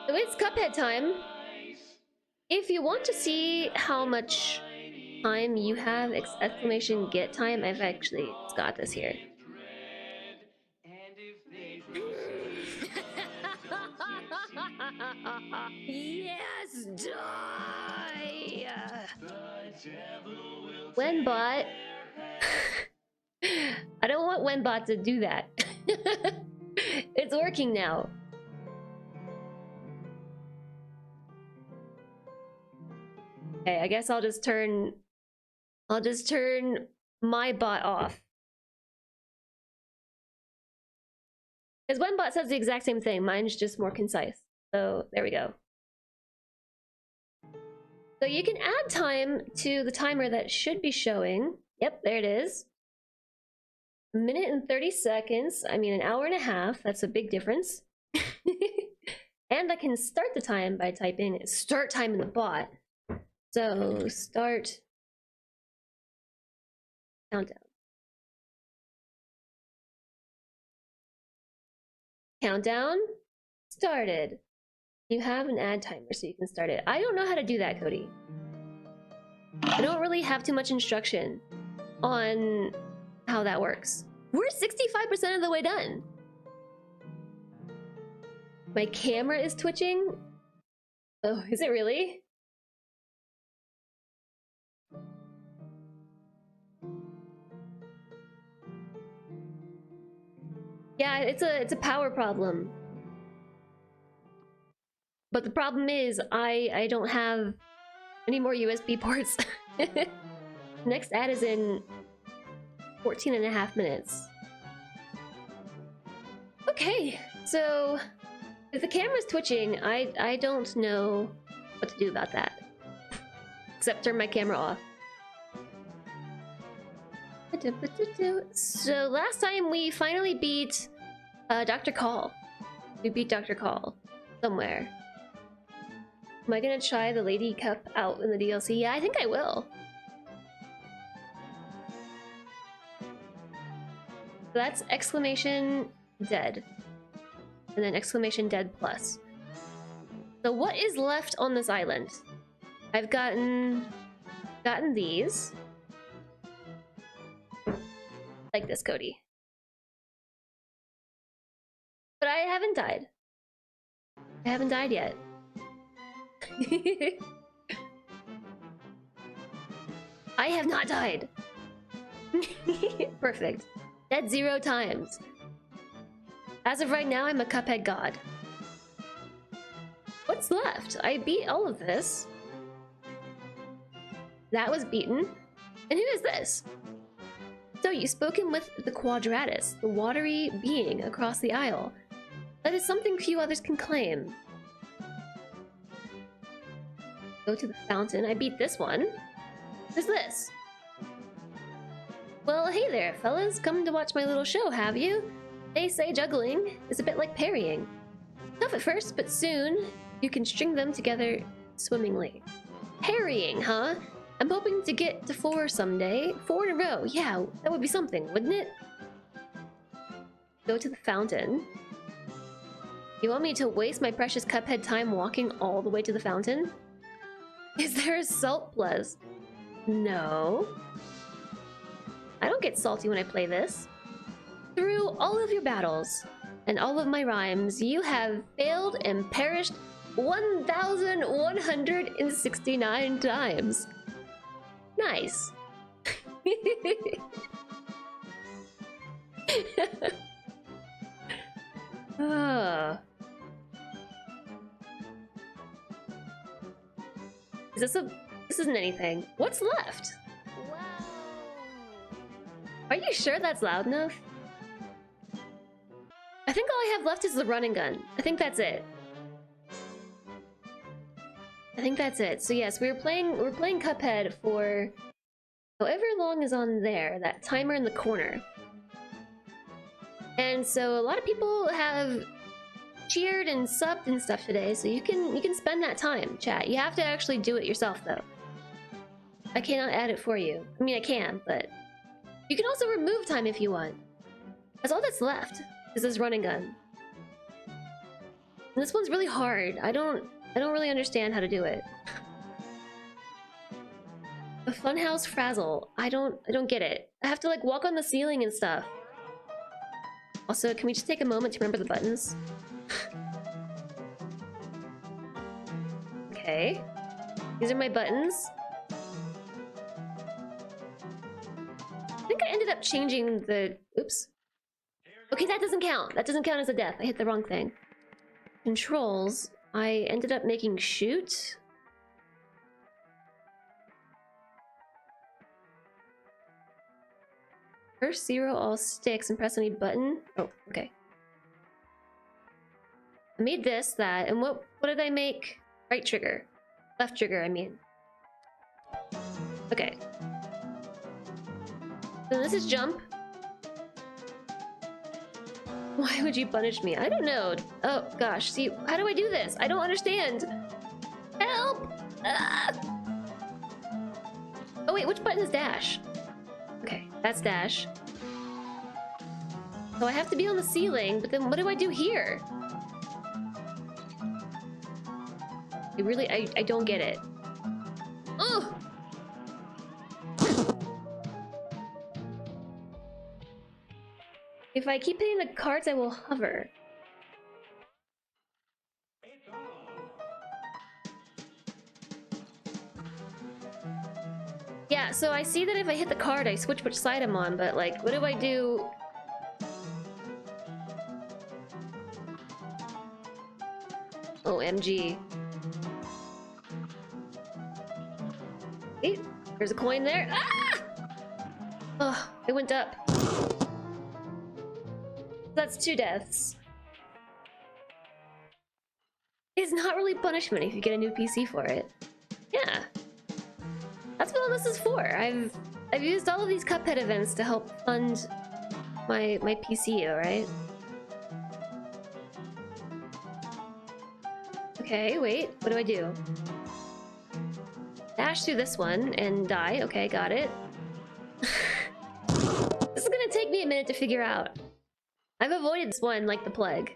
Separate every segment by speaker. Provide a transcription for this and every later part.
Speaker 1: So it's Cuphead time. If you want to see how much time you have, exclamation get time, I've actually got this here. Yes, die! Wenbot. I don't want Wenbot to do that. It's working now. Okay, I guess I'll just turn my bot off. Because Wenbot says the exact same thing, mine's just more concise. So there we go. So you can add time to the timer that should be showing. Yep, there it is. 1 minute and 30 seconds. I mean, an hour and a half. That's a big difference. And I can start the time by typing start time in the bot. So start countdown. Countdown started. You have an ad timer so you can start it. I don't know how to do that, Cody. I don't really have too much instruction on how that works. We're 65% of the way done. My camera is twitching. Oh, is it really? Yeah, it's a power problem. But the problem is I don't have any more USB ports. Next ad is in 14 and a half minutes. Okay, so if the camera's twitching, I don't know what to do about that. Except turn my camera off. So last time we finally beat Dr. Call. We beat Dr. Call somewhere. Am I gonna try the Lady Cup out in the DLC? Yeah, I think I will. So that's exclamation dead. And then exclamation dead plus. So what is left on this island? I've gotten these. Like this, Cody. But I haven't died. I haven't died yet. I have not died. Perfect. Dead 0 times. As of right now, I'm a Cuphead god. What's left? I beat all of this. That was beaten. And who is this? So you've spoken with the Quadratus, the watery being across the aisle. That is something few others can claim. Go to the fountain. I beat this one. Who's this? Well, hey there, fellas. Come to watch my little show, have you? They say juggling is a bit like parrying. Tough at first, but soon you can string them together swimmingly. Parrying, huh? I'm hoping to get to 4 someday. 4 in a row. Yeah, that would be something, wouldn't it? Go to the fountain. You want me to waste my precious Cuphead time walking all the way to the fountain? Is there a salt plus? No. I don't get salty when I play this. Through all of your battles and all of my rhymes, you have failed and perished 1,169 times. Nice. This isn't anything. What's left? Wow. Are you sure that's loud enough? I think all I have left is the running gun. I think that's it. So yes, we're playing Cuphead for however long is on there, that timer in the corner. And so a lot of people have cheered and subbed and stuff today, so you can spend that time, chat. You have to actually do it yourself though. I cannot add it for you. I mean, I can, but you can also remove time if you want. That's all that's left is this running gun. And this one's really hard. I don't really understand how to do it. The funhouse frazzle. I don't get it. I have to like walk on the ceiling and stuff. Also, can we just take a moment to remember the buttons? Okay. These are my buttons. I think I ended up changing the... Oops. Okay, that doesn't count. That doesn't count as a death. I hit the wrong thing. Controls. I ended up making shoot. First zero all sticks and press any button. Oh, okay. I made this, that, and what did I make? Right trigger. Left trigger, I mean. Okay. So this is jump. Why would you punish me? I don't know. Oh gosh, see, how do I do this? I don't understand. Help! Ah! Oh wait, which button is dash? Okay, that's dash. So I have to be on the ceiling, but then what do I do here? I don't get it. Ugh! If I keep hitting the cards, I will hover. Yeah, so I see that if I hit the card, I switch which side I'm on, but like, what do I do? OMG. Hey, there's a coin there. Ah! Oh, it went up. That's 2 deaths. It's not really punishment if you get a new PC for it. Yeah. That's what all this is for. I've used all of these Cuphead events to help fund my PC, alright? Okay, wait. What do I do? Dash through this one and die. Okay, got it. This is gonna take me a minute to figure out. I've avoided this one like the plague.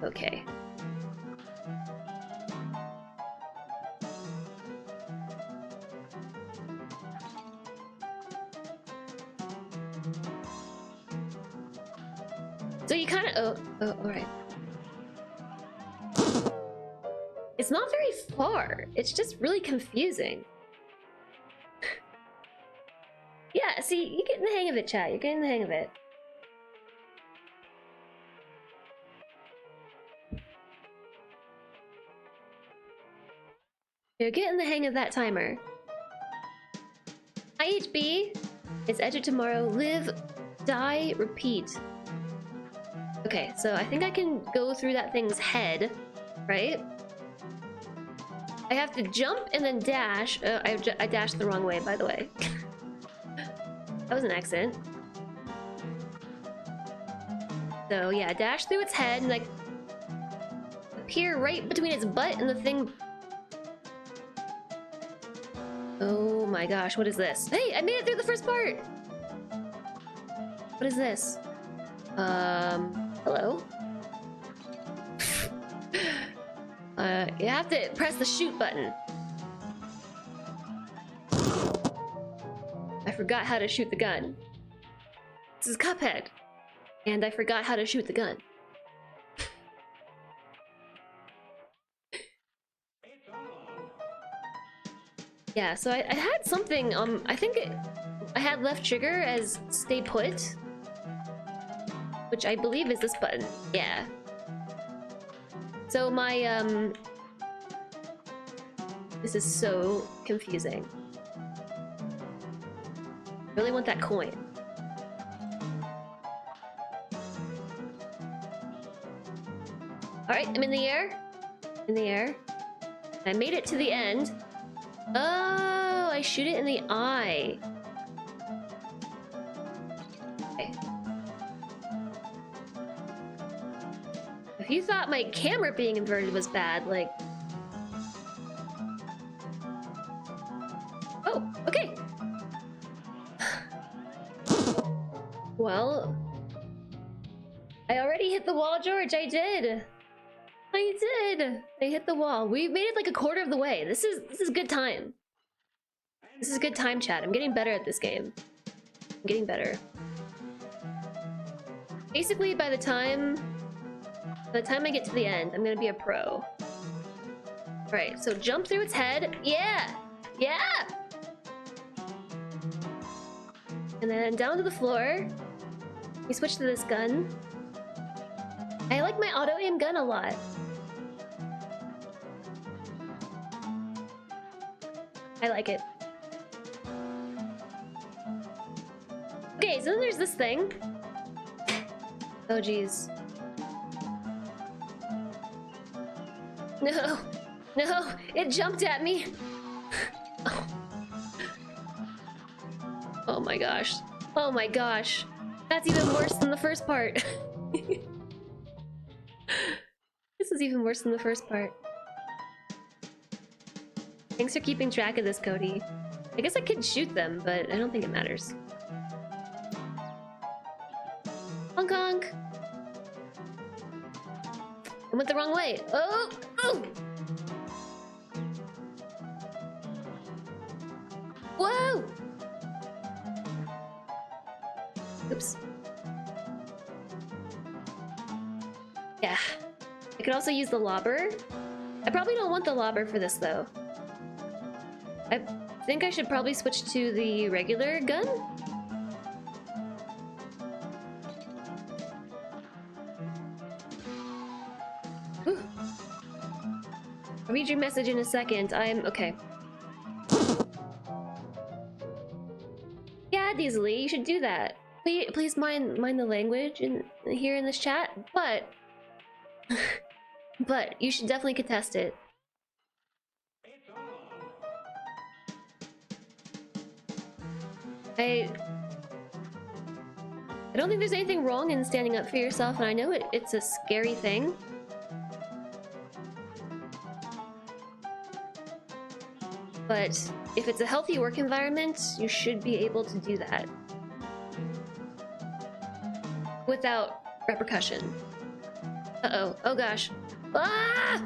Speaker 1: Okay. So you kind of... Oh, alright. It's not very far. It's just really confusing. Yeah, see, you're getting the hang of it, chat. You're getting the hang of it. You're getting the hang of that timer. Hi, HB. It's Edge of Tomorrow. Live, die, repeat. Okay, so I think I can go through that thing's head, right? I have to jump and then dash. I dashed the wrong way, by the way. That was an accident. So yeah, dash through its head and like appear right between its butt and the thing. Oh my gosh, what is this? Hey, I made it through the first part! What is this? Hello? You have to press the shoot button. I forgot how to shoot the gun. This is Cuphead. And I forgot how to shoot the gun. Yeah, so I had something, I think I had left trigger as stay put. Which I believe is this button. Yeah. So my, this is so confusing. Really want that coin. Alright, I'm in the air. In the air. I made it to the end. Oh, I shoot it in the eye. Okay. If you thought my camera being inverted was bad, like... Oh, okay. Well, I already hit the wall, George. I did. I did. I hit the wall. We made it like a quarter of the way. This is good time. This is good time, chat. I'm getting better at this game. I'm getting better. Basically, by the time I get to the end, I'm gonna be a pro. Alright, so jump through its head. Yeah! Yeah! And then down to the floor. We switch to this gun. I like my auto-aim gun a lot. I like it. Okay, so then there's this thing. Oh, jeez. No! No! It jumped at me! Oh. Oh my gosh. Oh my gosh. That's even worse than the first part. This is even worse than the first part. Thanks for keeping track of this, Cody. I guess I could shoot them, but I don't think it matters. Honk honk! I went the wrong way. Oh! Oh! Whoa! Oops. Yeah. I could also use the lobber. I probably don't want the lobber for this, though. I think I should probably switch to the regular gun. Whew. I'll read your message in a second. I'm okay. Yeah, Diesely, you should do that. Please mind the language here in this chat, but but you should definitely contest it. I don't think there's anything wrong in standing up for yourself, and I know it's a scary thing. But if it's a healthy work environment, you should be able to do that without repercussion. Uh-oh. Oh gosh. Ah!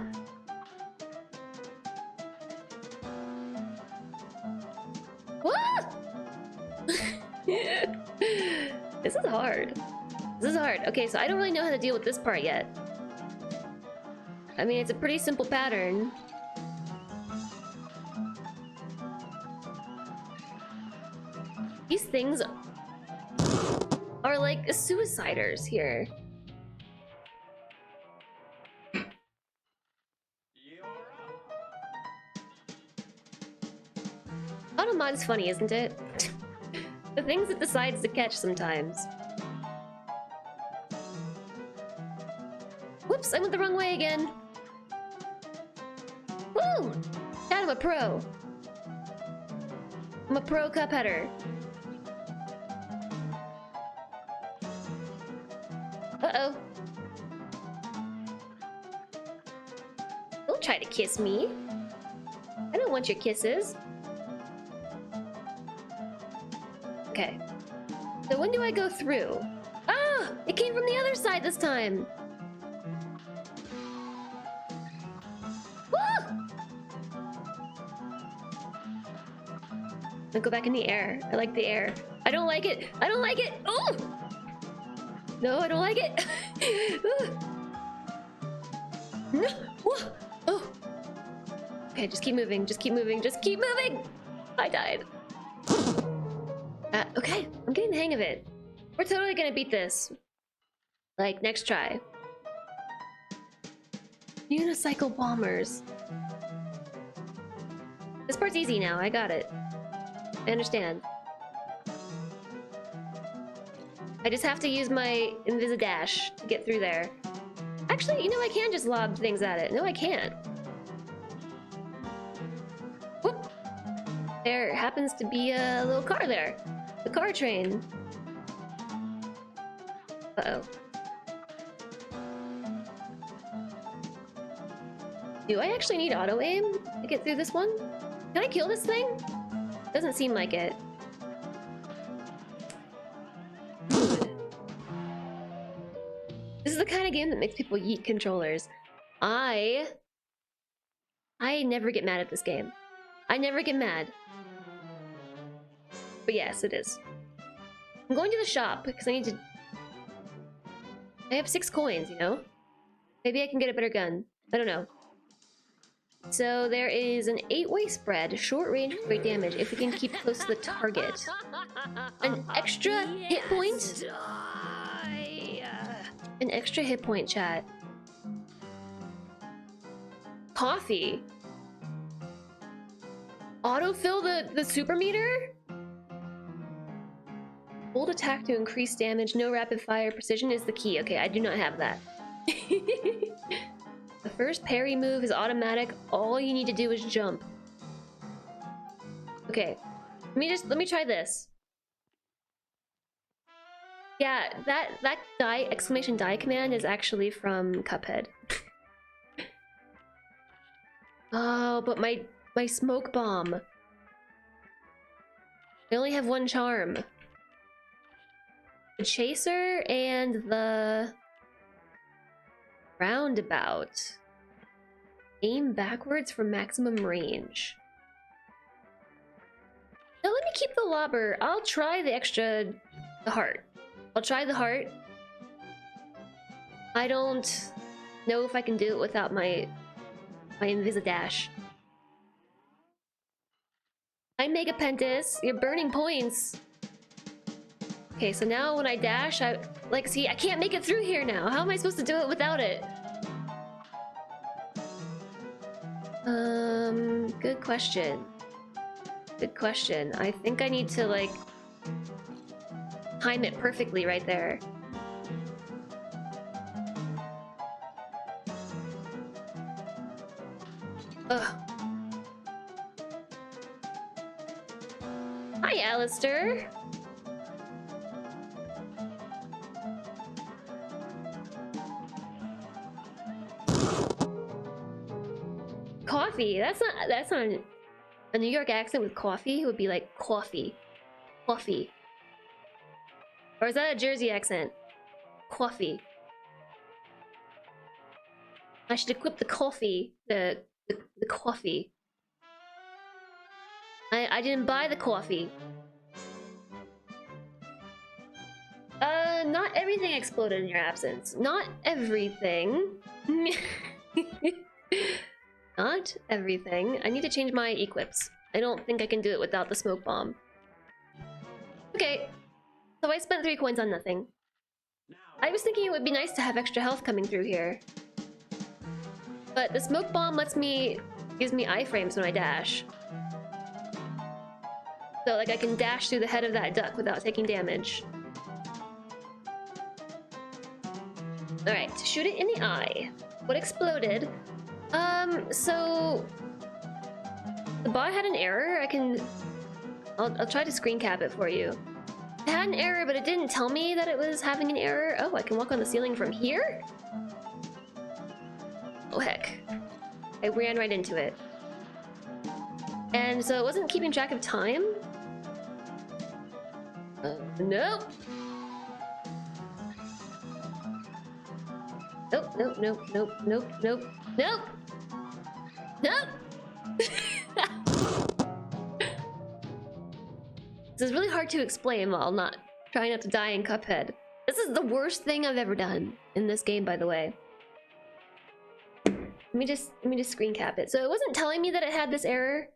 Speaker 1: Ah! This is hard. This is hard. Okay, so I don't really know how to deal with this part yet. I mean, it's a pretty simple pattern. These things are like suiciders here. Automod is funny, isn't it? The things it decides to catch sometimes. Whoops, I went the wrong way again. Woo! Dad, I'm a pro. I'm a pro Cupheader. Uh-oh. Don't try to kiss me. I don't want your kisses. Okay. So when do I go through? Ah! It came from the other side this time! Woo! I'll go back in the air. I like the air. I don't like it! I don't like it! Oh! No, I don't like it! No! Whoa! Oh! Okay, just keep moving, just keep moving, just keep moving! I died. Okay, I'm getting the hang of it. We're totally gonna beat this. Like, next try. Unicycle bombers. This part's easy now, I got it. I understand. I just have to use my Invisidash to get through there. Actually, you know, I can just lob things at it. No, I can't. Whoop! There happens to be a little car there. The car train. Uh-oh. Do I actually need auto-aim to get through this one? Can I kill this thing? Doesn't seem like it. This is the kind of game that makes people yeet controllers. I never get mad at this game. I never get mad. But yes, it is. I'm going to the shop because I need to... I have 6 coins, you know? Maybe I can get a better gun. I don't know. So there is an 8-way spread, short range for great damage if we can keep close to the target. An extra hit point? An extra hit point, chat. Coffee. Autofill the super meter? Hold attack to increase damage, no rapid fire, precision is the key. Okay, I do not have that. The first parry move is automatic. All you need to do is jump. Okay, let me try this. Yeah, that die exclamation die command is actually from Cuphead. Oh, but my smoke bomb. I only have 1 charm. The chaser and the roundabout. Aim backwards for maximum range. Now let me keep the lobber. I'll try the heart. I'll try the heart. I don't know if I can do it without my Invisidash. Hi Megapentis, you're burning points. Okay, so now when I dash, see, I can't make it through here now. How am I supposed to do it without it? Good question. Good question. I think I need to, like, time it perfectly right there. Ugh. Hi, Alistair. Coffee. That's not a New York accent with coffee. It would be like coffee. Coffee. Or is that a Jersey accent? Coffee. I should equip the coffee. The coffee. I didn't buy the coffee. Not everything exploded in your absence. Not everything. Not everything. I need to change my equips. I don't think I can do it without the smoke bomb. Okay. So I spent 3 coins on nothing. I was thinking it would be nice to have extra health coming through here. But the smoke bomb gives me iframes when I dash. So like I can dash through the head of that duck without taking damage. Alright, shoot it in the eye. What exploded? So the bot had an error. I'll try to screen cap it for you. It had an error, but it didn't tell me that it was having an error. Oh, I can walk on the ceiling from here? Oh heck. I ran right into it. And so it wasn't keeping track of time? Nope. Nope, nope, nope, nope, nope, nope, nope! Nope! This is really hard to explain while not trying not to die in Cuphead. This is the worst thing I've ever done in this game, by the way. Let me just screen cap it. So it wasn't telling me that it had this error.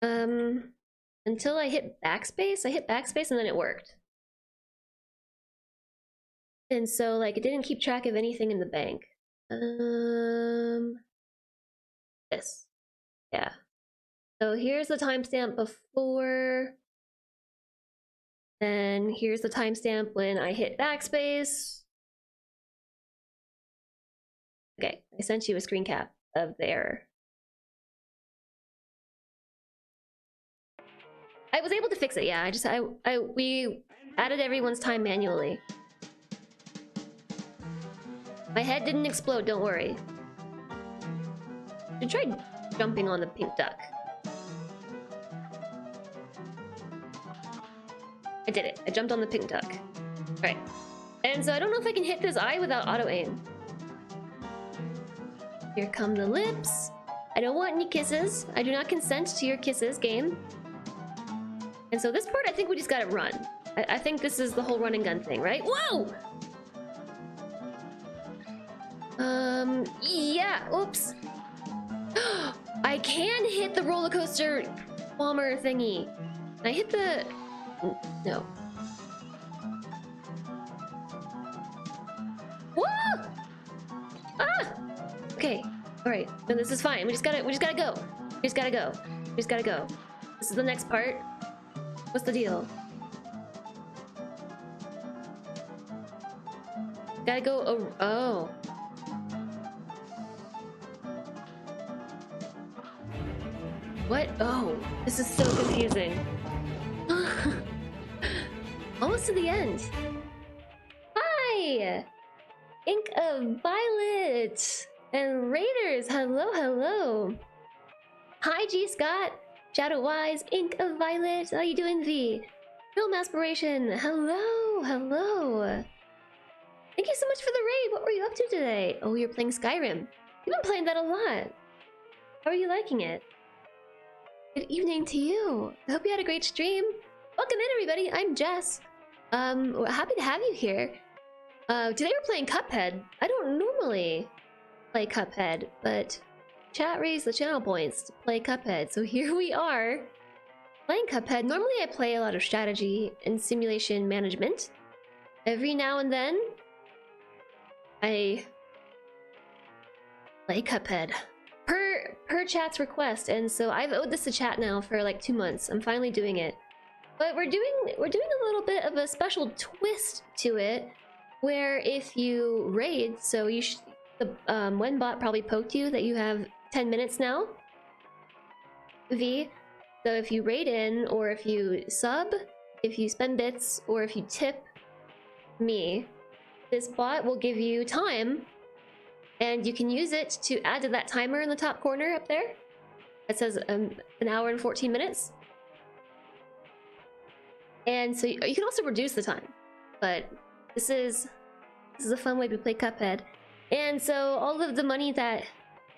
Speaker 1: Until I hit backspace. I hit backspace and then it worked. And so like it didn't keep track of anything in the bank. This. Yeah. So here's the timestamp before. Then here's the timestamp when I hit backspace. Okay, I sent you a screen cap of the error. I was able to fix it, yeah. We added everyone's time manually. My head didn't explode, don't worry. I tried jumping on the pink duck. I did it. I jumped on the pink duck. Alright. And so I don't know if I can hit this eye without auto-aim. Here come the lips. I don't want any kisses. I do not consent to your kisses, game. And so this part, I think we just gotta run. I think this is the whole run and gun thing, right? Whoa! Yeah, oops. I can hit the roller coaster bomber thingy. Can I hit the... No. Whoa! Ah! Okay. All right. No, this is fine. We just gotta go. We just gotta go. We just gotta go. This is the next part. What's the deal? Gotta go. Oh. What? Oh, this is so confusing. Almost to the end. Hi! Ink of Violet! And Raiders, hello, hello! Hi, G Scott! Shadow Wise, Ink of Violet, how you doing, V? Film Aspiration, hello, hello! Thank you so much for the raid, what were you up to today? Oh, you're playing Skyrim. You've been playing that a lot. How are you liking it? Good evening to you. I hope you had a great stream. Welcome in, everybody. I'm Jess. Happy to have you here. Today we're playing Cuphead. I don't normally play Cuphead, but chat raised the channel points to play Cuphead. So here we are playing Cuphead. Normally I play a lot of strategy and simulation management. Every now and then I play Cuphead. Per chat's request, and so I've owed this to chat now for like 2 months. I'm finally doing it, but we're doing a little bit of a special twist to it, where if you raid, so you the Wenbot probably poked you that you have 10 minutes now, V. So if you raid in, or if you sub, if you spend bits, or if you tip me, this bot will give you time. And you can use it to add to that timer in the top corner up there. It says an hour and 14 minutes. And so you can also reduce the time. But this is a fun way to play Cuphead. And so all of the money that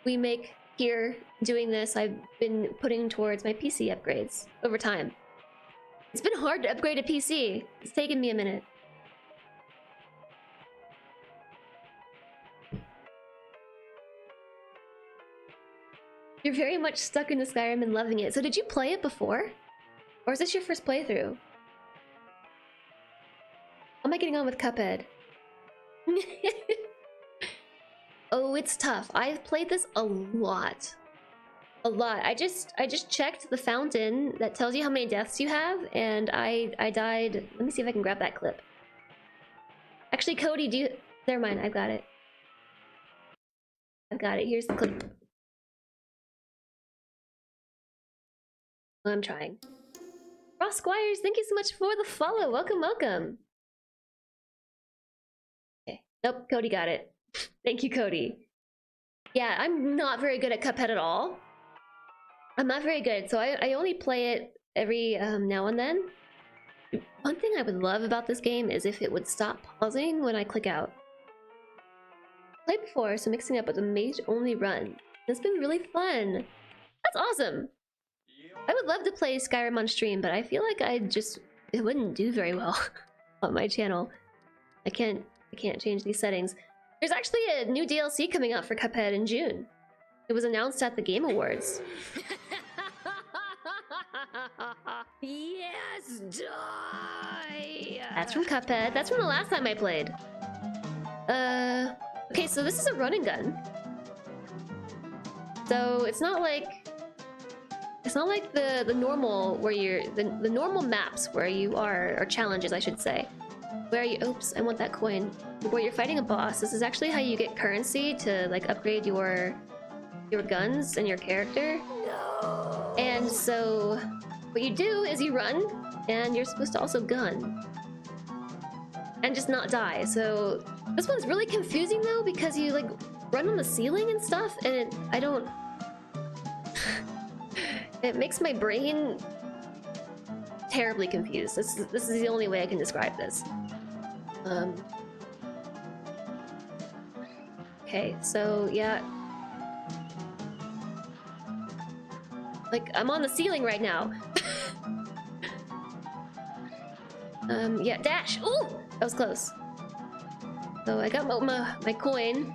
Speaker 1: we make here doing this, I've been putting towards my PC upgrades over time. It's been hard to upgrade a PC. It's taken me a minute. You're very much stuck into Skyrim and loving it. So did you play it before? Or is this your first playthrough? How am I getting on with Cuphead? Oh, it's tough. I've played this a lot. A lot. I just checked the fountain that tells you how many deaths you have, and I died. Let me see if I can grab that clip. Actually, Cody, do you... Never mind, I've got it. I've got it. Here's the clip. I'm trying. Ross Squires, thank you so much for the follow. Welcome, welcome. Okay. Nope, Cody got it. Thank you, Cody. Yeah, I'm not very good at Cuphead at all. I'm not very good, so I only play it every now and then. One thing I would love about this game is if it would stop pausing when I click out. Played before, so mixing up with a mage-only run. It's been really fun. That's awesome. I would love to play Skyrim on stream, but I feel like it wouldn't do very well on my channel. I can't change these settings. There's actually a new DLC coming out for Cuphead in June. It was announced at the Game Awards.
Speaker 2: Yes, die!
Speaker 1: That's from Cuphead. That's from the last time I played. Okay, so this is a run and gun. So it's not like the normal where you're the normal maps where you are, or challenges I should say, where you oops, I want that coin. Where you're fighting a boss. This is actually how you get currency to like upgrade your guns and your character.
Speaker 2: No.
Speaker 1: And so what you do is you run, and you're supposed to also gun and just not die. So this one's really confusing though, because you like run on the ceiling and stuff, and I don't it makes my brain terribly confused. This is the only way I can describe this. Okay, so yeah. Like, I'm on the ceiling right now. Yeah, dash! Ooh! That was close. So I got my coin.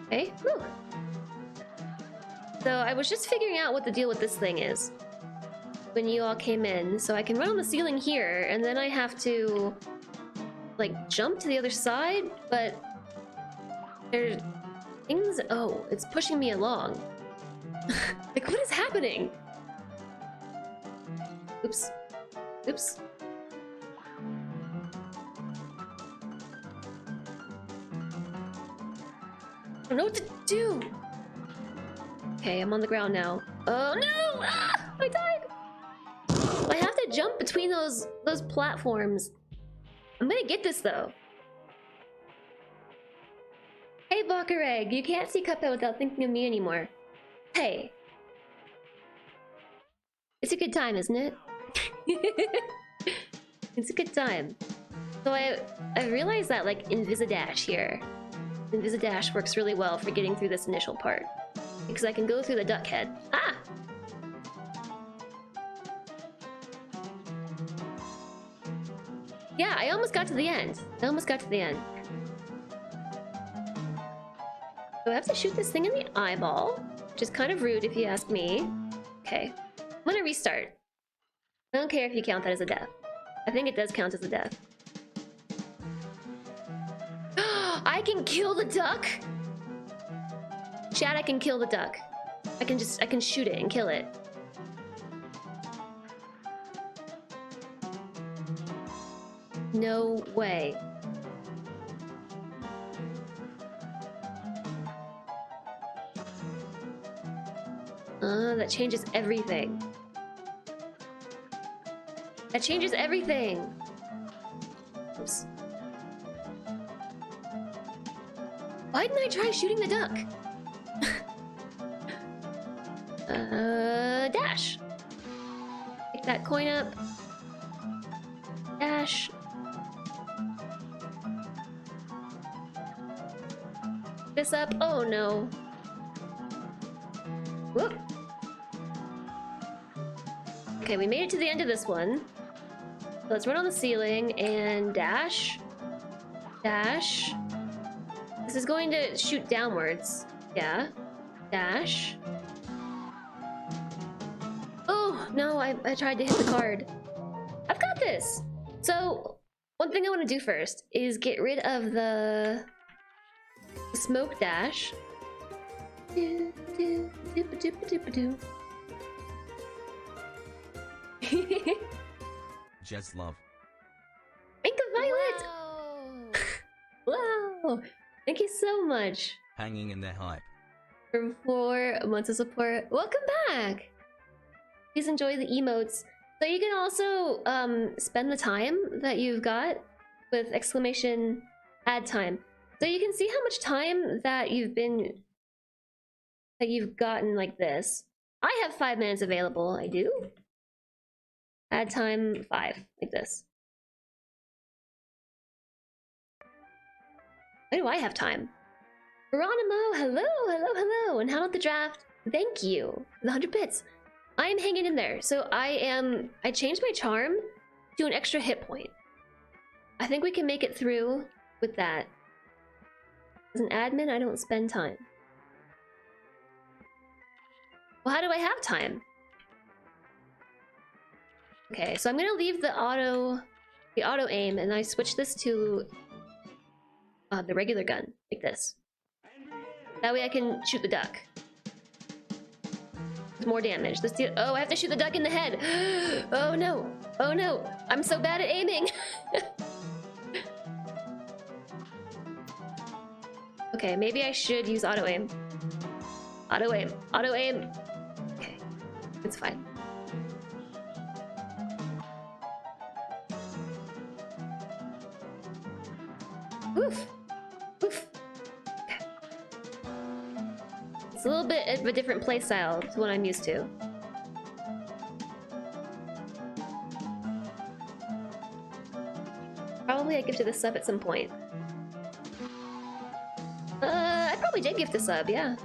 Speaker 1: Okay, whew. So I was just figuring out what the deal with this thing is when you all came in. So I can run on the ceiling here, and then I have to, like, jump to the other side, but there's things... Oh, it's pushing me along. Like, what is happening? Oops. Oops. I don't know what to do. Okay, I'm on the ground now. Oh no! Ah, I died. I have to jump between those platforms. I'm gonna get this though. Hey, Bocker Egg, you can't see Cuphead without thinking of me anymore. Hey, it's a good time, isn't it? It's a good time. So I realized that, like, Invisidash here. Invisidash works really well for getting through this initial part. Because I can go through the duck head. Ah! Yeah, I almost got to the end. I almost got to the end. So I have to shoot this thing in the eyeball, which is kind of rude if you ask me. Okay. I'm gonna restart. I don't care if you count that as a death. I think it does count as a death. I can kill the duck? Chat, I can kill the duck. I can shoot it and kill it. No way. That changes everything. That changes everything. Oops. Why didn't I try shooting the duck? Dash. Pick that coin up. Dash. This up. Oh no. Whoop. Okay, we made it to the end of this one. So let's run on the ceiling and dash. Dash. This is going to shoot downwards. Yeah. Dash. Oh, no, I tried to hit the card. I've got this! So, one thing I want to do first is get rid of the smoke dash.
Speaker 3: Just love.
Speaker 1: Thank you, Violet! Wow! Thank you so much
Speaker 3: Hanging in their hype.
Speaker 1: for 4 months of support. Welcome back! Please enjoy the emotes. So you can also spend the time that you've got with exclamation add time. So you can see how much time that you've gotten like this. I have 5 minutes available. I do. Add time 5, like this. Why do I have time? Geronimo, hello, hello, hello, and how about the draft? Thank you, the 100 bits. I'm hanging in there. So I changed my charm to an extra hit point. I think we can make it through with that. As an admin, I don't spend time. Well, how do I have time? Okay, so I'm gonna leave the auto aim, and I switch this to the regular gun, like this. That way I can shoot the duck. With more damage. Oh, I have to shoot the duck in the head. Oh no! Oh no! I'm so bad at aiming. Okay, maybe I should use auto aim. Auto aim. Auto aim. Okay, it's fine. Oof. Oof. Okay. It's a little bit of a different playstyle to what I'm used to. Probably I gifted a sub at some point. I probably did gift a sub, yeah.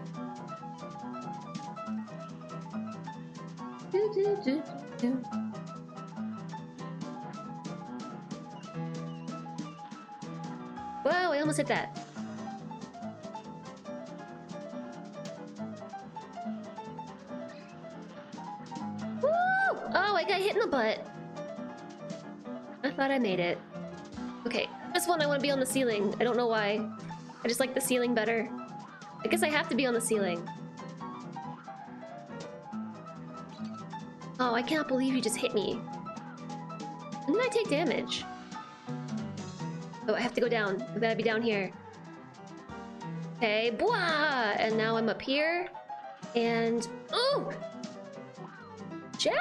Speaker 1: Whoa, I almost hit that. Woo! Oh, I got hit in the butt. I thought I made it. Okay, this one I want to be on the ceiling. I don't know why. I just like the ceiling better. I guess I have to be on the ceiling. Oh, I can't believe you just hit me. When did I take damage? Oh, I have to go down. I gotta be down here. Okay, blah! And now I'm up here. And... oh! Chat!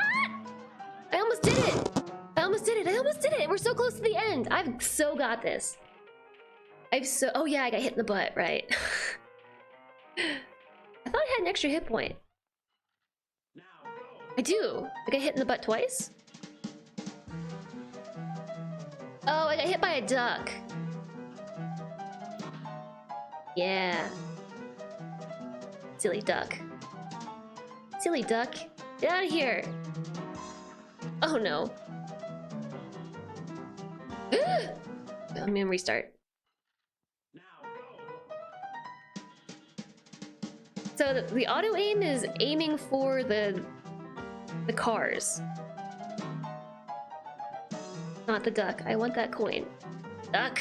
Speaker 1: I almost did it! I almost did it! I almost did it! We're so close to the end! I've so got this. Oh yeah, I got hit in the butt, right. I thought I had an extra hit point. I do! I got hit in the butt twice? Oh, I got hit by a duck. Yeah. Silly duck. Silly duck. Get out of here! Oh no. I'm gonna restart. So the auto aim is aiming for the cars. Not the duck. I want that coin. Duck.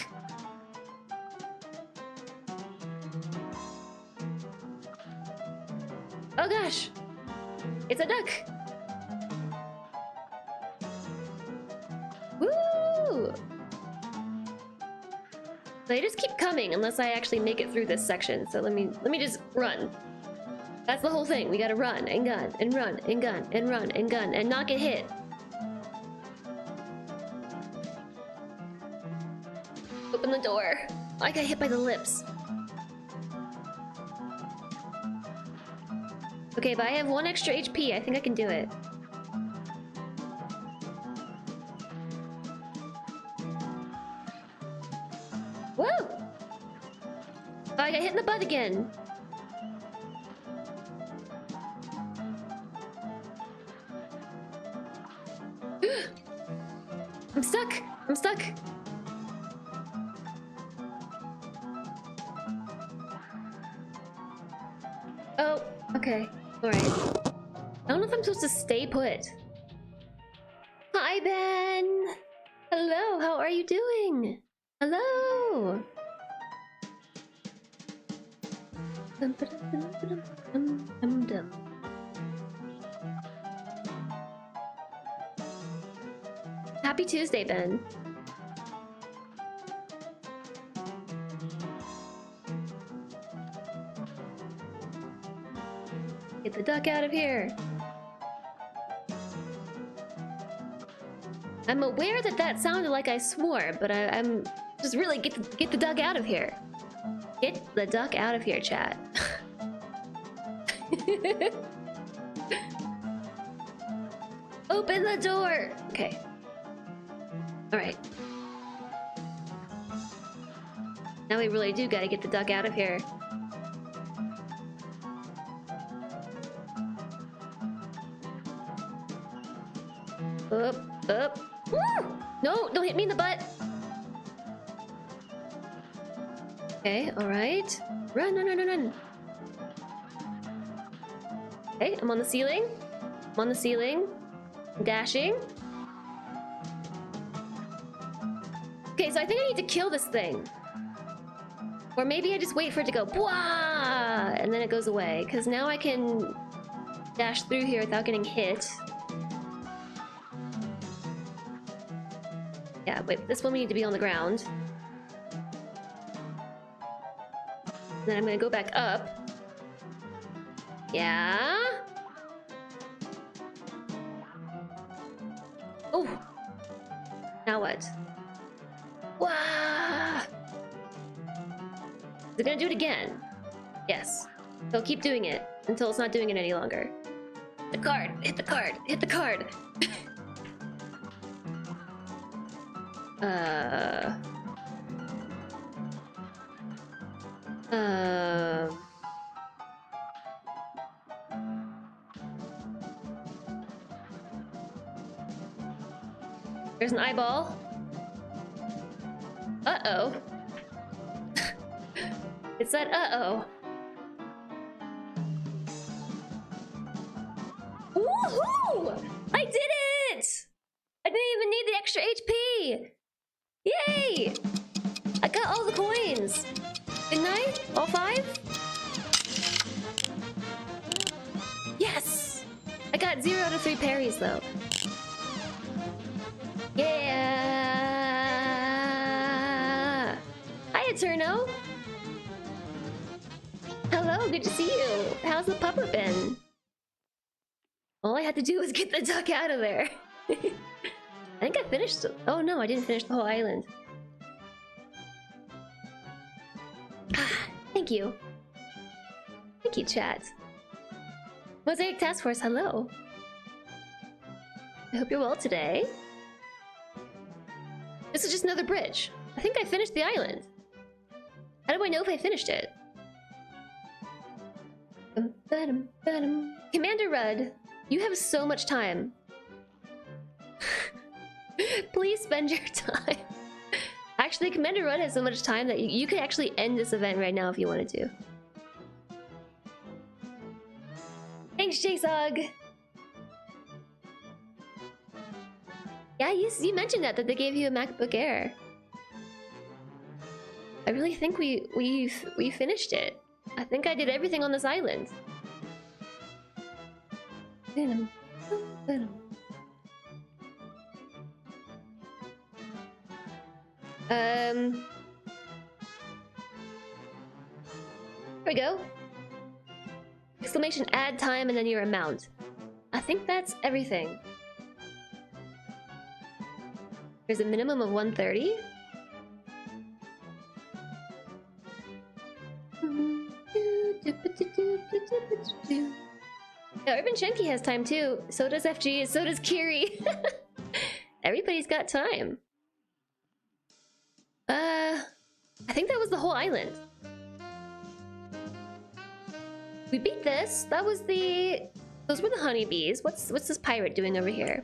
Speaker 1: Oh gosh. It's a duck. Woo! They just keep coming unless I actually make it through this section. So let me just run. That's the whole thing. We gotta run and gun and run and gun and run and gun and not get hit. Open the door. I got hit by the lips. Okay, but I have 1 extra HP. I think I can do it. Woo! Oh, I got hit in the butt again. I'm stuck! I'm stuck! Oh, okay. Alright. I don't know if I'm supposed to stay put. Hi, Ben! Hello, how are you doing? Hello! Happy Tuesday, Ben. Get the duck out of here. I'm aware that that sounded like I swore, but I'm just really get the duck out of here. Get the duck out of here, chat. Open the door. Okay. All right. Now we really do gotta get the duck out of here. Up. Woo! No, don't hit me in the butt. Okay, all right. Run. Okay, I'm on the ceiling. I'm on the ceiling. I'm dashing. Okay, so I think I need to kill this thing. Or maybe I just wait for it to go bwah, and then it goes away. Because now I can dash through here without getting hit. Yeah, wait, this one we need to be on the ground. Then I'm gonna go back up. Yeah. Oh. Now what? Wow. Is it gonna do it again? Yes. So keep doing it until it's not doing it any longer. The card. Hit the card. Hit the card. Uh... Um... There's an eyeball. Uh-oh. It said uh-oh. Woohoo! I did it! I didn't even need the extra HP! Yay! I got all the coins! Didn't I? All 5? Yes! I got 0 out of 3 parries though. Yeah! Hi, Eterno! Hello, good to see you! How's the pupper been? All I had to do was get the duck out of there. I think I finished... Oh no, I didn't finish the whole island. Thank you. Thank you, chat. Mosaic Task Force, hello. I hope you're well today. This is just another bridge. I think I finished the island. How do I know if I finished it? Commander Rudd, you have so much time. Please spend your time. Actually, Commander Rudd has so much time that you could actually end this event right now if you wanted to. Thanks, J-Sog! Yeah, you mentioned that they gave you a MacBook Air. I really think we finished it. I think I did everything on this island. Venom. Venom. Here we go. Exclamation add time and then your amount. I think that's everything. There's a minimum of 130. Yeah, Urban Chunky has time too. So does FG, so does Kiri. Everybody's got time. I think that was the whole island. We beat this. That was those were the honeybees. What's this pirate doing over here?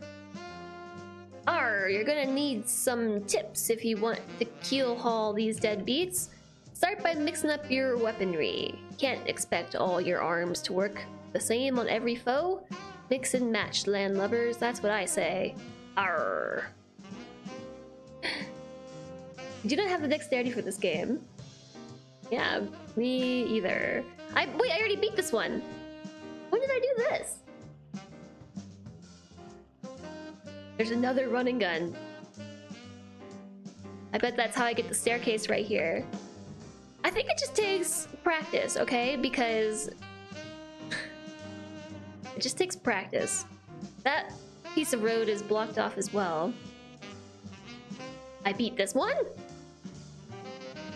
Speaker 1: Arr, you're gonna need some tips if you want to keel haul these deadbeats. Start by mixing up your weaponry. Can't expect all your arms to work the same on every foe. Mix and match, landlubbers. That's what I say. Arr. I do not have the dexterity for this game. Yeah, me either. Wait, I already beat this one. When did I do this? There's another running gun. I bet that's how I get the staircase right here. I think it just takes practice, okay? Because it just takes practice. That piece of road is blocked off as well. I beat this one.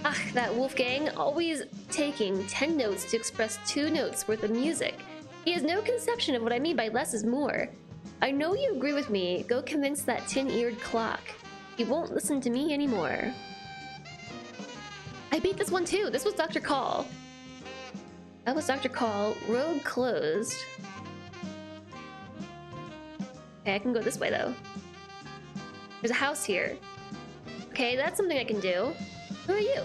Speaker 1: Ah, that Wolfgang, always taking 10 notes to express 2 notes worth of music. He has no conception of what I mean by less is more. I know you agree with me. Go convince that tin-eared clock. He won't listen to me anymore. I beat this one too. This was Dr. Call. That was Dr. Call. Road closed. Okay, I can go this way though. There's a house here. Okay, that's something I can do. Who are you?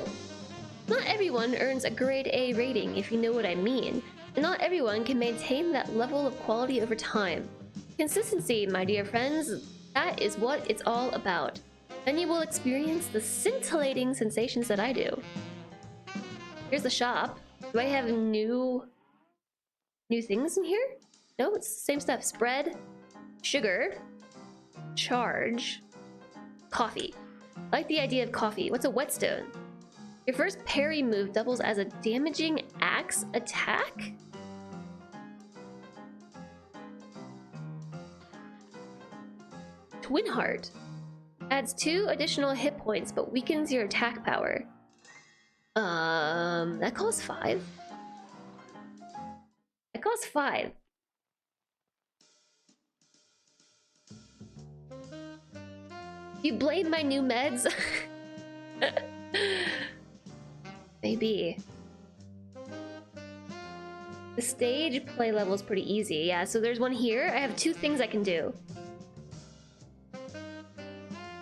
Speaker 1: Not everyone earns a grade A rating, if you know what I mean. And not everyone can maintain that level of quality over time. Consistency, my dear friends, that is what it's all about. Then you will experience the scintillating sensations that I do. Here's the shop. Do I have new things in here? No, it's the same stuff. Spread, sugar, charge, coffee. I like the idea of coffee. What's a whetstone? Your first parry move doubles as a damaging axe attack? Twin Heart. Adds 2 additional hit points but weakens your attack power. That costs 5? That costs 5. You blame my new meds? Maybe. The stage play level is pretty easy. Yeah, so there's one here. I have 2 things I can do.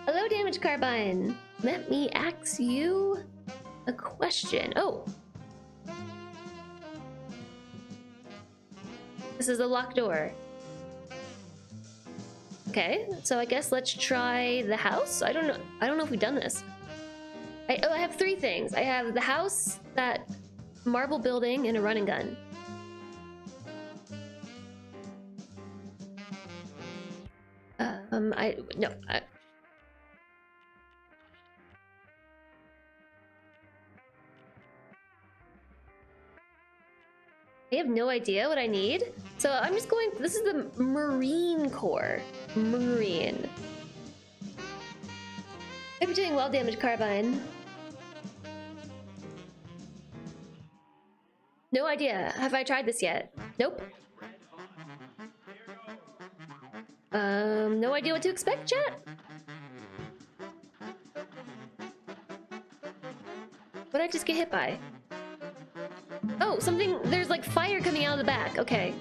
Speaker 1: Hello, Damage Carbine. Let me ask you a question. Oh. This is a locked door. Okay, so I guess let's try the house. I don't know if we've done this. I have 3 things. I have the house, that marble building, and a running gun. I have no idea what I need. So I'm just going, this is the Marine Corps. Marine. I'm doing well, Damage Carbine. No idea. Have I tried this yet? Nope. No idea what to expect, chat? What'd I just get hit by? Oh, something, there's like fire coming out of the back. Okay.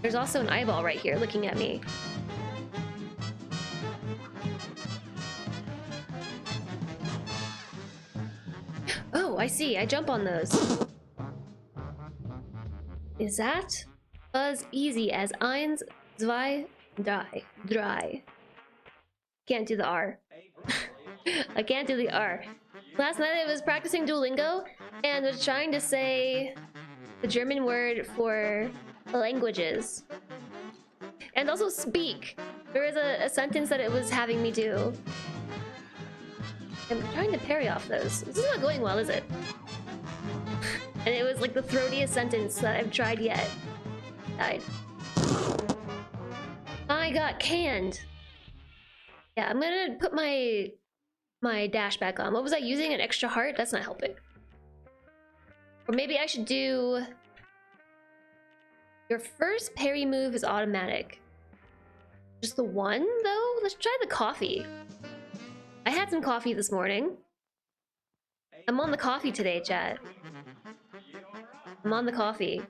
Speaker 1: There's also an eyeball right here looking at me. Oh, I see. I jump on those. Is that as easy as eins, zwei, drei? Can't do the R. I can't do the R. Last night I was practicing Duolingo and was trying to say the German word for languages. And also speak. There was a sentence that it was having me do. I'm trying to parry off those. This is not going well, is it? And it was like the throatiest sentence that I've tried yet. Died. I got canned. Yeah, I'm gonna put my dash back on. What was I using? An extra heart? That's not helping. Or maybe I should do... Your first parry move is automatic. Just the one, though? Let's try the coffee. I had some coffee this morning. I'm on the coffee today, chat. I'm on the coffee.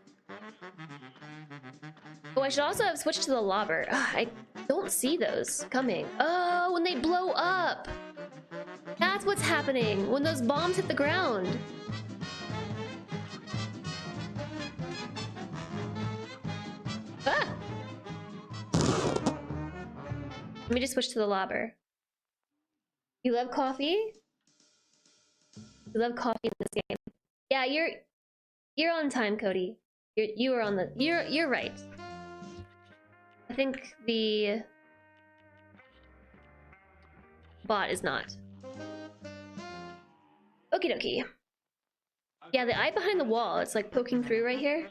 Speaker 1: Oh, I should also have switched to the lobber. Ugh, I don't see those coming. Oh, when they blow up! That's what's happening when those bombs hit the ground. Ah! Let me just switch to the lobber. You love coffee? You love coffee in this game. Yeah, you're on time, Cody. You're right. I think the bot is not. Okie dokie. Yeah, the eye behind the wall, it's like poking through right here.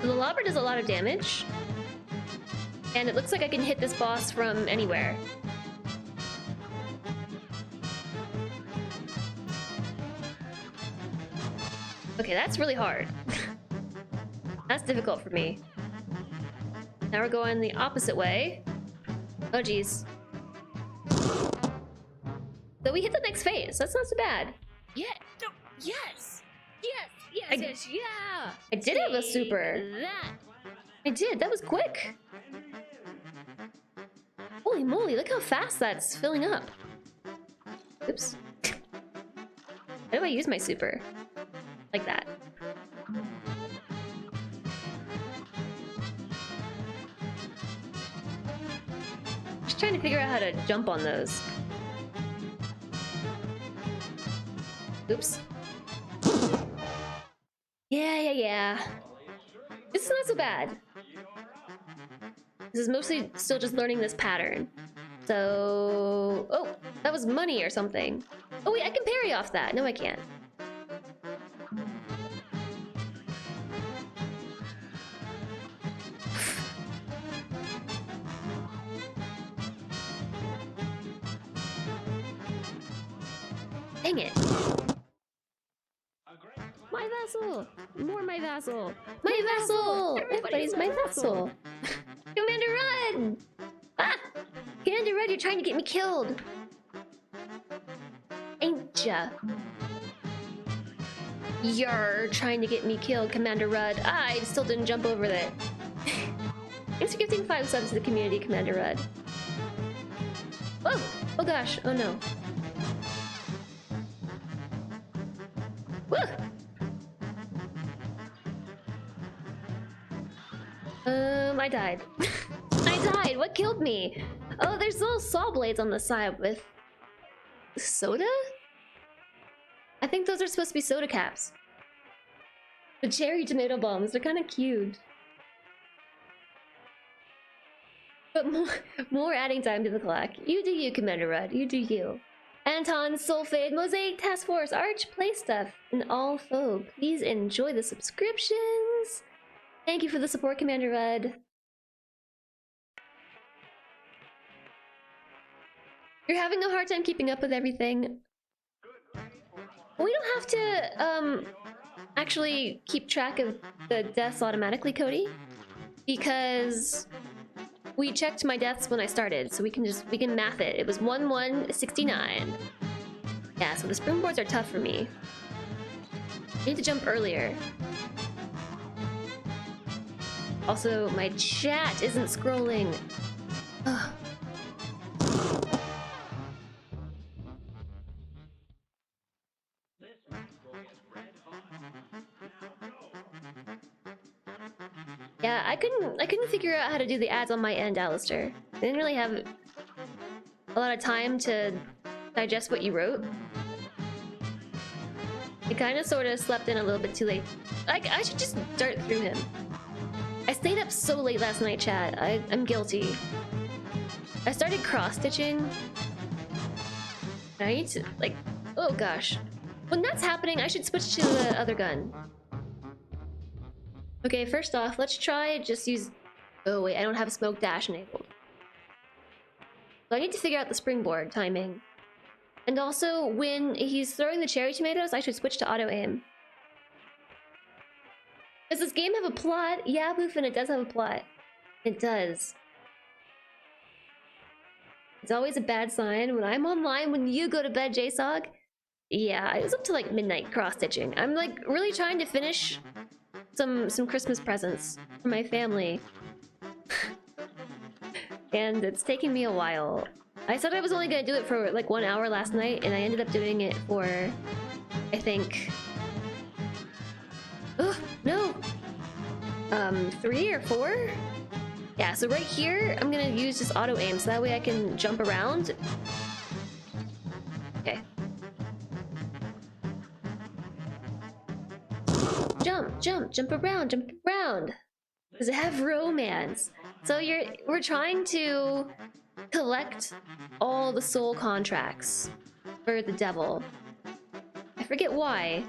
Speaker 1: The lobber does a lot of damage. And it looks like I can hit this boss from anywhere. Okay, that's really hard. That's difficult for me. Now we're going the opposite way. Oh, geez. So we hit the next phase. That's not so bad.
Speaker 2: Yeah. No, yes. Yes. Yeah.
Speaker 1: I did have a super.
Speaker 2: That.
Speaker 1: I did. That was quick. Holy moly, look how fast that's filling up. Oops. How do I use my super? Like that. Just trying to figure out how to jump on those. Oops. Yeah. This is not so bad. This is mostly still just learning this pattern. So... Oh, that was money or something. Oh wait, I can parry off that. No, I can't. Dang it. My vassal! More my vassal! My vassal! Everybody's my vassal! Commander Rudd! Ah! Commander Rudd, you're trying to get me killed! Ain't ya? You're trying to get me killed, Commander Rudd. I still didn't jump over that. Thanks for gifting 5 subs to the community, Commander Rudd. Oh! Oh gosh, oh no. Woo! I died. I died! What killed me? Oh, there's little saw blades on the side with... soda? I think those are supposed to be soda caps. The cherry tomato bombs, they're kind of cute. But more adding time to the clock. You do you, Commander Rudd. You do you. Anton, Sulfade, Mosaic, Task Force, Arch, Play Stuff, and all folk. Please enjoy the subscriptions. Thank you for the support, Commander Rudd. You're having a hard time keeping up with everything. We don't have to actually keep track of the deaths automatically, Cody, because we checked my deaths when I started, so we can math it. It was 1169. Yeah, so the springboards are tough for me. I need to jump earlier. Also, my chat isn't scrolling. Ugh. Yeah, I couldn't figure out how to do the ads on my end, Alistair. I didn't really have a lot of time to digest what you wrote. I kind of sort of slept in a little bit too late. I should just dart through him. I stayed up so late last night, chat. I'm guilty. I started cross-stitching. I need to, like... oh gosh. When that's happening, I should switch to the other gun. Okay, first off, let's try just use... oh wait, I don't have smoke dash enabled. So I need to figure out the springboard timing. And also, when he's throwing the cherry tomatoes, I should switch to auto-aim. Does this game have a plot? Yeah, Boofin, it does have a plot. It does. It's always a bad sign when I'm online when you go to bed, JSOG. Yeah, I was up to like midnight cross-stitching. I'm like really trying to finish some Christmas presents for my family. And it's taking me a while. I said I was only gonna do it for like 1 hour last night, and I ended up doing it for, I think... oh, no! 3 or 4? Yeah, so right here, I'm gonna use just auto-aim, so that way I can jump around. Okay. Jump around, jump around! Does it have romance? So we're trying to collect all the soul contracts for the devil. I forget why.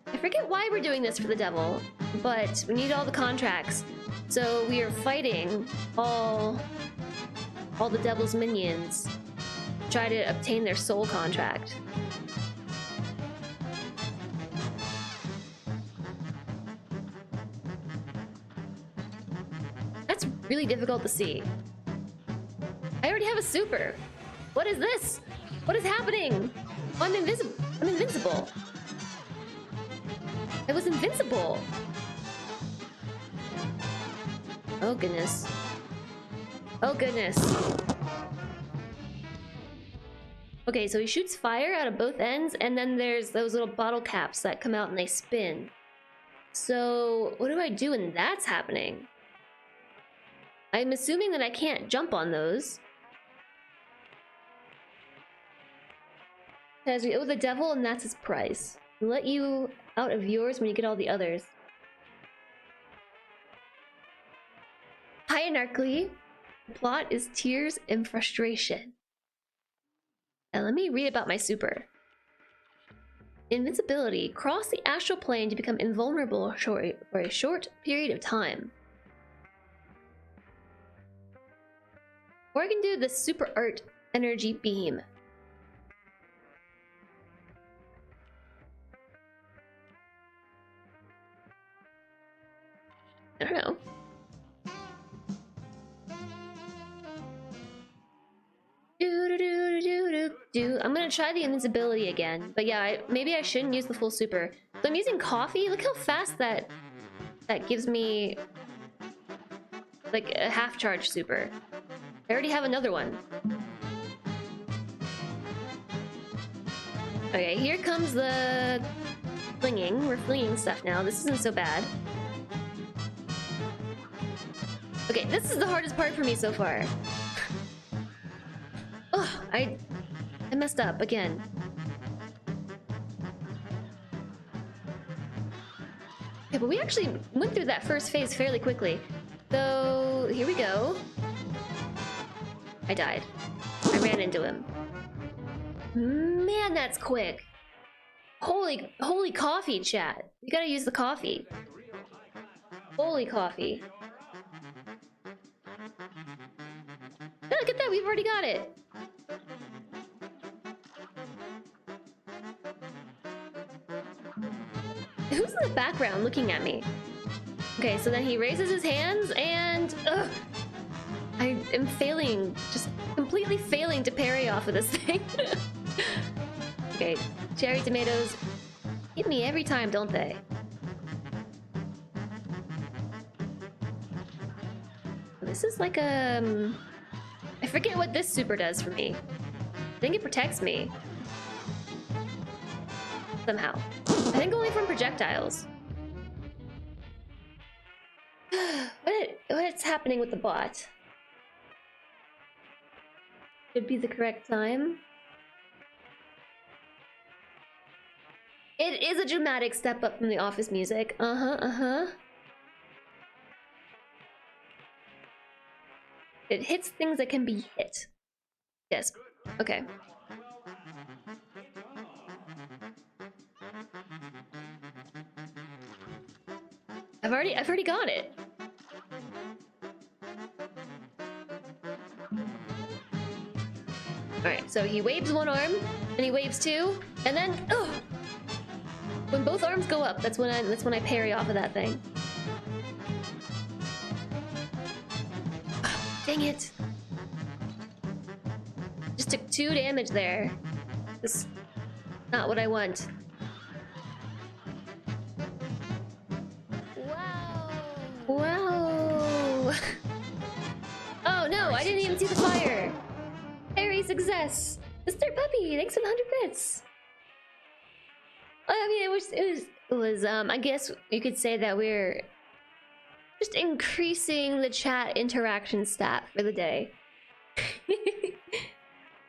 Speaker 1: I forget why we're doing this for the devil, but we need all the contracts. So we are fighting all the devil's minions to try to obtain their soul contract. That's really difficult to see. I already have a super. What is this? What is happening? Oh, I'm invisible. I'm invincible. I was invincible. Oh goodness. Oh goodness. Okay, so he shoots fire out of both ends, and then there's those little bottle caps that come out and they spin. So what do I do when that's happening? I'm assuming that I can't jump on those. Because we owe the devil, and that's his price. He'll let you out of yours when you get all the others. Hi, Anarchly. The plot is tears and frustration. Now let me read about my super. Invincibility. Cross the astral plane to become invulnerable for a short period of time. Or I can do the super art energy beam. I don't know. I'm gonna try the invincibility again, but yeah, maybe I shouldn't use the full super. So I'm using coffee. Look how fast that gives me like a half charge super. I already have another one. Okay, here comes the flinging. We're flinging stuff now. This isn't so bad. Okay, this is the hardest part for me so far. Oh, I messed up again. Okay, but we actually went through that first phase fairly quickly. So, here we go. I died. I ran into him. Man, that's quick. Holy coffee, chat. You gotta use the coffee. Holy coffee. Oh, look at that, we've already got it. Who's in the background looking at me? Okay, so then he raises his hands and... Ugh, I am failing, just completely failing to parry off of this thing. Okay, cherry tomatoes hit me every time, don't they? This is like a... I forget what this super does for me. I think it protects me. Somehow. I think only from projectiles. What's happening with the bot? Should be the correct time. It is a dramatic step up from the Office music. Uh-huh. It hits things that can be hit. Yes. Okay. I've already got it. Alright, so he waves one arm, and he waves two, and then when both arms go up, that's when I parry off of that thing. Dang it. Just took 2 damage there. This is not what I want. Wow. Oh no, I didn't even see the fire. Parry success. Mr. Puppy, thanks for the 100 bits. I mean, it was I guess you could say that we're just increasing the chat interaction stat for the day.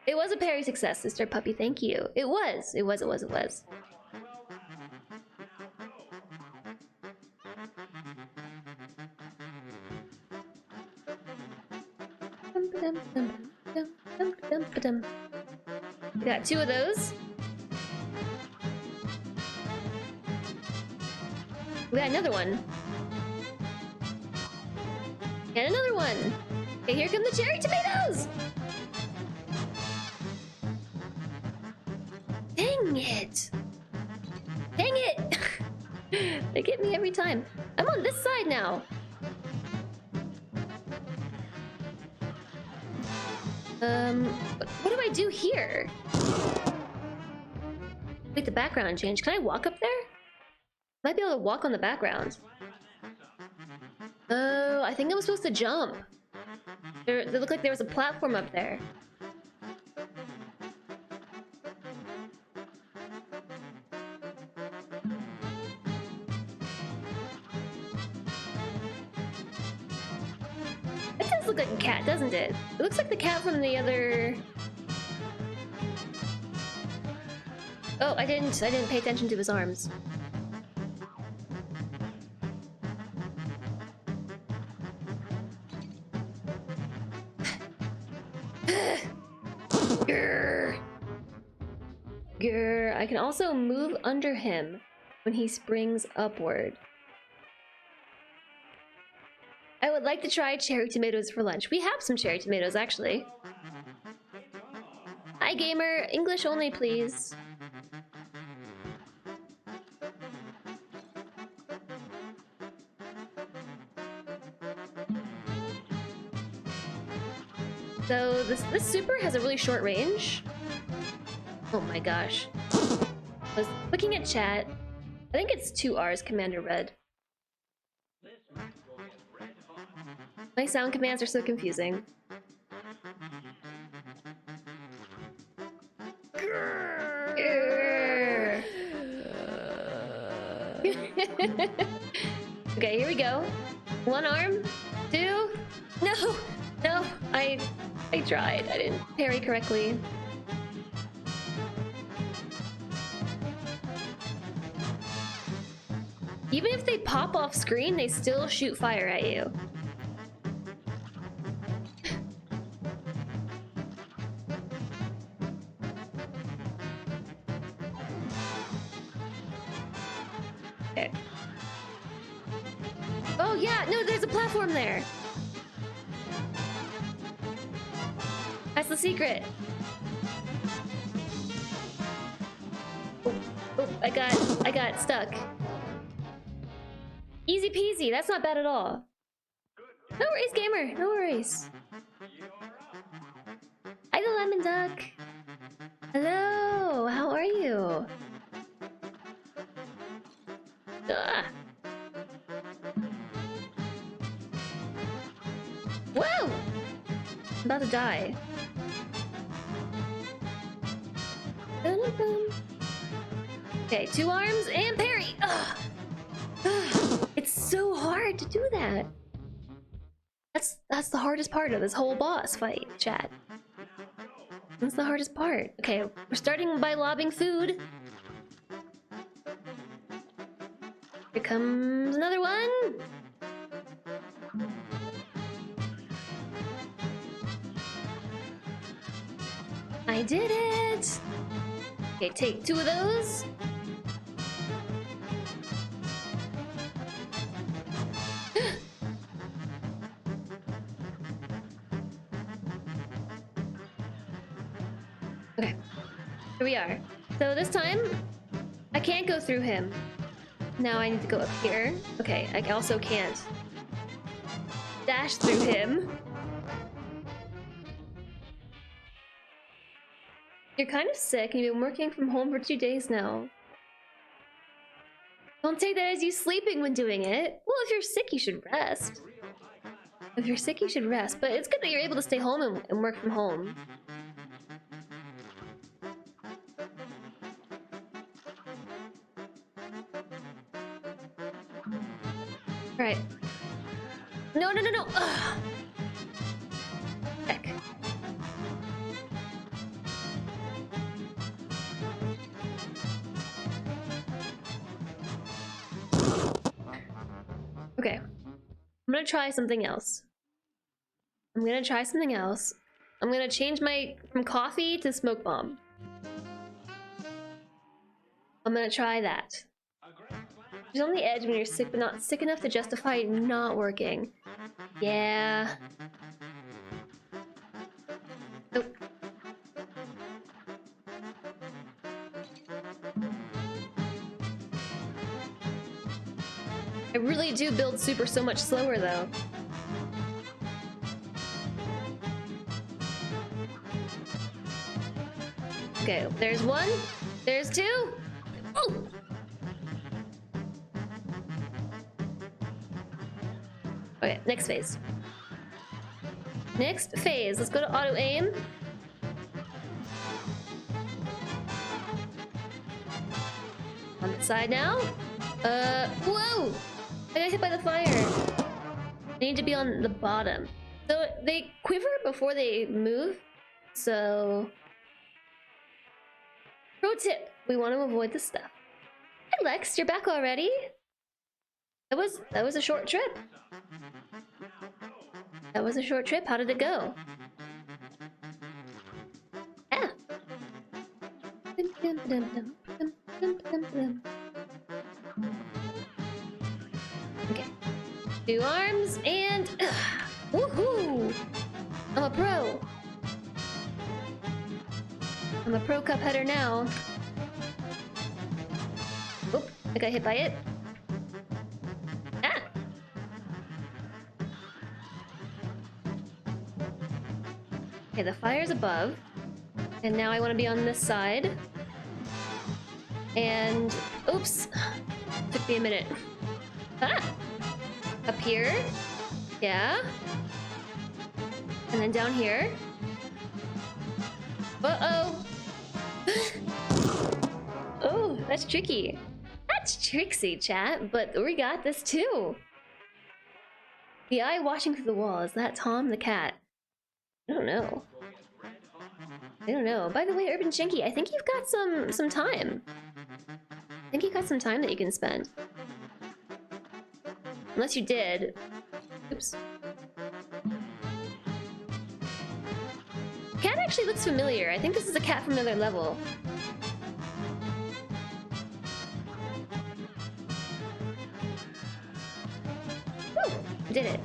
Speaker 1: It was a parry success, Mr. Puppy, thank you. It was. We got 2 of those. We got another one. And another one. Okay, here come the cherry tomatoes! Dang it! Dang it! They get me every time. I'm on this side now. What do I do here? Wait, the background changed. Can I walk up there? Might be able to walk on the background. Oh, I think I was supposed to jump. They looked like there was a platform up there. It does look like a cat, doesn't it? It looks like the cat from the other... Oh, I didn't pay attention to his arms. Grr. Grr. I can also move under him when he springs upward. I would like to try cherry tomatoes for lunch. We have some cherry tomatoes, actually. Hi, gamer. English only, please. So this super has a really short range. Oh my gosh. I was looking at chat. I think it's 2 R's, Commander Red. My sound commands are so confusing. Grrr. Okay, here we go. 1 arm, 2. No, no, I tried. I didn't parry correctly. Even if they pop off screen, they still shoot fire at you. Okay. Oh yeah, no, there's a platform there. That's the secret. Oh, I got stuck. Easy peasy, that's not bad at all. No worries, gamer, no worries. Hi, the lemon duck. Hello, how are you? Ugh. Whoa! I'm about to die. Okay, 2 arms and parry. Ugh. Ugh. It's so hard to do that. That's the hardest part of this whole boss fight, chat. That's the hardest part. Okay, we're starting by lobbing food. Here comes another one. I did it. Okay, take 2 of those. Okay, here we are. So this time, I can't go through him. Now I need to go up here. Okay, I also can't dash through him. You're kind of sick and you've been working from home for 2 days now. Don't take that as you sleeping when doing it. Well, if you're sick, you should rest. If you're sick, you should rest. But it's good that you're able to stay home and work from home. Alright. No, no, no, no! Ugh. Heck. Okay. I'm gonna try something else. I'm gonna change from coffee to smoke bomb. I'm gonna try that. She's on the edge when you're sick, but not sick enough to justify not working. Yeah. Oh. I really do build super so much slower though. Okay, there's 1, there's 2. Oh! Okay, next phase. Next phase. Let's go to auto aim. On the side now. Whoa! I got hit by the fire. I need to be on the bottom. So they quiver before they move. So, pro tip: we want to avoid this stuff. Hey Lex, you're back already? That was a short trip. That was a short trip. How did it go? Ah. Okay. 2 arms and woohoo! I'm a pro. I'm a pro Cupheader now. Oop! I got hit by it. Ah! Okay, the fire's above. And now I want to be on this side. And... oops! Took me a minute. Ah! Up here. Yeah. And then down here. Uh-oh! Oh, that's tricky. That's tricksy, chat, but we got this too. The eye watching through the wall, is that Tom the cat? I don't know. I don't know. By the way, Urban Shinky, I think you've got some time. I think you got some time that you can spend. Unless you did. Oops. Cat actually looks familiar. I think this is a cat from another level. Woo! Did it.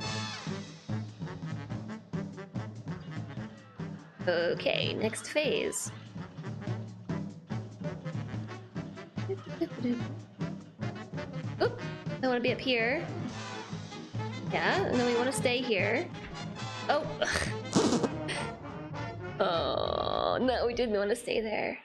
Speaker 1: Okay, next phase. Oop! I want to be up here. Yeah, and then we want to stay here. Oh! Oh, no, we didn't want to stay there.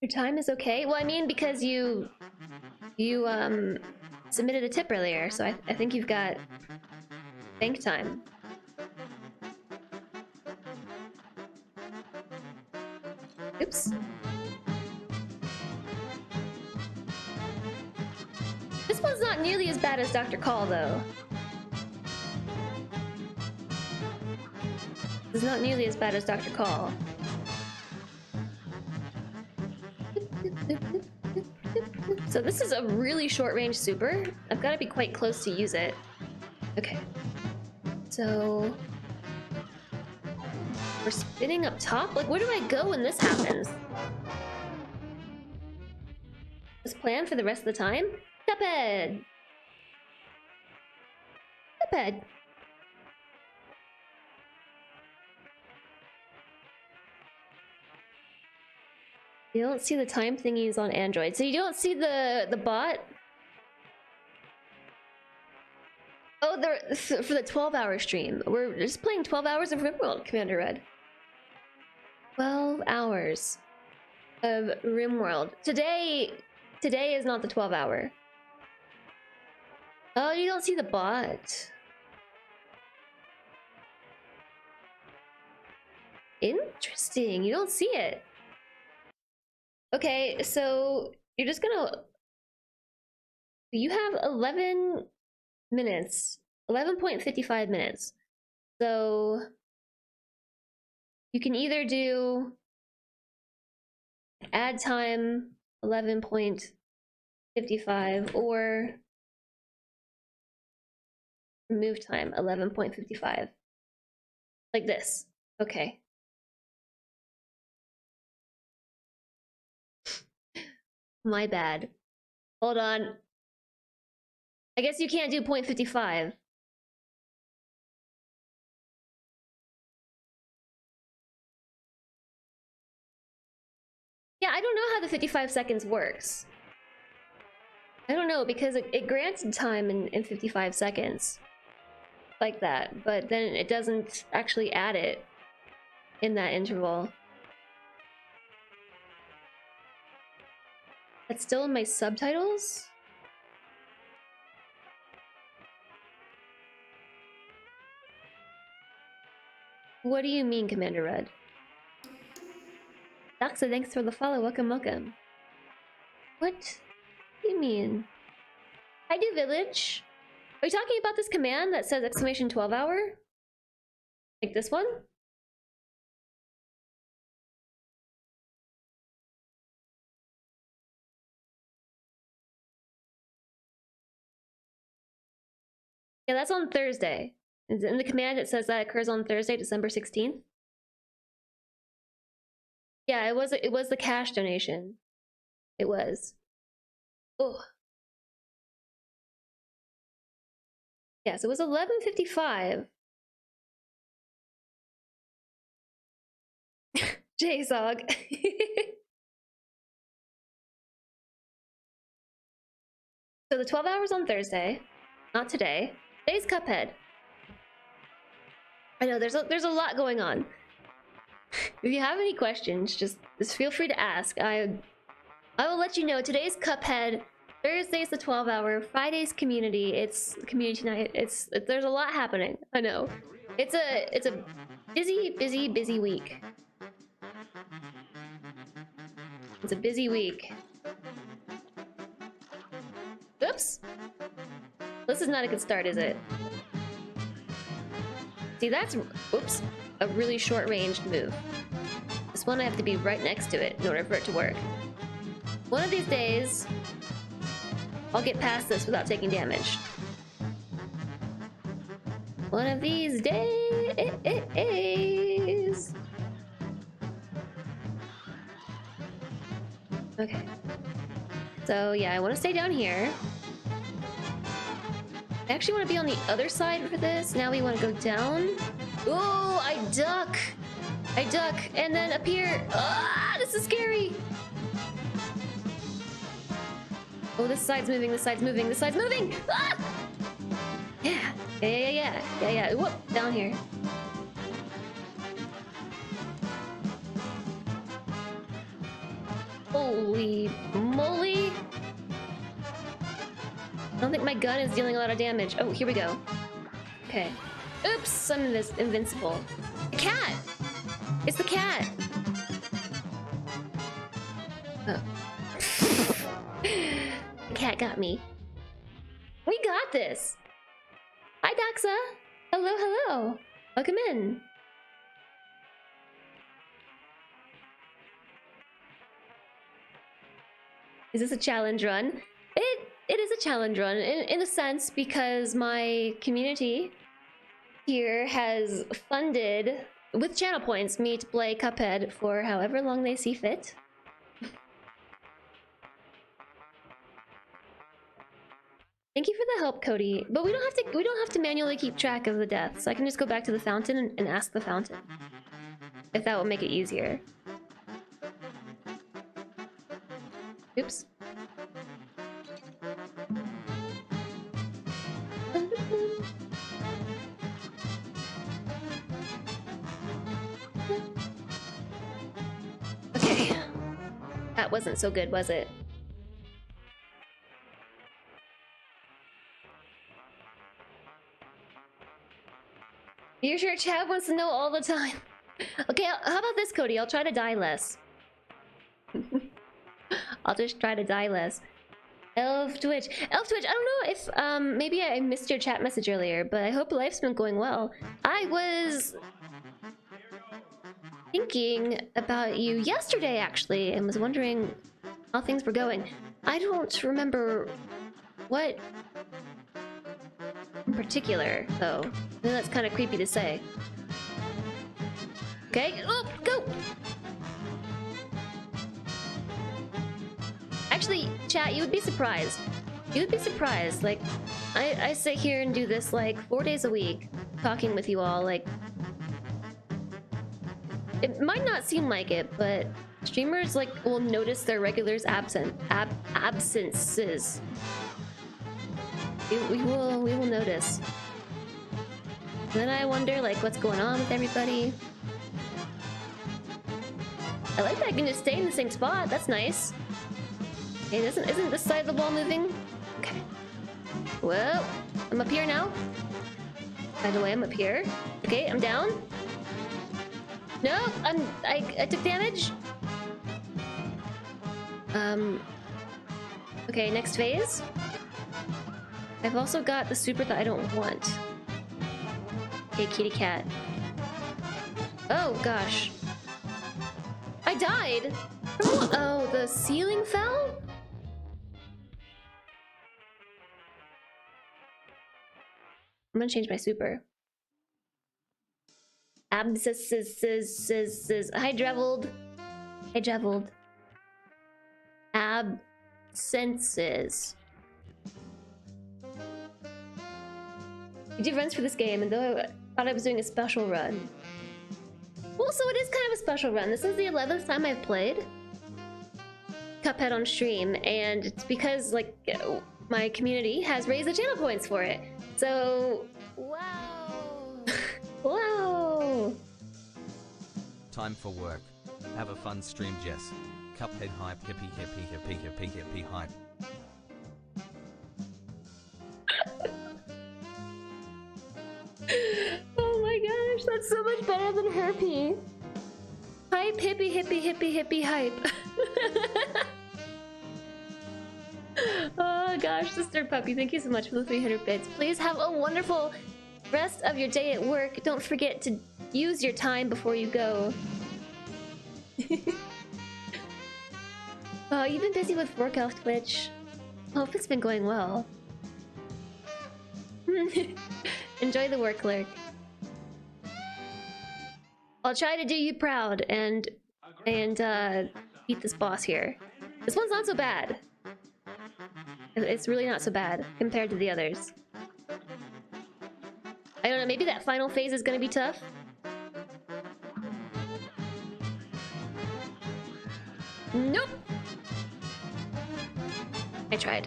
Speaker 1: Your time is okay? Well, I mean, because you submitted a tip earlier, so I think you've got bank time. Oops. This one's not nearly as bad as Dr. Call, though. This is not nearly as bad as Dr. Call. So this is a really short-range super. I've got to be quite close to use it. Okay. So... we're spinning up top? Like, where do I go when this happens? This plan for the rest of the time? Cuphead! Cuphead! You don't see the time thingies on Android. So you don't see the bot? Oh, they're for the 12-hour stream. We're just playing 12 hours of RimWorld, Commander Red. 12 hours of RimWorld. Today is not the 12-hour. Oh, you don't see the bot. Interesting. You don't see it. Okay, so you're just gonna... you have 11 minutes. 11.55 minutes. So you can either do add time 11.55 or remove time 11.55. Like this. Okay. My bad. Hold on. I guess you can't do 0.55. Yeah, I don't know how the 55 seconds works. I don't know, because it grants time in 55 seconds. Like that, but then it doesn't actually add it in that interval. That's still in my subtitles? What do you mean, Commander Red? Doxa, thanks for the follow. Welcome, welcome. What do you mean? I do village. Are you talking about this command that says exclamation 12-hour? Like this one? Yeah, that's on Thursday. In the command, it says that occurs on Thursday, December 16th. Yeah, it was the cash donation. It was. Oh. Yes, it was 11:55. JSOG. So the 12 hours on Thursday, not today. Today's Cuphead. I know there's a lot going on. If you have any questions, just feel free to ask. I will let you know. Today's Cuphead. Thursday's the 12-hour. Friday's community. It's community night. There's a lot happening. I know. It's a busy week. It's a busy week. Oops. This is not a good start, is it? See, that's, oops, a really short-ranged move. This one I have to be right next to it in order for it to work. One of these days, I'll get past this without taking damage. One of these days. Okay. So yeah, I want to stay down here. I actually want to be on the other side for this. Now we want to go down. Oh, I duck. I duck and then appear. Ah, this is scary. Oh, this side's moving. This side's moving. This side's moving. Ah! Yeah. Whoop, down here. Holy moly. I don't think my gun is dealing a lot of damage. Oh, here we go. Okay. Oops, I'm invincible. The cat! It's the cat! Oh. The cat got me. We got this! Hi, Doxa! Hello. Welcome in. Is this a challenge run? It is a challenge run in a sense because my community here has funded with channel points me to play Cuphead for however long they see fit. Thank you for the help, Cody. But we don't have to manually keep track of the deaths. I can just go back to the fountain and ask the fountain. If that will make it easier. Oops. Okay. That wasn't so good, was it? You're sure chat wants to know all the time. Okay, how about this, Cody? I'll try to die less. I'll just try to die less. Elf Twitch, I don't know if maybe I missed your chat message earlier, but I hope life's been going well. I was thinking about you yesterday actually and was wondering how things were going. I don't remember what in particular though. I know that's kind of creepy to say. Okay, oh, go! Actually, chat, you would be surprised. You would be surprised. Like, I sit here and do this like 4 days a week, talking with you all. Like, it might not seem like it, but streamers like will notice their regulars absences. We will notice. And then I wonder like what's going on with everybody. I like that I can just stay in the same spot. That's nice. Hey, isn't this side of the wall moving? Okay. Well, I'm up here now. By the way, I'm up here. Okay, I'm down. No, I took damage. Okay, next phase. I've also got the super that I don't want. Okay, kitty cat. Oh gosh. I died! Oh, the ceiling fell? I'm gonna change my super. Abscesses. Hi, Dreveled. Hey, Dreveled. Absences. I do runs for this game, and though I thought I was doing a special run. Well, so it is kind of a special run. This is the 11th time I've played Cuphead on stream, and it's because, like, my community has raised the channel points for it. So,
Speaker 2: Wow.
Speaker 1: wow!
Speaker 3: Time for work. Have a fun stream, Jess. Cuphead hype, hippie, hippie, hippie, hippie, hippie hype.
Speaker 1: Oh my gosh, that's so much better than herpy. Hype, hippie, hippie, hippie, hippie, hype. Oh gosh, Sister Puppy, thank you so much for the 300 bits. Please have a wonderful rest of your day at work. Don't forget to use your time before you go. Oh, you've been busy with work off Twitch. Hope it's been going well. Enjoy the work, Lurk. I'll try to do you proud and beat this boss here. This one's not so bad. It's really not so bad compared to the others. I don't know, maybe that final phase is gonna be tough. Nope! I tried.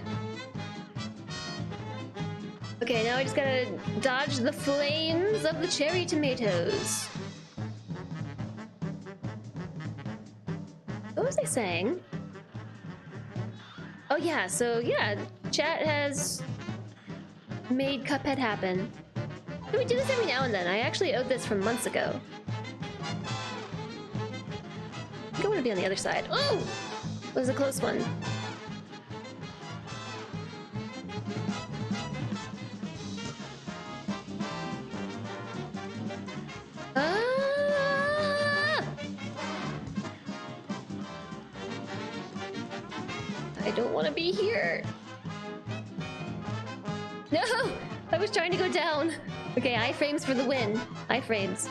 Speaker 1: Okay, now I just gotta dodge the flames of the cherry tomatoes. What was I saying? Oh yeah, so yeah, chat has made Cuphead happen. So we do this every now and then. I actually owed this from months ago. I think I want to be on the other side. Oh! It was a close one. Ah! I don't want to be here. No! I was trying to go down. Okay, iframes for the win. Iframes.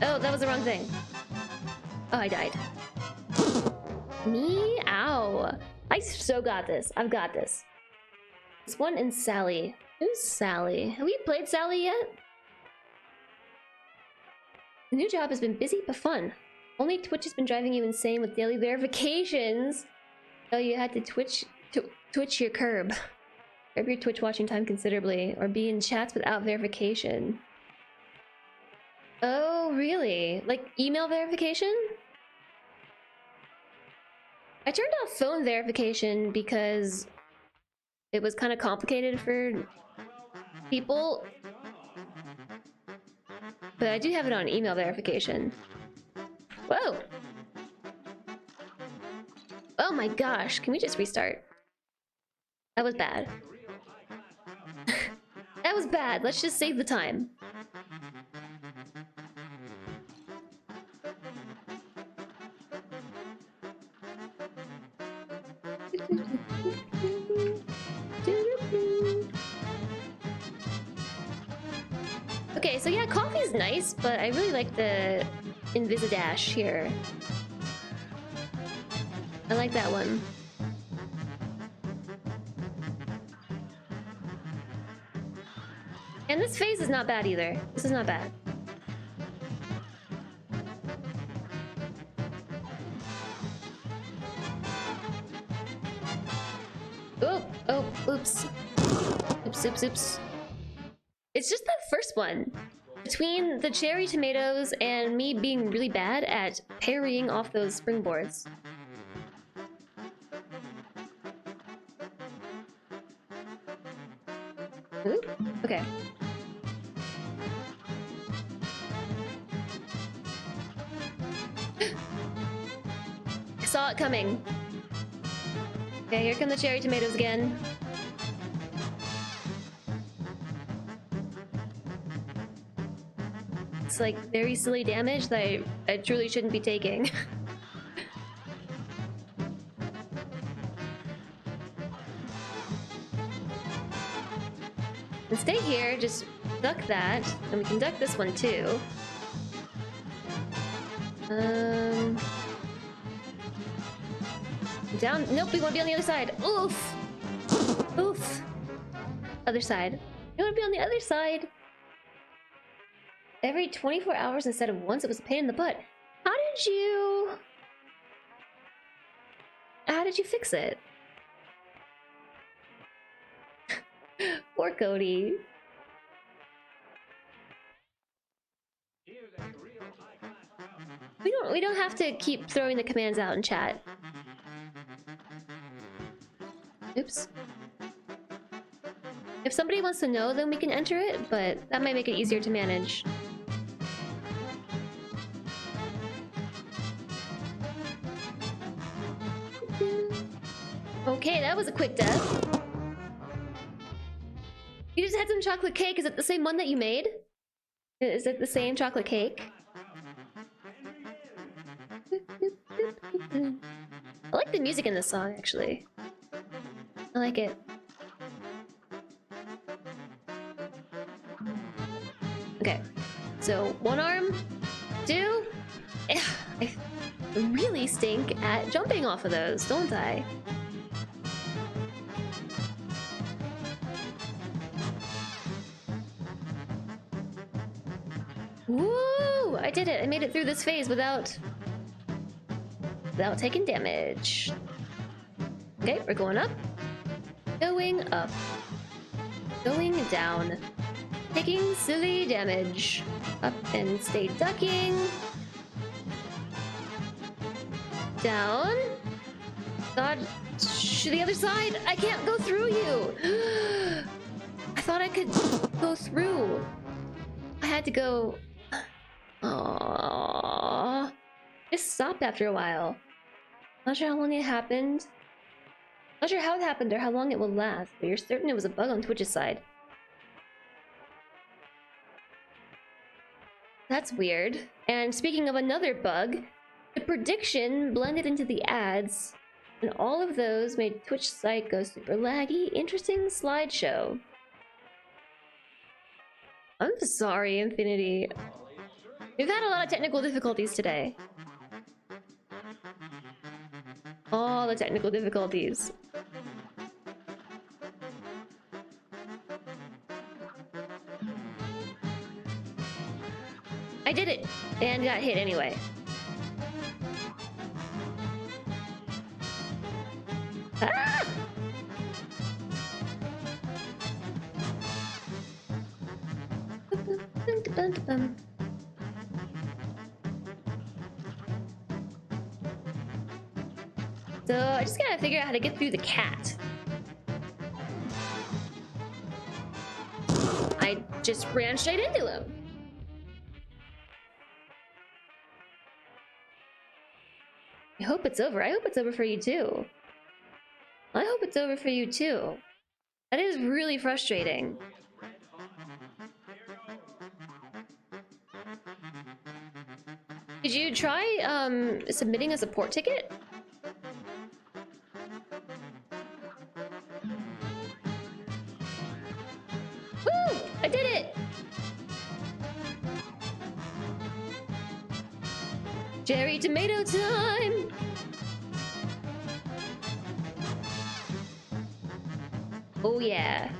Speaker 1: Oh, that was the wrong thing. Oh, I died. Me? Ow. I so got this. I've got this. This one and Sally. Who's Sally? Have we played Sally yet? The new job has been busy but fun. Only Twitch has been driving you insane with daily verifications. Oh, you had to twitch your curb. Curb your Twitch watching time considerably, or be in chats without verification. Oh, really? Like email verification? I turned off phone verification because it was kind of complicated for people. But I do have it on email verification. Whoa! Oh my gosh, can we just restart? That was bad. That was bad. Let's just save the time. Okay, so yeah, coffee is nice, but I really like the Invisidash here. I like that one. And this phase is not bad either. This is not bad. Oh, oh, oops. Oops, oops, oops. It's just that first one. Between the cherry tomatoes and me being really bad at parrying off those springboards. Ooh, okay. I saw it coming. Okay, here come the cherry tomatoes again. It's like very silly damage that I truly shouldn't be taking. And stay here, just duck that, and we can duck this one too. Down. Nope, we want to be on the other side. Oof. Oof. Other side. You want to be on the other side. Every 24 hours instead of once. It was a pain in the butt. How did you... How did you fix it? Poor Cody. We don't have to keep throwing the commands out in chat. Oops. If somebody wants to know, then we can enter it, but that might make it easier to manage. Okay, that was a quick death. You just had some chocolate cake. Is it the same one that you made? Is it the same chocolate cake? I like the music in this song, actually. I like it. Okay, so one arm, two. I really stink at jumping off of those, don't I? Woo! I did it. I made it through this phase without taking damage. Okay, we're going up. Going up. Going down. Taking silly damage. Up and stay ducking. Down. God, to the other side. I can't go through you. I thought I could go through. I had to go. Aww. Just stopped after a while. Not sure how long it happened. Not sure how it happened or how long it will last, but you're certain it was a bug on Twitch's side. That's weird. And speaking of another bug, the prediction blended into the ads, and all of those made Twitch site go super laggy. Interesting slideshow. I'm sorry, Infinity. We've had a lot of technical difficulties today. All the technical difficulties. I did it, and got hit anyway. Ah! So I just gotta figure out how to get through the cat. I just ran straight into him. I hope it's over. I hope it's over for you too. I hope it's over for you too. That is really frustrating. Did you try submitting a support ticket? Woo! I did it! Cherry tomato time! Oh yeah.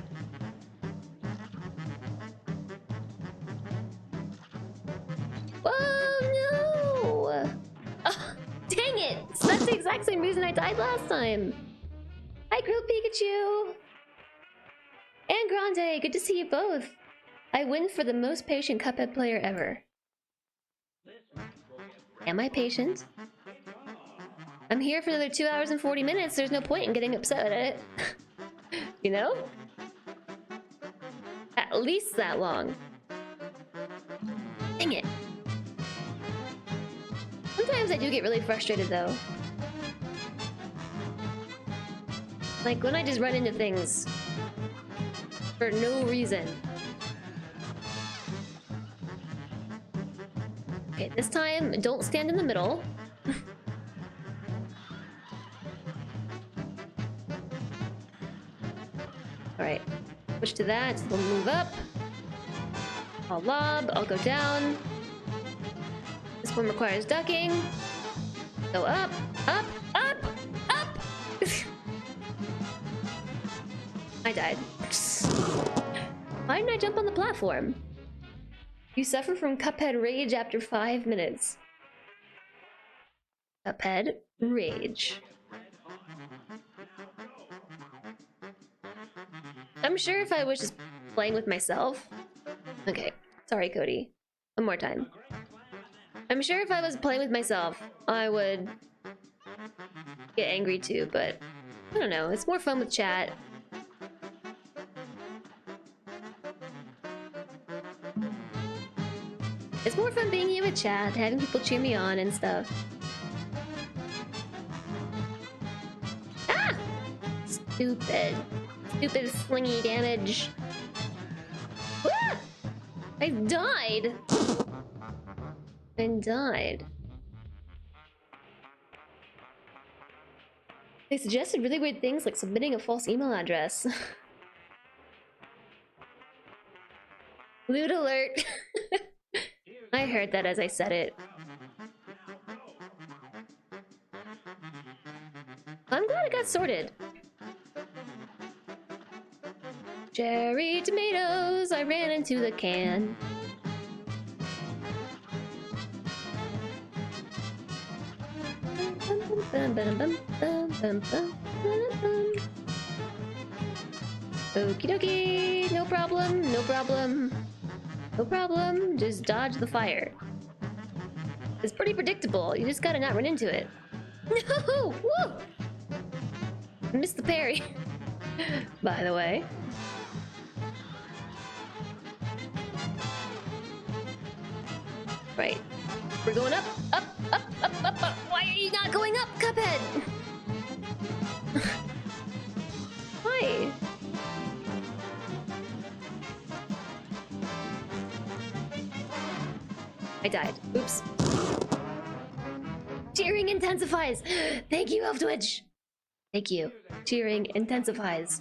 Speaker 1: Whoa, no! Oh, dang it! That's the exact same reason I died last time. Hi, Crow Pikachu! And Grande, good to see you both. I win for the most patient Cuphead player ever. Am I patient? I'm here for another 2 hours and 40 minutes. There's no point in getting upset at it. You know? At least that long. Dang it. Sometimes I do get really frustrated though. Like when I just run into things for no reason. Okay, this time, don't stand in the middle. Alright, switch to that. We'll move up. I'll lob, I'll go down. This one requires ducking. Go up, up, up, up! I died. Why didn't I jump on the platform? You suffer from Cuphead rage after 5 minutes. Cuphead rage. I'm sure if I was just playing with myself... Okay, sorry, Cody. One more time. I'm sure if I was playing with myself, I would get angry too, but I don't know. It's more fun with chat. It's more fun being here with chat, having people cheer me on and stuff. Ah! Stupid. Stupid slingy damage. Ah! I died! I died. They suggested really weird things like submitting a false email address. Loot alert! I heard that as I said it. I'm glad it got sorted. Cherry tomatoes, I ran into the can. Okie dokie, no problem, no problem. No problem, just dodge the fire. It's pretty predictable, you just gotta not run into it. No! Woo! Missed the parry. By the way. Right. We're going up, up, up, up, up, up. Why are you not going up, Cuphead? Why? I died. Oops. Cheering intensifies. Thank you, Elf Twitch. Thank you. Cheering intensifies.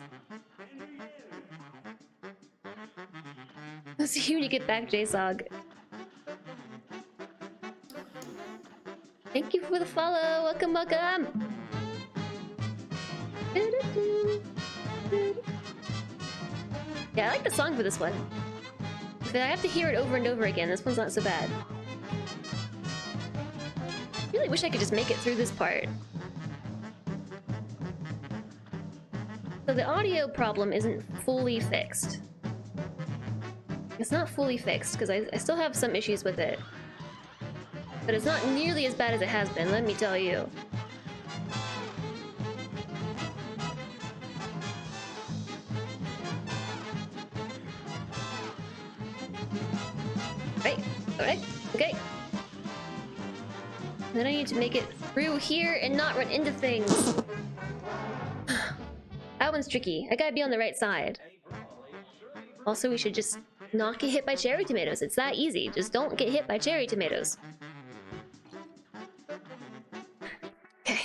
Speaker 1: I'll see you when you get back, JSOG. Thank you for the follow. Welcome, welcome. Yeah, I like the song for this one. But I have to hear it over and over again. This one's not so bad. I really wish I could just make it through this part. So the audio problem isn't fully fixed. It's not fully fixed because I still have some issues with it. But it's not nearly as bad as it has been, let me tell you. Alright, okay. Then I need to make it through here and not run into things. That one's tricky. I gotta be on the right side. Also, we should just not get hit by cherry tomatoes. It's that easy. Just don't get hit by cherry tomatoes. Okay.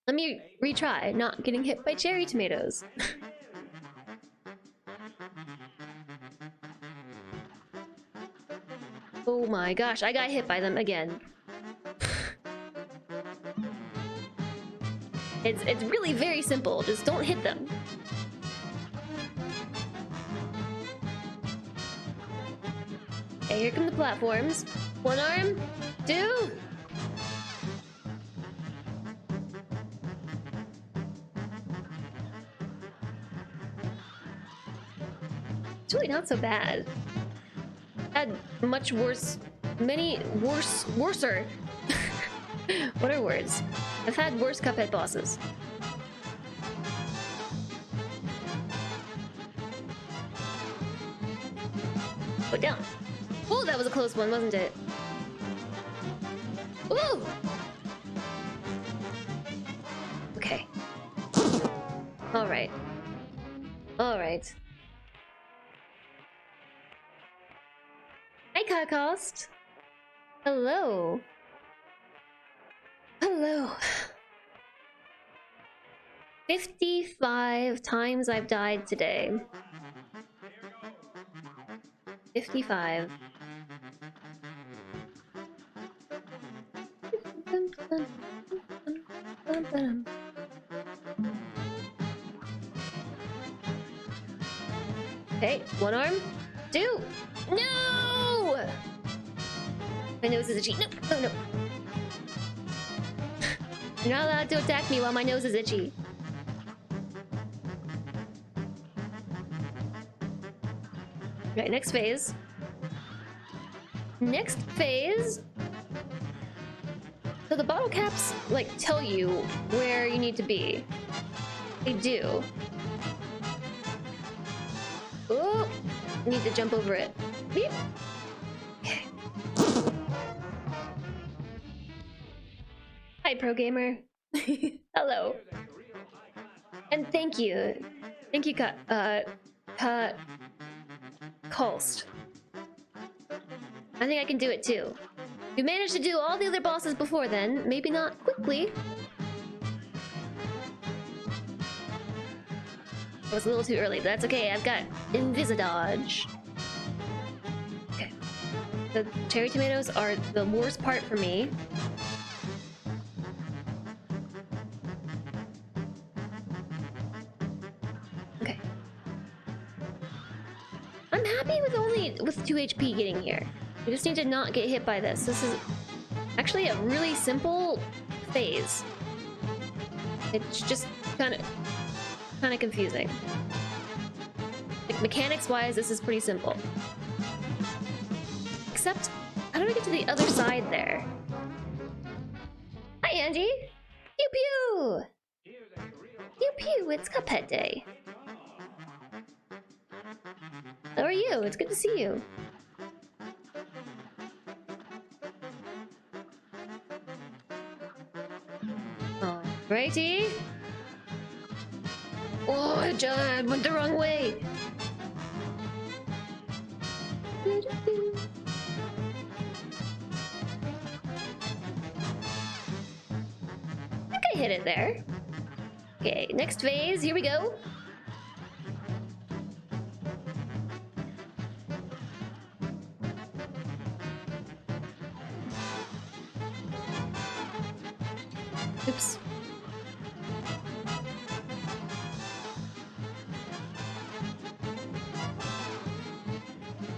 Speaker 1: Let me retry not getting hit by cherry tomatoes. Oh my gosh, I got hit by them again. It's really very simple. Just don't hit them. Okay, here come the platforms. One arm, two. It's really not so bad. Had much worse, worser. What are words? I've had worse Cuphead bosses. Put down. Oh, that was a close one, wasn't it? Ooh! Okay. Alright. Alright. Hi, Cost. Hello. Hello. 55 times I've died today. 55. Okay, one arm. Two. No! My nose is itchy. No, oh no. You're not allowed to attack me while my nose is itchy. Right, next phase. Next phase. So the bottle caps, like, tell you where you need to be. They do. Oh, need to jump over it. Beep. Okay. Hi, pro gamer. Hello. And thank you. Thank you, Kulst. I think I can do it too. We managed to do all the other bosses before then, maybe not quickly. It was a little too early, but that's okay. I've got Invisidodge. Okay. The cherry tomatoes are the worst part for me. Okay. I'm happy with 2 HP getting here. We just need to not get hit by this. This is actually a really simple phase. It's just kind of confusing. Like, mechanics-wise, this is pretty simple. Except, how do I get to the other side there? Hi, Angie! Pew pew! Pew pew, it's Cuphead Day. How are you? It's good to see you. Alrighty. Oh, I went the wrong way. I think I hit it there. Okay, next phase, here we go. Oops.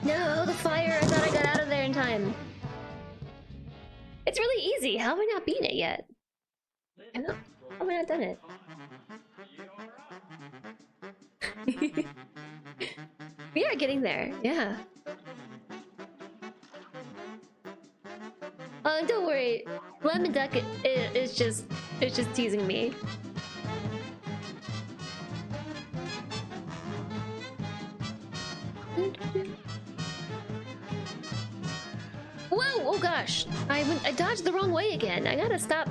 Speaker 1: No, the fire! I thought I got out of there in time. It's really easy. How have I not beaten it yet? How have I not done it? We are getting there, yeah. Don't worry. Lemon Duck is just teasing me. Whoa! Oh gosh! I dodged the wrong way again. I gotta stop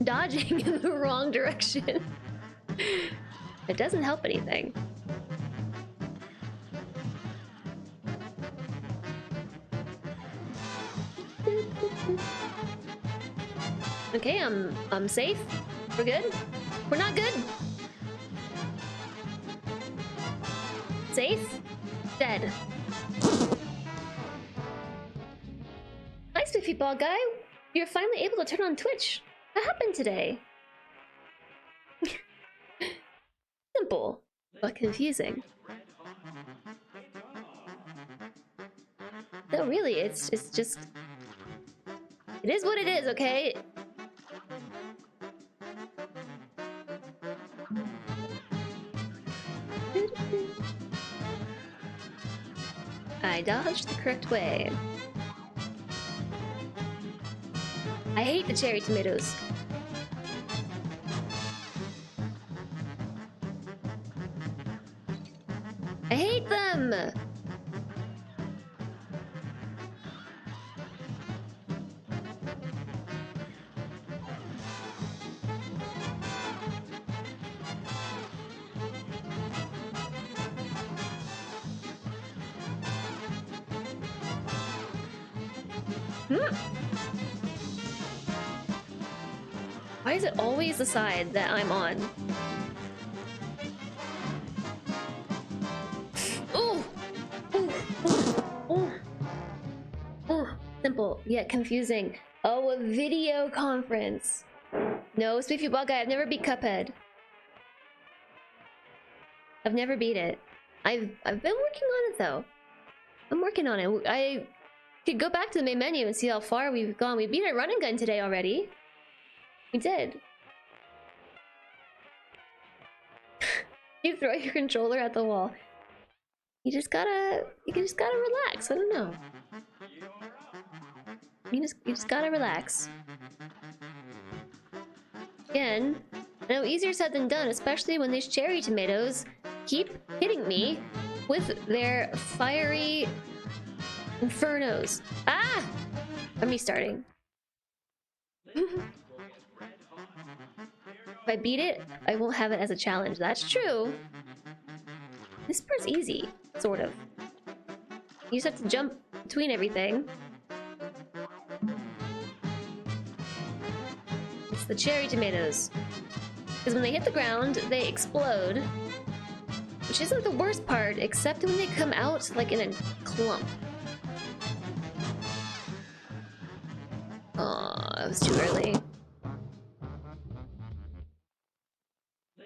Speaker 1: dodging in the wrong direction. It doesn't help anything. Okay, I'm safe. We're good. We're not good. Safe. Dead. Hi, Spiffy Ball Guy. You're finally able to turn on Twitch. What happened today? Simple, but confusing. No, really, it's just... It is what it is, okay? I dodged the correct way. I hate the cherry tomatoes. I hate them! Why is it always the side that I'm on? Oh! Oh! Simple, yet confusing. Oh, a video conference. No, Spiffy Ball Guy, I've never beat Cuphead. I've never beat it. I've been working on it though. I'm working on it. I could go back to the main menu and see how far we've gone. We beat a run and gun today already. We did. You throw your controller at the wall. you just gotta relax. I don't know. You just gotta relax. Again, I know easier said than done, especially when these cherry tomatoes keep hitting me with their fiery infernos. Ah! I'm restarting. If I beat it, I won't have it as a challenge. That's true. This part's easy, sort of. You just have to jump between everything. It's the cherry tomatoes. Because when they hit the ground, they explode. Which isn't the worst part, except when they come out like in a clump. Aw, that was too early.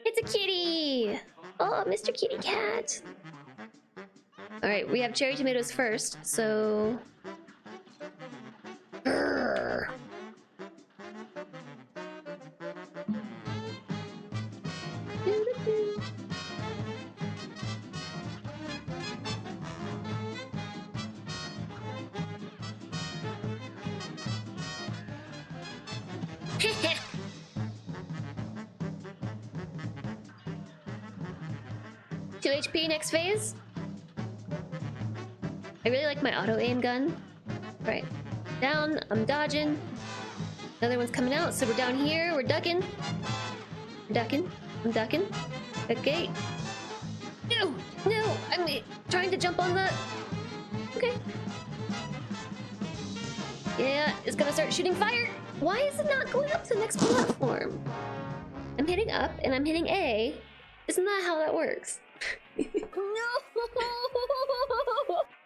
Speaker 1: It's a kitty! Oh, Mr. Kitty Cat! Alright, we have cherry tomatoes first, so... Grrr. Doo-doo-doo. Two HP next phase. I really like my auto aim gun. Right. Down, I'm dodging. Another one's coming out, so we're down here, we're ducking. We're ducking. I'm ducking. Okay. No! No! I'm trying to jump on the... Okay. Yeah, it's gonna start shooting fire! Why is it not going up to the next platform? I'm hitting up and I'm hitting A. Isn't that how that works? No!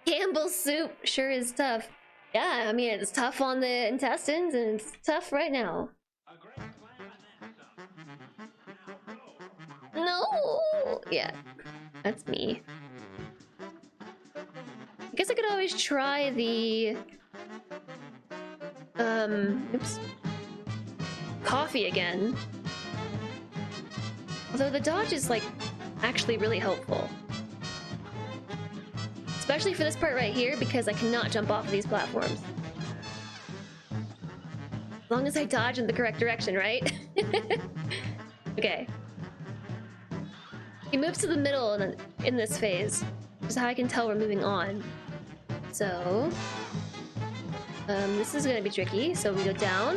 Speaker 1: Campbell's soup sure is tough. Yeah, I mean, it's tough on the intestines and it's tough right now. No! Yeah, that's me. I guess I could always try the... oops. Coffee again. Although the dodge is, like, actually really helpful. Especially for this part right here, because I cannot jump off of these platforms. As long as I dodge in the correct direction, right? Okay. He moves to the middle in this phase, which is how I can tell we're moving on. So... this is gonna be tricky, so we go down.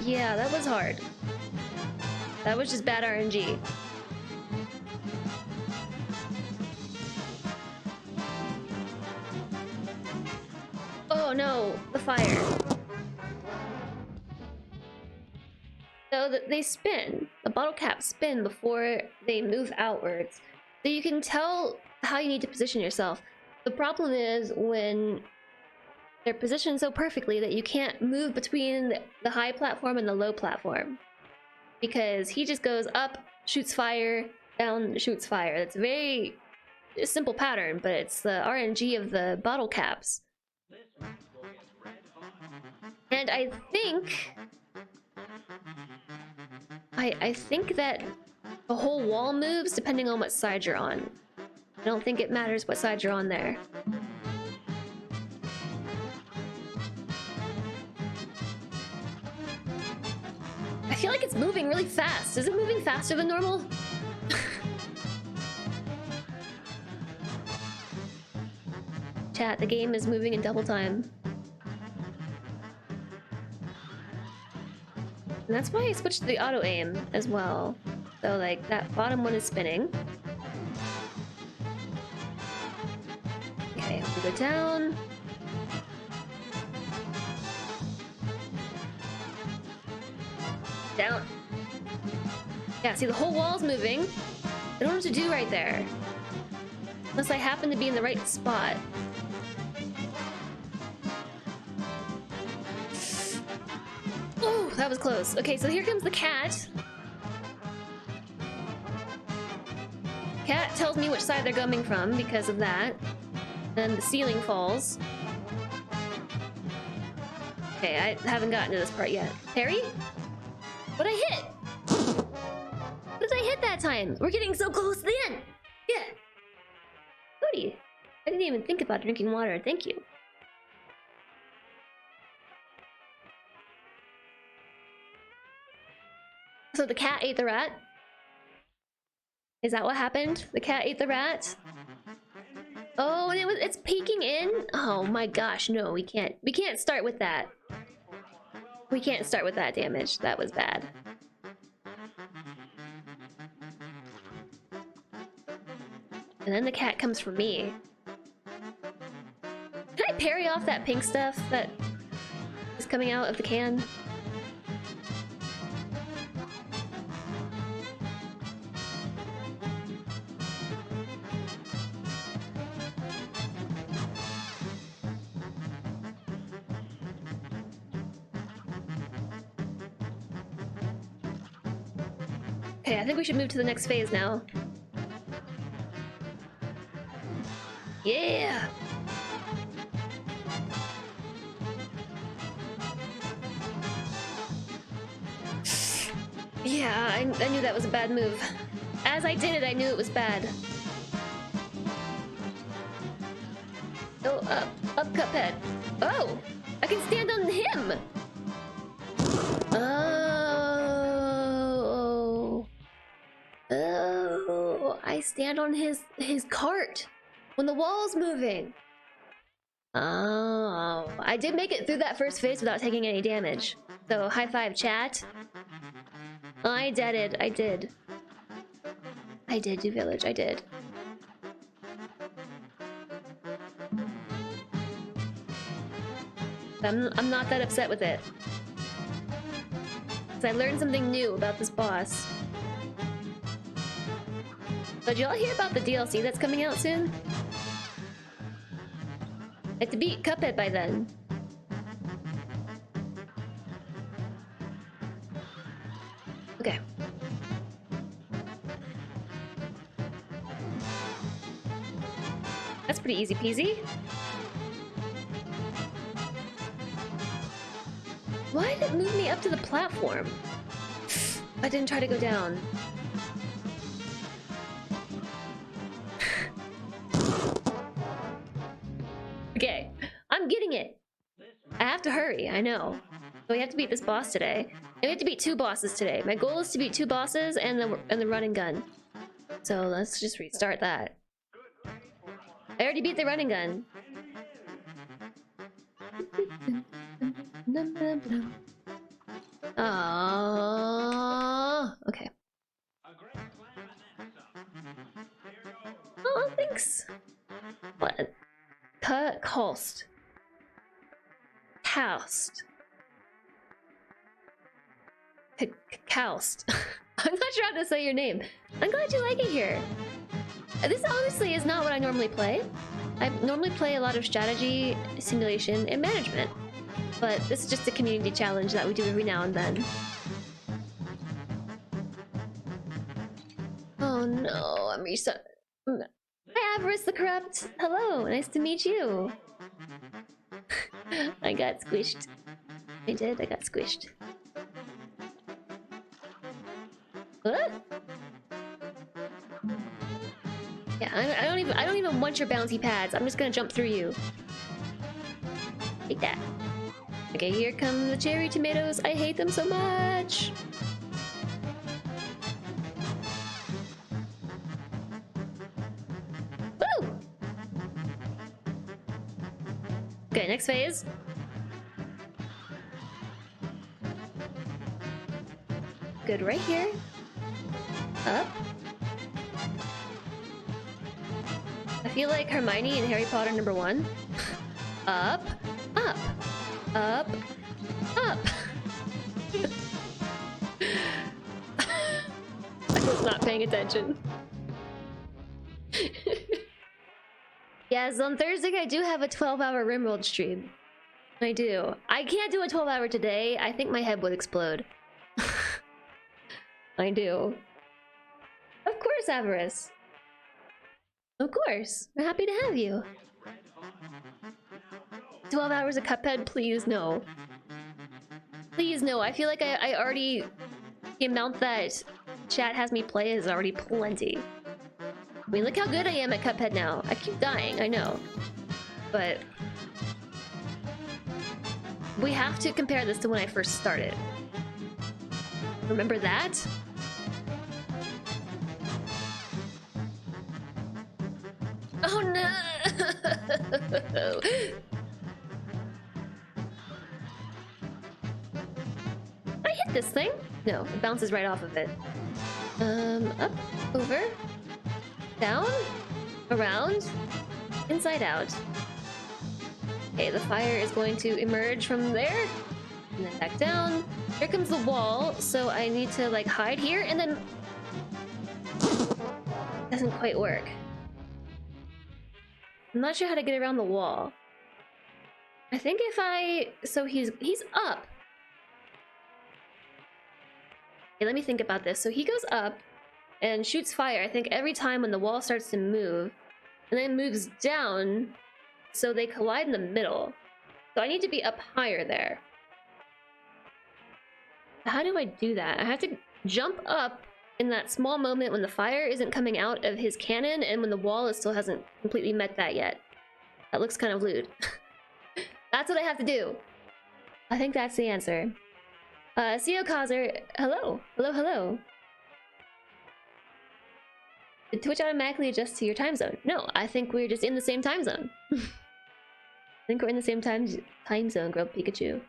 Speaker 1: Yeah, that was hard. That was just bad RNG. Oh no, the fire. So they spin. The bottle caps spin before they move outwards. So you can tell how you need to position yourself. The problem is when they're positioned so perfectly that you can't move between the high platform and the low platform. Because he just goes up, shoots fire, down, shoots fire. It's a very simple pattern, but it's the RNG of the bottle caps. And I think that the whole wall moves depending on what side you're on. I don't think it matters what side you're on there. I feel like it's moving really fast. Is it moving faster than normal? Chat, the game is moving in double time. And that's why I switched to the auto aim as well. So like that bottom one is spinning. Okay, we go down. Down. Yeah, see the whole wall's moving. I don't know what to do right there. Unless I happen to be in the right spot. Oh, that was close. Okay, so here comes the cat. Cat tells me which side they're coming from because of that. Then the ceiling falls. Okay, I haven't gotten to this part yet. Parry? What'd I hit? What did I hit that time? We're getting so close to the end! Yeah. Cody, I didn't even think about drinking water. Thank you. So the cat ate the rat? Is that what happened? The cat ate the rat? Oh, and it's peeking in? Oh my gosh, no, we can't start with that. We can't start with that damage. That was bad. And then the cat comes for me. Can I parry off that pink stuff that is coming out of the can? Okay, I think we should move to the next phase now. Yeah! Yeah, I knew that was a bad move. As I did it, I knew it was bad. Oh, up Cuphead. Oh! I can stand on him! Oh. Oh, I stand on his cart when the wall's moving. Oh, I did make it through that first phase without taking any damage. So high five, chat. I did it. I did. I did do village. I did. I'm not that upset with it. Because I learned something new about this boss. Did y'all hear about the DLC that's coming out soon? I have to beat Cuphead by then. Okay. That's pretty easy peasy. Why did it move me up to the platform? I didn't try to go down. Okay, I'm getting it. I have to hurry, I know. So we have to beat this boss today. And we have to beat 2 bosses today. My goal is to beat 2 bosses and the run and gun. So let's just restart that. I already beat the run and gun. Aww. Okay. Oh, thanks. What? Cost. Coust. Coust. I'm not sure how to say your name. I'm glad you like it here. This honestly is not what I normally play. I normally play a lot of strategy, simulation, and management. But this is just a community challenge that we do every now and then. Oh no, I'm reset. Hi Avarice the Corrupt! Hello, nice to meet you. I got squished. I did, I got squished. What? Yeah, I don't even want your bouncy pads. I'm just gonna jump through you. Take that. Okay, here come the cherry tomatoes. I hate them so much. Woo! Okay, next phase. Good, right here. Up. I feel like Hermione in Harry Potter #1. Up. Up. Up. Up. I was not paying attention. Yes, on Thursday I do have a 12-hour Rimworld stream. I do. I can't do a 12-hour today. I think my head would explode. I do. Of course, Avarice. Of course. We're happy to have you. 12 hours of Cuphead? Please, no. Please, no. I feel like I already... The amount that chat has me play is already plenty. mean, look how good I am at Cuphead now. I keep dying, I know. But we have to compare this to when I first started. Remember that? Oh no! I hit this thing? No, it bounces right off of it. Up, over, down, around, inside out. Okay, the fire is going to emerge from there, and then back down. Here comes the wall, so I need to like hide here, and then... Doesn't quite work. I'm not sure how to get around the wall. I think if I... So he's up. Okay, let me think about this. So he goes up and shoots fire, I think, every time when the wall starts to move, and then moves down, so they collide in the middle. So I need to be up higher there. How do I do that? I have to jump up in that small moment when the fire isn't coming out of his cannon and when the wall still hasn't completely met that yet. That looks kind of lewd. That's what I have to do. I think that's the answer. CO Causer, hello. Hello, hello. Did Twitch automatically adjust to your time zone? No, I think we're just in the same time zone. I think we're in the same time zone, Grilled Pikachu.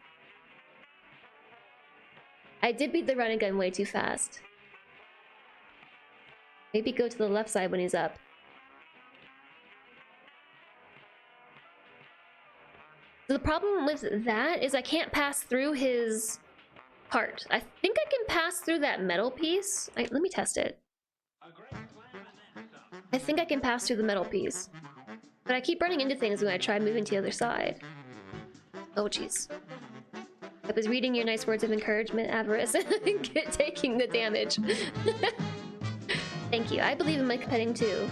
Speaker 1: I did beat the run and gun way too fast. Maybe go to the left side when he's up. The problem with that is I can't pass through his heart. I think I can pass through that metal piece. Let me test it. I think I can pass through the metal piece. But I keep running into things when I try moving to the other side. Oh, jeez. I was reading your nice words of encouragement, Avarice, and taking the damage. Thank you. I believe in my petting too.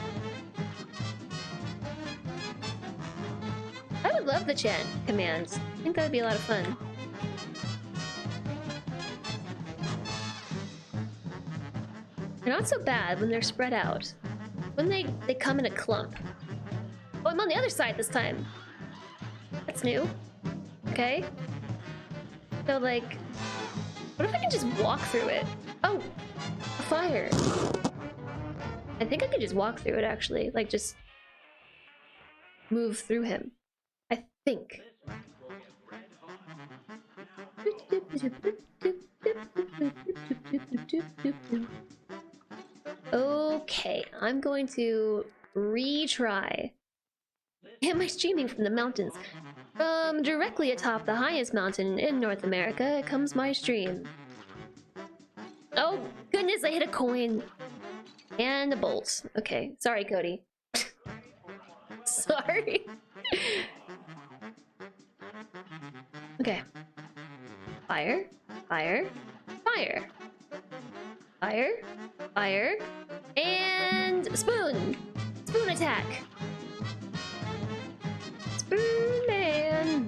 Speaker 1: I would love the chat commands. I think that would be a lot of fun. They're not so bad when they're spread out. When they come in a clump. Oh, I'm on the other side this time. That's new. Okay. So, like, what if I can just walk through it? Oh, a fire. I think I could just walk through it, actually. Like, just move through him. I think. Okay, I'm going to retry. Am I streaming from the mountains? Directly atop the highest mountain in North America comes my stream. Oh, goodness, I hit a coin. And a bolt. Okay, sorry, Cody. Sorry. Okay. Fire, fire, fire. Fire, fire, and spoon! Spoon attack! Spoon man!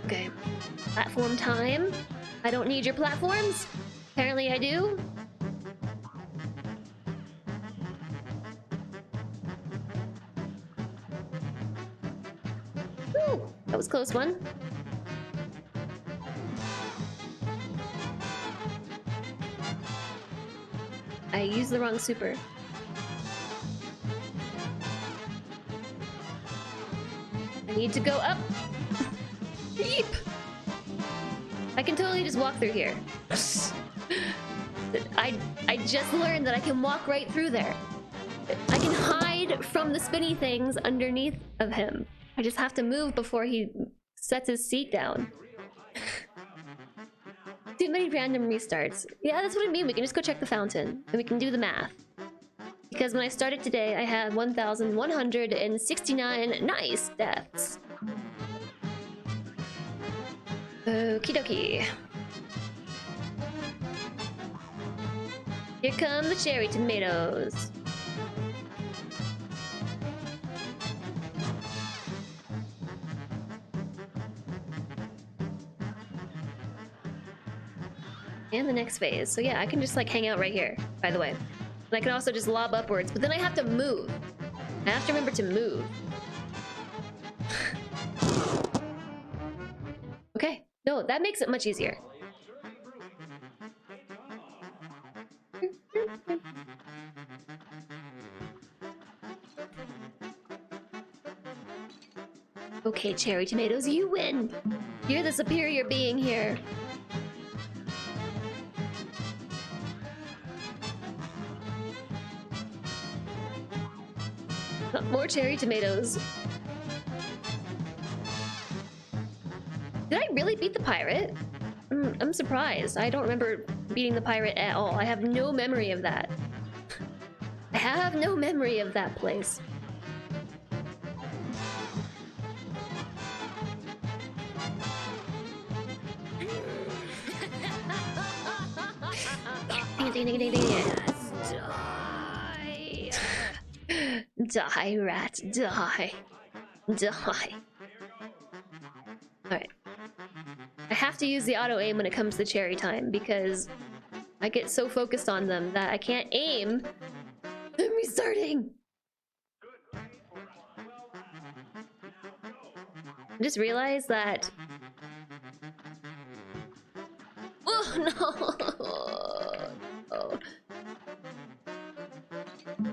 Speaker 1: Okay. Platform time. I don't need your platforms. Apparently I do. Ooh, that was a close one. I used the wrong super. I need to go up. Yeep! I can totally just walk through here. I just learned that I can walk right through there. I can hide from the spinny things underneath of him. I just have to move before he sets his seat down. Too many random restarts. Yeah, that's what I mean. We can just go check the fountain and we can do the math. Because when I started today, I had 1,169 nice deaths. Okie dokie. Here come the cherry tomatoes. And the next phase. So yeah, I can just like hang out right here, by the way. And I can also just lob upwards, but then I have to move. I have to remember to move. Okay. No, that makes it much easier. Okay, cherry tomatoes, you win! You're the superior being here. More cherry tomatoes. Did I really beat the pirate? I'm surprised. I don't remember beating the pirate at all. I have no memory of that. I have no memory of that place. Die, rat, die. Die. Alright. I have to use the auto aim when it comes to cherry time because I get so focused on them that I can't aim. I'm restarting. I just realized that. Oh no! Oh.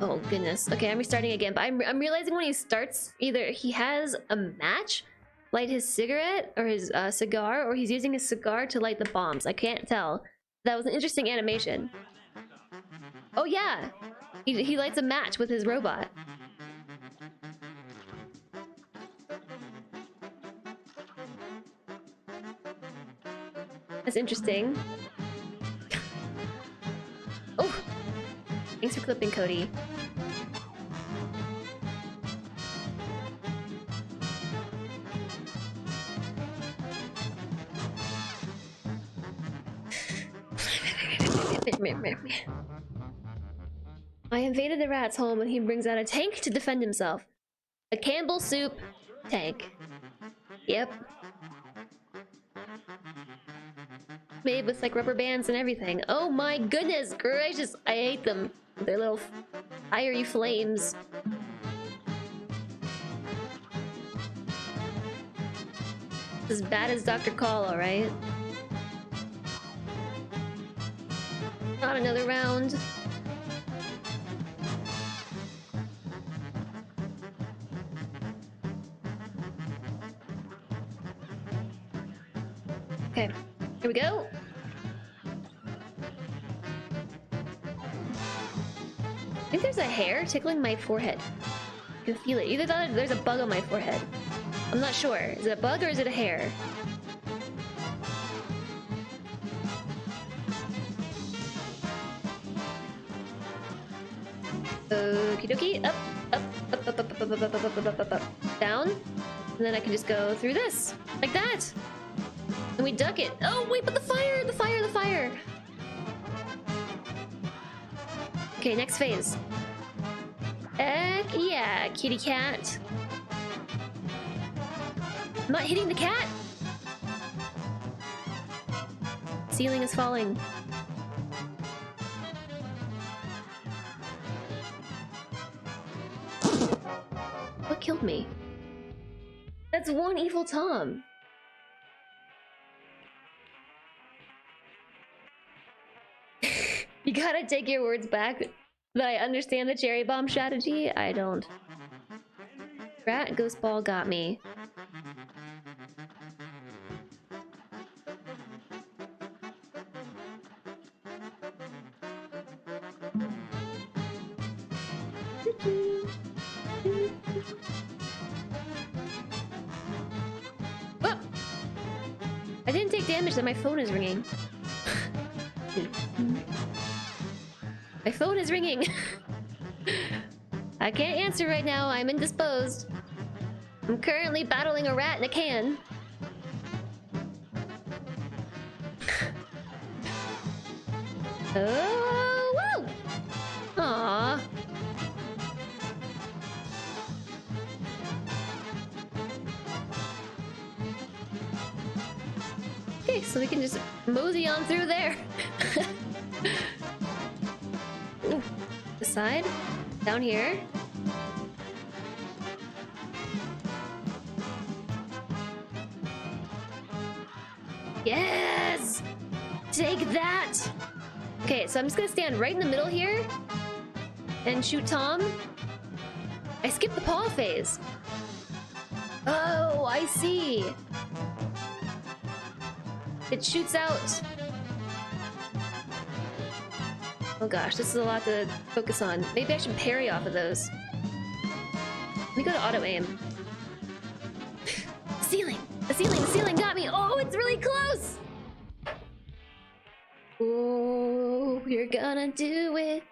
Speaker 1: Oh goodness. Okay, I'm restarting again, but I'm realizing when he starts, either he has a match, light his cigarette or his cigar, or he's using his cigar to light the bombs. I can't tell. That was an interesting animation. Oh yeah, he lights a match with his robot. That's interesting. Oh, thanks for clipping, Cody. I invaded the rat's home and he brings out a tank to defend himself. A Campbell soup tank. Yep. Made with like rubber bands and everything. Oh my goodness gracious, I hate them. Their little fiery flames. As bad as Dr. Call, alright? Not another round. Okay, here we go. I think there's a hair tickling my forehead. I can feel it. Either that or there's a bug on my forehead. I'm not sure. Is it a bug or is it a hair? Okie dokie. Up, up, up, up, up, up, up, up, up, up, up, up, up. Down. And then I can just go through this. Like that. And we duck it. Oh, wait, but the fire! The fire! The fire! Okay, next phase. Heck yeah, kitty cat. I'm not hitting the cat! Ceiling is falling. What killed me? That's one evil Tom. You gotta take your words back. That I understand the cherry bomb strategy? I don't. Rat Ghost Ball got me. Oh! I didn't take damage, that my phone is ringing. My phone is ringing. I can't answer right now, I'm indisposed. I'm currently battling a rat in a can. Oh, woo! Aww. Okay, so we can just mosey on through there. Ooh, the side, down here. Yes! Take that! Okay, so I'm just gonna stand right in the middle here and shoot Tom. I skipped the paw phase. Oh, I see. It shoots out. Oh gosh, this is a lot to focus on. Maybe I should parry off of those. Let me go to auto aim. Ceiling! The ceiling got me! Oh, it's really close! Oh, you're gonna do it.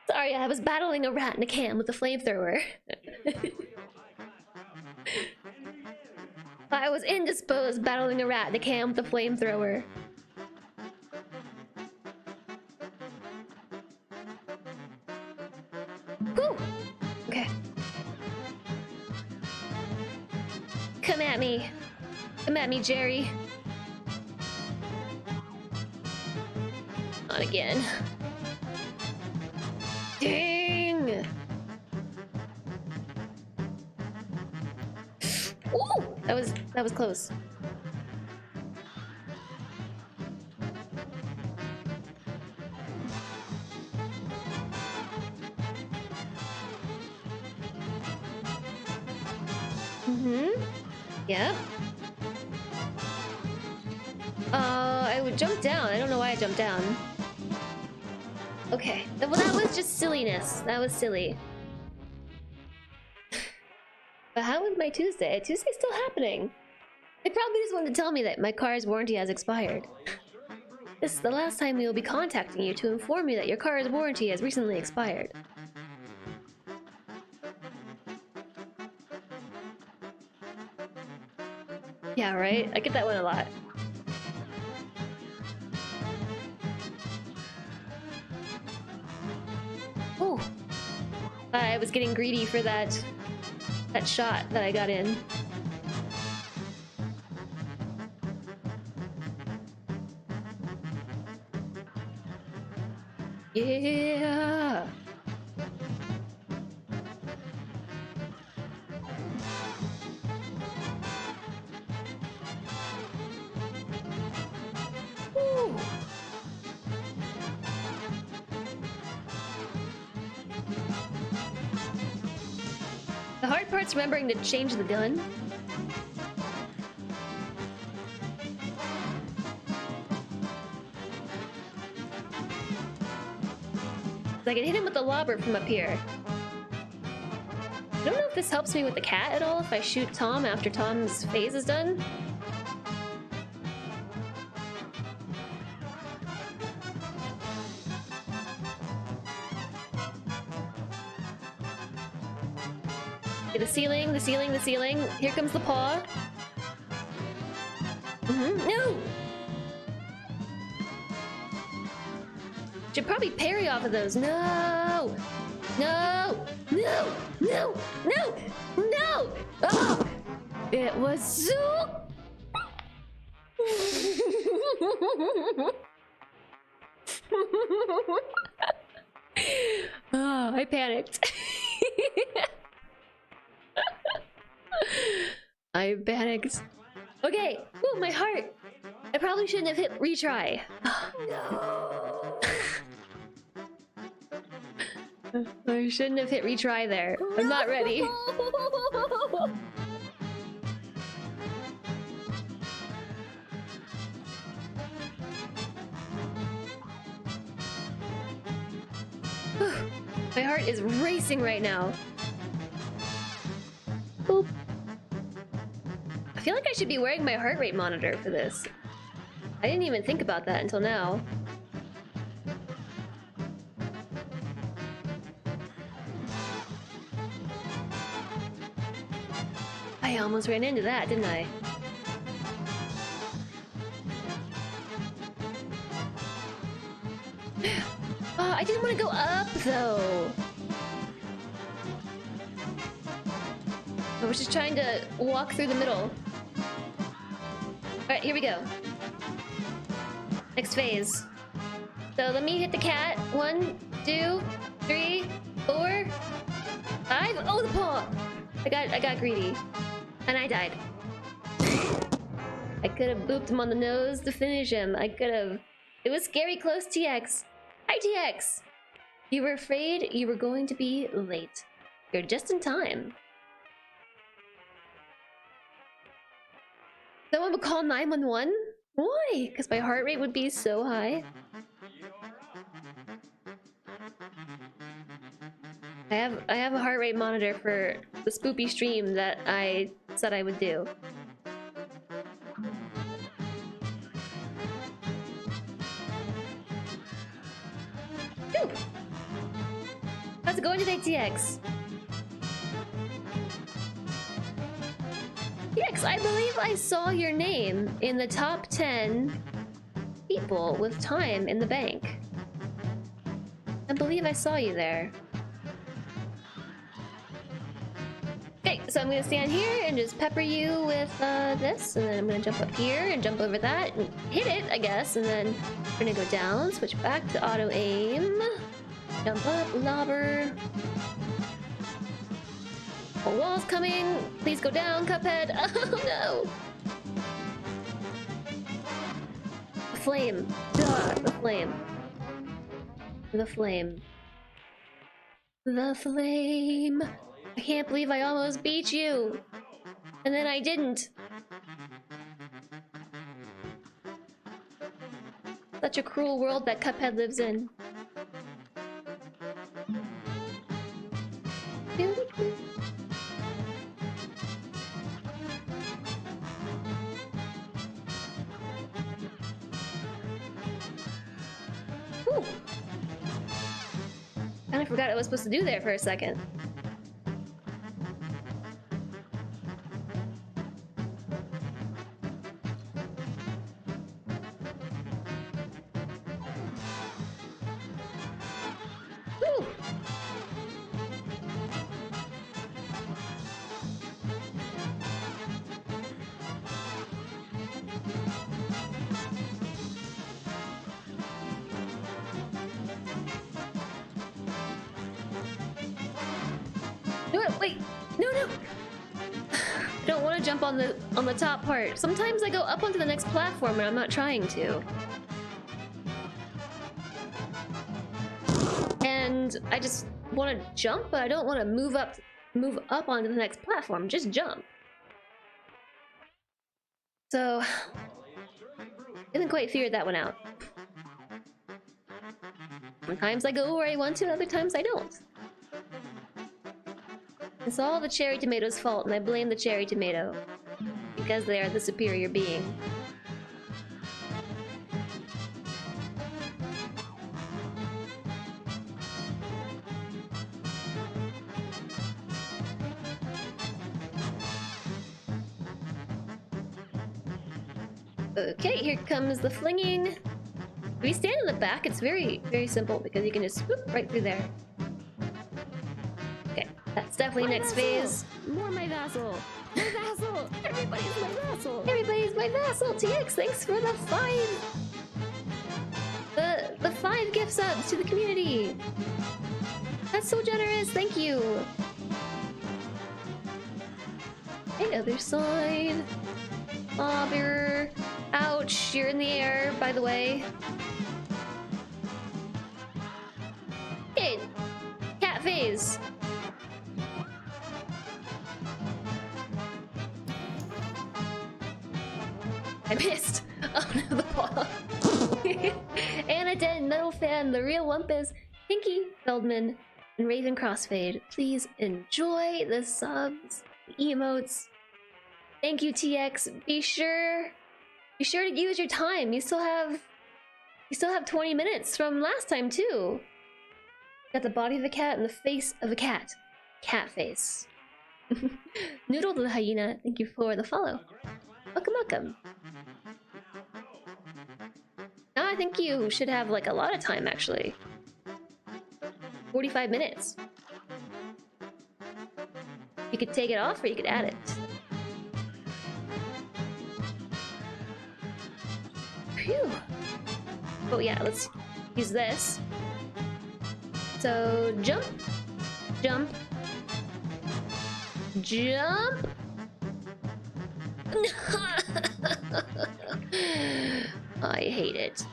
Speaker 1: Sorry, I was battling a rat in a can with a flamethrower. I was indisposed battling a rat in a can with a flamethrower. Whew! Okay. Come at me. Come at me, Jerry. Not again. Dang! Ooh! That was close. Yeah. I would jump down. I don't know why I jumped down. Okay. Well, that was just silliness. That was silly. But how was my Tuesday? Tuesday's still happening. They probably just wanted to tell me that my car's warranty has expired. This is the last time we will be contacting you to inform you that your car's warranty has recently expired. Yeah, right? I get that one a lot. Oh! I was getting greedy for that shot that I got in. Yeah! Woo! The hard part's remembering to change the gun. I can hit him with the lobber from up here. I don't know if this helps me with the cat at all, if I shoot Tom after Tom's phase is done. Okay, the ceiling. Here comes the paw. No! Should probably parry off of those. No! No! No! No! No! No! Oh! It was so... Oh, I panicked. I panicked. Okay. Ooh, my heart. I probably shouldn't have hit retry. No. I shouldn't have hit retry there. I'm not ready. My heart is racing right now. Boop. I feel like I should be wearing my heart rate monitor for this. I didn't even think about that until now. I almost ran into that, didn't I? Oh, I didn't want to go up, though. I was just trying to walk through the middle. here we go. Next phase. So let me hit the cat. 1, 2, 3, 4, 5. Oh, the paw! I got greedy. And I died. I could have booped him on the nose to finish him. I could have. It was scary close, TX. Hi, TX! You were afraid you were going to be late. You're just in time. Someone would call 911? Why? Because my heart rate would be so high. I have a heart rate monitor for the spoopy stream that I said I would do. Ooh. How's it going today, TX? TX, I believe I saw your name in the top 10 people with time in the bank. I believe I saw you there. Okay, so I'm gonna stand here and just pepper you with this, and then I'm gonna jump up here and jump over that and hit it, I guess, and then we're gonna go down, switch back to auto aim, jump up, lobber. A wall's coming. Please go down, Cuphead. Oh no! The flame. Duh, the flame. The flame. The flame. I can't believe I almost beat you. And then I didn't. Such a cruel world that Cuphead lives in. Ooh. Kind of forgot what I was supposed to do there for a second. Woo. No, wait, no, no. I don't want to jump on the top part. Sometimes I go up onto the next platform and I'm not trying to. And I just want to jump, but I don't want to move up onto the next platform. Just jump. So, didn't quite figure that one out. Sometimes I go where I want to, other times I don't. It's all the cherry tomato's fault, and I blame the cherry tomato because they are the superior being. Okay, here comes the flinging. If you stand in the back, it's very, very simple because you can just swoop right through there. Okay, that's definitely next phase.
Speaker 2: More my vassal. My vassal. Everybody's my vassal.
Speaker 1: Everybody's my vassal. TX, thanks for the 5 gift subs to the community. That's so generous. Thank you. Okay, other side. Bobber. Ouch, you're in the air, by the way. Hey, cat phase. I missed. Oh no, the ball. Anna Den, Metal Fan, The Real Wumpus, Pinky Feldman, and Raven Crossfade. Please enjoy the subs, the emotes. Thank you, TX. Be sure to use your time. You still have 20 minutes from last time too. Got the body of a cat and the face of a cat. Cat face. Noodle the hyena, thank you for the follow. Welcome, welcome. Now I think you should have like a lot of time actually. 45 minutes. You could take it off or you could add it. Phew. Oh yeah, let's use this. So jump, jump, jump. I hate it.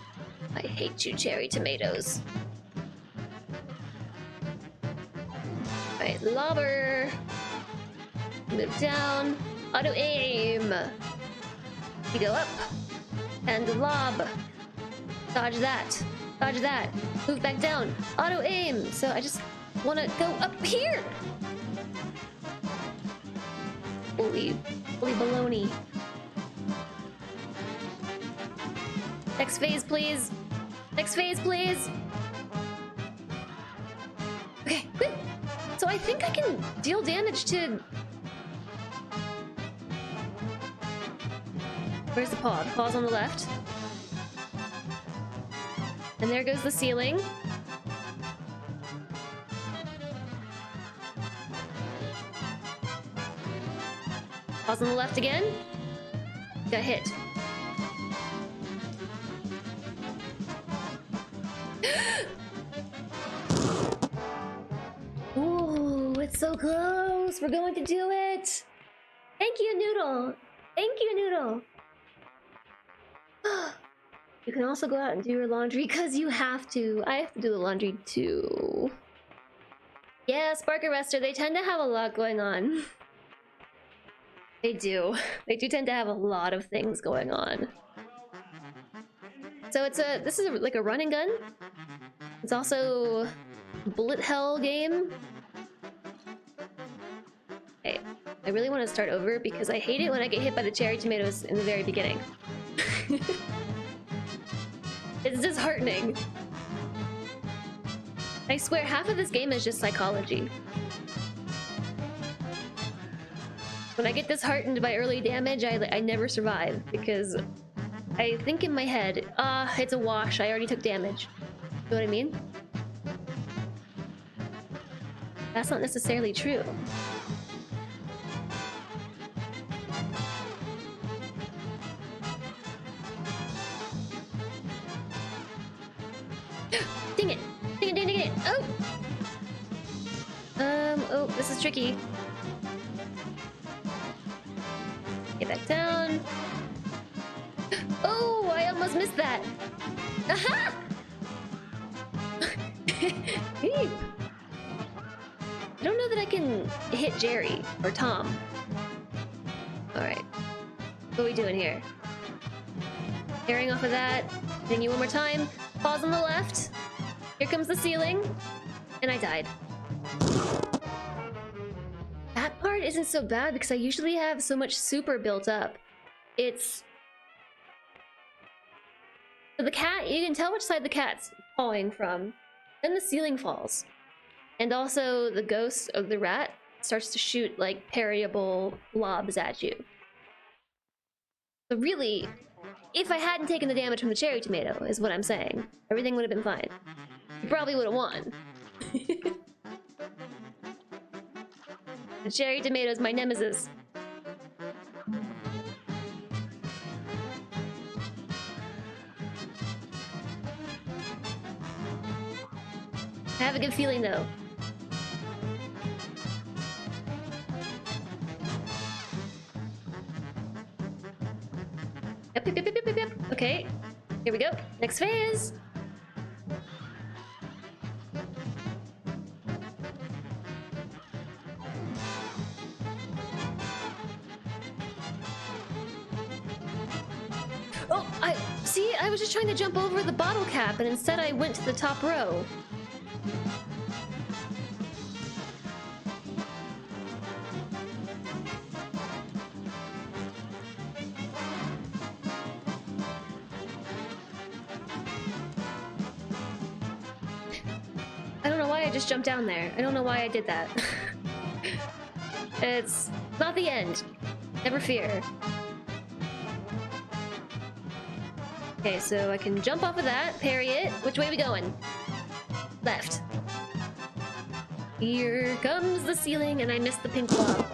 Speaker 1: I hate you, cherry tomatoes. Alright, lobber. Move down. Auto aim. You go up. And lob. Dodge that. Dodge that. Move back down. Auto aim. So I just want to go up here. Holy baloney. Next phase, please. Next phase, please. Okay, woo. So I think I can deal damage to... Where's the paw? The paw's on the left. And there goes the ceiling. Paw's on the left again. Got hit. Ooh, it's so close. We're going to do it. Thank you, Noodle. Thank you, Noodle. You can also go out and do your laundry because you have to. I have to do the laundry too. Yeah, Spark Arrestor, they tend to have a lot going on. They do. They do tend to have a lot of things going on. So this is like a run and gun. It's also a bullet hell game. Okay, I really want to start over because I hate it when I get hit by the cherry tomatoes in the very beginning. It's disheartening. I swear, half of this game is just psychology. When I get disheartened by early damage, I never survive because I think in my head, it's a wash, I already took damage. You know what I mean? That's not necessarily true. Dang it! Dang it, dang it, dang it! Oh! Oh, this is tricky. Get back down. Oh, I almost missed that. Aha! I don't know that I can hit Jerry or Tom. Alright. What are we doing here? Tearing off of that. Hitting you one more time. Pause on the left. Here comes the ceiling. And I died. That part isn't so bad because I usually have so much super built up. It's... So the cat, you can tell which side the cat's falling from. Then the ceiling falls. And also the ghost of the rat starts to shoot like parryable lobs at you. So really, if I hadn't taken the damage from the cherry tomato, is what I'm saying, everything would have been fine. You probably would have won. The cherry tomato is my nemesis. I have a good feeling though. Yep. Okay, here we go. Next phase. Oh, I was just trying to jump over the bottle cap and instead I went to the top row. I don't know why I just jumped down there. I don't know why I did that. It's not the end. Never fear. Okay, so I can jump off of that, parry it. Which way are we going? Left. Here comes the ceiling, and I missed the pink blob.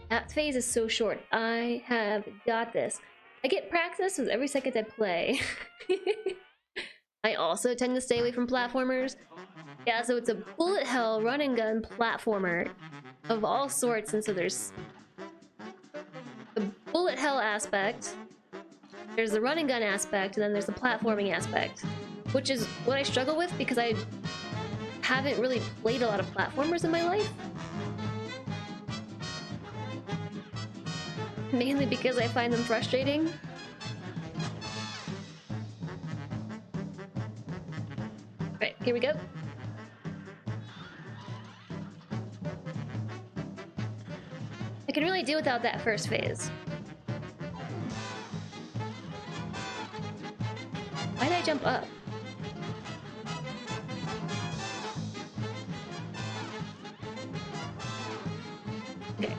Speaker 1: That phase is so short. I have got this. I get practice with every second I play. I also tend to stay away from platformers. Yeah, so it's a bullet hell run and gun platformer of all sorts, and so there's the bullet hell aspect, there's the run and gun aspect, and then there's the platforming aspect, which is what I struggle with because I haven't really played a lot of platformers in my life. Mainly because I find them frustrating. Right, here we go. I can really do without that first phase. Why did I jump up? Okay.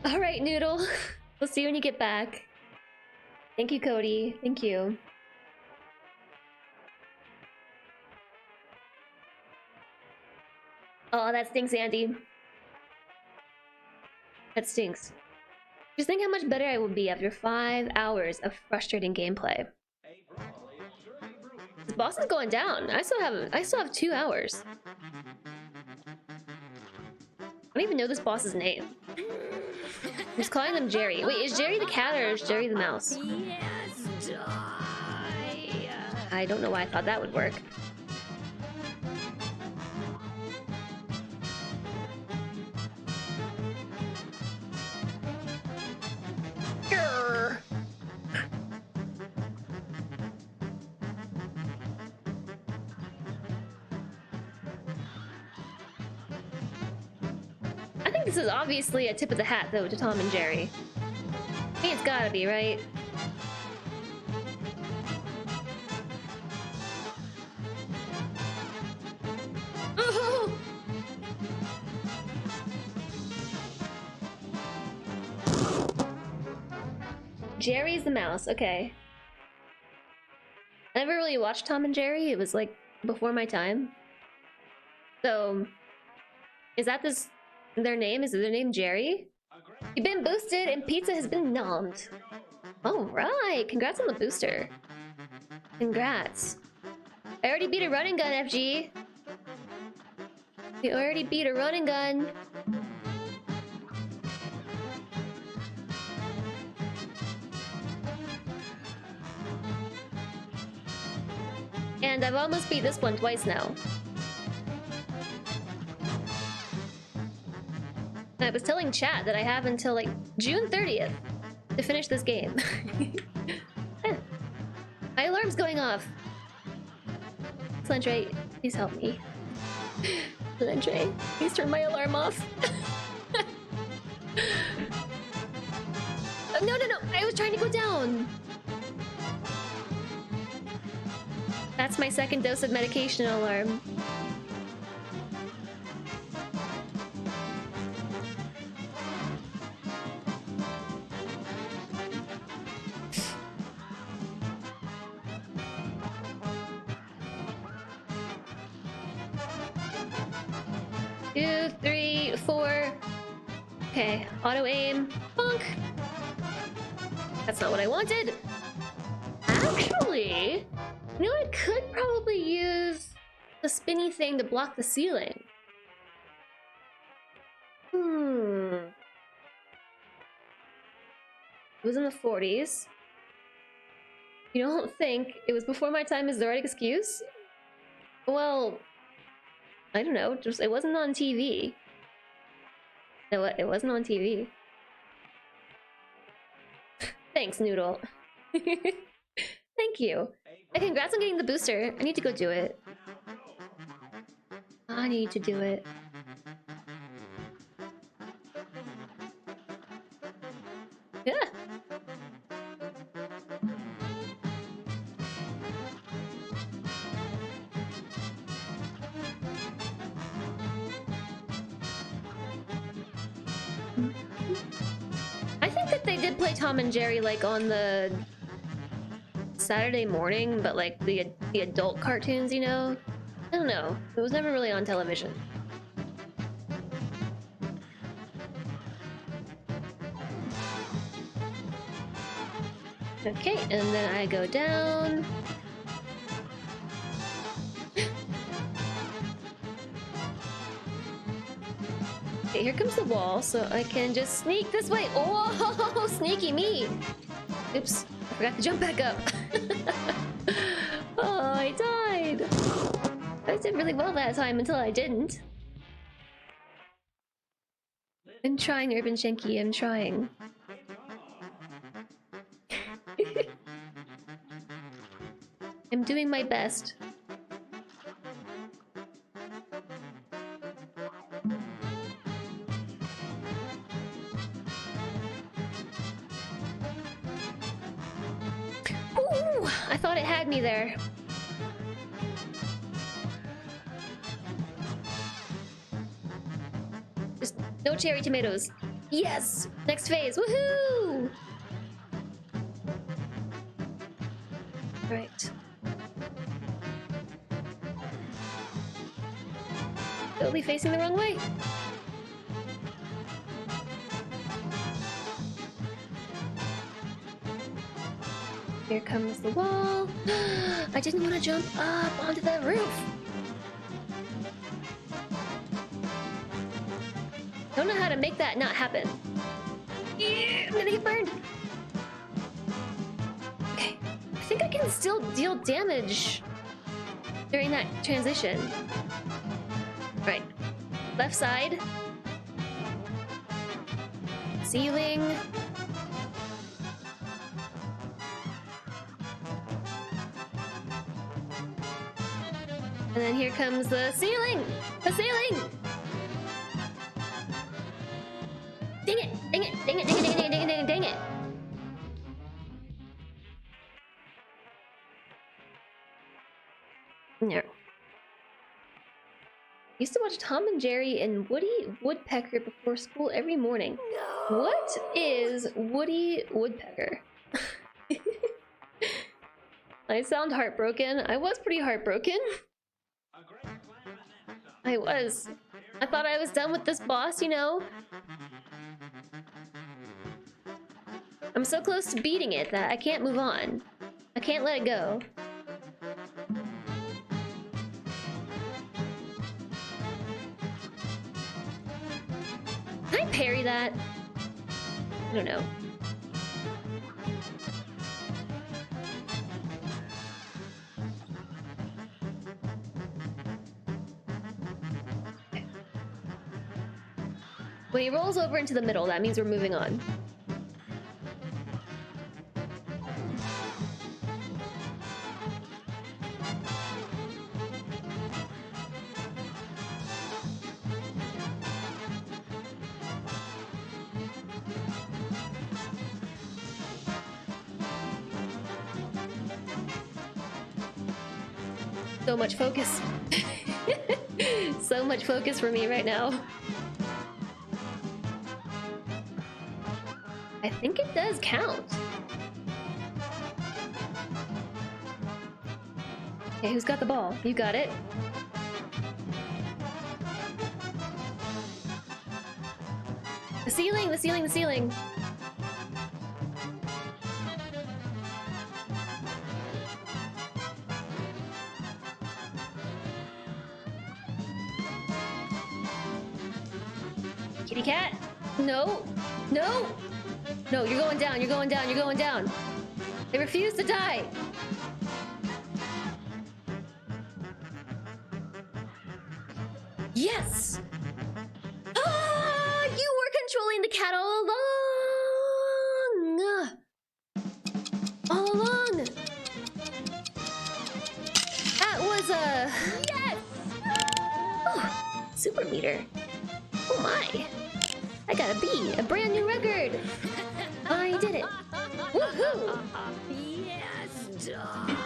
Speaker 1: Alright, Noodle. We'll see you when you get back. Thank you, Cody. Thank you. Oh, that stinks, Andy. That stinks. Just think how much better I would be after 5 hours of frustrating gameplay. This boss is going down. I still have 2 hours. I don't even know this boss's name. I'm just calling them Jerry. Wait, is Jerry the cat or is Jerry the mouse?
Speaker 2: Yes, die.
Speaker 1: I don't know why I thought that would work. Grr. I think this is obviously a tip of the hat, though, to Tom and Jerry. I mean, it's gotta be, right? Oh! Jerry's the mouse, okay. I never really watched Tom and Jerry. It was like before my time. So, is that their name? Is their name Jerry? You've been boosted and pizza has been nommed. Alright, congrats on the booster. Congrats. I already beat a running gun, FG. You already beat a running gun. And I've almost beat this one twice now. I was telling chat that I have until like June 30th to finish this game. My alarm's going off. Slendre, please help me. Slendre, please turn my alarm off. Oh, no, I was trying to go down. That's my second dose of medication alarm. Two, three, four. Okay, auto aim. Bonk. That's not what I wanted. Actually, you know, I could probably use the spinny thing to block the ceiling. It was in the 40s. You don't think it was before my time is the right excuse? Well, I don't know, just it wasn't on TV. No, it wasn't on TV. Thanks, Noodle. Thank you. And congrats on getting the booster. I need to go do it. I need to do it. Yeah. I think that they did play Tom and Jerry like on the Saturday morning, but like the adult cartoons, you know? I don't know. It was never really on television. Okay, and then I go down. Okay, here comes the wall, so I can just sneak this way. Oh, sneaky me! Oops, I forgot to jump back up. Oh, I died. I did really well that time until I didn't. I'm trying, Urban Shanky, I'm trying. I'm doing my best. Ooh, I thought it had me there. Just no cherry tomatoes. Yes! Next phase, woohoo! Right. Totally facing the wrong way. Here comes the wall. I didn't want to jump up onto the roof. Don't know how to make that not happen. I'm gonna get burned. Okay, I think I can still deal damage during that transition. Right, left side. Ceiling. And then here comes the ceiling! The ceiling! Dang it! Dang it! Dang it! Dang it! Dang it! Dang it! Dang it! Dang it! No. Used to watch Tom and Jerry and Woody Woodpecker before school every morning. No. What is Woody Woodpecker? I sound heartbroken. I was pretty heartbroken. I was. I thought I was done with this boss, you know? I'm so close to beating it that I can't move on. I can't let it go. Can I parry that? I don't know. When he rolls over into the middle, that means we're moving on. So much focus. So much focus for me right now. I think it does count. Okay, who's got the ball? You got it. The ceiling, the ceiling, the ceiling. Kitty cat? No. No. No, you're going down, you're going down, you're going down. They refuse to die. Yes! Ah, you were controlling the cat all along! All along! That was a... Yes! Oh, super meter. Oh my. I got a B, a brand new record. I did it. Woohoo!
Speaker 2: Yes, die.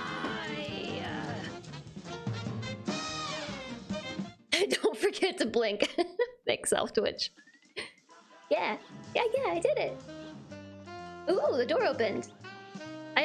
Speaker 1: Don't forget to blink. Thanks, self-twitch. Yeah, I did it. Ooh, the door opened. I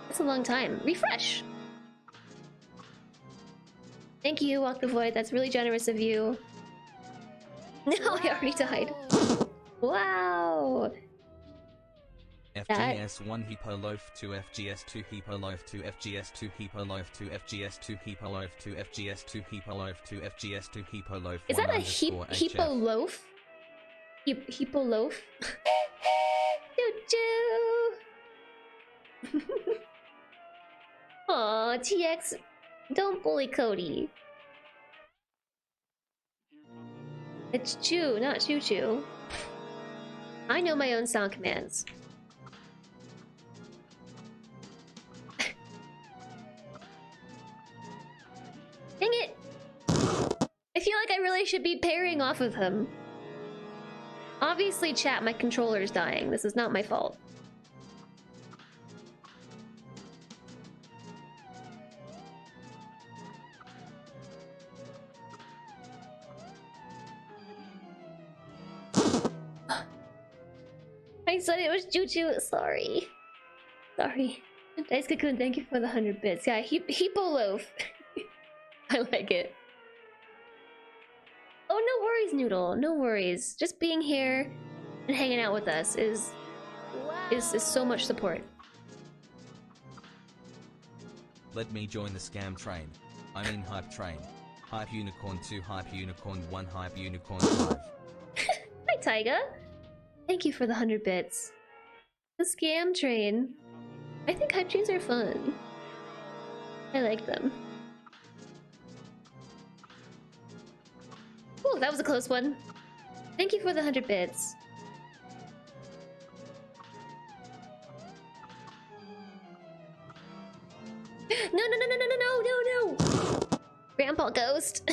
Speaker 1: That's a long time. Refresh! Thank you, Walk the Void. That's really generous of you. No, I already died. Wow!
Speaker 3: FGS 1 Hippo Loaf 2 FGS 2 Hippo Loaf 2 FGS 2 Hippo Loaf 2 FGS 2 Hippo Loaf 2 FGS 2 Hippo Loaf 2 FGS 2 Hippo Loaf 1
Speaker 1: Is that a
Speaker 3: HF.
Speaker 1: hippo loaf? Hippo loaf? Choo choo! Aw, TX, don't bully Cody. It's chew, not choo choo. I know my own sound commands. Dang it! I feel like I really should be pairing off of him. Obviously, chat, my controller's dying. This is not my fault. I said it was Choo-Choo. Sorry. Sorry. Dice Cocoon, thank you for the 100 bits. Yeah, Hippo Loaf. I like it. Oh, no worries, Noodle. No worries. Just being here and hanging out with us is so much support.
Speaker 3: Let me join the scam train. I mean hype train. Hype Unicorn 2, Hype Unicorn 1, Hype Unicorn 5.
Speaker 1: Hi, Taiga. Thank you for the 100 bits. The scam train. I think hype trains are fun. I like them. Ooh, that was a close one. Thank you for the 100 bits. No. Grandpa Ghost.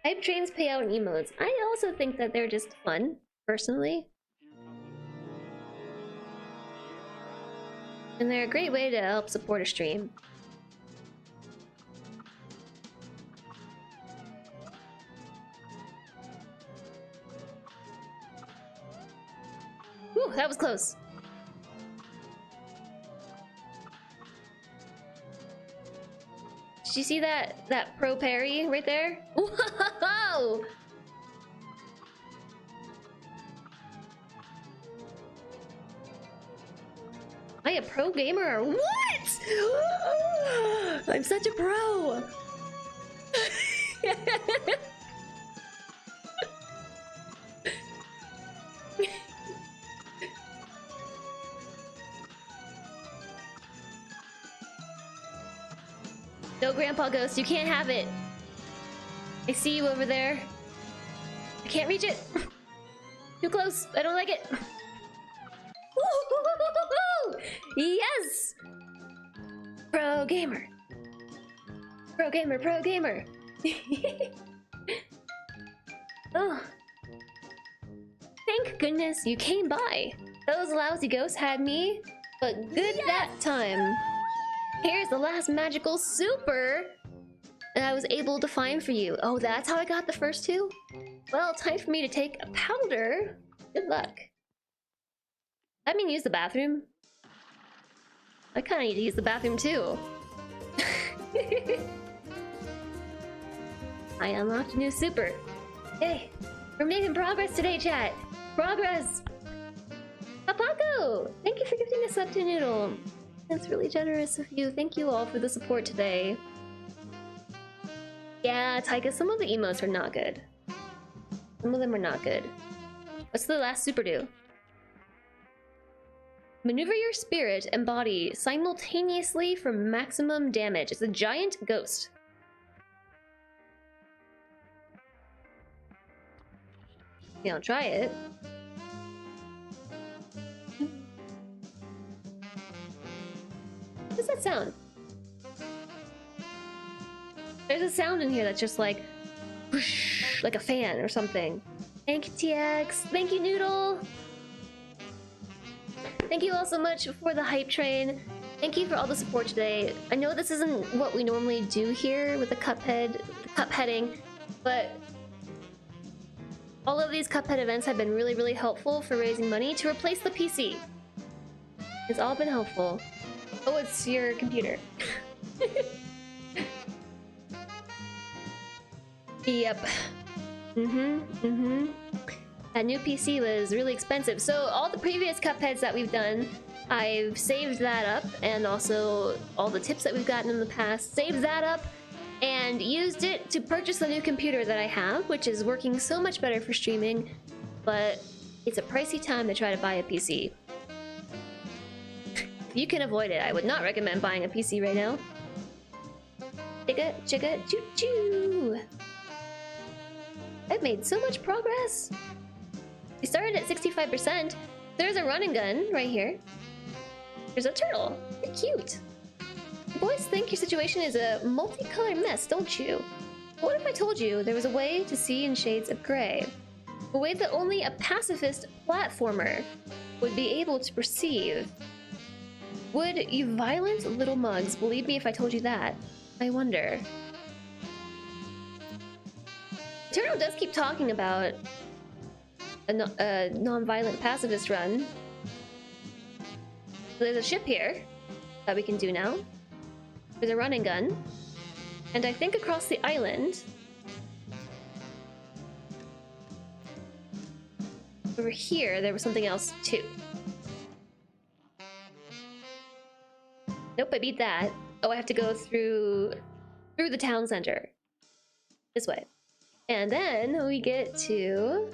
Speaker 1: Hype trains pay out in emotes. I also think that they're just fun, personally. And they're a great way to help support a stream. Ooh, that was close. Did you see that pro parry right there? Whoa! Am I a pro gamer or what? I'm such a pro! No, Grandpa Ghost, you can't have it. I see you over there. I can't reach it. Too close. I don't like it. Yes! Pro gamer. Pro gamer, pro gamer. Oh. Thank goodness you came by. Those lousy ghosts had me, but good that time. Here's the last magical super that I was able to find for you. Oh, that's how I got the first two? Well, time for me to take a powder. Good luck. Let me use the bathroom. I kind of need to use the bathroom too. I unlocked a new super. Hey, we're making progress today, chat. Progress! Papaco! Thank you for gifting us up to Noodle. That's really generous of you. Thank you all for the support today. Yeah, Taika, some of the emotes are not good. Some of them are not good. What's the last super do? Maneuver your spirit and body simultaneously for maximum damage. It's a giant ghost. Yeah, I'll try it. What does that sound? There's a sound in here that's just like whoosh, like a fan or something. Thank you, TX. Thank you, Noodle. Thank you all so much for the hype train. Thank you for all the support today. I know this isn't what we normally do here with the Cupheading, but all of these Cuphead events have been really, really helpful for raising money to replace the PC. It's all been helpful. Oh, it's your computer. Yep. That new PC was really expensive. So all the previous Cupheads that we've done, I've saved that up, and also all the tips that we've gotten in the past, saved that up, and used it to purchase the new computer that I have, which is working so much better for streaming, but it's a pricey time to try to buy a PC. If you can avoid it, I would not recommend buying a PC right now. Chugga, chugga, choo choo! I've made so much progress! We started at 65%. There's a run and gun right here. There's a turtle. They're cute. You boys think your situation is a multicolored mess, don't you? What if I told you there was a way to see in shades of gray? A way that only a pacifist platformer would be able to perceive. Would you violent little mugs believe me if I told you that? I wonder. Turtle does keep talking about a non-violent pacifist run. So there's a ship here that we can do now. There's a running gun. And I think across the island, over here, there was something else too. Nope, I beat that. Oh, I have to go through the town center. This way. And then we get to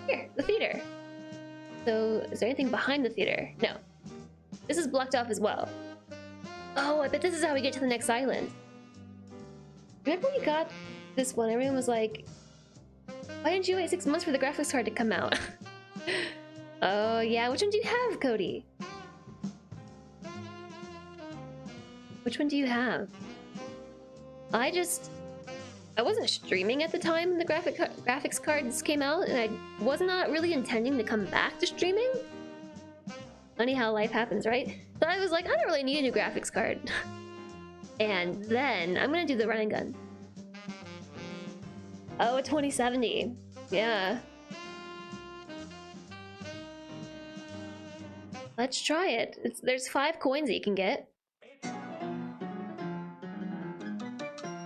Speaker 1: here, the theater. So, is there anything behind the theater? No. This is blocked off as well. Oh, I bet this is how we get to the next island. Remember when we got this one? Everyone was like, why didn't you wait 6 months for the graphics card to come out? Oh, yeah. Which one do you have, Cody? Which one do you have? I wasn't streaming at the time the graphics cards came out, and I was not really intending to come back to streaming. Funny how life happens, right? So I was like, I don't really need a new graphics card. And then I'm gonna do the running gun. Oh, a 2070. Yeah. Let's try it. There's 5 coins that you can get.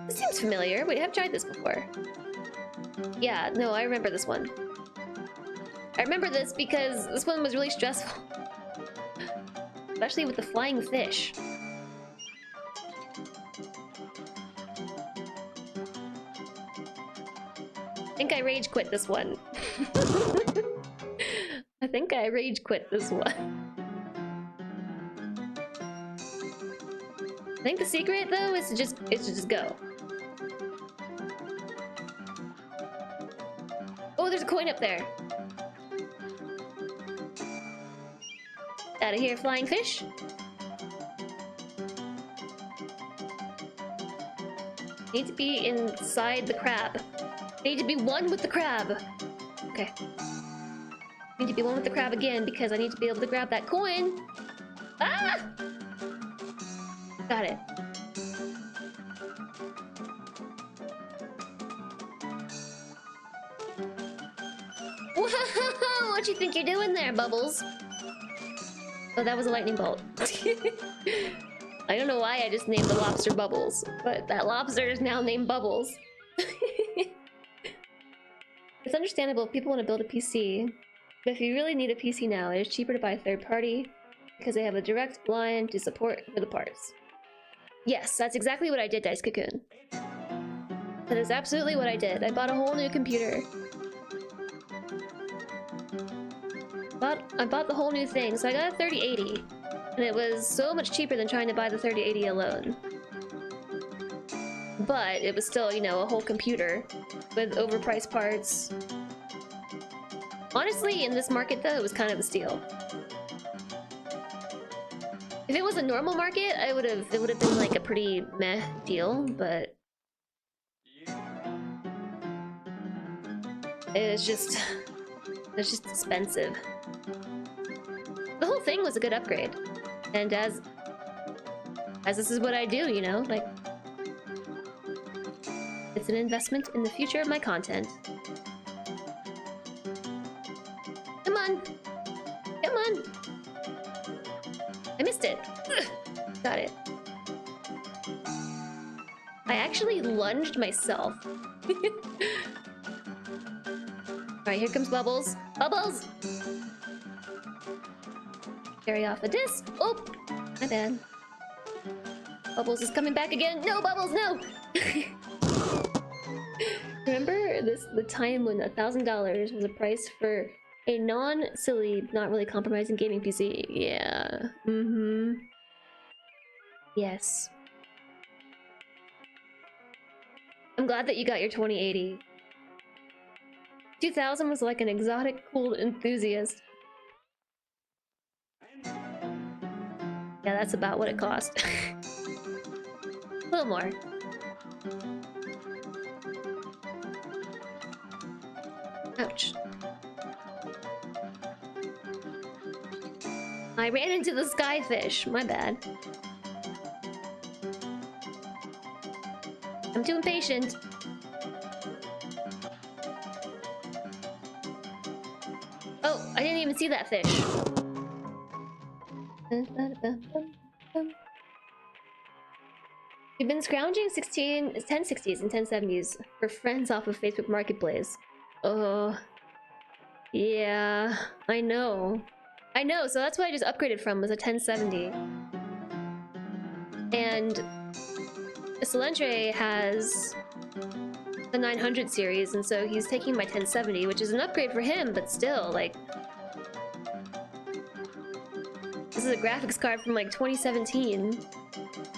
Speaker 1: This seems familiar. Wait, I've tried this before. Yeah, no, I remember this one. I remember this because this one was really stressful. Especially with the flying fish. I think I rage quit this one. I think I rage quit this one. I think the secret though is to just go. Oh, there's a coin up there. Out of here, flying fish. Need to be inside the crab. Need to be one with the crab. Okay. Need to be one with the crab again because I need to be able to grab that coin. Ah! Got it. Whoa! What you think you're doing there, Bubbles? Oh, that was a lightning bolt. I don't know why I just named the lobster Bubbles, but that lobster is now named Bubbles. It's understandable if people want to build a PC, but if you really need a PC now, it is cheaper to buy a third party because they have a direct line to support for the parts. Yes, that's exactly what I did, Dice Cocoon. That is absolutely what I did. I bought a whole new computer. I bought the whole new thing, so I got a 3080. And it was so much cheaper than trying to buy the 3080 alone. But it was still, you know, a whole computer with overpriced parts. Honestly, in this market though, it was kind of a steal. If it was a normal market, it would have been like a pretty meh deal, but it's just expensive. The whole thing was a good upgrade. And as this is what I do, you know, like it's an investment in the future of my content. Come on. Come on. I missed it. Ugh. Got it. I actually lunged myself. Alright, here comes Bubbles. Bubbles! Carry off the disc. Oh! My bad. Bubbles is coming back again. No, Bubbles, no! Remember the time when $1,000 was a price for a non-silly, not really compromising gaming PC? Yeah. Mm-hmm. Yes. I'm glad that you got your 2080. 2000 was like an exotic cool enthusiast. Yeah, that's about what it cost. A little more. Ouch. I ran into the skyfish. My bad. I'm too impatient. Oh, I didn't even see that fish. We've been scrounging 1060s and 1070s for friends off of Facebook Marketplace. Oh, yeah, I know. I know, so that's what I just upgraded from, was a 1070. And Solentre has the 900 series, and so he's taking my 1070, which is an upgrade for him, but still, like... This is a graphics card from, like, 2017.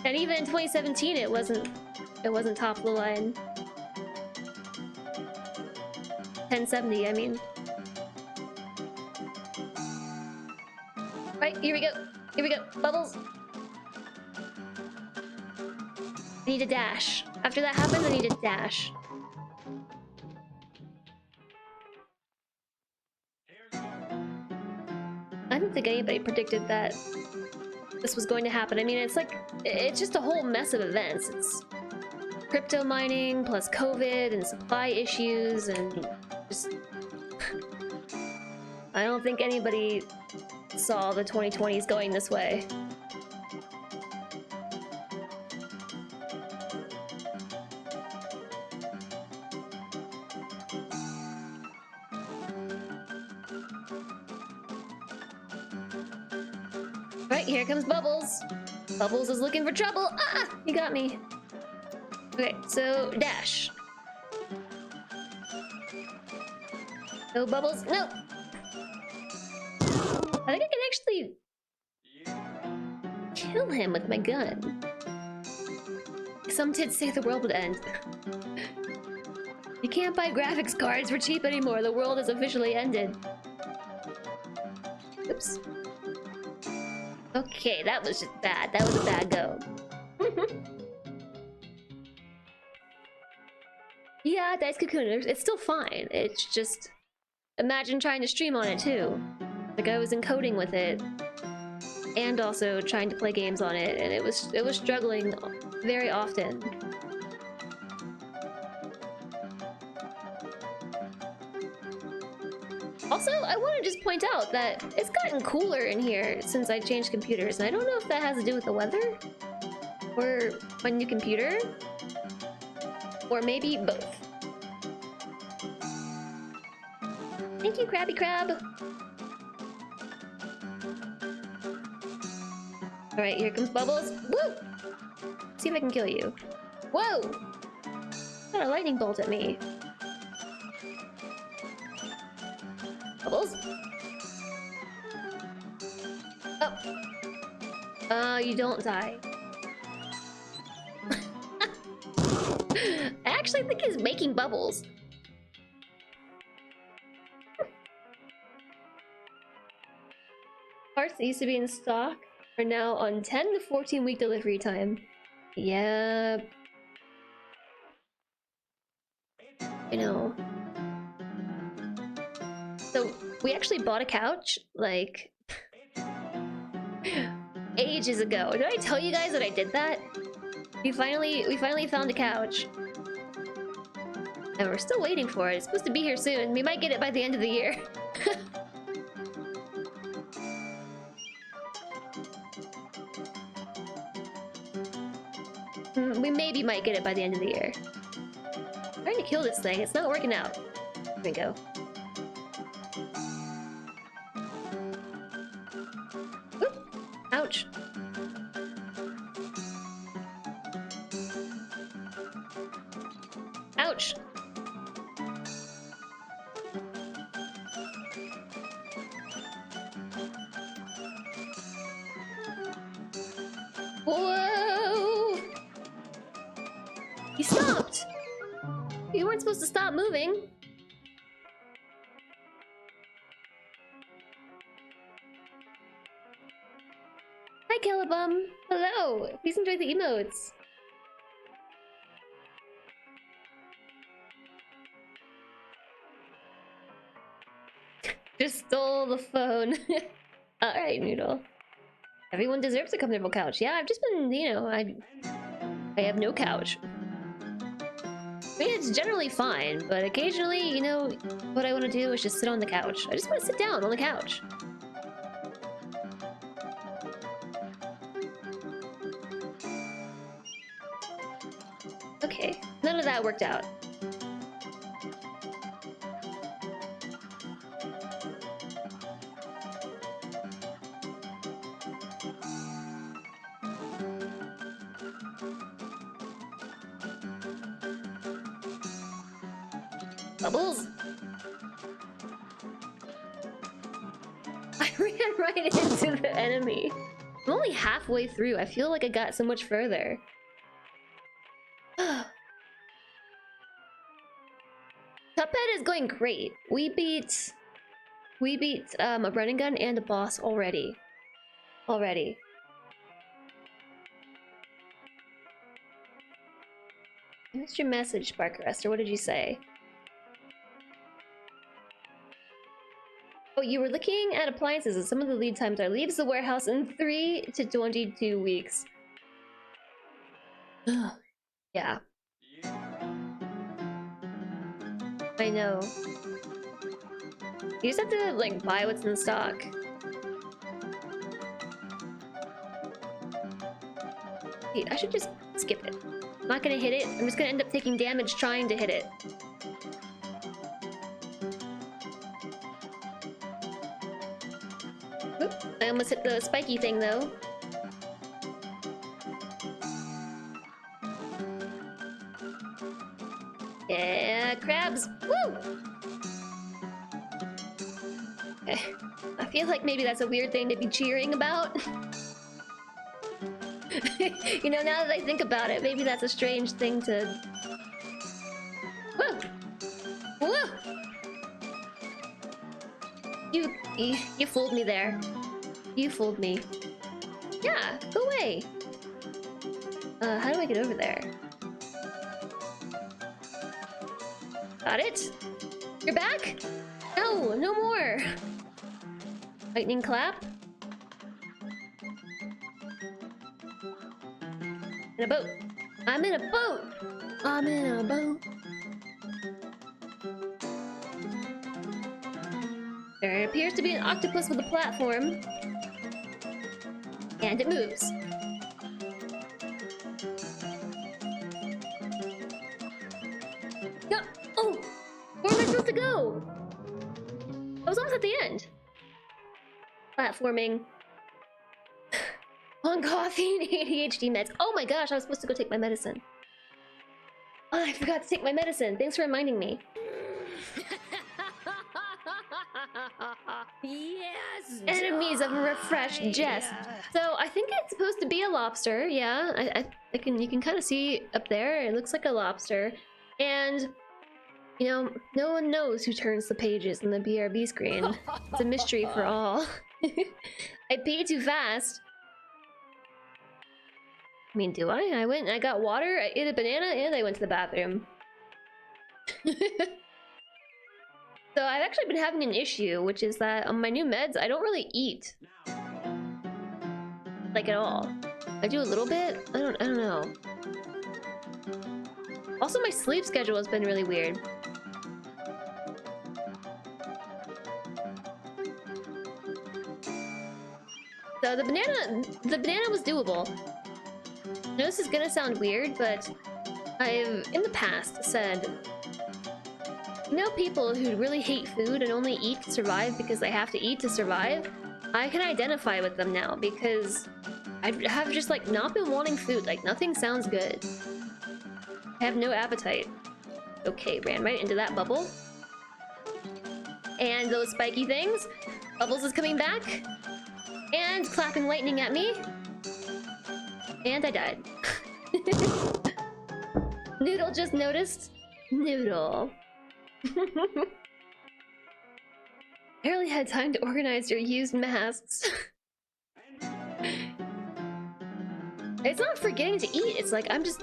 Speaker 1: And even in 2017, it wasn't top of the line. 1070, I mean. Right, here we go. Here we go. Bubbles. I need a dash. After that happens, I need a dash. I don't think anybody predicted that this was going to happen. I mean, it's just a whole mess of events. It's crypto mining plus COVID and supply issues and just... I don't think anybody saw the 2020s going this way. Right, here comes Bubbles. Bubbles is looking for trouble. Ah, he got me. Okay, so dash. No Bubbles, no. I think I can actually kill him with my gun. Some did say the world would end. You can't buy graphics cards for cheap anymore. The world has officially ended. Oops. Okay, that was just bad. That was a bad go. Yeah, Dice Cocoon, it's still fine. It's just... Imagine trying to stream on it too. Like, I was encoding with it. And also trying to play games on it, and it was struggling very often. Also, I want to just point out that it's gotten cooler in here since I changed computers, and I don't know if that has to do with the weather, or my new computer, or maybe both. Thank you, Krabby Crab! Alright, here comes Bubbles. Woo! See if I can kill you. Whoa! Got a lightning bolt at me. Bubbles? Oh. You don't die. I actually think he's making bubbles. Parts that used to be in stock are now on 10 to 14 week delivery time. Yeah. I know. So, we actually bought a couch, like, ages ago. Did I tell you guys that I did that? We finally found a couch. And we're still waiting for it. It's supposed to be here soon. We might get it by the end of the year. maybe might get it by the end of the year. I'm trying to kill this thing. It's not working out. There we go. Whoop. Ouch. Ouch. Whoa! He stopped! You weren't supposed to stop moving. Hi, Callabum. Hello. Please enjoy the emotes. Just stole the phone. Alright, Noodle. Everyone deserves a comfortable couch. Yeah, I've just been, you know, I have no couch. I mean, it's generally fine, but occasionally, you know, what I want to do is just sit on the couch. I just want to sit down on the couch. Okay, none of that worked out. Bubbles! I ran right into the enemy. I'm only halfway through. I feel like I got so much further. Cuphead is going great. We beat a running gun and a boss already. What's your message, Spark Arrestor? What did you say? Oh, you were looking at appliances and some of the lead times are leaves the warehouse in 3 to 22 weeks. Yeah. I know. You just have to, like, buy what's in stock. See, I should just skip it. I'm not gonna hit it. I'm just gonna end up taking damage trying to hit it. Oop, I almost hit the spiky thing, though. Yeah, crabs! Woo! Okay. I feel like maybe that's a weird thing to be cheering about. You know, now that I think about it, maybe that's a strange thing to... Whoa! Whoa! You fooled me there. You fooled me. Yeah, go away. How do I get over there? Got it? You're back? No, no more. Lightning clap. In a boat. I'm in a boat. I'm in a boat. There appears to be an octopus with a platform. And it moves. No! Oh! Where am I supposed to go? I was almost at the end. Platforming. On coffee and ADHD meds. Oh my gosh, I was supposed to go take my medicine. Oh, I forgot to take my medicine. Thanks for reminding me.
Speaker 2: Yes!
Speaker 1: Enemies of a refreshed Jess. So I think it's supposed to be a lobster. Yeah, you can kind of see up there. It looks like a lobster. And you know, no one knows who turns the pages in the BRB screen. It's a mystery for all. I peed too fast. I mean, do I? I went and I got water, I ate a banana, and I went to the bathroom. So I've actually been having an issue, which is that on my new meds, I don't really eat. Like at all. I do a little bit. I don't know. Also, my sleep schedule has been really weird. So the banana was doable. I know this is gonna sound weird, but I've in the past said, you know, people who really hate food and only eat to survive because they have to eat to survive? I can identify with them now because I have just like not been wanting food. Like nothing sounds good. I have no appetite. Okay, ran right into that bubble. And those spiky things. Bubbles is coming back. And clapping lightning at me. And I died. Noodle just noticed. Noodle. Barely had time to organize your used masks. It's not forgetting to eat. It's like I'm just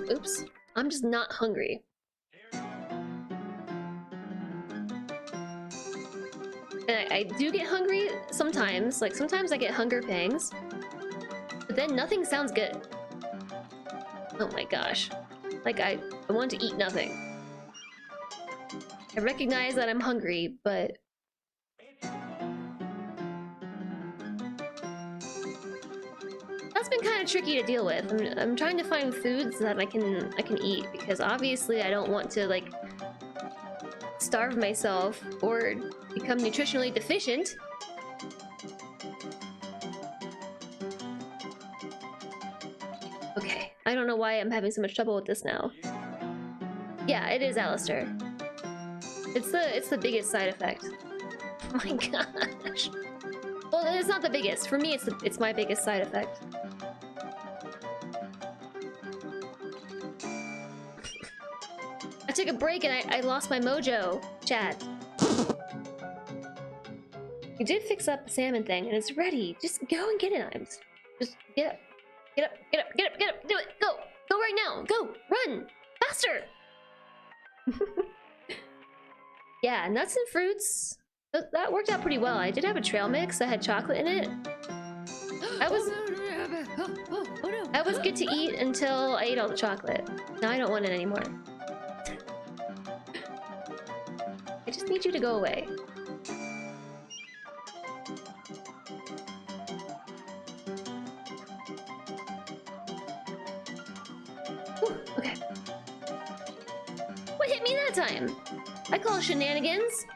Speaker 1: not hungry. And I do get hungry sometimes. Like sometimes I get hunger pangs. But then nothing sounds good. Oh my gosh. Like I want to eat nothing. I recognize that I'm hungry, but that's been kind of tricky to deal with. I'm trying to find foods that I can eat because obviously I don't want to like starve myself or become nutritionally deficient. Okay, I don't know why I'm having so much trouble with this now. Yeah, it is Alistair. It's the biggest side effect. Oh my gosh. Well, it's not the biggest. For me, it's my biggest side effect. I took a break and I lost my mojo, chat. You did fix up the salmon thing and it's ready. Just go and get it. Just get up. Get up, get up, get up, get up. Do it. Go. Go right now. Go. Run. Faster. Yeah, nuts and fruits. That worked out pretty well. I did have a trail mix that had chocolate in it. I was good to eat until I ate all the chocolate. Now I don't want it anymore. I just need you to go away. Whew, okay. What hit me that time? I call it shenanigans.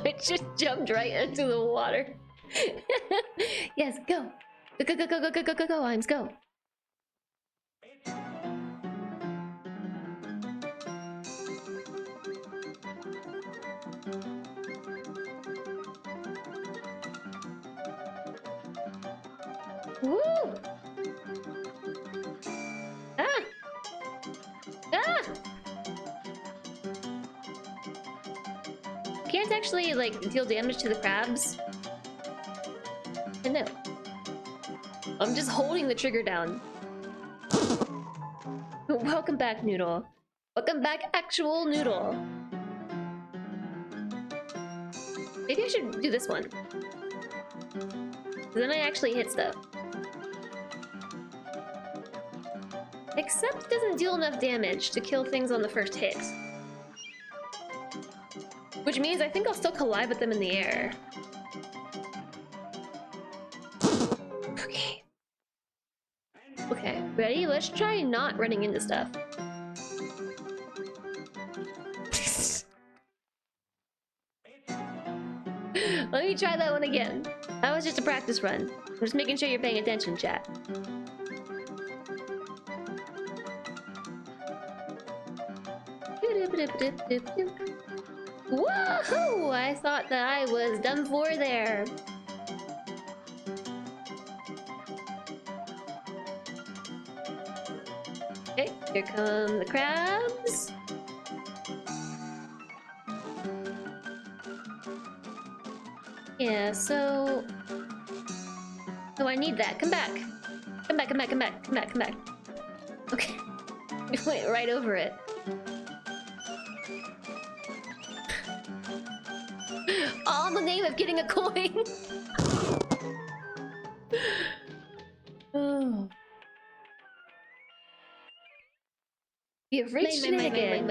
Speaker 1: I just jumped right into the water. Yes, go. Go, go, go, go, go, go, go, go, Imes, go. Woo! Ah! Ah! Can't actually, like, deal damage to the crabs. I know. I'm just holding the trigger down. Welcome back, Noodle. Welcome back, actual Noodle. Maybe I should do this one. Then I actually hit stuff. Except it doesn't deal enough damage to kill things on the first hit. Which means I think I'll still collide with them in the air. Okay. Okay, ready? Let's try not running into stuff. Let me try that one again. That was just a practice run. I'm just making sure you're paying attention, chat. Woohoo! I thought that I was done for there. Okay, here come the crabs. Yeah, so... Oh, I need that. Come back. Come back, come back, come back, come back, come back. Okay. You went right over it. All in the name of getting a coin. Oh. You've reached shenanigans.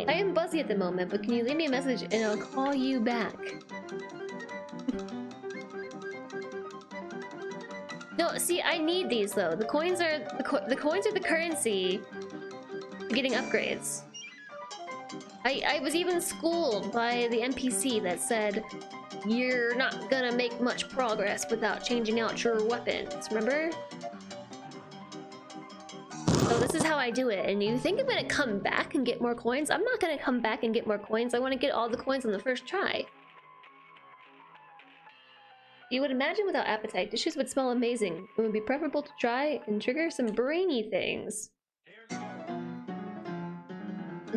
Speaker 1: I am buzzy at the moment, but can you leave me a message and I'll call you back? No, see, I need these though. The coins are the coins are the currency for getting upgrades. I was even schooled by the NPC that said, you're not gonna make much progress without changing out your weapons, remember? So this is how I do it, and you think I'm gonna come back and get more coins? I'm not gonna come back and get more coins. I want to get all the coins on the first try. You would imagine without appetite, dishes would smell amazing. It would be preferable to try and trigger some brainy things.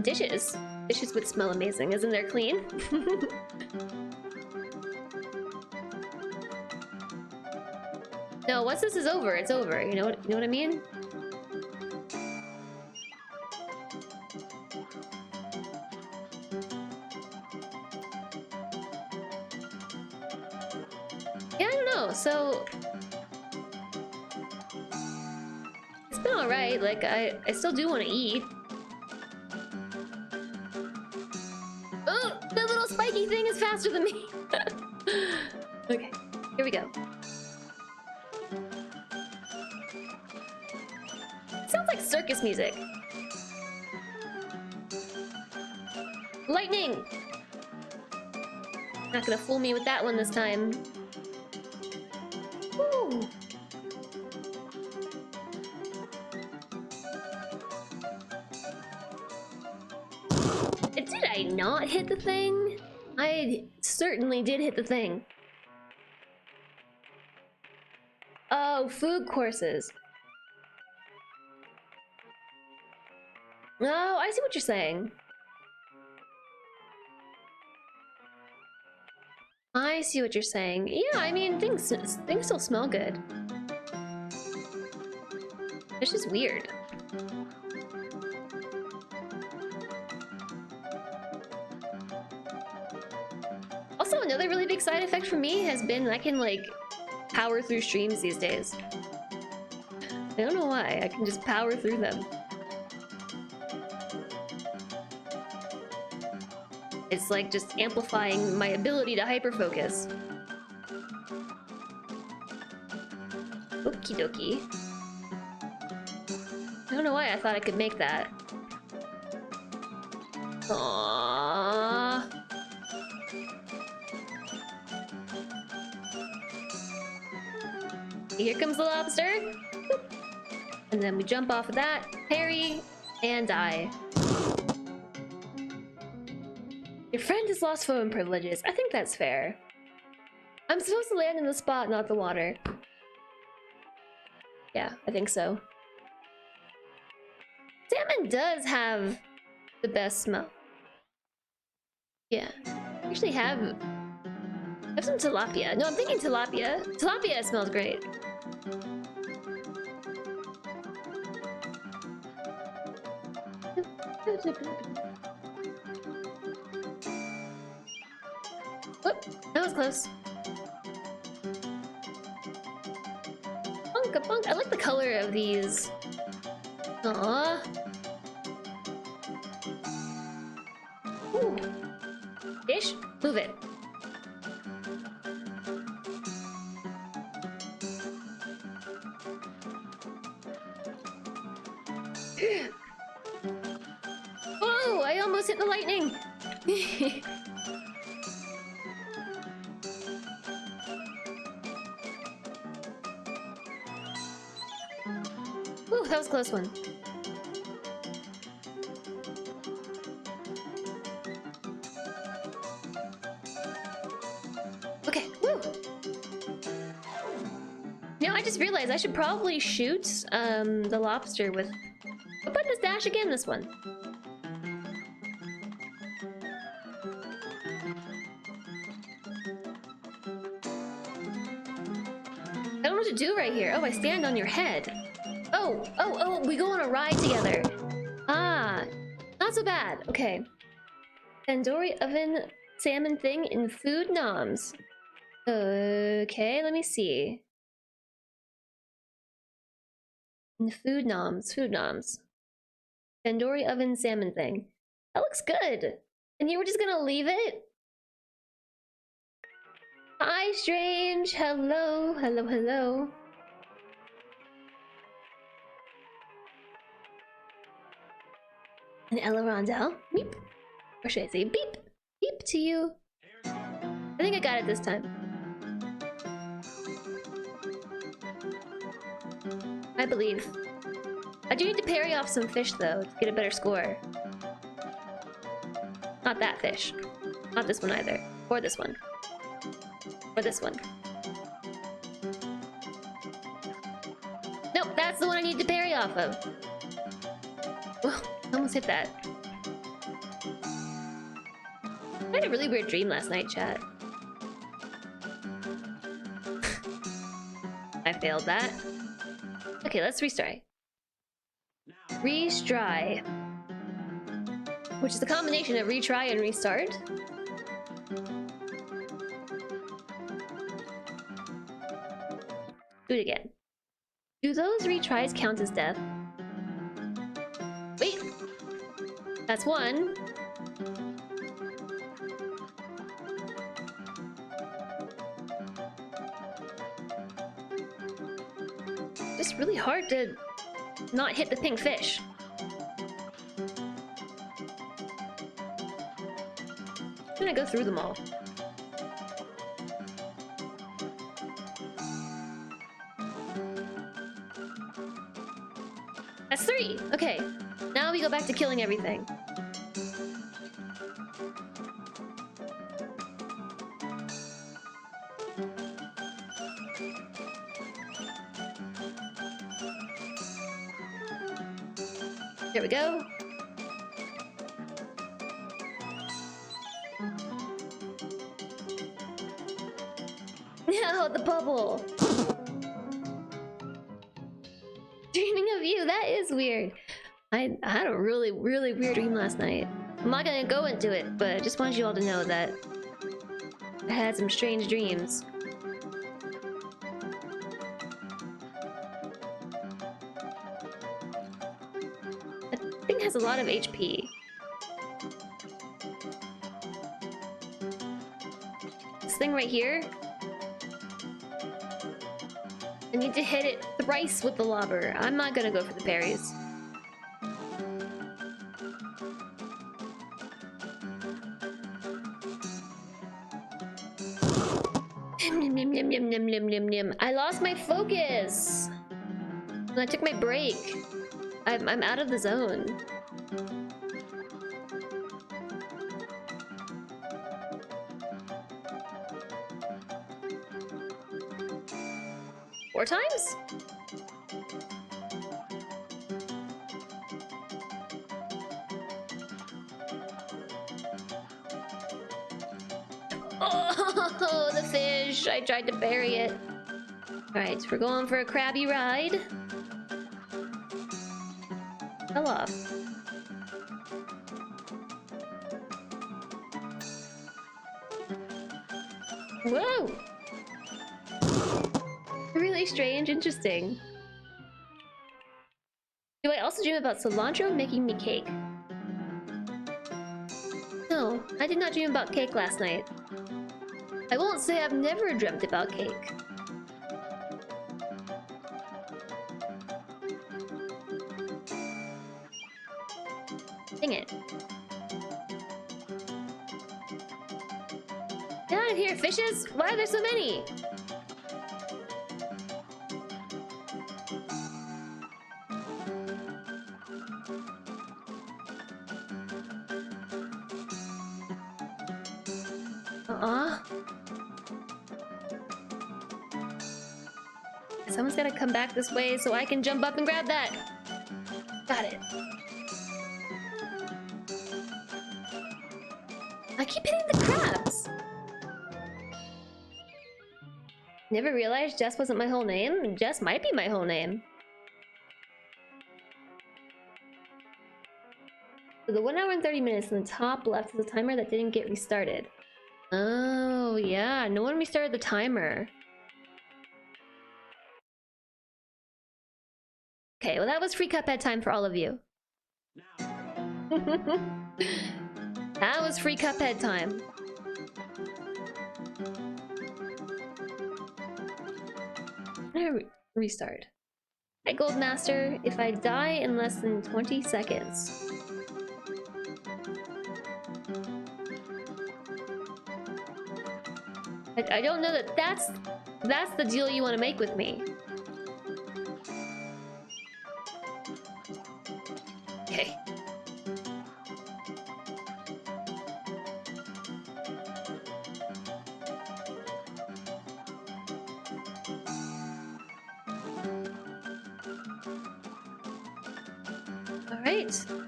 Speaker 1: Dishes? Dishes would smell amazing, isn't they're clean? No, once this is over, it's over. You know what I mean? Yeah, I don't know. So it's been alright. Like I still do want to eat. Oh, the little spiky thing is faster than me. Okay, here we go. It sounds like circus music. Lightning! Not gonna fool me with that one this time. Woo. Did I not hit the thing? I certainly did hit the thing. Oh, food courses. Oh, I see what you're saying. I see what you're saying. Yeah, I mean, things still smell good. It's just weird. Also, another really big side effect for me has been I can, like, power through streams these days. I don't know why. I can just power through them. It's like just amplifying my ability to hyperfocus. Okie dokie. I don't know why I thought I could make that. Aww. Here comes the lobster. And then we jump off of that, parry, and die. Your friend has lost phone privileges. I think that's fair. I'm supposed to land in the spot, not the water. Yeah, I think so. Salmon does have the best smell. Yeah. I actually have some tilapia. No, I'm thinking tilapia. Tilapia smells great. Whoop, that was close. Bunk. I like the color of these. Aww. Ooh. Fish, move it. Oh, I almost hit the lightning. Ooh, that was a close one. Okay, woo! Now I just realized I should probably shoot the lobster with... What button is dash again? This one. I don't know what to do right here. Oh, I stand on your head. Oh, we go on a ride together. Ah, not so bad. Okay. Tandoori oven salmon thing in food noms. Okay, let me see. In food noms. Tandoori oven salmon thing. That looks good. And you were just gonna leave it? Hi, Strange. Hello. An Elrondel. Beep. Or should I say beep? Beep to you. I think I got it this time. I believe. I do need to parry off some fish though to get a better score. Not that fish. Not this one either. Or this one. Or this one. Nope, that's the one I need to parry off of. Whoa, I almost hit that. I had a really weird dream last night, chat. I failed that. Okay, let's restart. Restry. Which is a combination of retry and restart. Do it again. Do those retries count as death? Wait! That's one. It's really hard to not hit the pink fish. I'm gonna go through them all. That's 3! Okay, now we go back to killing everything. There we go. No, the bubble! Dreaming of you, that is weird. I had a really weird dream last night. I'm not gonna go into it, but I just want you all to know that I had some strange dreams. That thing has a lot of HP. This thing right here, I need to hit it thrice with the lobber. I'm not gonna go for the parries. I lost my focus! When I took my break. I'm out of the zone. Four times? Oh, the fish! I tried to bury it. Alright, so we're going for a crabby ride. Fell off. Whoa! Really strange, interesting. Do I also dream about cilantro making me cake? No, I did not dream about cake last night. I won't say I've never dreamt about cake. Dang it. Get out of here, fishes! Why are there so many? Someone's gotta come back this way so I can jump up and grab that. Got it. I keep hitting the crabs. Never realized Jess wasn't my whole name. Jess might be my whole name. So the 1 hour and 30 minutes in the top left is a timer that didn't get restarted. Oh, yeah. No one restarted the timer. Okay, well that was free Cuphead time for all of you. That was free Cuphead time. Restart. Hey, Gold Master, if I die in less than 20 seconds, I don't know that that's the deal you want to make with me. Okay.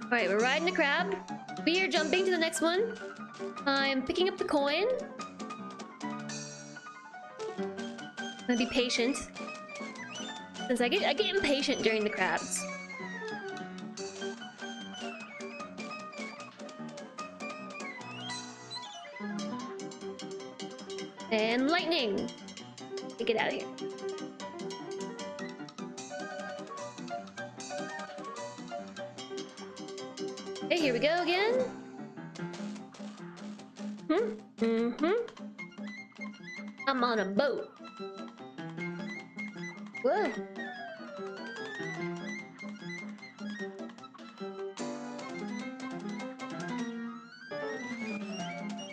Speaker 1: Alright, we're riding a crab. We are jumping to the next one. I'm picking up the coin. I'm gonna be patient. Since I get impatient during the crabs. And lightning! Get out of here. Okay, here we go again. I'm on a boat. Whoa.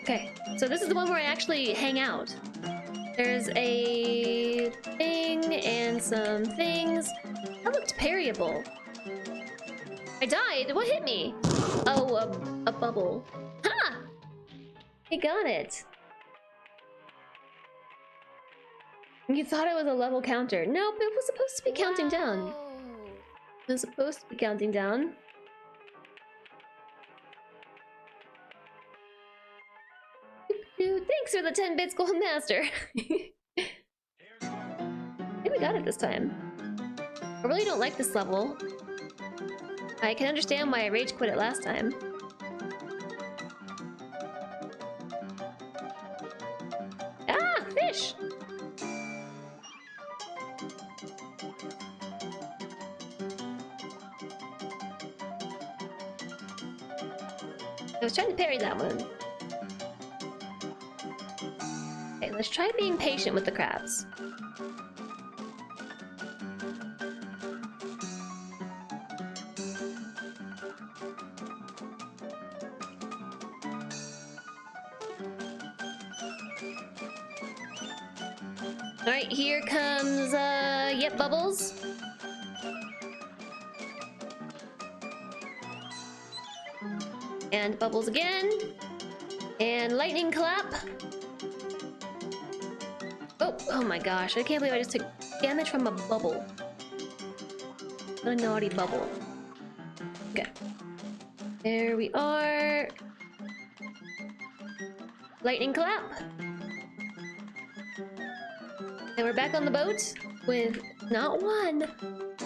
Speaker 1: Okay, so this is the one where I actually hang out. There's a thing and some things. That looked parryable. I died. What hit me? Oh, a bubble. Ha! I got it. You thought it was a level counter. Nope, it was supposed to be counting down. It was supposed to be counting down. Dude, thanks for the 10 bits Gold Master. I think we got it this time. I really don't like this level. I can understand why I rage quit it last time. Ah, fish! I was trying to parry that one. Okay, let's try being patient with the crabs. Alright, here comes, yep, bubbles. And bubbles again. And lightning clap. Oh my gosh, I can't believe I just took damage from a bubble. A naughty bubble. Okay. There we are. Lightning clap. And we're back on the boat with not 1,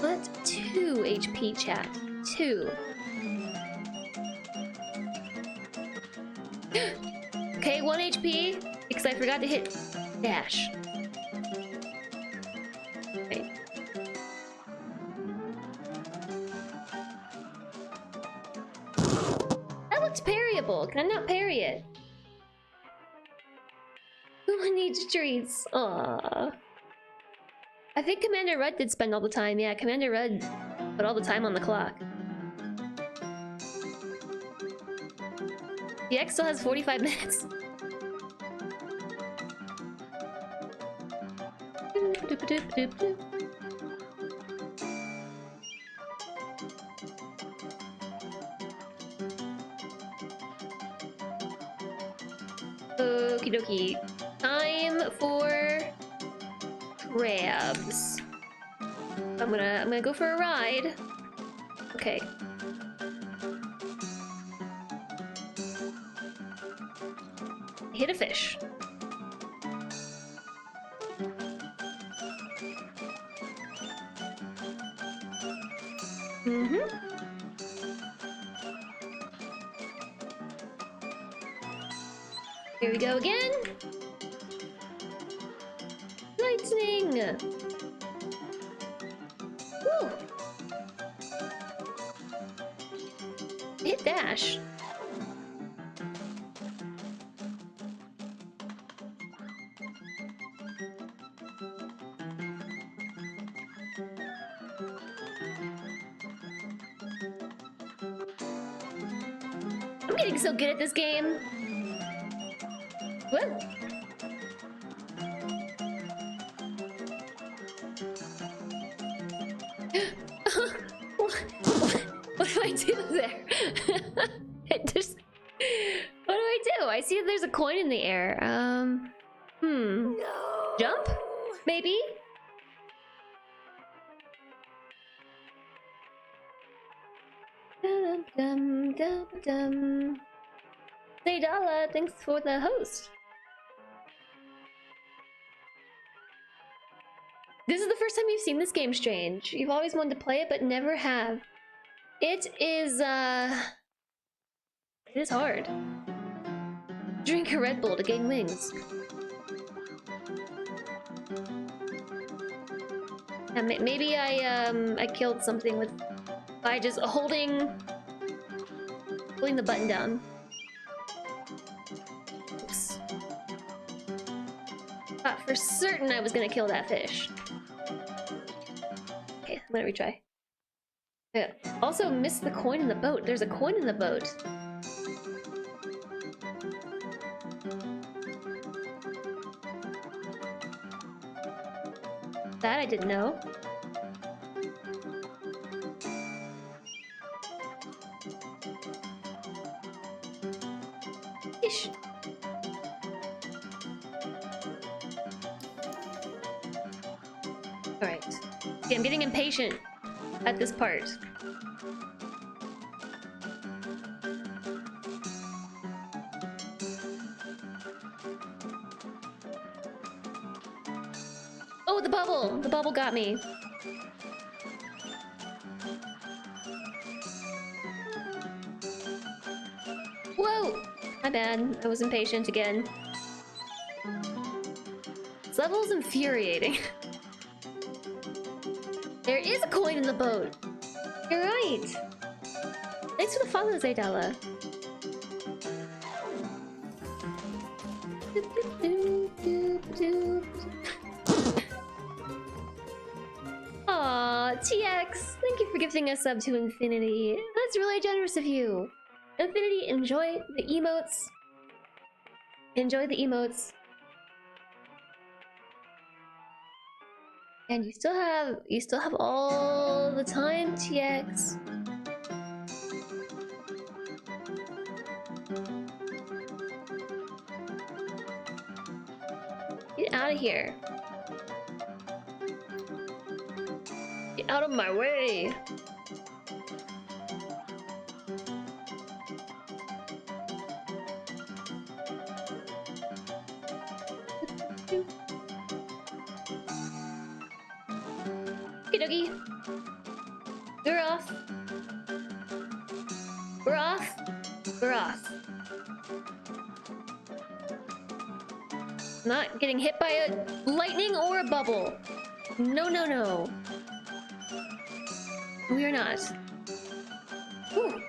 Speaker 1: but 2 HP, chat. 2. Okay, 1 HP, because I forgot to hit dash. Okay. That looks parryable. Can I not parry it? Who needs treats? Aww. I think Commander Rudd did spend all the time. Yeah, Commander Rudd put all the time on the clock. The X still has 45 minutes. Okie dokie. Time for crabs. I'm gonna go for a ride. Okay. Hit a fish. Here we go again. Lightning. Woo. Hit dash. I'm getting so good at this game. Whoa. What do I do there? It just... What do I do? I see that there's a coin in the air.
Speaker 2: No.
Speaker 1: Jump? Maybe? Dum-dum-dum-dum. Zaydala, thanks for the host. This is the first time you've seen this game, Strange. You've always wanted to play it, but never have. It is hard. Drink a Red Bull to gain wings. Yeah, maybe I killed something with by just holding the button down. Oops. Thought for certain I was gonna kill that fish. Okay, I'm gonna retry. Yeah. Also missed the coin in the boat. There's a coin in the boat. That I didn't know. Ish. Alright. Okay, I'm getting impatient at this part. Oh, the bubble! The bubble got me. Whoa! My bad. I was impatient again. This level is infuriating. There is a coin in the boat! You're right! Thanks for the follow, Zaydala. Aw, TX, thank you for gifting a sub to Infinity. That's really generous of you. Infinity, enjoy the emotes. Enjoy the emotes. And you still have all the time, TX. Get out of here. Get out of my way. Okay, doggy. We're off. We're off. We're off. Not getting hit by a lightning or a bubble. No, no, no. We are not. Whew.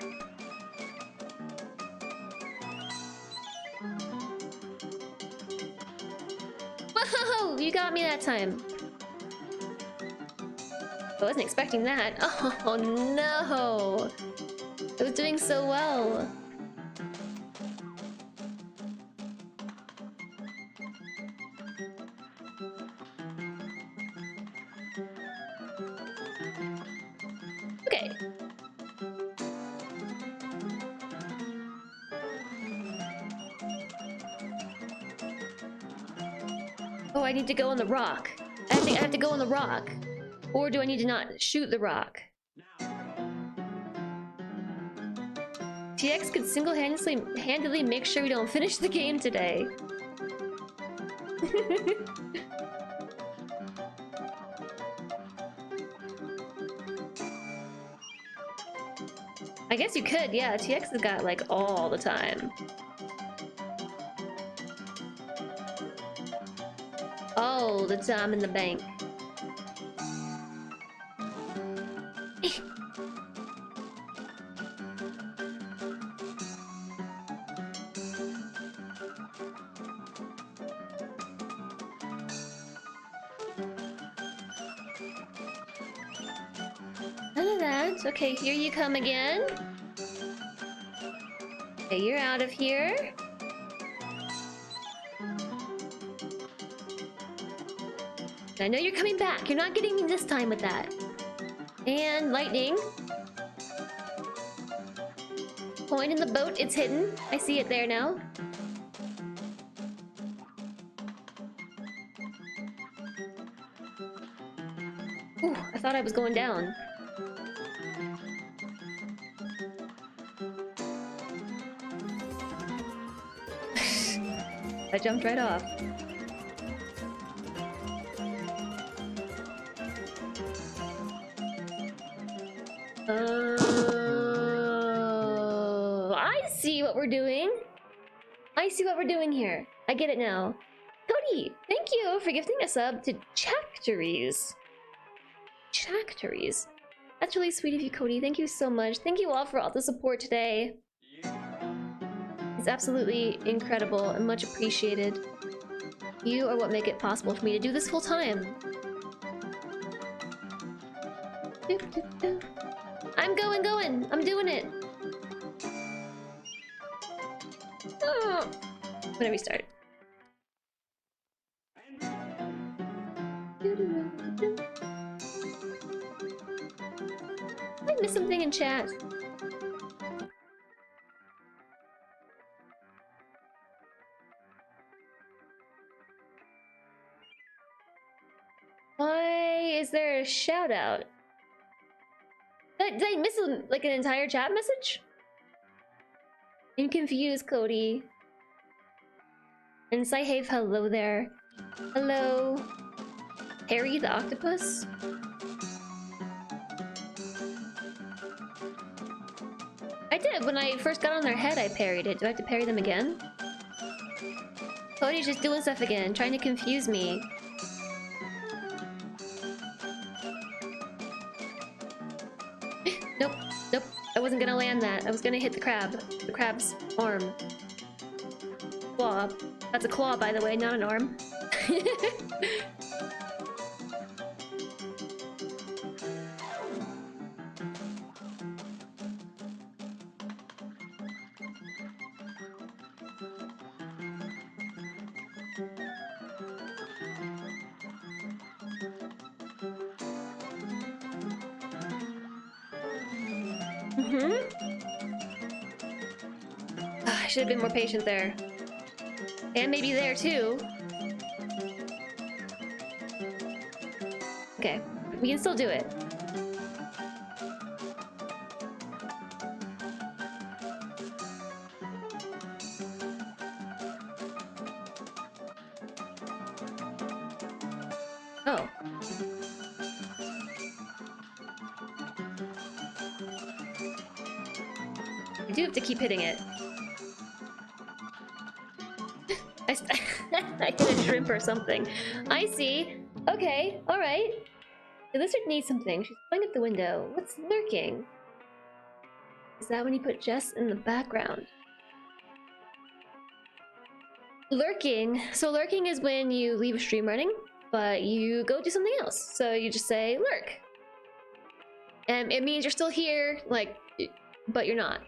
Speaker 1: Whoa! You got me that time. I wasn't expecting that. Oh no! I was doing so well. Okay. Oh, I need to go on the rock. I have to go on the rock. Or do I need to not shoot the rock? TX could single-handedly make sure we don't finish the game today. I guess you could, yeah. TX has got like all the time. All the time in the bank. None of that. Okay, here you come again. Okay, you're out of here. I know you're coming back. You're not getting me this time with that. And lightning. Coin in the boat, it's hidden. I see it there now. Ooh, I thought I was going down. I jumped right off. I see what we're doing. I see what we're doing here. I get it now. Cody, thank you for gifting a sub to Chactories. Chactories. That's really sweet of you, Cody. Thank you so much. Thank you all for all the support today. It's absolutely incredible and much appreciated. You are what make it possible for me to do this full time. I'm going. I'm doing it. Oh. I'm gonna restart. I missed something in chat. Why is there a shout out? Did I miss like an entire chat message? I'm confused, Cody. And Saihave, hello there. Hello. Harry the octopus? I did. When I first got on their head, I parried it. Do I have to parry them again? Cody's just doing stuff again, trying to confuse me. Nope. I wasn't gonna land that. I was gonna hit the crab. The crab's arm. Claw. That's a claw, by the way, not an arm. I should have been more patient there. And maybe there too. Okay, we can still do it. Oh. I do have to keep hitting it. I hit a shrimp or something. I see. Okay, alright. The lizard needs something. She's pulling up the window. What's lurking? Is that when you put Jess in the background? Lurking. So lurking is when you leave a stream running, but you go do something else. So you just say lurk. And it means you're still here, like, but you're not.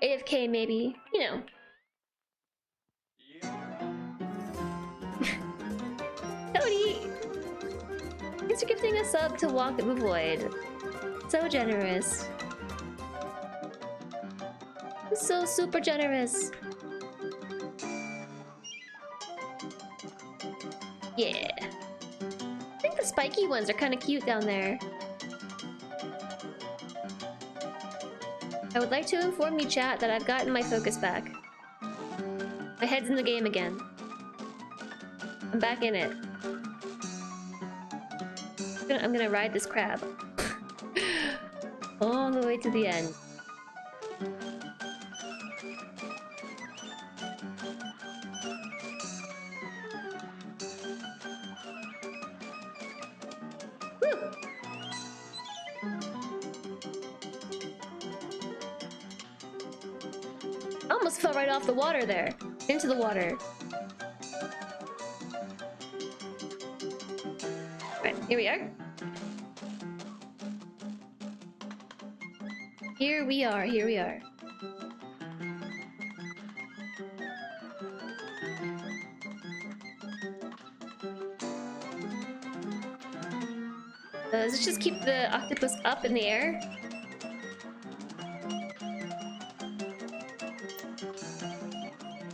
Speaker 1: AFK maybe, you know. Cody! Thanks for gifting a sub to Walk the Void. So generous. So super generous. Yeah. I think the spiky ones are kind of cute down there. I would like to inform you, chat, that I've gotten my focus back. My head's in the game again. I'm back in it. I'm gonna ride this crab. All the way to the end. Woo! I almost fell right off the water there. Into the water. Right, here we are. Here we are, here we are. Does it just keep the octopus up in the air?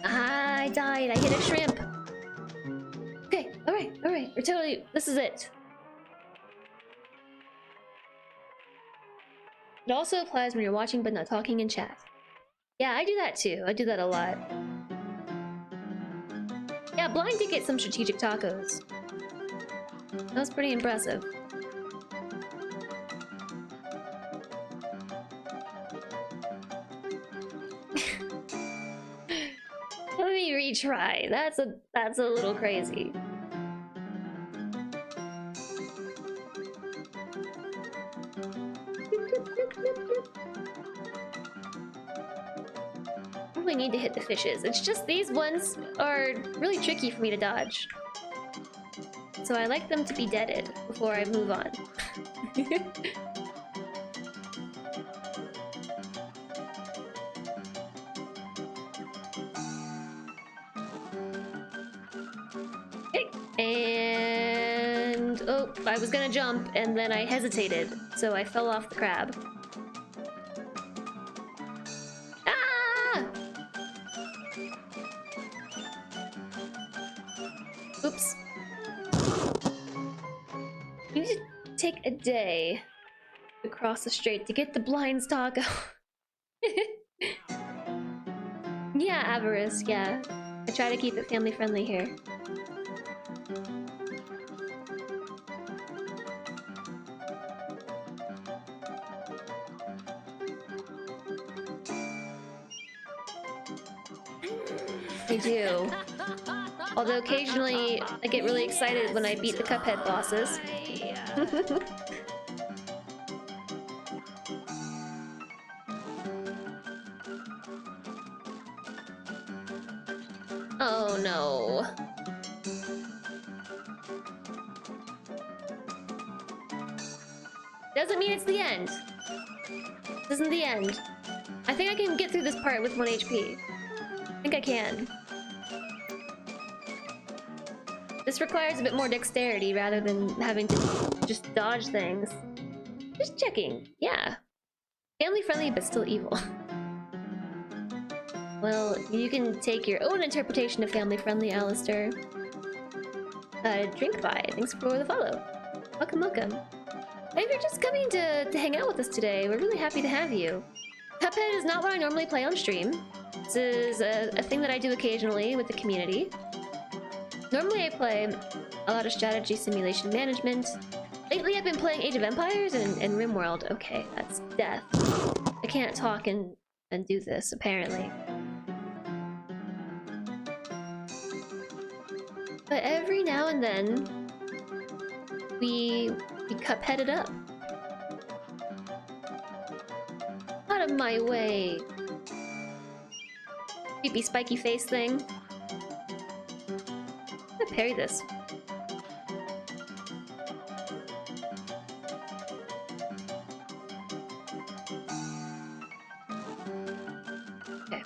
Speaker 1: I died. I hit a shrimp. Okay, alright. We're totally... This is it. It also applies when you're watching but not talking in chat. Yeah, I do that too. I do that a lot. Yeah, Blind did get some strategic tacos. That was pretty impressive. Let me retry. That's a little crazy. I really need to hit the fishes. It's just these ones are really tricky for me to dodge. So I like them to be deaded before I move on. Okay. And... oh, I was gonna jump and then I hesitated, so I fell off the crab. Oops. You need to take a day to cross the strait to get the Blind's taco. Yeah, Avarice, yeah. I try to keep it family friendly here. I do. Although occasionally I get really excited when I beat the Cuphead bosses. Oh no. Doesn't mean it's the end. This isn't the end. I think I can get through this part with 1 HP. I think I can. This requires a bit more dexterity rather than having to just dodge things. Just checking. Yeah. Family friendly, but still evil. Well, you can take your own interpretation of family friendly, Alistair. Drink by. Thanks for the follow. Welcome. If you're just coming to hang out with us today, we're really happy to have you. Cuphead is not what I normally play on stream. This is a thing that I do occasionally with the community. Normally I play a lot of strategy simulation management. Lately I've been playing Age of Empires and RimWorld. Okay, that's death. I can't talk and do this, apparently. But every now and then, we Cuphead it up. Out of my way. Creepy spiky face thing. I'm gonna parry this. Okay.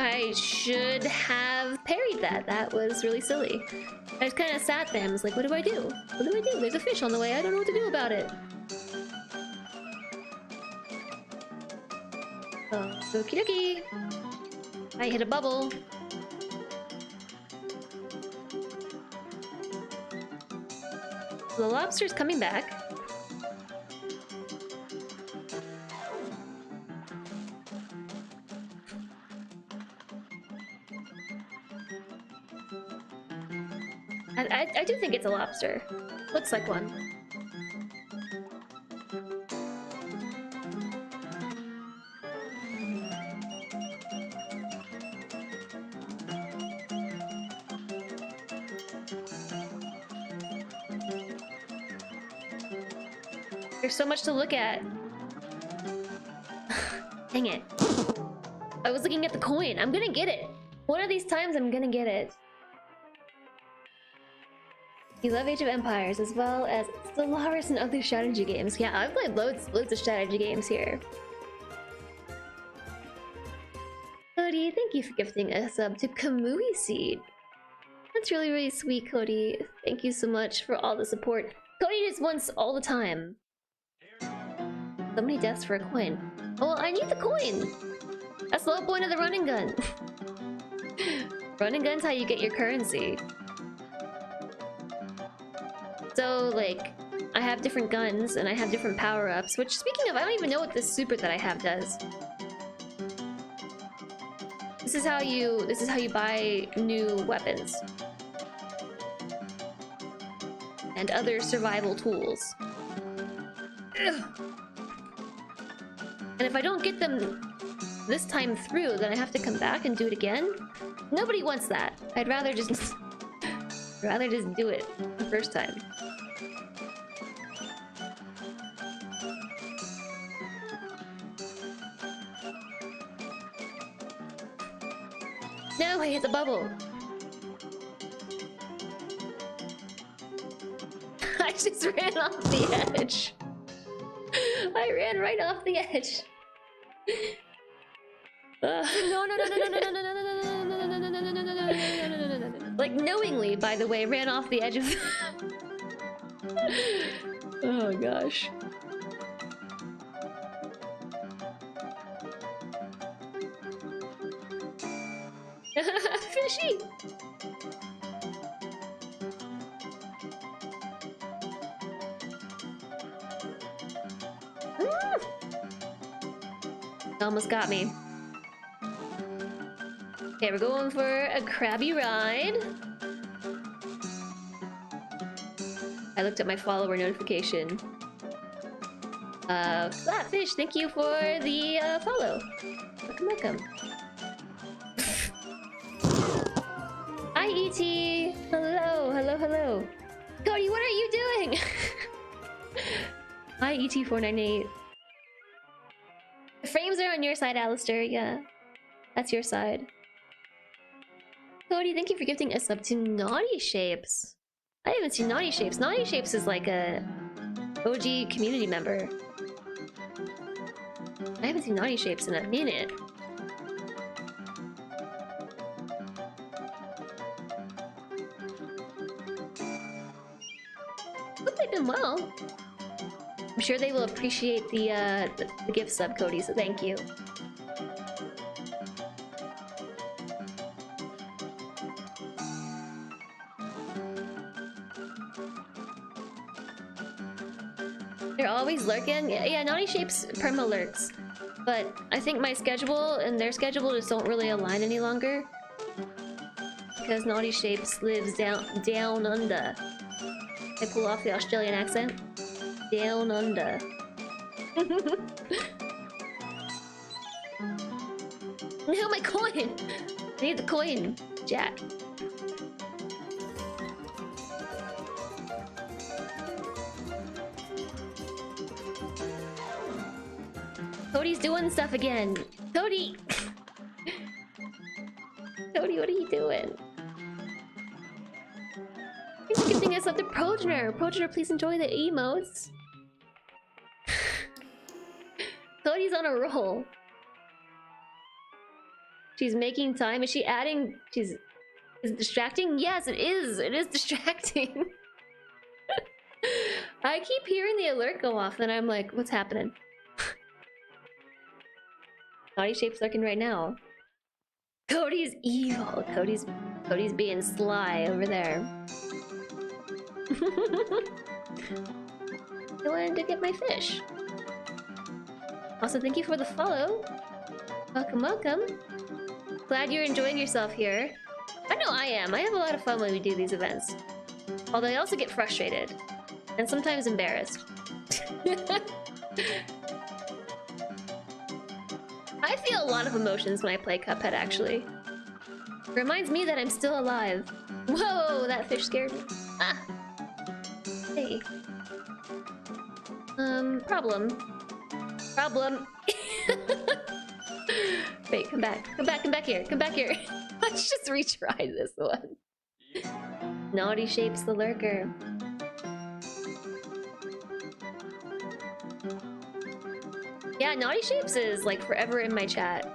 Speaker 1: I should have parried that. That was really silly. I just kind of sat there and was like, what do I do? What do I do? There's a fish on the way. I don't know what to do about it. Oh, okie dokie. I hit a bubble. The lobster's coming back. I do think it's a lobster. Looks like one. There's so much to look at. Dang it. I was looking at the coin. I'm gonna get it. One of these times I'm gonna get it. You love Age of Empires as well as Stellaris and other strategy games. Yeah, I've played loads of strategy games here. Cody, thank you for gifting a sub to Kamui Seed. That's really, really sweet, Cody. Thank you so much for all the support. Cody just wants all the time. So many deaths for a coin. Oh, I need the coin! That's the whole point of the running gun. Running gun's how you get your currency. So, like, I have different guns and I have different power-ups, which, speaking of, I don't even know what this super that I have does. This is how you buy new weapons. And other survival tools. Ugh. And if I don't get them this time through, then I have to come back and do it again? Nobody wants that. I'd rather just do it the first time. No, I hit the bubble. I just ran off the edge. I ran right off the edge. No. Like knowingly, by the way, ran off the edge of. Oh gosh. Fishy. Almost got me. Okay, we're going for a crabby ride. I looked at my follower notification. Flatfish, thank you for the follow. Welcome. Hi, E.T. Hello. Cody, what are you doing? Hi, ET498. The frames are on your side, Alistair. Yeah, that's your side. Cody, thank you for gifting a sub to Naughty Shapes. I haven't seen Naughty Shapes. Naughty Shapes is like a OG community member. I haven't seen Naughty Shapes in a minute. Hope they've been well. I'm sure they will appreciate the gift sub, Cody, so thank you. They're always lurking? Yeah, Naughty Shapes perma lurks. But I think my schedule and their schedule just don't really align any longer. Because Naughty Shapes lives down under. I pull off the Australian accent. Down under. No, my coin! I need the coin, Jack. Cody's doing stuff again. Cody! Cody, what are you doing? Thanks for gifting us up to Progenitor. Progenitor, please enjoy the emotes. Cody's on a roll. She's making time. Is she adding? Is it distracting? Yes, it is. It is distracting. I keep hearing the alert go off, and I'm like, what's happening? Naughty Shapes lurking right now. Cody's evil. Cody's being sly over there. I wanted to get my fish. Also, thank you for the follow. Welcome. Glad you're enjoying yourself here. I know I am. I have a lot of fun when we do these events. Although I also get frustrated. And sometimes embarrassed. I feel a lot of emotions when I play Cuphead, actually. It reminds me that I'm still alive. Whoa, that fish scared me. Ah! Hey. Problem. Wait, come back here. Let's just retry this one. Naughty Shapes the lurker. Yeah, Naughty Shapes is like forever in my chat.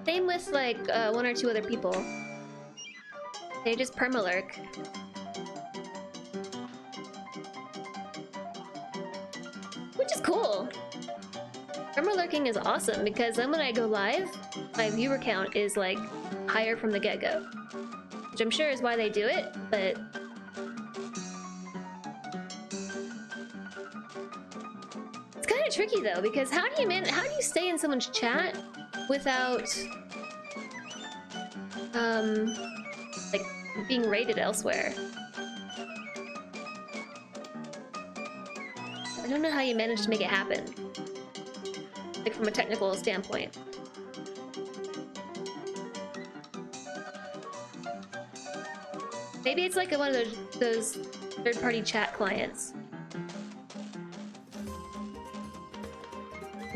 Speaker 1: Same with like one or two other people. They just permalurk. Which is cool. Permalurking is awesome because then when I go live, my viewer count is like higher from the get-go. Which I'm sure is why they do it, but it's kind of tricky though, because how do you stay in someone's chat without like being rated elsewhere? I don't know how you manage to make it happen. Like from a technical standpoint. Maybe it's like one of those third-party chat clients.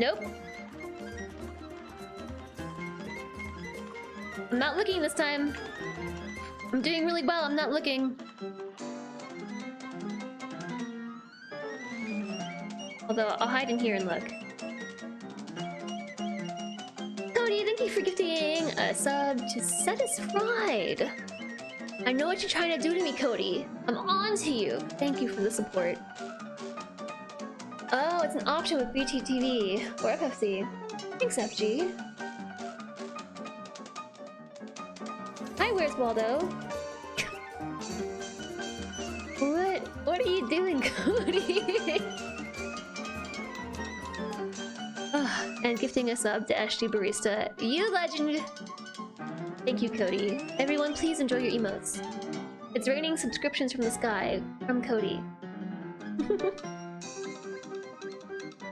Speaker 1: Nope. I'm not looking this time. I'm doing really well, I'm not looking. Although, I'll hide in here and look. Cody, thank you for gifting a sub to Satisfied. I know what you're trying to do to me, Cody. I'm on to you. Thank you for the support. Oh, it's an option with BTTV or FFC. Thanks, FG. Hi, where's Waldo? What are you doing, Cody? And gifting a sub to SG Barista. You legend! Thank you, Cody. Everyone, please enjoy your emotes. It's raining subscriptions from the sky. From Cody.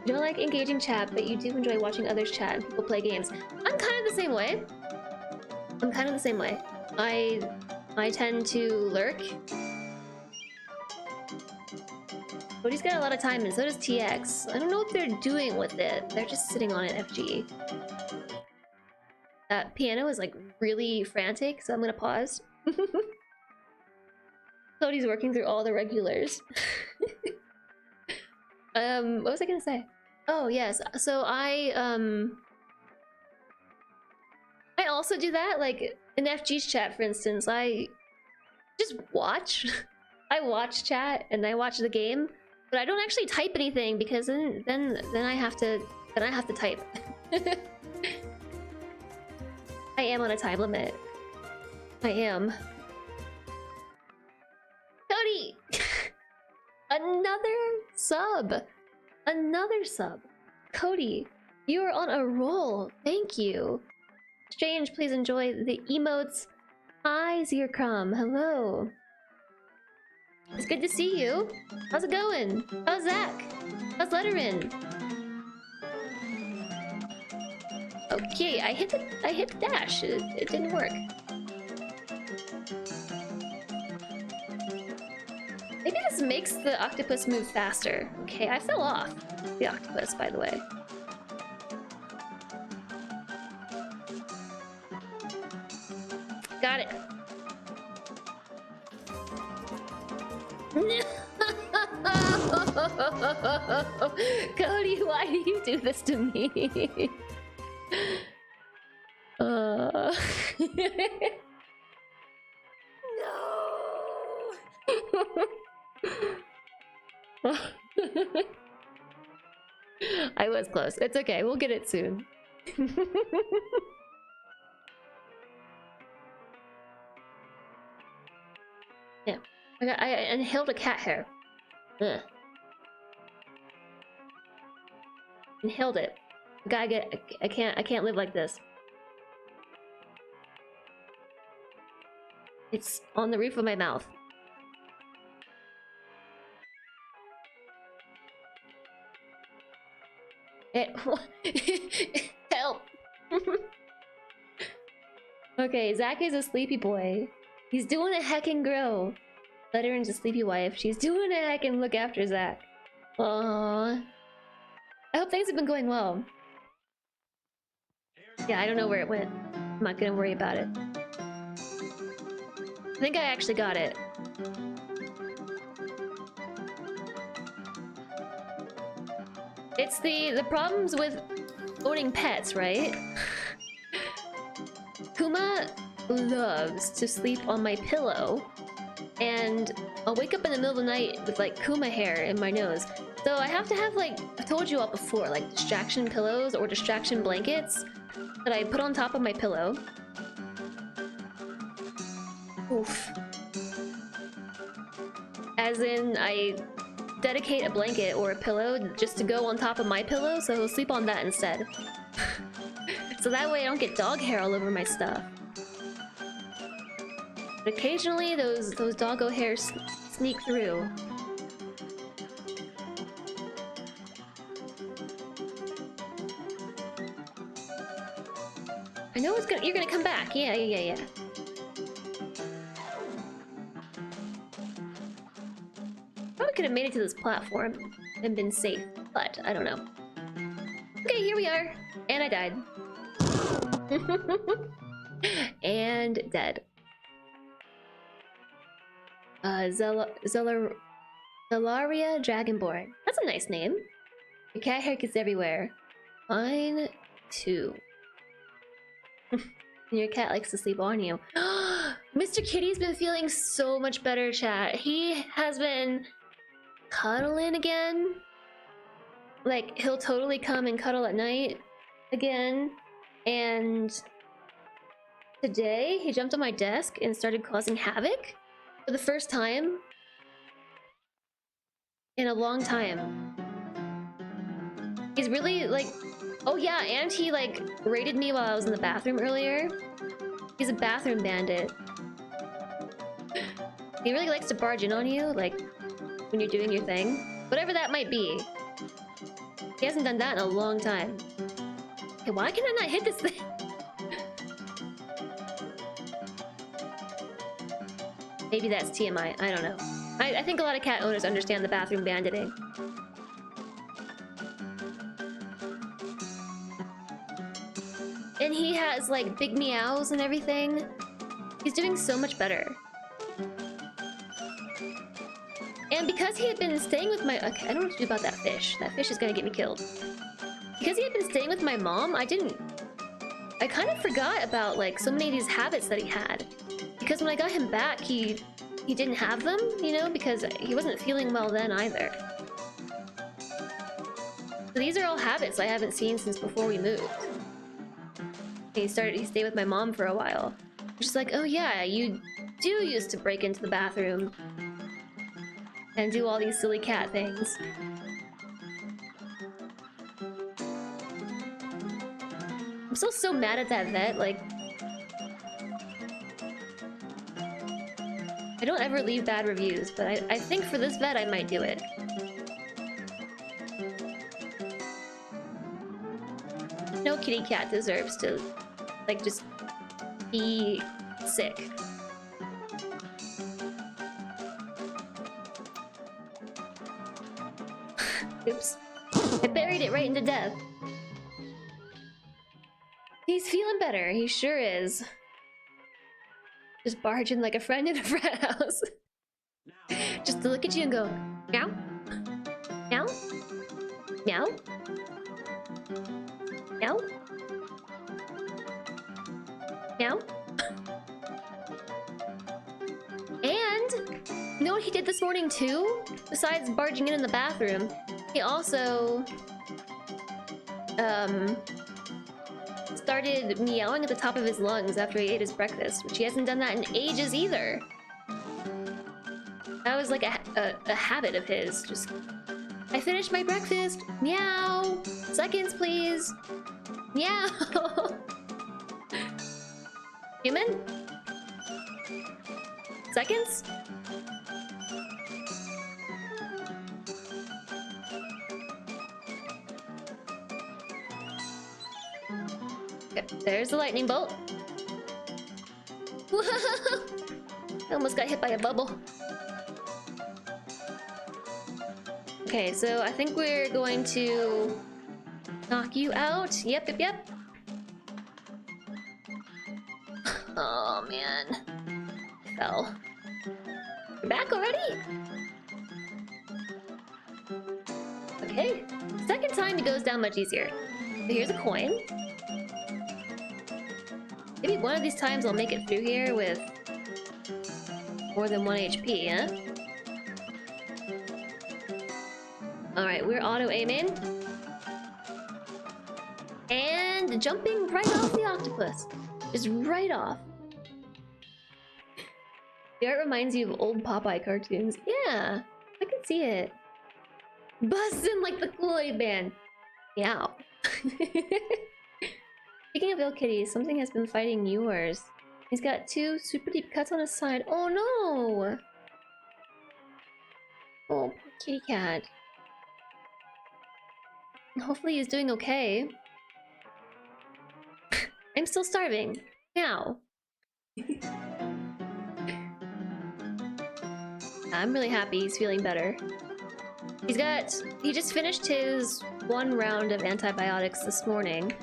Speaker 1: You don't like engaging chat, but you do enjoy watching others chat and people play games. I'm kind of the same way. I tend to lurk. Cody's got a lot of time and so does TX. I don't know what they're doing with it. They're just sitting on it, FG. That piano is like really frantic, so I'm gonna pause. Cody's working through all the regulars. What was I gonna say? Oh yes, so I also do that, like in FG's chat, for instance. I just watch. I watch chat and I watch the game, but I don't actually type anything because then I have to type. I am on a time limit. I am. Cody! Another sub! Another sub! Cody, you are on a roll. Thank you. Exchange, please enjoy the emotes. Hi, Zierkrom. Hello. It's good to see you. How's it going? How's Zach? How's Letterman? Okay, I hit the dash. It didn't work. Maybe this makes the octopus move faster. Okay, I fell off the octopus, by the way. Got it. Cody, why do you do this to me? No. I was close. It's okay. We'll get it soon. Yeah. I inhaled a cat hair. Ugh. Inhaled it. I can't live like this. It's on the roof of my mouth. Help! Okay, Zach is a sleepy boy. He's doing a heckin' grow. Letteren's a sleepy wife. She's doing a heckin' look after Zach. Aww. I hope things have been going well. Yeah, I don't know where it went. I'm not gonna worry about it. I think I actually got it. It's the problems with owning pets, right? Kuma loves to sleep on my pillow, and I'll wake up in the middle of the night with like Kuma hair in my nose. So I have to have, like, I've told you all before, like distraction pillows or distraction blankets that I put on top of my pillow. Oof. As in, I dedicate a blanket or a pillow just to go on top of my pillow, so he'll sleep on that instead. So that way I don't get dog hair all over my stuff. But occasionally those doggo hairs sneak through. I know you're gonna come back. Yeah. Probably could have made it to this platform and been safe, but I don't know. Okay, here we are. And I died. And dead. Zellaria Dragonborn. That's a nice name. Your cat hair gets everywhere. Mine too. Your cat likes to sleep on you. Mr. Kitty's been feeling so much better, chat. He has been cuddling again. Like, he'll totally come and cuddle at night again. And today, he jumped on my desk and started causing havoc for the first time in a long time. He's really, like... Oh yeah, and he, like, raided me while I was in the bathroom earlier. He's a bathroom bandit. He really likes to barge in on you, like, when you're doing your thing. Whatever that might be. He hasn't done that in a long time. Okay, why can I not hit this thing? Maybe that's TMI, I don't know. I think a lot of cat owners understand the bathroom banditing. And he has, like, big meows and everything. He's doing so much better. And because he had been staying with my... Okay, I don't know what to do about that fish. That fish is gonna get me killed. Because he had been staying with my mom, I kind of forgot about, like, so many of these habits that he had. Because when I got him back, he didn't have them, you know, because he wasn't feeling well then either. So these are all habits I haven't seen since before we moved. He stayed with my mom for a while. She's like, oh yeah, you do used to break into the bathroom and do all these silly cat things. I'm still so mad at that vet, like... I don't ever leave bad reviews, but I think for this vet I might do it. No kitty cat deserves to, like, just be sick. Oops. I buried it right into death. He's feeling better, he sure is. Just barging like a friend in a frat house. Just to look at you and go, meow? Meow? Meow? Meow? Meow? And, you know what he did this morning too? Besides barging in the bathroom, he also started meowing at the top of his lungs after he ate his breakfast, which he hasn't done that in ages either. That was like a habit of his. Just, I finished my breakfast. Meow. Seconds, please. Meow. Human? Seconds? Okay, there's the lightning bolt. I almost got hit by a bubble. Okay, so I think we're going to knock you out. Yep. Oh man. Fell. You're back already? Okay. Second time it goes down much easier. So here's a coin. Maybe one of these times I'll make it through here with more than 1 HP, huh? Alright, we're auto-aiming. And jumping right off the octopus. Just right off. The art reminds you of old Popeye cartoons. Yeah, I can see it. Bustin' like the Kool-Aid Man. Meow. Speaking of ill kitties, something has been fighting yours. He's got 2 super deep cuts on his side. Oh no! Oh, poor kitty cat. Hopefully he's doing okay. I'm still starving. Meow. I'm really happy he's feeling better. He just finished his 1 round of antibiotics this morning.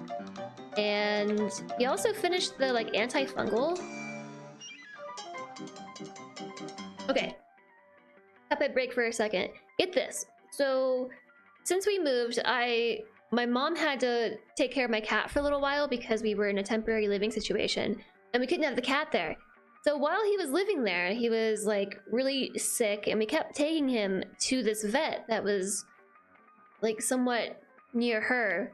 Speaker 1: And he also finished the, like, antifungal. Okay. Cuphead break for a second. Get this. So, since we moved, my mom had to take care of my cat for a little while because we were in a temporary living situation. And we couldn't have the cat there. So while he was living there, he was, like, really sick. And we kept taking him to this vet that was, like, somewhat near her.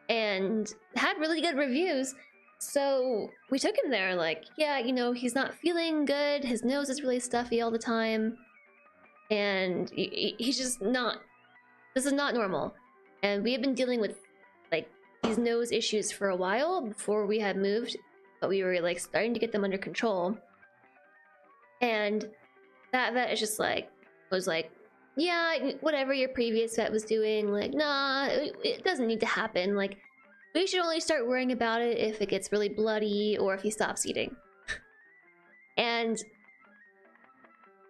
Speaker 1: And had really good reviews. So we took him there, like, yeah, you know, he's not feeling good. His nose is really stuffy all the time. And he's just not... This is not normal. And we had been dealing with, like, these nose issues for a while before we had moved. But we were, like, starting to get them under control. And that vet is just like, was like, yeah, whatever your previous vet was doing, like, nah, it doesn't need to happen. Like, we should only start worrying about it if it gets really bloody or if he stops eating. And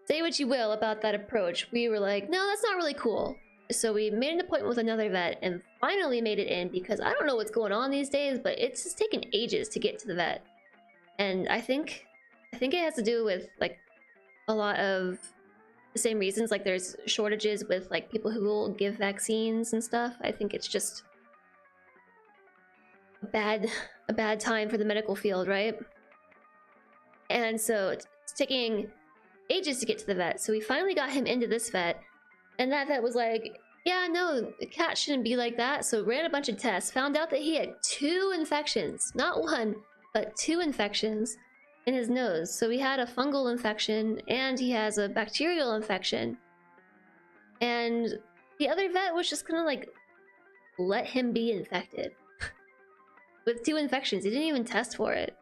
Speaker 1: say what you will about that approach, we were like, no, that's not really cool. So we made an appointment with another vet and finally made it in because I don't know what's going on these days, but it's just taken ages to get to the vet. And I think it has to do with, like, a lot of the same reasons. Like, there's shortages with, like, people who will give vaccines and stuff. I think it's just a bad time for the medical field, right? And so it's taking ages to get to the vet. So we finally got him into this vet, and that vet was like, yeah, no, the cat shouldn't be like that. So ran a bunch of tests, found out that he had 2 infections, not 1, but 2 infections in his nose. So he had a fungal infection and he has a bacterial infection. And the other vet was just gonna, like, let him be infected with 2 infections. He didn't even test for it.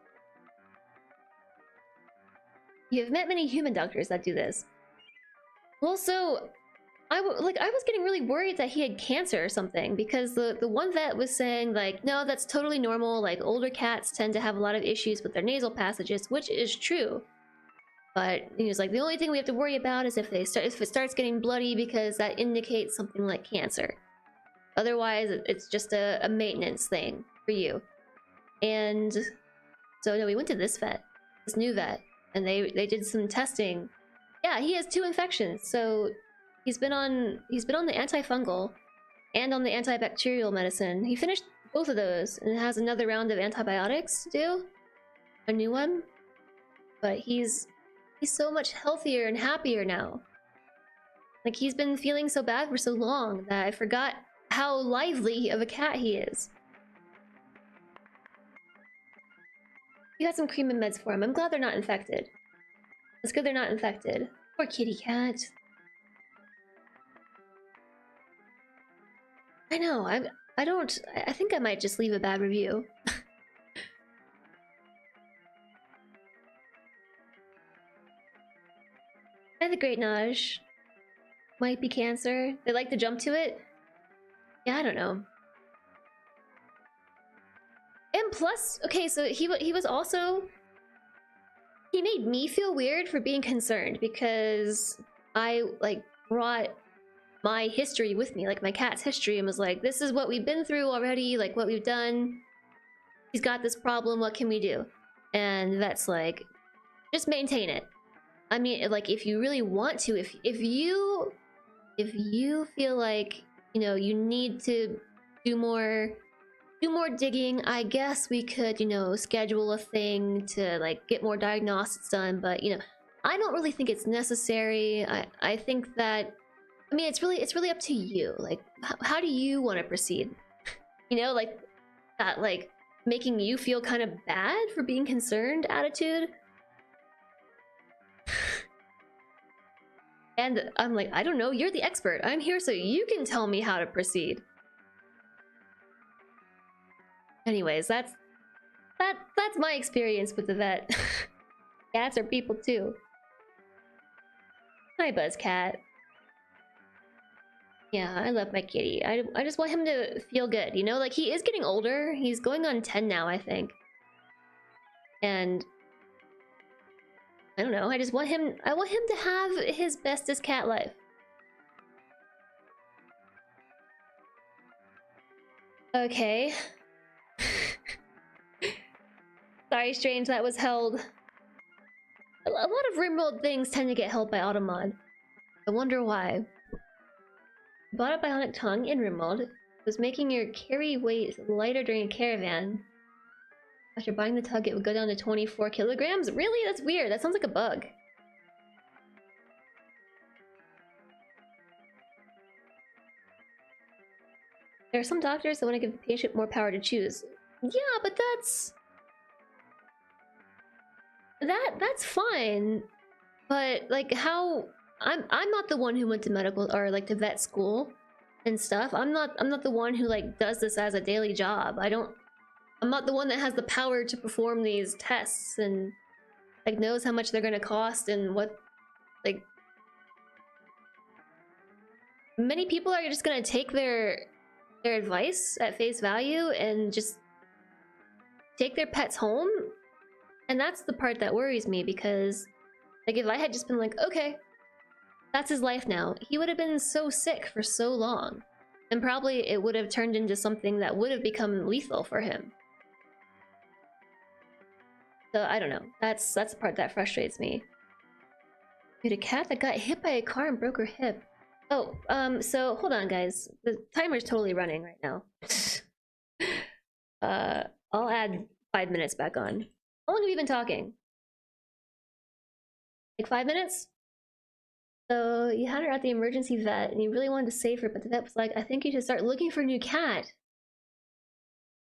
Speaker 1: You've met many human doctors that do this. Well, so I was getting really worried that he had cancer or something, because the one vet was saying, like, no, that's totally normal. Like, older cats tend to have a lot of issues with their nasal passages, which is true. But he was like, the only thing we have to worry about is if it starts getting bloody, because that indicates something like cancer. Otherwise, it's just a maintenance thing for you. And so no, we went to this new vet, and they did some testing. Yeah, he has 2 infections, so he's been on the antifungal and on the antibacterial medicine. He finished both of those and has another round of antibiotics to do, a new one. But he's so much healthier and happier now. Like, he's been feeling so bad for so long that I forgot how lively of a cat he is. You got some cream and meds for him. I'm glad they're not infected. It's good they're not infected. Poor kitty cat. I know, I think I might just leave a bad review. Hi, the Great Naj. Might be cancer. They like to jump to it? Yeah, I don't know. And plus, okay, so he was also... He made me feel weird for being concerned, because I, like, brought my history with me, like my cat's history, and was like, this is what we've been through already, like what we've done. He's got this problem, what can we do? And that's like, just maintain it. I mean, like, if you really want to, if you feel like, you know, you need to do more do more digging. I guess we could, you know, schedule a thing to like get more diagnostics done, but you know, I don't really think it's necessary. I think that, I mean, it's really up to you. Like, how do you want to proceed? You know, like that, like making you feel kind of bad for being concerned attitude. And I'm like, I don't know, you're the expert. I'm here so you can tell me how to proceed. Anyways, that's my experience with the vet. Cats are people too. Hi, Buzzcat. Yeah, I love my kitty. I just want him to feel good, you know? Like, he is getting older. He's going on 10 now, I think. And I don't know, I want him to have his bestest cat life. Okay. Sorry, Strange, that was held. A lot of RimWorld things tend to get held by Automod. I wonder why. Bought a bionic tongue in RimWorld. Was making your carry weight lighter during a caravan. After buying the tug, it would go down to 24 kilograms? Really? That's weird. That sounds like a bug. There are some doctors that want to give the patient more power to choose. Yeah, but that's fine. But like, how I'm not the one who went to medical or like to vet school and stuff. I'm not the one who like does this as a daily job. I'm not the one that has the power to perform these tests and like knows how much they're gonna cost and what, like, many people are just gonna take their advice at face value and just take their pets home. And that's the part that worries me, because like if I had just been like, okay, that's his life now, he would have been so sick for so long, and probably it would have turned into something that would have become lethal for him. So I don't know. That's the part that frustrates me. We had a cat that got hit by a car and broke her hip. Oh, so hold on, guys. The timer's totally running right now. I'll add 5 minutes back on. How long have you been talking? Like 5 minutes? So you had her at the emergency vet and you really wanted to save her, but the vet was like, I think you should start looking for a new cat.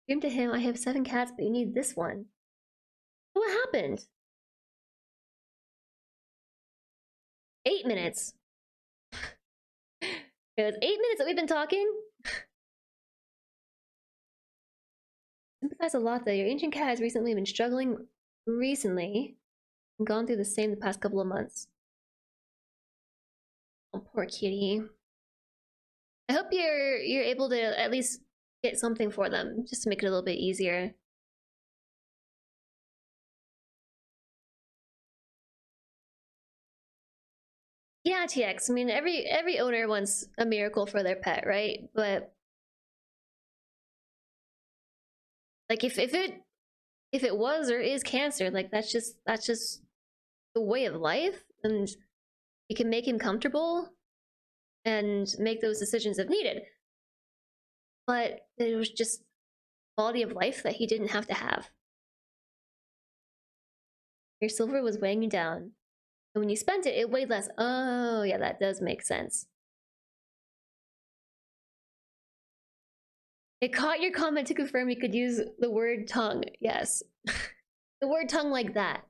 Speaker 1: Screamed to him, I have 7 cats, but you need this one. What happened? 8 minutes. It was 8 minutes that we've been talking? Sympathize a lot though. Your ancient cat has recently been struggling and gone through the same the past couple of months. Oh, poor kitty. I hope you're able to at least get something for them, just to make it a little bit easier. Yeah, TX. I mean, every owner wants a miracle for their pet, right? But like if it was or is cancer, like that's just the way of life, and you can make him comfortable and make those decisions if needed. But it was just quality of life that he didn't have to have. Your silver was weighing you down. And when you spent it, it weighed less. Oh, yeah, that does make sense. It caught your comment to confirm you could use the word tongue. Yes. The word tongue like that.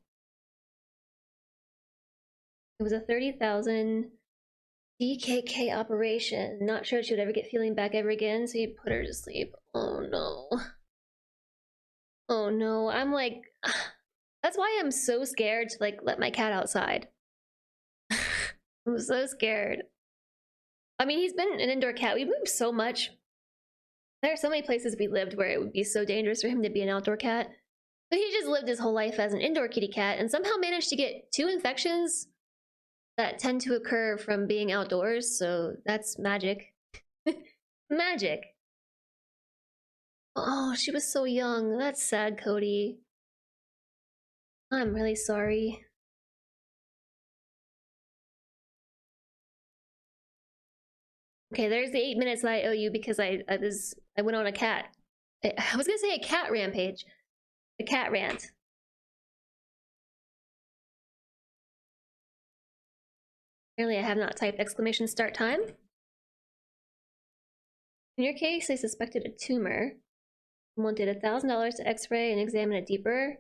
Speaker 1: It was a 30,000 DKK operation. Not sure she would ever get feeling back ever again, so you put her to sleep. Oh no. Oh no. I'm like, that's why I'm so scared to like let my cat outside. I'm so scared. I mean, he's been an indoor cat. We moved so much. There are so many places we lived where it would be so dangerous for him to be an outdoor cat. But he just lived his whole life as an indoor kitty cat and somehow managed to get 2 infections that tend to occur from being outdoors, so that's magic. Magic. Oh, she was so young. That's sad, Cody. I'm really sorry. Okay, there's the 8 minutes that I owe you because I went on a cat I was gonna say a cat rampage. A cat rant. Apparently, I have not typed exclamation start time. In your case, they suspected a tumor. Wanted $1,000 to x-ray and examine it deeper.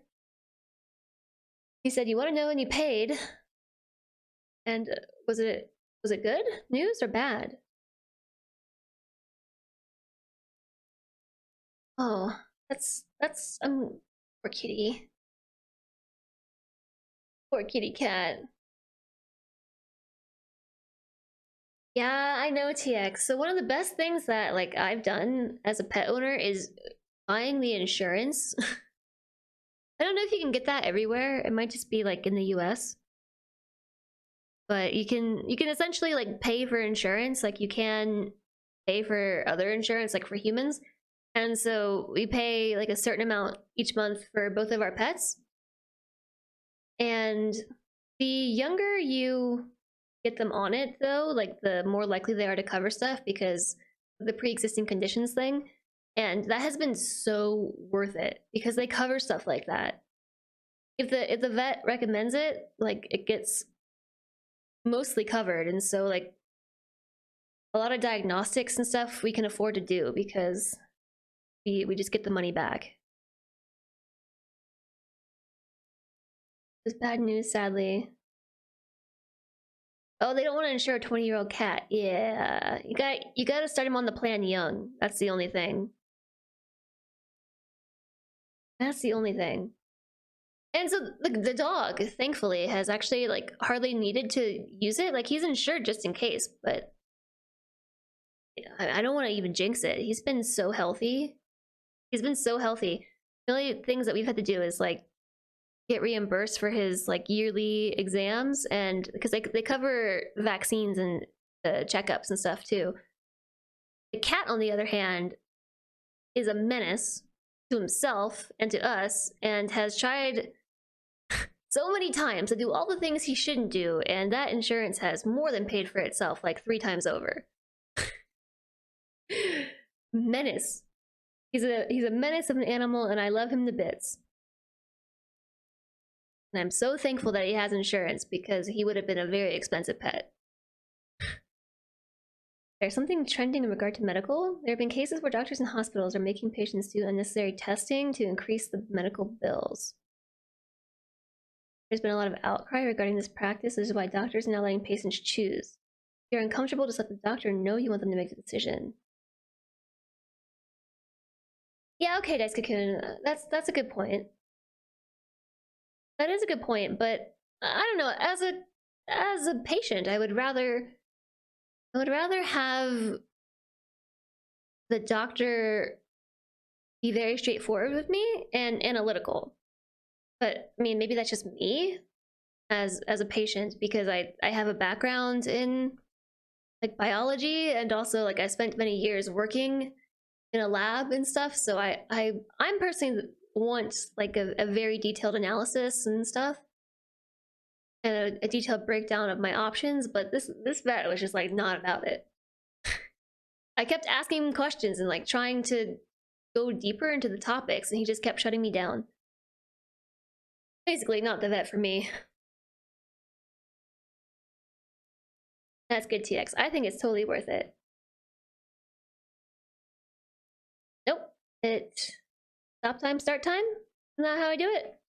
Speaker 1: He said, "You want to know?" And you paid. And was it good news or bad? Oh, that's poor kitty. Poor kitty cat. Yeah, I know, TX. So one of the best things that like I've done as a pet owner is buying the insurance. I don't know if you can get that everywhere. It might just be like in the US. But you can essentially like pay for insurance like you can pay for other insurance like for humans. And so we pay like a certain amount each month for both of our pets. And the younger you get them on it though, like the more likely they are to cover stuff because of the pre-existing conditions thing. And that has been so worth it because they cover stuff like that. If the vet recommends it, like it gets mostly covered, and so like a lot of diagnostics and stuff we can afford to do because we just get the money back. It's bad news, sadly. Oh, they don't want to insure a 20-year-old cat. Yeah, you got to start him on the plan young. That's the only thing. That's the only thing. And so the dog, thankfully, has actually like hardly needed to use it. Like he's insured just in case, but I don't want to even jinx it. He's been so healthy. He's been so healthy. The only things that we've had to do is like get reimbursed for his like yearly exams, and because they cover vaccines and checkups and stuff too. The cat, on the other hand, is a menace to himself and to us, and has tried so many times to do all the things he shouldn't do, and that insurance has more than paid for itself like 3 times over. Menace. He's a menace of an animal, and I love him to bits. And I'm so thankful that he has insurance because he would have been a very expensive pet. There's something trending in regard to medical. There have been cases where doctors and hospitals are making patients do unnecessary testing to increase the medical bills. There's been a lot of outcry regarding this practice. This is why doctors are now letting patients choose. If you're uncomfortable, just let the doctor know you want them to make the decision. Yeah, okay, Dice Cocoon. That's a good point. That is a good point, but I don't know. As a patient, I would rather have the doctor be very straightforward with me and analytical. But I mean, maybe that's just me as a patient because I have a background in like biology, and also like I spent many years working in a lab and stuff. So I'm personally want like a very detailed analysis and stuff, and a detailed breakdown of my options. But this vet was just like not about it. I kept asking him questions and like trying to go deeper into the topics, and he just kept shutting me down. Basically, not the vet for me. That's good, TX. I think it's totally worth it. Nope. Stop time, start time? Isn't that how I do it?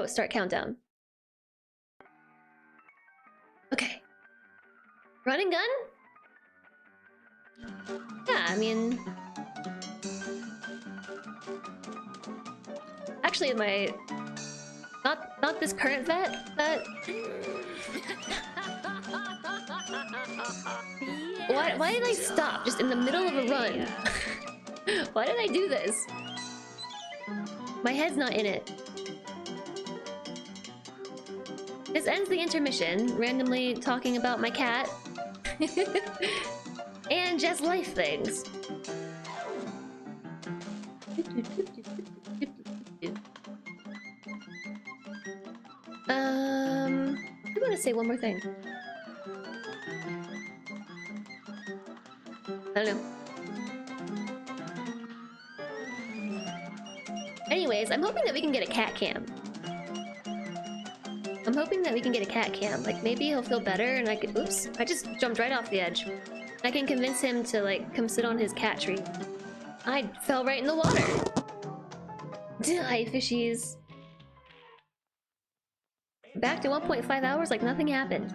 Speaker 1: Start countdown. Okay. Run and gun? Yeah, I mean... Actually, my... Not this current vet, but... Why did I stop just in the middle of a run? Why did I do this? My head's not in it. This ends the intermission, randomly talking about my cat. And just life things. I want to say one more thing. I don't know. Anyways, I'm hoping that we can get a cat cam. I'm hoping that we can get a cat cam. Like, maybe he'll feel better and I could... Oops, I just jumped right off the edge. I can convince him to, like, come sit on his cat tree. I fell right in the water. Hi, fishies. Back to 1.5 hours like nothing happened.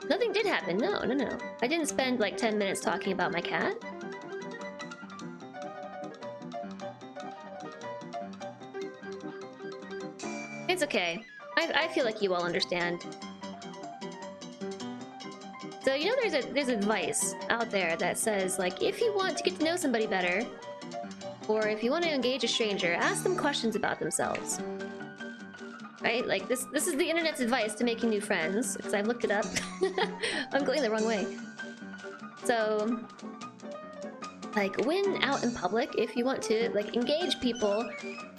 Speaker 1: Nothing did happen. No, no, no. I didn't spend, like, 10 minutes talking about my cat. It's okay. I feel like you all understand. So, you know, there's advice out there that says, like, if you want to get to know somebody better, or if you want to engage a stranger, ask them questions about themselves. Right? Like, this is the internet's advice to making new friends, because I've looked it up. I'm going the wrong way. So, like, when out in public, if you want to, like, engage people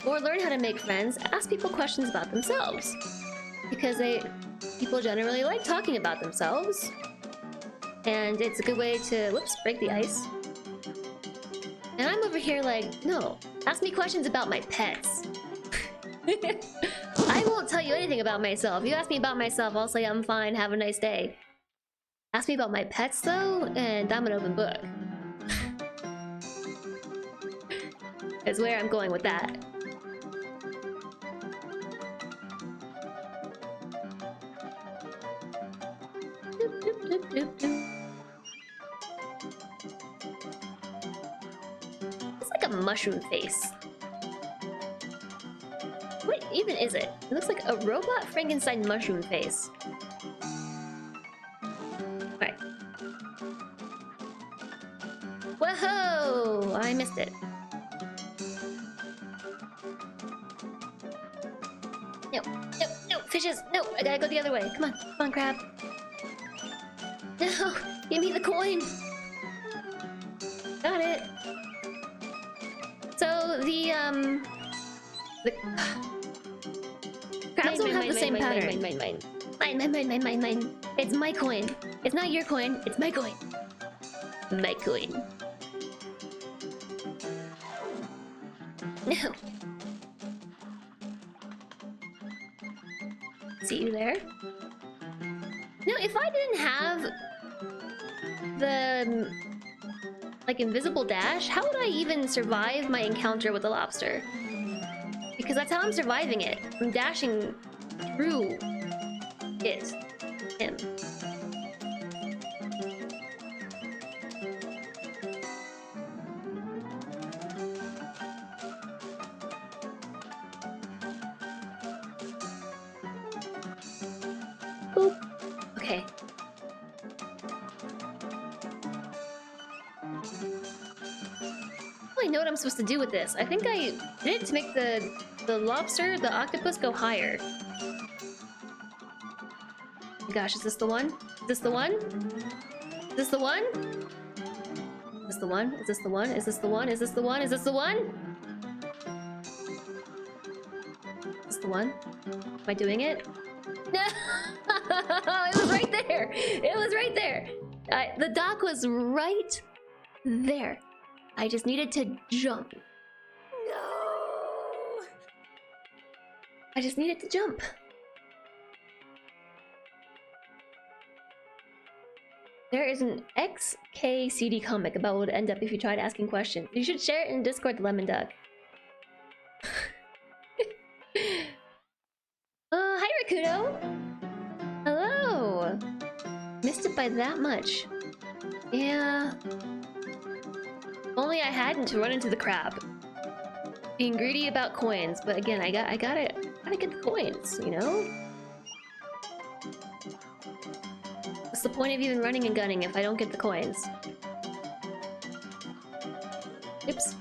Speaker 1: or learn how to make friends, ask people questions about themselves. Because people generally like talking about themselves. And it's a good way to, whoops, break the ice. And I'm over here like, no, ask me questions about my pets. I won't tell you anything about myself. You ask me about myself, I'll say I'm fine, have a nice day. Ask me about my pets though, and I'm an open book. Is where I'm going with that. Doop, doop, doop, doop, doop. It's like a mushroom face. What even is it? It looks like a robot Frankenstein mushroom face. Alright. Whoa! I missed it. No, no, no, fishes! No, I gotta go the other way. Come on, crab. No, give me the coin. Got it. So the crabs don't have the same pattern. Mine. It's my coin. It's not your coin. It's my coin. My coin. No. See you there. No, if I didn't have the like invisible dash, how would I even survive my encounter with the lobster? Because that's how I'm surviving it. I'm dashing through it. Him. Boop. Okay. I know what I'm supposed to do with this. I think I did it to make the lobster, the octopus, go higher. Gosh, is this the one? Is this the one? Is this the one? Is this the one? Is this the one? Is this the one? Is this the one? Is this the one? Is this the one? Am I doing it? No! It was right there! It was right there! The dock was right there. I just needed to jump.
Speaker 2: No.
Speaker 1: I just needed to jump. There is an XKCD comic about what would end up if you tried asking questions. You should share it in Discord, Lemon Duck. Hi Rakudo! Hello! Missed it by that much. Yeah. Only I hadn't to run into the crab. Being greedy about coins, but again, I gotta get the coins, you know? What's the point of even running and gunning if I don't get the coins? Oops.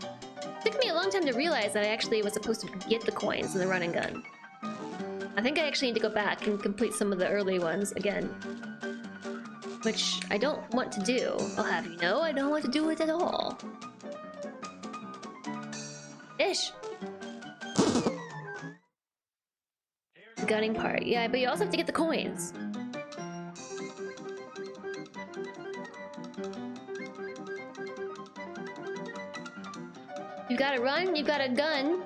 Speaker 1: It took me a long time to realize that I actually was supposed to get the coins in the run and gun. I think I actually need to go back and complete some of the early ones again. Which I don't want to do. I'll have you know, I don't want to do it at all. Ish! The gunning part. Yeah, but you also have to get the coins. gotta run, you've got a gun.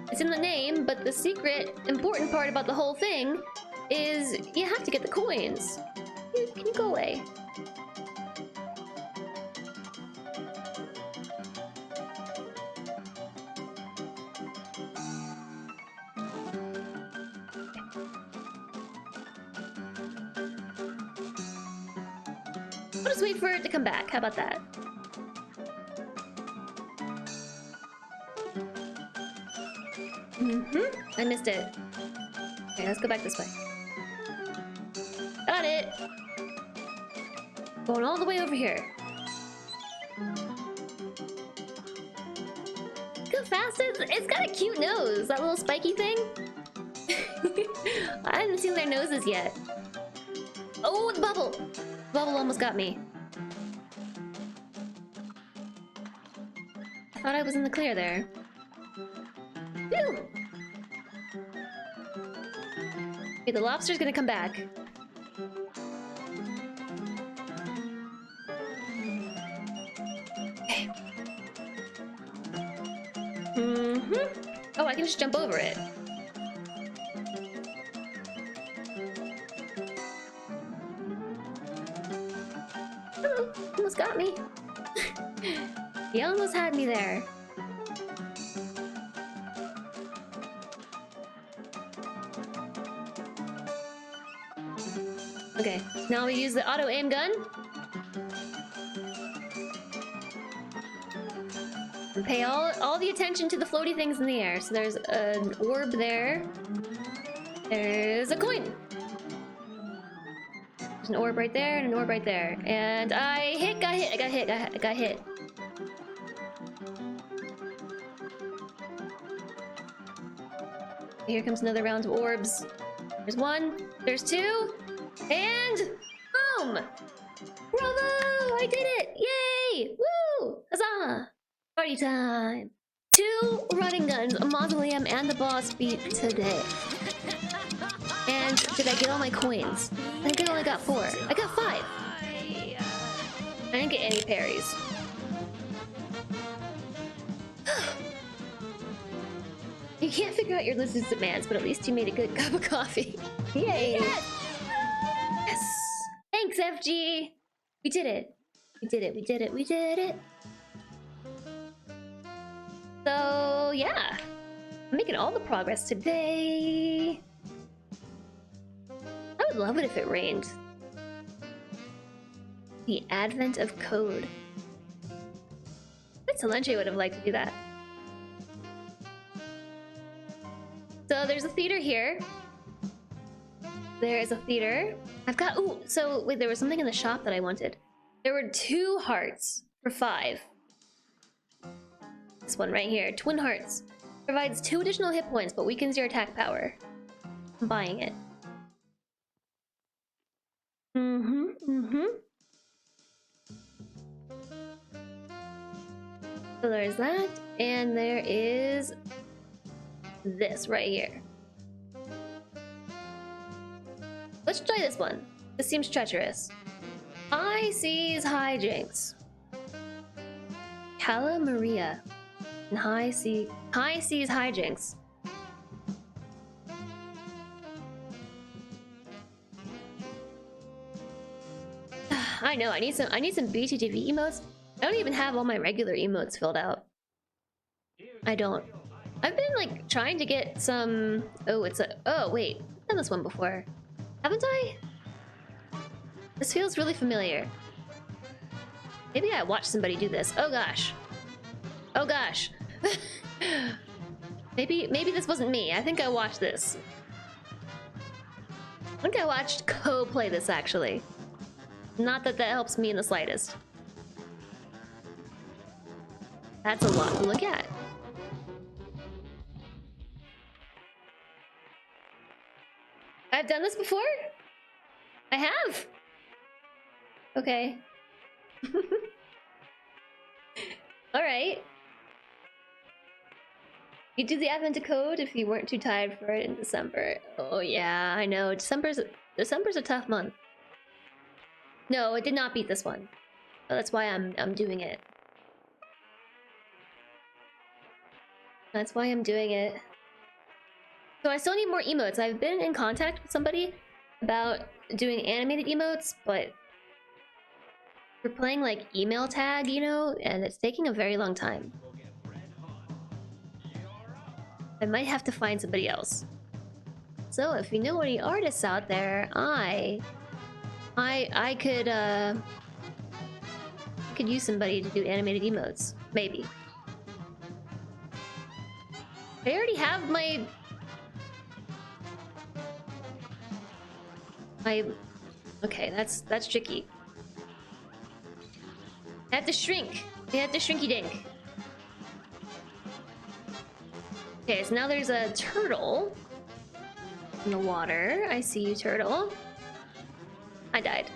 Speaker 1: It's in the name, but the secret, important part about the whole thing is you have to get the coins. Can you go away? I'll just wait for it to come back. How about that? I missed it. Okay, let's go back this way. Got it! Going all the way over here. Look how fast it's got a cute nose. That little spiky thing. I haven't seen their noses yet. Oh, the bubble! The bubble almost got me. I thought I was in the clear there. Phew! Okay, the lobster's gonna come back. Okay. Oh, I can just jump over it. Oh, almost got me. He almost had me there. Okay, now we use the auto aim gun. And pay all the attention to the floaty things in the air. So there's an orb there. There's a coin. There's an orb right there and an orb right there. And I got hit. Here comes another round of orbs. There's one, there's two, and boom! Bravo! I did it! Yay! Woo! Huzzah! Party time! 2 running guns, a mausoleum, and the boss beat today. And did I get all my coins? I think I only got 4. I got 5. I didn't get any parries. You can't figure out your lizard's demands, but at least you made a good cup of coffee. Yay! Yes! Yes! Thanks, FG! We did it! We did it! So, yeah. I'm making all the progress today. I would love it if it rained. The advent of code. I bet Solange would have liked to do that. So there's a theater here. There is a theater. I've got... Ooh, so wait, there was something in the shop that I wanted. There were 2 hearts for 5. This one right here, twin hearts. Provides 2 additional hit points, but weakens your attack power. I'm buying it. So there's that, and there is this right here. Let's try this one. This seems treacherous. High seas hijinks. Cala Maria. And high seas hijinks. I know, I need some BTTV emotes. I don't even have all my regular emotes filled out. I don't. I've been like trying to get some... Oh, oh wait, I've done this one before. Haven't I? This feels really familiar. Maybe I watched somebody do this. Oh gosh. Oh gosh. Maybe this wasn't me. I think I watched this. I think I watched Co play this actually. Not that that helps me in the slightest. That's a lot to look at. I've done this before? I have! Okay. Alright. You do the Advent code if you weren't too tired for it in December. Oh yeah, I know. December's a tough month. No, it did not beat this one. So that's why I'm doing it. That's why I'm doing it. So I still need more emotes. I've been in contact with somebody about doing animated emotes, but we're playing like email tag, you know, and it's taking a very long time. I might have to find somebody else. So if you know any artists out there, I could use somebody to do animated emotes, maybe. I already have my okay, that's tricky. I have to shrink. I have to shrinky dink. Okay, so now there's a turtle in the water. I see you, turtle. I died.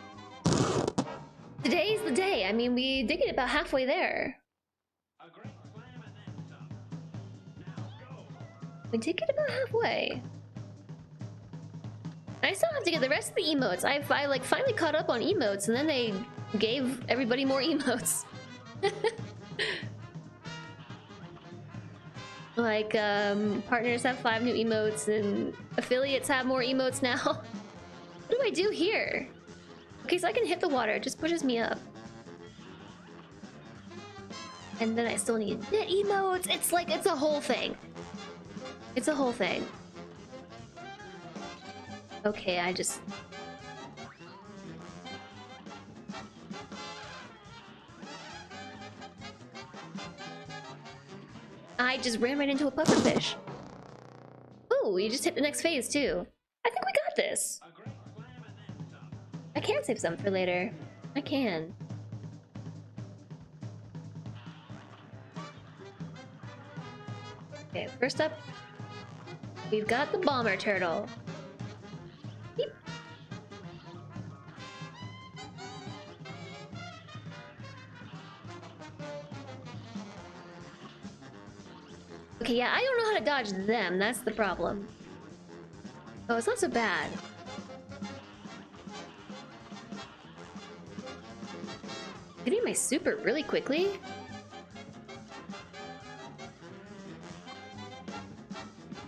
Speaker 1: Today's the day. I mean, we did get about halfway there. We did get about halfway. I still have to get the rest of the emotes. I like finally caught up on emotes, and then they gave everybody more emotes. Like, partners have 5 new emotes, and affiliates have more emotes now. What do I do here? Okay, so I can hit the water. It just pushes me up. And then I still need knit emotes. It's like, it's a whole thing. It's a whole thing. Okay, I just ran right into a pufferfish. Oh, you just hit the next phase too. I think we got this. I can save some for later. I can. Okay, first up, we've got the bomber turtle. Beep. Okay, yeah, I don't know how to dodge them. That's the problem. Oh, it's not so bad. Getting my super really quickly?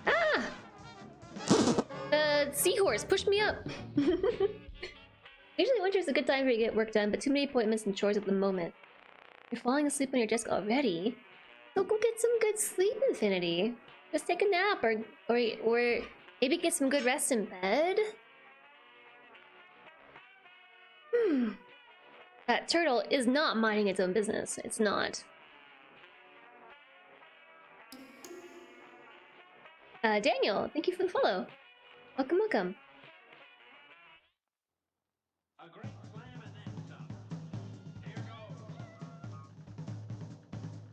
Speaker 1: Ah! Seahorse, push me up! Usually winter is a good time for you to get work done, but too many appointments and chores at the moment. You're falling asleep on your desk already? So go get some good sleep, Infinity. Just take a nap, or maybe get some good rest in bed? That turtle is not minding its own business. It's not. Daniel, thank you for the follow. Welcome, welcome.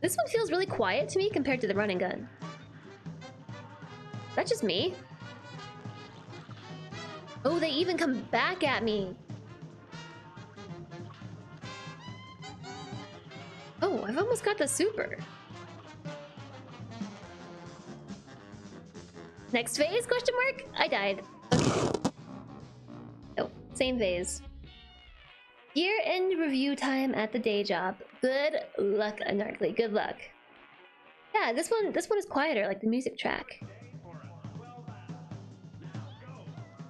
Speaker 1: This one feels really quiet to me compared to the running gun. That's just me. Oh, they even come back at me. Oh, I've almost got the super. Next phase, question mark? I died. Okay. Oh, same phase. Year-end review time at the day job. Good luck, Anarkly. Good luck. Yeah, this one is quieter, like the music track.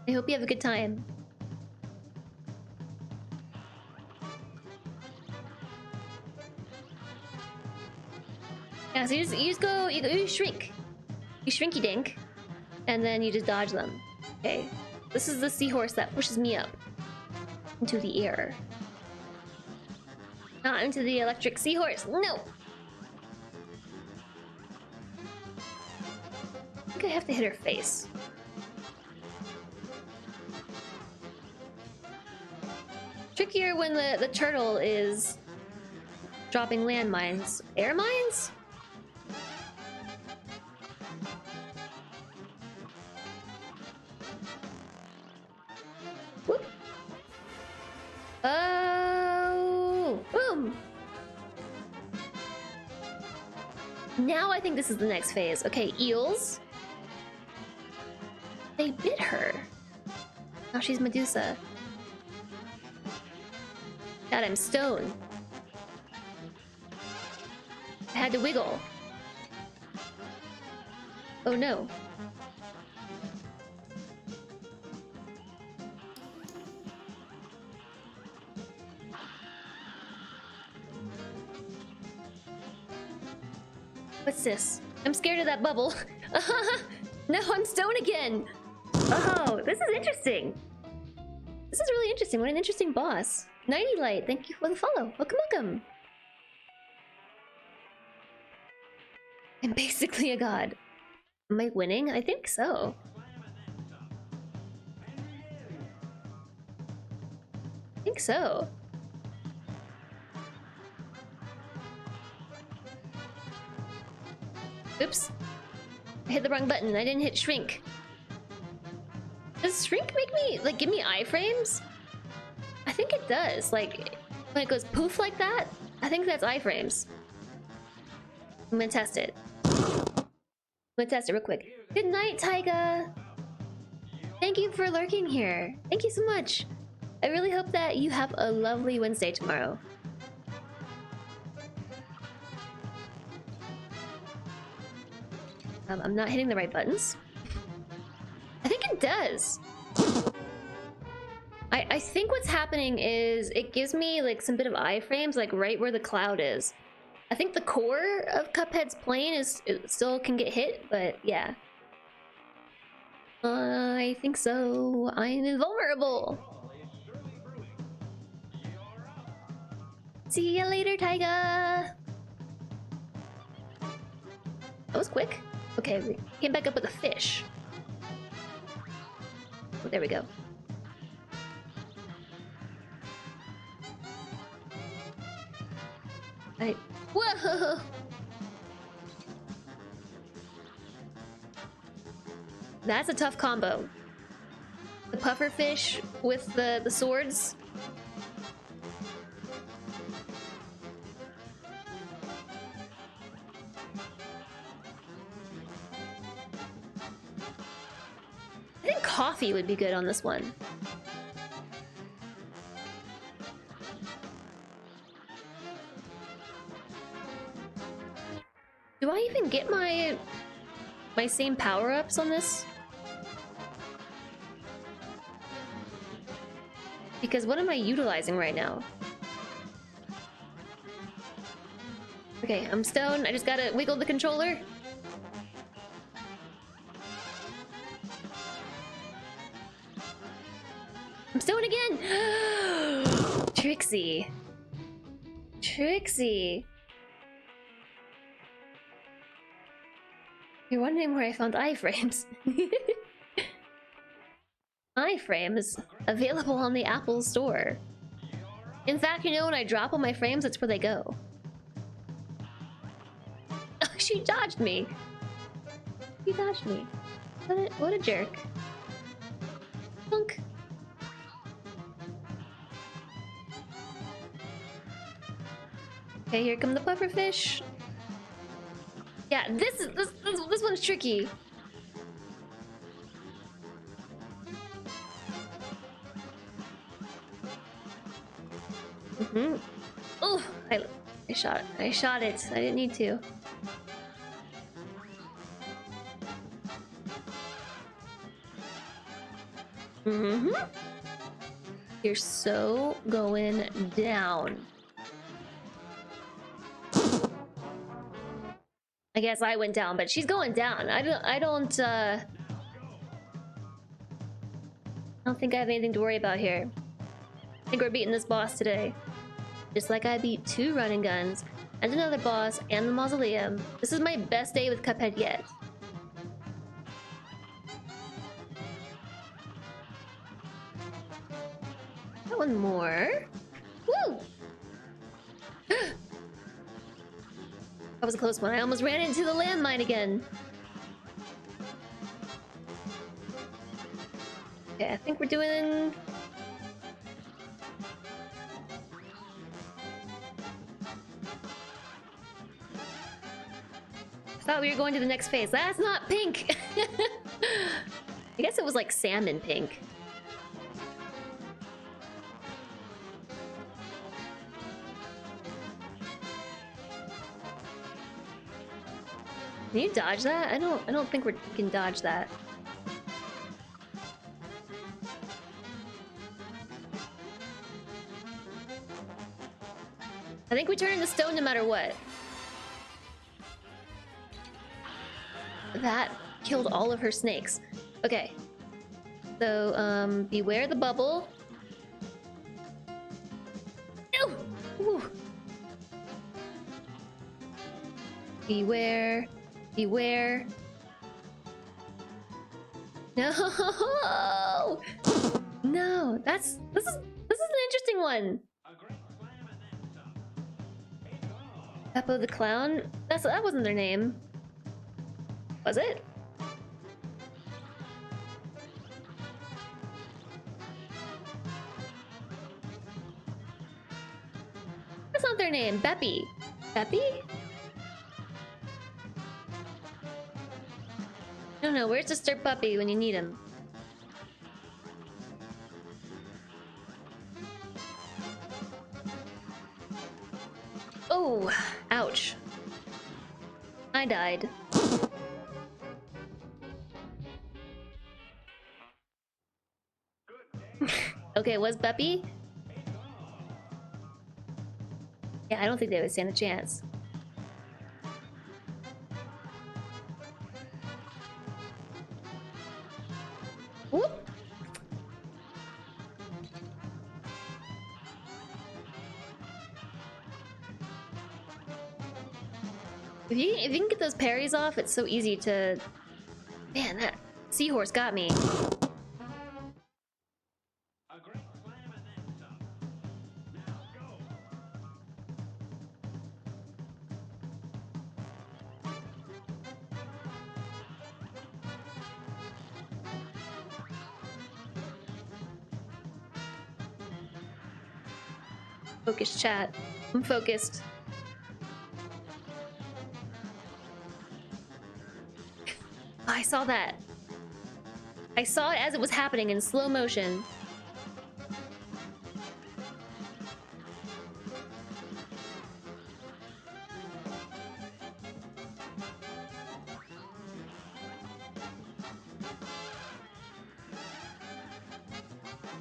Speaker 1: I hope you have a good time. Yeah, so you shrink. You shrinky dink, and then you just dodge them. Okay. This is the seahorse that pushes me up into the air. Not into the electric seahorse. No! I think I have to hit her face. Trickier when the turtle is dropping landmines. Air mines? Whoop. Oh! Boom! Now I think this is the next phase. Okay, eels. They bit her. Now she's Medusa. God, I'm stoned. I had to wiggle. Oh no. What's this? I'm scared of that bubble. No, I'm stone again. Oh, this is interesting. This is really interesting. What an interesting boss. Nighty Light, thank you for the follow. Welcome, welcome. I'm basically a god. Am I winning? I think so. I think so. Oops. I hit the wrong button. I didn't hit shrink. Does shrink make me, like, give me iframes? I think it does. Like, when it goes poof like that, I think that's iframes. I'm gonna test it. I'm gonna test it real quick. Good night, Taiga! Thank you for lurking here. Thank you so much. I really hope that you have a lovely Wednesday tomorrow. I'm not hitting the right buttons. I think it does. I think what's happening is it gives me like some bit of iframes like right where the cloud is. I think the core of Cuphead's plane it still can get hit, but yeah. I think so. I'm invulnerable. See ya later, Taiga. That was quick. Okay, we came back up with a fish. Oh, there we go. Alright. Whoa! That's a tough combo. The puffer fish with the swords. I think coffee would be good on this one. Do I even get my same power-ups on this? Because what am I utilizing right now? Okay, I'm stoned. I just gotta wiggle the controller. I'm stoned again! Trixie. Trixie. You're wondering where I found iframes. iframes available on the Apple Store. In fact, you know, when I drop all my frames, that's where they go. Oh, she dodged me. She dodged me. What a jerk. Punk. Okay, here come the pufferfish. Yeah, this one's tricky. Oh, I shot it. I shot it. I didn't need to. You're so going down. I guess I went down, but she's going down. I don't think I have anything to worry about here. I think we're beating this boss today. Just like I beat 2 running guns, and another boss, and the mausoleum. This is my best day with Cuphead yet. Got one more. Woo! That was a close one. I almost ran into the landmine again. Okay, I think we're doing... I thought we were going to the next phase. That's not pink! I guess it was like salmon pink. Can you dodge that? I don't think we can dodge that. I think we turn into stone no matter what. That killed all of her snakes. Okay. So, beware the bubble. No! Ooh. Beware. Beware. No! No, this is an interesting one. Beppo the Clown? That wasn't their name. Was it? That's not their name. Beppy. Beppy? No, where's Mr. Puppy when you need him? Oh, ouch. I died. Okay, was Beppy? Yeah, I don't think they would stand a chance. Whoop! If you can get those parries off, it's so easy to... Man, that seahorse got me. Focus, chat. I'm focused. I saw that. I saw it as it was happening in slow motion.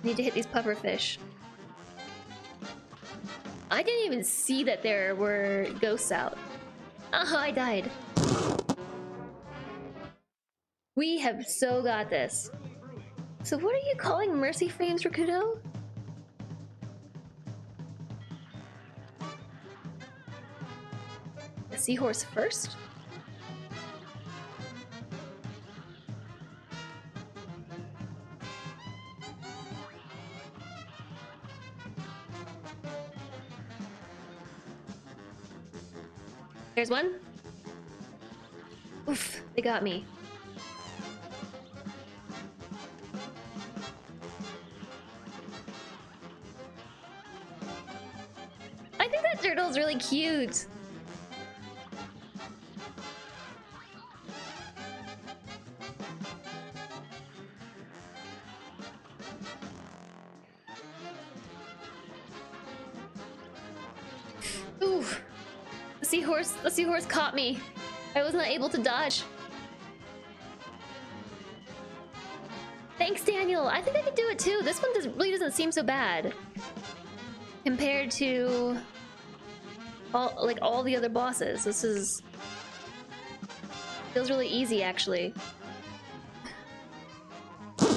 Speaker 1: Need to hit these pufferfish. I didn't even see that there were ghosts out. Oh, I died. We have so got this. So what are you calling mercy frames, Rakuto? A seahorse first? There's one. Oof, they got me. I think that turtle's really cute. Ooh. The seahorse caught me. I was not able to dodge. Thanks, Daniel. I think I could do it too. This one really doesn't seem so bad compared to all the other bosses. This feels really easy, actually.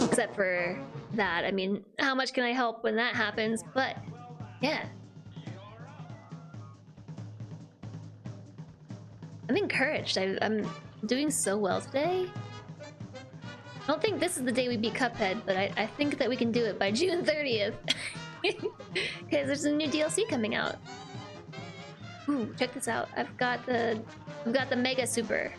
Speaker 1: Except for that. I mean, how much can I help when that happens? But yeah. I'm encouraged. I'm doing so well today. I don't think this is the day we beat Cuphead, but I think that we can do it by June 30th. Because there's a new DLC coming out. Ooh, check this out. I've got the Mega Super.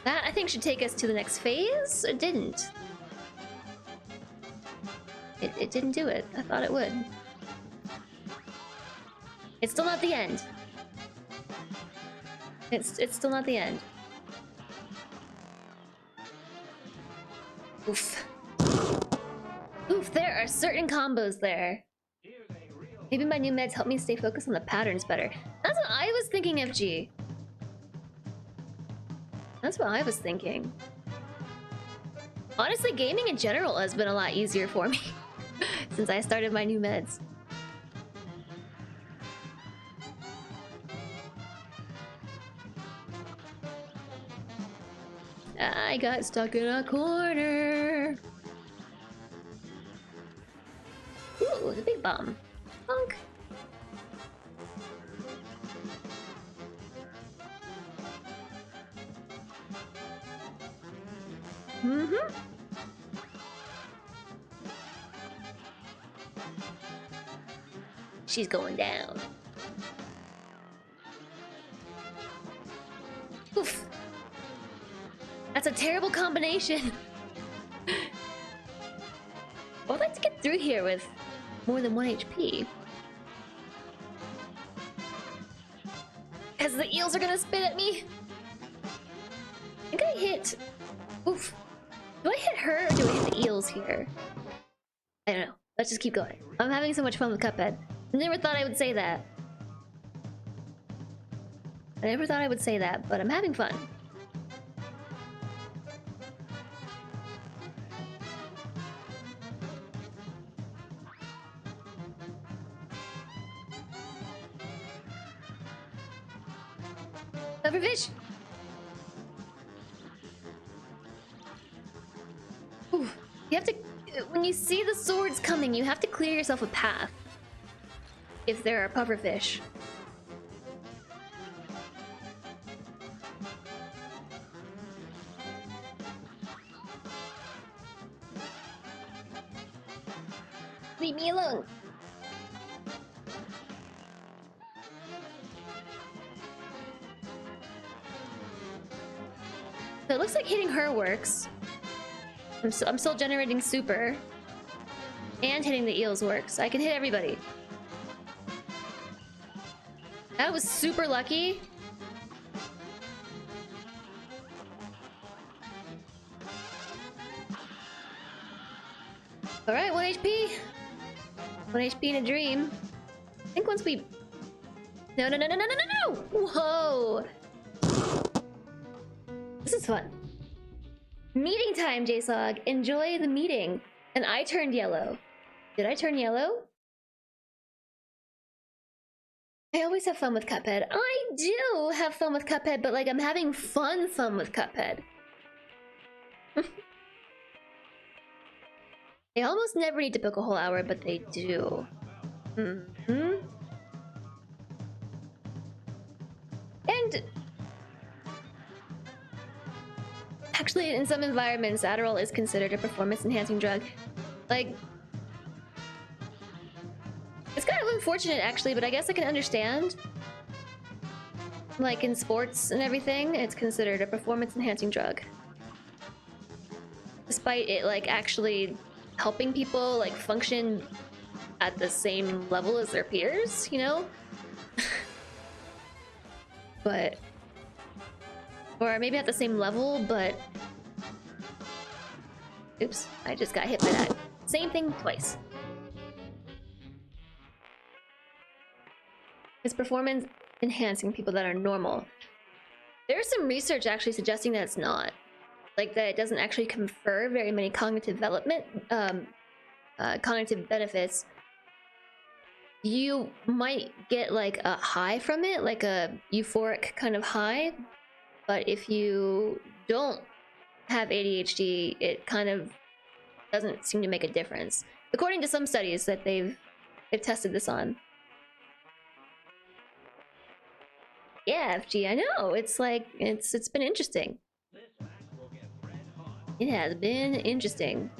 Speaker 1: That I think should take us to the next phase. It didn't. It didn't do it. I thought it would. It's still not the end. It's still not the end. Oof. Oof, there are certain combos there. Maybe my new meds help me stay focused on the patterns better. That's what I was thinking, FG. That's what I was thinking. Honestly, gaming in general has been a lot easier for me since I started my new meds. I got stuck in a corner. Ooh, the big bomb. Honk. Mm-hmm. She's going down. Oof. That's a terrible combination. I'd like to get through here with more than 1 HP. Because the eels are gonna spit at me. I think I hit... Oof. Do I hit her or do I hit the eels here? I don't know. Let's just keep going. I'm having so much fun with Cuphead. I never thought I would say that. I never thought I would say that, but I'm having fun. Pufferfish! Ooh, you have to... When you see the swords coming, you have to clear yourself a path. If there are pufferfish. Leave me alone! So it looks like hitting her works. I'm still generating super. And hitting the eels works. I can hit everybody. That was super lucky. Alright, 1 HP. 1 HP in a dream. I think once we... No, no, no, no, no, no, no, no! Whoa! This is fun. Meeting time, JSOG. Enjoy the meeting. And I turned yellow. Did I turn yellow? I always have fun with Cuphead. I do have fun with Cuphead, but like I'm having fun with Cuphead. They almost never need to book a whole hour, but they do. Mm-hmm. And actually, in some environments, Adderall is considered a performance-enhancing drug. Like, it's kind of unfortunate, actually, but I guess I can understand. Like, in sports and everything, it's considered a performance-enhancing drug. Despite it, like, actually helping people, like, function at the same level as their peers, you know? But... Or maybe at the same level, but... Oops, I just got hit by that. Same thing twice. It's performance enhancing people that are normal. There's some research actually suggesting that it's not. Like that it doesn't actually confer very many cognitive development, cognitive benefits. You might get like a high from it, like a euphoric kind of high. But if you don't have ADHD, it kind of doesn't seem to make a difference. According to some studies that they've tested this on. Yeah, FG, I know. It's like it's been interesting. It has been interesting.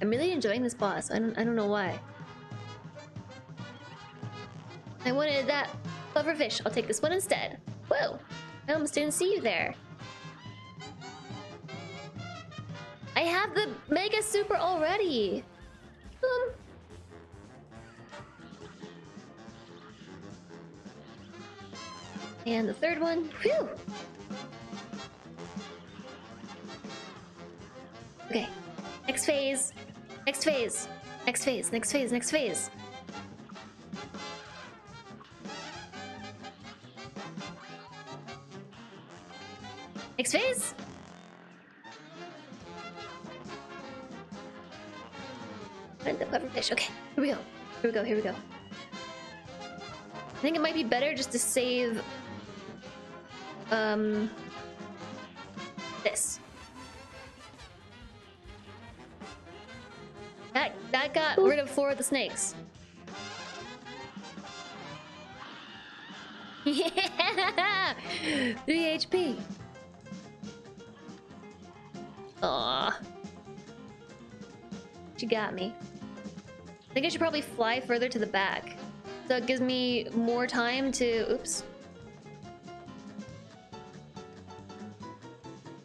Speaker 1: I'm really enjoying this boss. I don't know why. I wanted that pufferfish. I'll take this one instead. Whoa! I almost didn't see you there. I have the Mega Super already. And the third one. Whew! Okay, Next phase. Next phase. Next phase. Next phase. Next phase. Next phase. And the clever fish. Okay, here we go. Here we go. Here we go. I think it might be better just to save this. That got rid of 4 of the snakes. Yeah! 3 HP. Aw. She got me. I think I should probably fly further to the back. So it gives me more time to... Oops.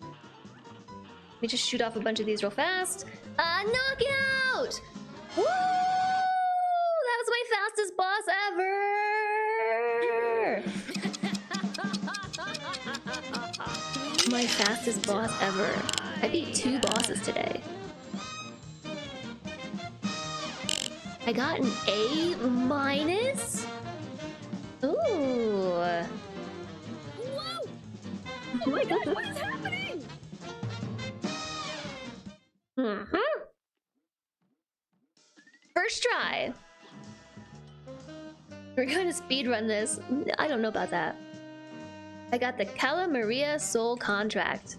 Speaker 1: Let me just shoot off a bunch of these real fast. Knockout! Woo! That was my fastest boss ever! My fastest boss ever. I beat 2 bosses today. I got an A-. Ooh.
Speaker 2: Whoa! Oh my god, what is happening?
Speaker 1: First try. We're going to speedrun this. I don't know about that. I got the Cala Maria Soul contract.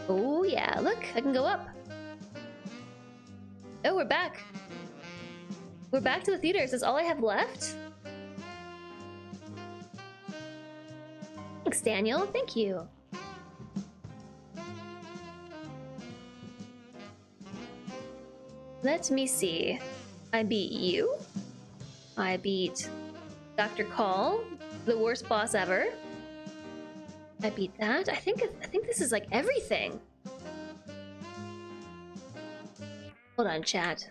Speaker 1: Oh yeah, look, I can go up. Oh, we're back. We're back to the theaters. That's all I have left? Thanks, Daniel. Thank you. Let me see. I beat you. I beat Dr. Call, the worst boss ever. I beat that. I think this is like everything. Hold on, chat.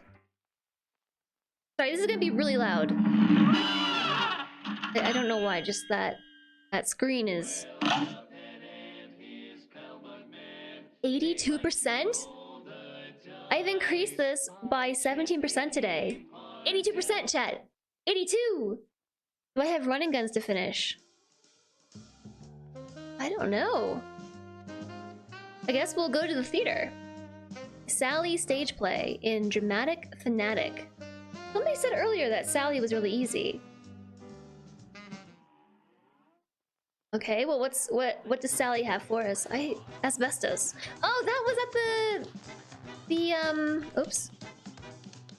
Speaker 1: Sorry, this is gonna be really loud. I don't know why, just that screen is 82%? I've increased this by 17% today. 82%, chat. 82. Do I have running guns to finish? I don't know. I guess we'll go to the theater. Sally stage play in Dramatic Fanatic. Somebody said earlier that Sally was really easy. Okay, well what does Sally have for us? Asbestos. Oh, that was at the oops.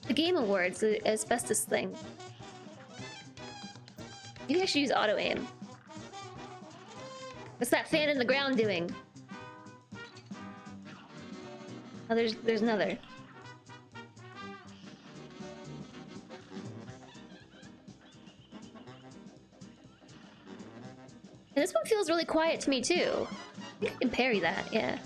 Speaker 1: The Game Awards, the asbestos thing. Maybe I should use auto aim. What's that fan in the ground doing? Oh, there's another. And this one feels really quiet to me too. I think I can parry that, yeah.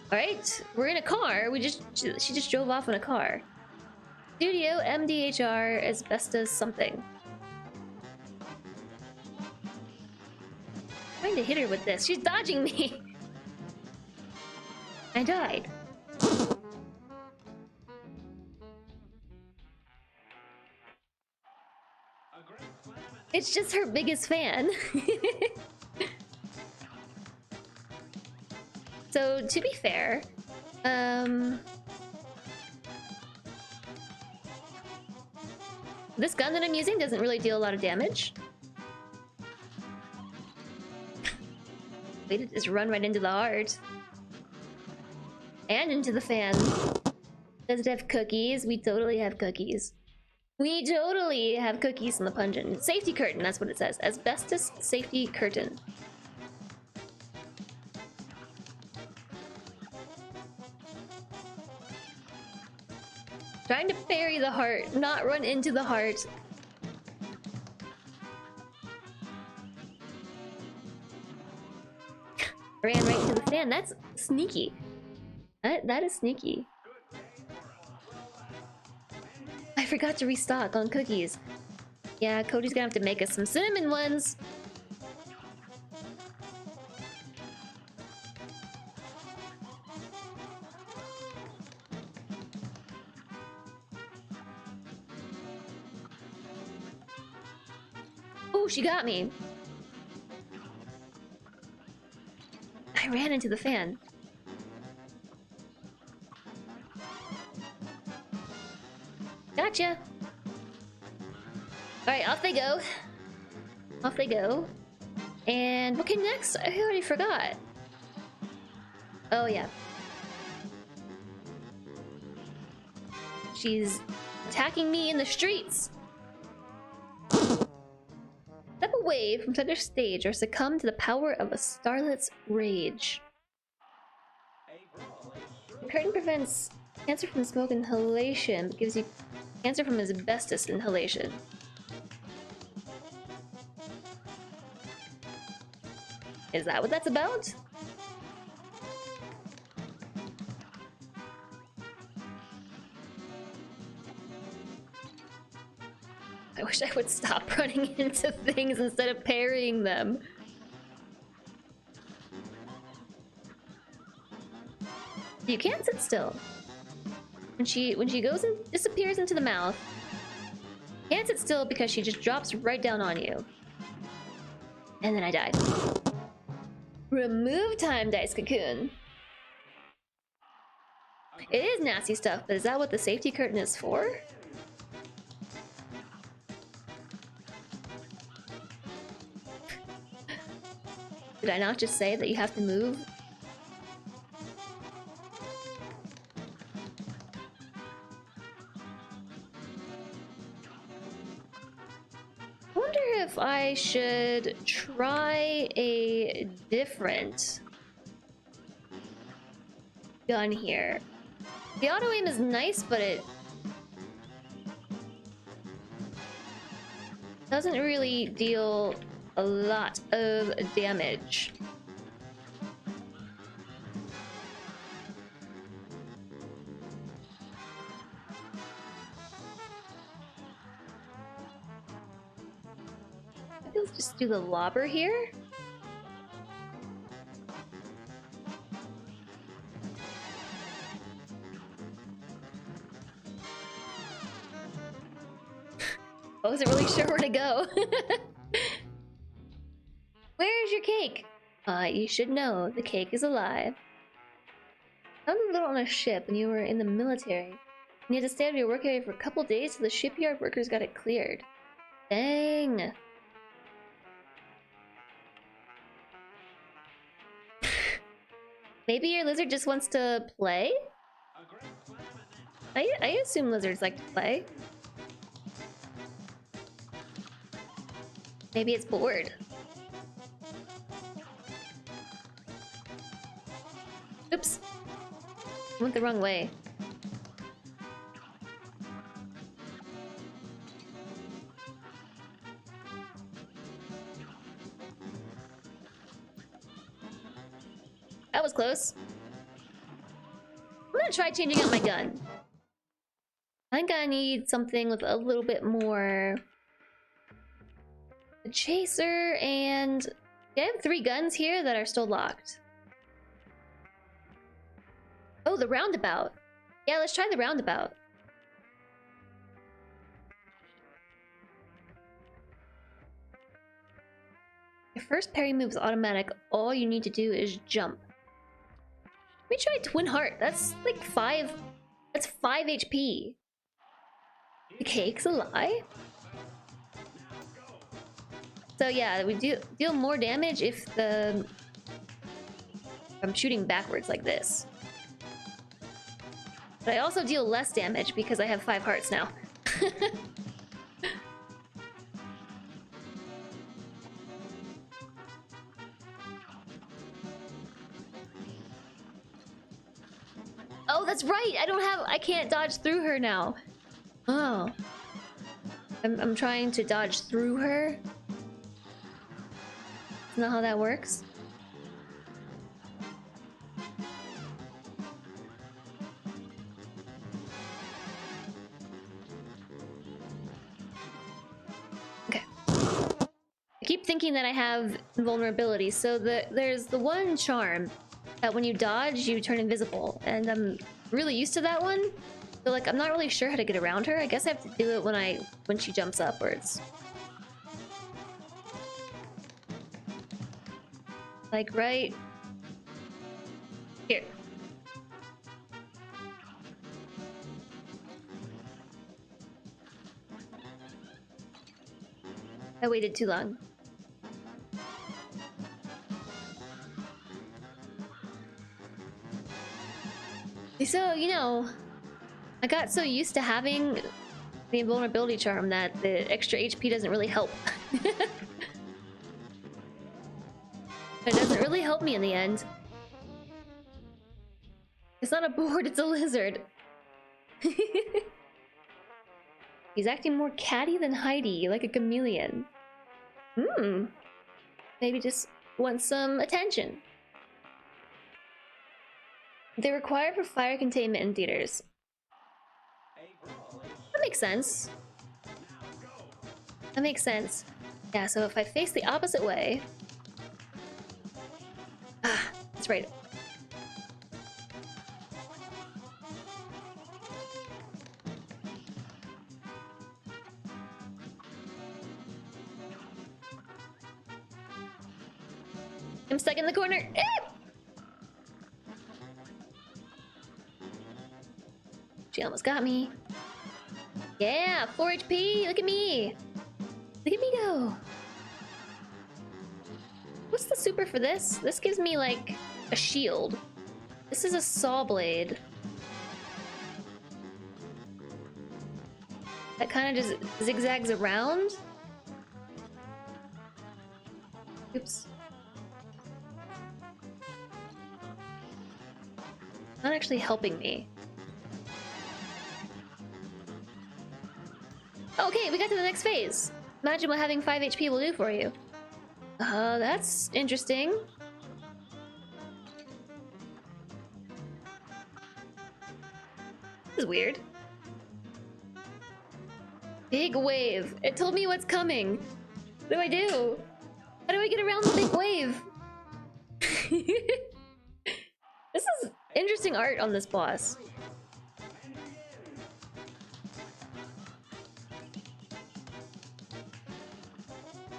Speaker 1: Alright, we're in a car. She just drove off in a car. Studio MDHR asbestos something. Trying to hit her with this. She's dodging me. I died. It's just her biggest fan. So, to be fair, this gun that I'm using doesn't really deal a lot of damage. Wait, it just run right into the heart. And into the fan. Does it have cookies? We totally have cookies. We totally have cookies in the pungent. Safety curtain, that's what it says. Asbestos safety curtain. Trying to parry the heart, not run into the heart. Ran right into the fan. That's sneaky. That is sneaky. forgot to restock on cookies. Yeah, Cody's gonna have to make us some cinnamon ones. Oh, she got me. I ran into the fan. Gotcha. Alright, off they go. Off they go. And what came next? I already forgot. Oh, yeah. She's attacking me in the streets. Step away from center stage or succumb to the power of a starlet's rage. The curtain prevents cancer from smoke inhalation, but gives you cancer from asbestos inhalation. Is that what that's about? I wish I would stop running into things instead of parrying them. You can't sit still. When she goes and disappears into the mouth, you can't sit still because she just drops right down on you. And then I died. Remove time, Dice Cocoon. It is nasty stuff, but is that what the safety curtain is for? Did I not just say that you have to move? I wonder if I should try a different gun here. The auto aim is nice, but it doesn't really deal a lot of damage. I think let's just do the lobber here. I wasn't really sure where to go. Where's your cake? You should know, the cake is alive. I was on a ship when you were in the military. You had to stay out of your work area for a couple days till the shipyard workers got it cleared. Dang. Maybe your lizard just wants to play? I assume lizards like to play. Maybe it's bored. Oops. I went the wrong way. That was close. I'm gonna try changing out my gun. I think I need something with a little bit more... A chaser and... Yeah, I have 3 guns here that are still locked. Oh, the roundabout. Yeah, let's try the roundabout. Your first parry move is automatic. All you need to do is jump. Let me try Twin Heart. That's like 5... That's 5 HP. The cake's a lie? So yeah, we deal more damage if I'm shooting backwards like this. But I also deal less damage because I have 5 hearts now. Oh, that's right! I can't dodge through her now. Oh. I'm trying to dodge through her. Isn't that how that works? keep thinking that I have invulnerability. So there's the one charm that when you dodge, you turn invisible. And I'm really used to that one. So like, I'm not really sure how to get around her. I guess I have to do it when she jumps upwards. Like right here. I waited too long. So, you know, I got so used to having the invulnerability charm that the extra HP doesn't really help. It doesn't really help me in the end. It's not a board, it's a lizard. He's acting more catty than Heidi, like a chameleon. Maybe just wants some attention. They're required for fire containment in theaters. That makes sense. That makes sense. Yeah, so if I face the opposite way... Ah, that's right. I'm stuck in the corner. Ah! She almost got me. Yeah, 4 HP. Look at me. Look at me go. What's the super for this? This gives me like a shield. This is a saw blade. That kind of just zigzags around. Oops. Not actually helping me. Okay, we got to the next phase. Imagine what having 5 HP will do for you. That's interesting. This is weird. Big wave. It told me what's coming. What do I do? How do I get around the big wave? This is interesting art on this boss.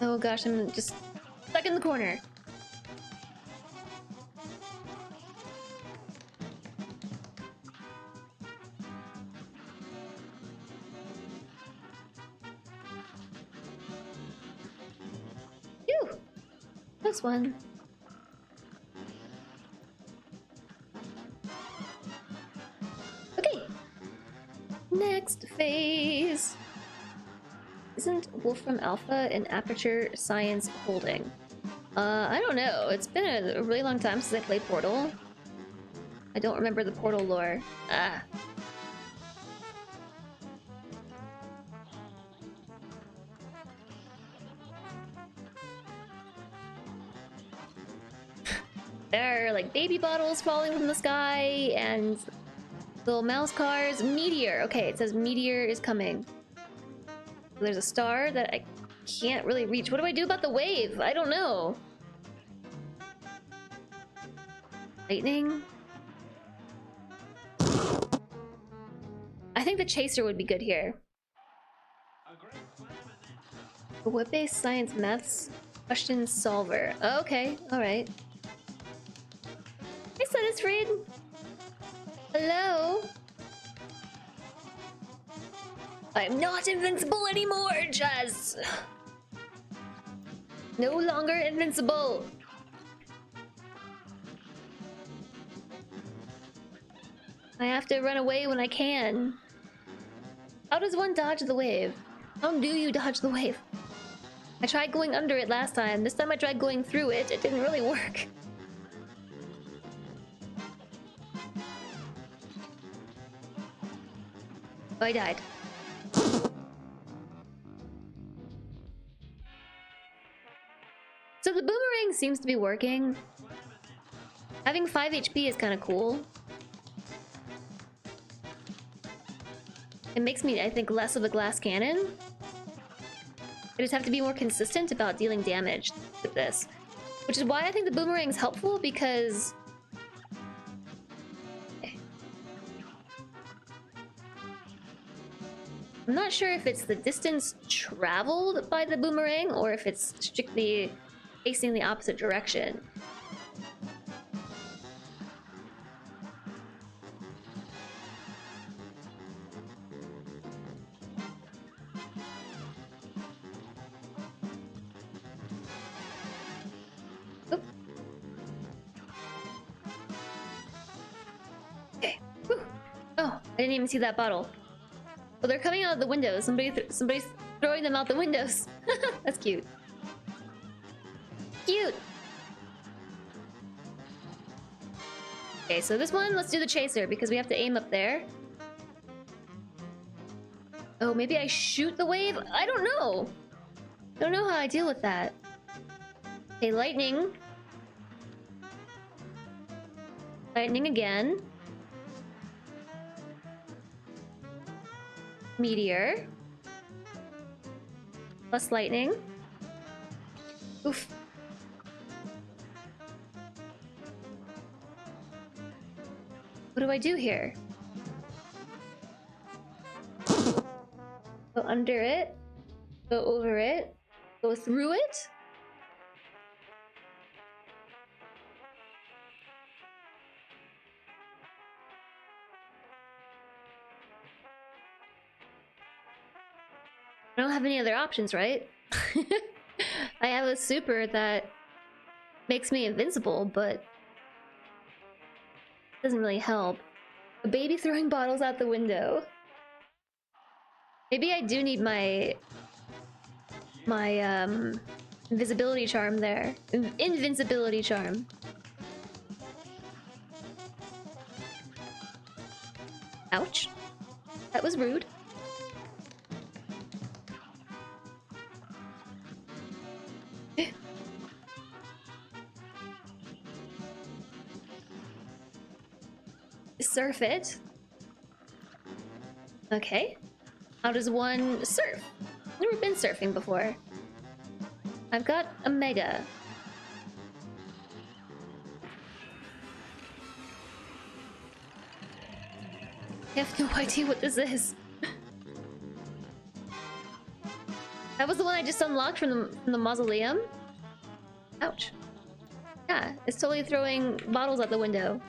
Speaker 1: Oh gosh, I'm just stuck in the corner. Phew! This one. Okay. Next phase. Isn't Wolfram Alpha an Aperture Science holding? I don't know. It's been a really long time since I played Portal. I don't remember the Portal lore. Ah. There are like baby bottles falling from the sky and little mouse cars. Meteor. Okay, it says meteor is coming. There's a star that I can't really reach. What do I do about the wave? I don't know. Lightning? I think the chaser would be good here. A web-based science maths question solver. Okay, alright. Hey, Satisfried! Hello? I'm not invincible anymore, Jazz! No longer invincible! I have to run away when I can. How does one dodge the wave? How do you dodge the wave? I tried going under it last time. This time I tried going through it. It didn't really work. Oh, I died. So the boomerang seems to be working. Having 5 HP is kind of cool. It makes me, I think, less of a glass cannon. I just have to be more consistent about dealing damage with this. Which is why I think the boomerang's helpful, because... I'm not sure if it's the distance traveled by the boomerang or if it's strictly facing the opposite direction. Oop. Okay. Whew. Oh, I didn't even see that bottle. Oh, they're coming out of the windows. Somebody's throwing them out the windows. That's cute. Cute! Okay, so this one, let's do the chaser because we have to aim up there. Oh, maybe I shoot the wave? I don't know. I don't know how I deal with that. Okay, lightning. Lightning again. Meteor. Plus lightning. Oof. What do I do here? Go under it. Go over it. Go through it. I don't have any other options, right? I have a super that makes me invincible, but doesn't really help. A baby throwing bottles out the window. Maybe I do need my invisibility charm there. Invincibility charm. Ouch. That was rude. Surf it. Okay. How does one surf? Never been surfing before. I've got a mega. I have no idea what this is. That was the one I just unlocked from the mausoleum? Ouch. Yeah, it's totally throwing bottles out the window.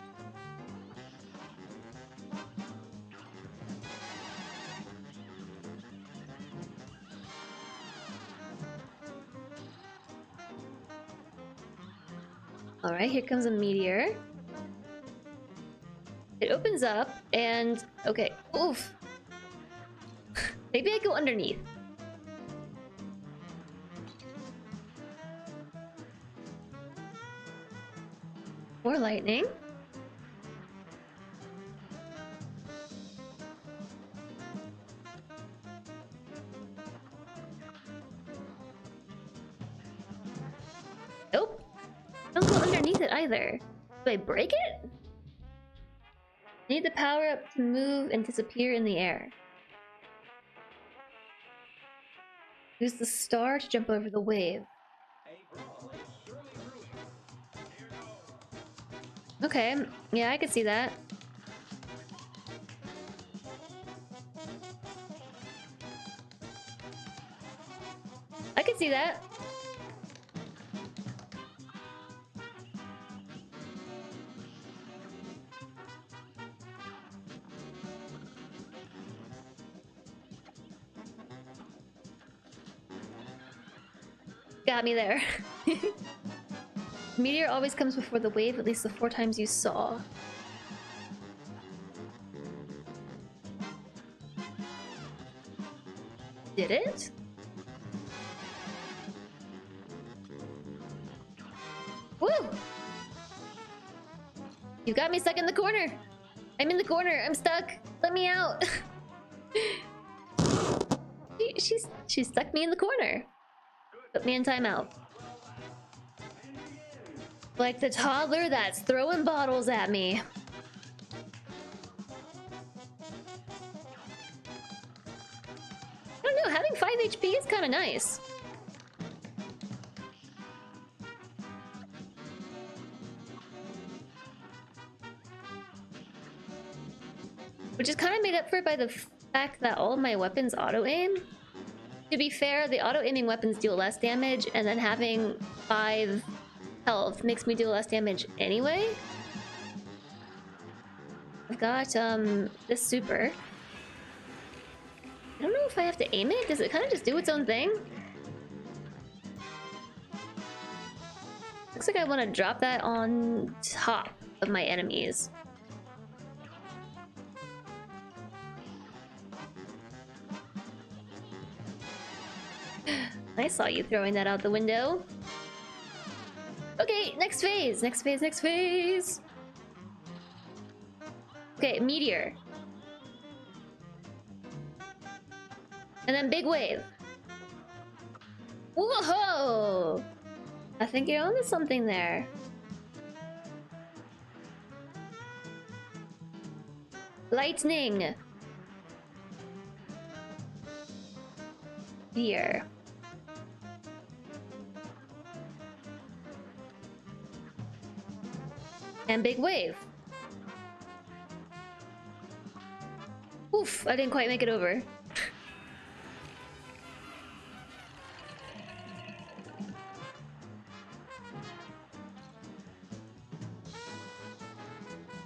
Speaker 1: Alright, here comes a meteor. It opens up and... okay. Oof! Maybe I go underneath. More lightning. Nope. Don't go underneath it either. Do I break it? Need the power up to move and disappear in the air. Use the star to jump over the wave. Okay, yeah, I could see that. I could see that. Got me there. Meteor always comes before the wave, at least the 4 times you saw. Did it? Woo! You got me stuck in the corner! I'm in the corner! I'm stuck! Let me out! she stuck me in the corner. Put me in timeout. Like the toddler that's throwing bottles at me. I don't know, having 5 HP is kind of nice. which is kind of made up for by the fact that all of my weapons auto-aim. To be fair, the auto-aiming weapons deal less damage, and then having 5 health makes me deal less damage anyway. I've got this super. I don't know if I have to aim it. Does it kind of just do its own thing? Looks like I want to drop that on top of my enemies. I saw you throwing that out the window. Okay, next phase, next phase, next phase. Okay, meteor. And then big wave. Whoa! I think you're onto something there. Lightning. Here. And big wave. Oof, I didn't quite make it over.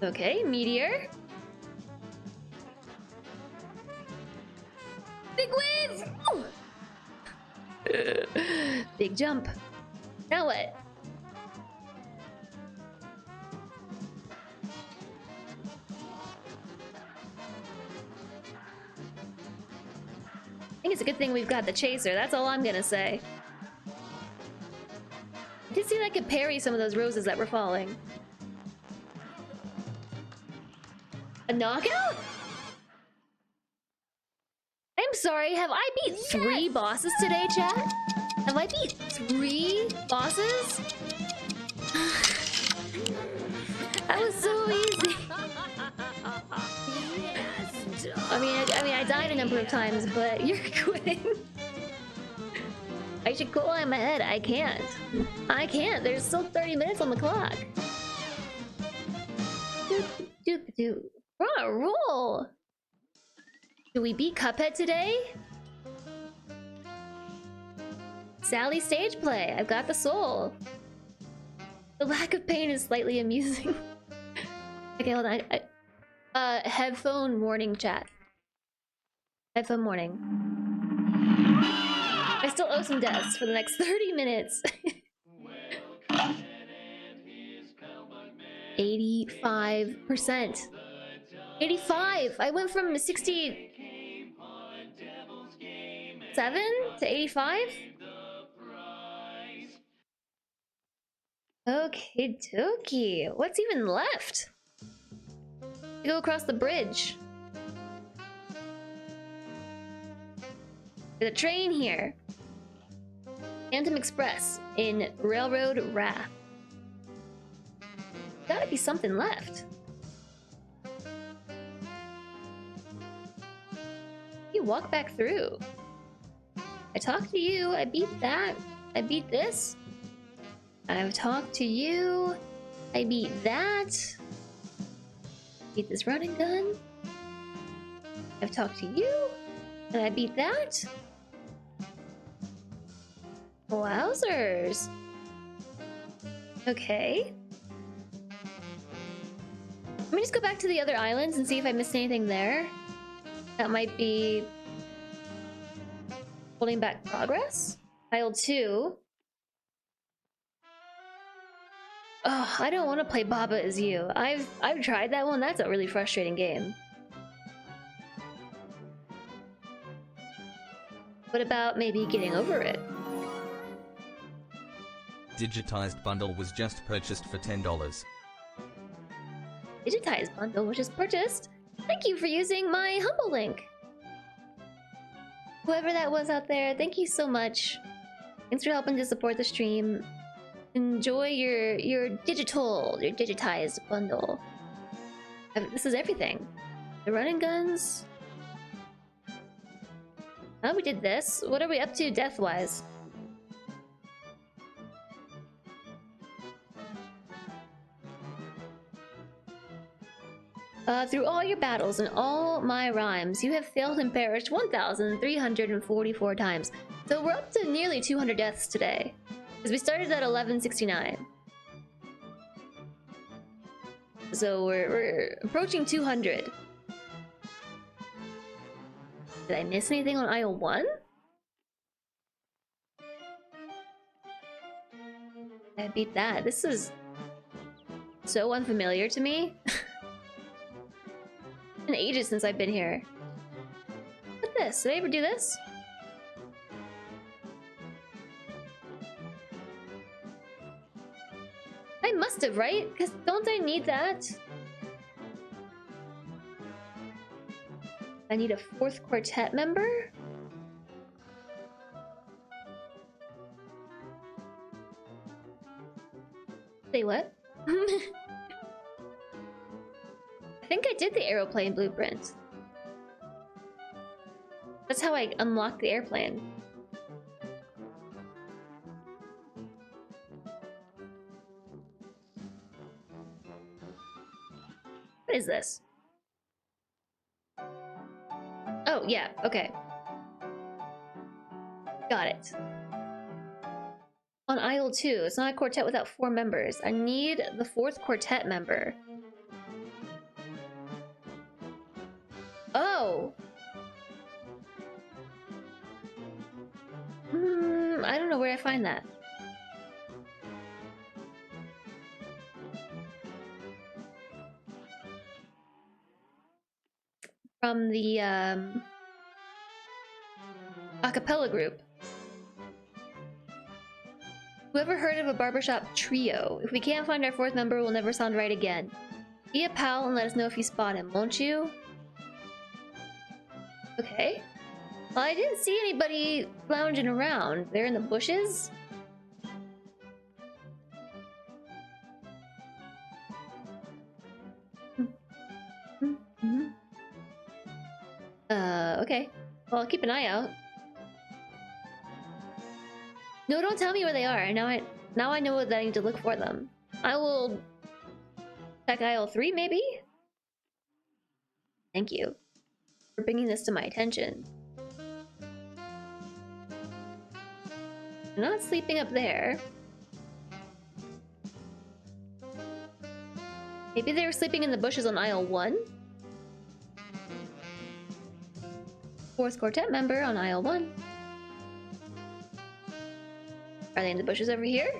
Speaker 1: Okay, meteor. Big wave! Ooh. Big jump. Now what? I think it's a good thing we've got the chaser. That's all I'm gonna say. I did see that I could parry some of those roses that were falling. A knockout? I'm sorry, have I beat 3 bosses today, chat? Have I beat 3 bosses? That was so easy. I mean, I died a number of times, but you're quitting. I should cool on my head. I can't. I can't. There's still 30 minutes on the clock. We're on a roll. Do we beat Cuphead today? Sally stage play. I've got the soul. The lack of pain is slightly amusing. Okay, hold on. Headphone warning chat. Headphone warning. I still owe some deaths for the next 30 minutes. 85%. 85! I went from 67 to 85? Okay, dokie. What's even left? Go across the bridge. There's a train here. Phantom Express in Railroad Wrath. Gotta be something left. You walk back through. I talked to you. I beat that. I beat this. I've talked to you. I beat that. Beat this running gun. I've talked to you. And I beat that. Wowzers. Okay. Let me just go back to the other islands and see if I missed anything there. That might be holding back progress. Isle 2. Oh, I don't want to play Baba as you. I've tried that one. That's a really frustrating game. What about maybe getting over it?
Speaker 3: Digitized bundle was just purchased for $10.
Speaker 1: Digitized bundle was just purchased. Thank you for using my humble link. Whoever that was out there, thank you so much. Thanks for helping to support the stream. Enjoy your digitized bundle. This is everything. The running guns. Oh, we did this. What are we up to death-wise? Through all your battles and all my rhymes, you have failed and perished 1,344 times. So we're up to nearly 200 deaths today. Because we started at 1169. So we're approaching 200. Did I miss anything on aisle 1? I beat that. This is so unfamiliar to me. It's been ages since I've been here. Look at this. Did I ever do this? I must have, right? Because don't I need that? I need a 4th quartet member? Say what? I think I did the aeroplane blueprint. That's how I unlocked the airplane. What is this? Oh, yeah, okay. Got it. On aisle 2, it's not a quartet without 4 members. I need the 4th quartet member. Oh! I don't know where I find that. From the, acapella group. Whoever heard of a barbershop trio? If we can't find our 4th member, we'll never sound right again. Be a pal and let us know if you spot him, won't you? Okay. Well, I didn't see anybody lounging around. They're in the bushes? Okay. Well, I'll keep an eye out. No, don't tell me where they are. Now I know that I need to look for them. I will check aisle 3, maybe? Thank you for bringing this to my attention. They're not sleeping up there. Maybe they were sleeping in the bushes on aisle 1? 4th quartet member on aisle 1. Are they in the bushes over here?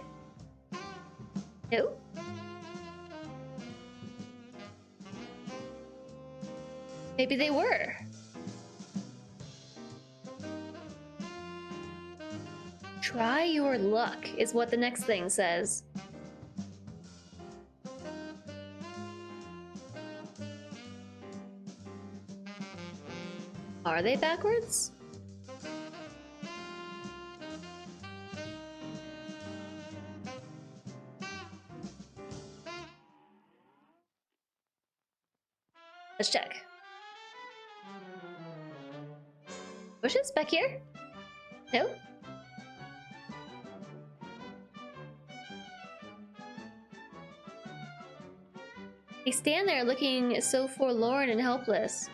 Speaker 1: No? Maybe they were. Try your luck is what the next thing says. Are they backwards? Let's check. Bushes back here? No? They stand there looking so forlorn and helpless.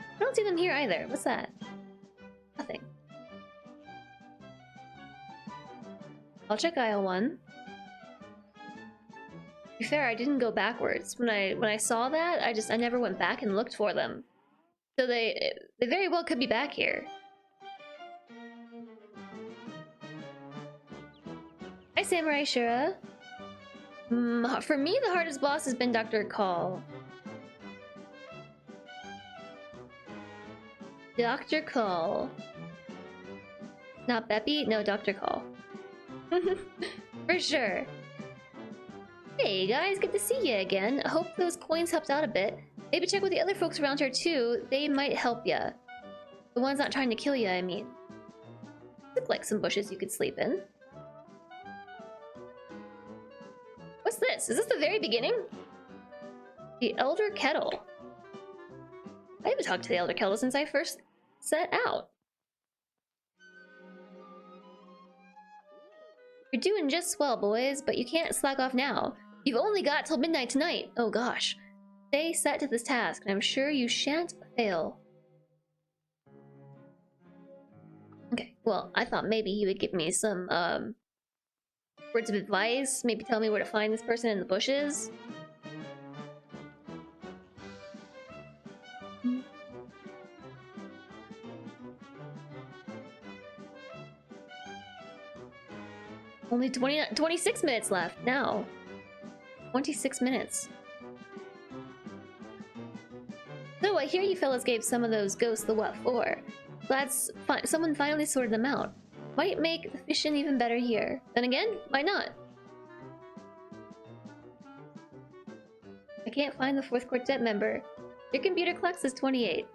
Speaker 1: I don't see them here either. What's that? Nothing. I'll check aisle 1. To be fair, I didn't go backwards. When I saw that, I never went back and looked for them. So they very well could be back here. Hi, Samurai Shura. For me, the hardest boss has been Dr. Call. Dr. Call. Not Beppy? No, Dr. Call. For sure. Hey guys, good to see you again. I hope those coins helped out a bit. Maybe check with the other folks around here too. They might help ya. The ones not trying to kill ya, I mean. Look like some bushes you could sleep in. What's this? Is this the very beginning? The Elder Kettle. I haven't talked to the Elder Kettle since I first set out. You're doing just swell, boys, but you can't slack off now. You've only got till midnight tonight. Oh gosh. Stay set to this task, and I'm sure you shan't fail. Okay, well, I thought maybe he would give me some, words of advice. Maybe tell me where to find this person in the bushes. Only 26 minutes left now. 26 minutes. So I hear you fellas gave some of those ghosts the what for. Glad someone finally sorted them out. Might make the fishing even better here. Then again, why not? I can't find the fourth quartet member. Your computer clock says 28.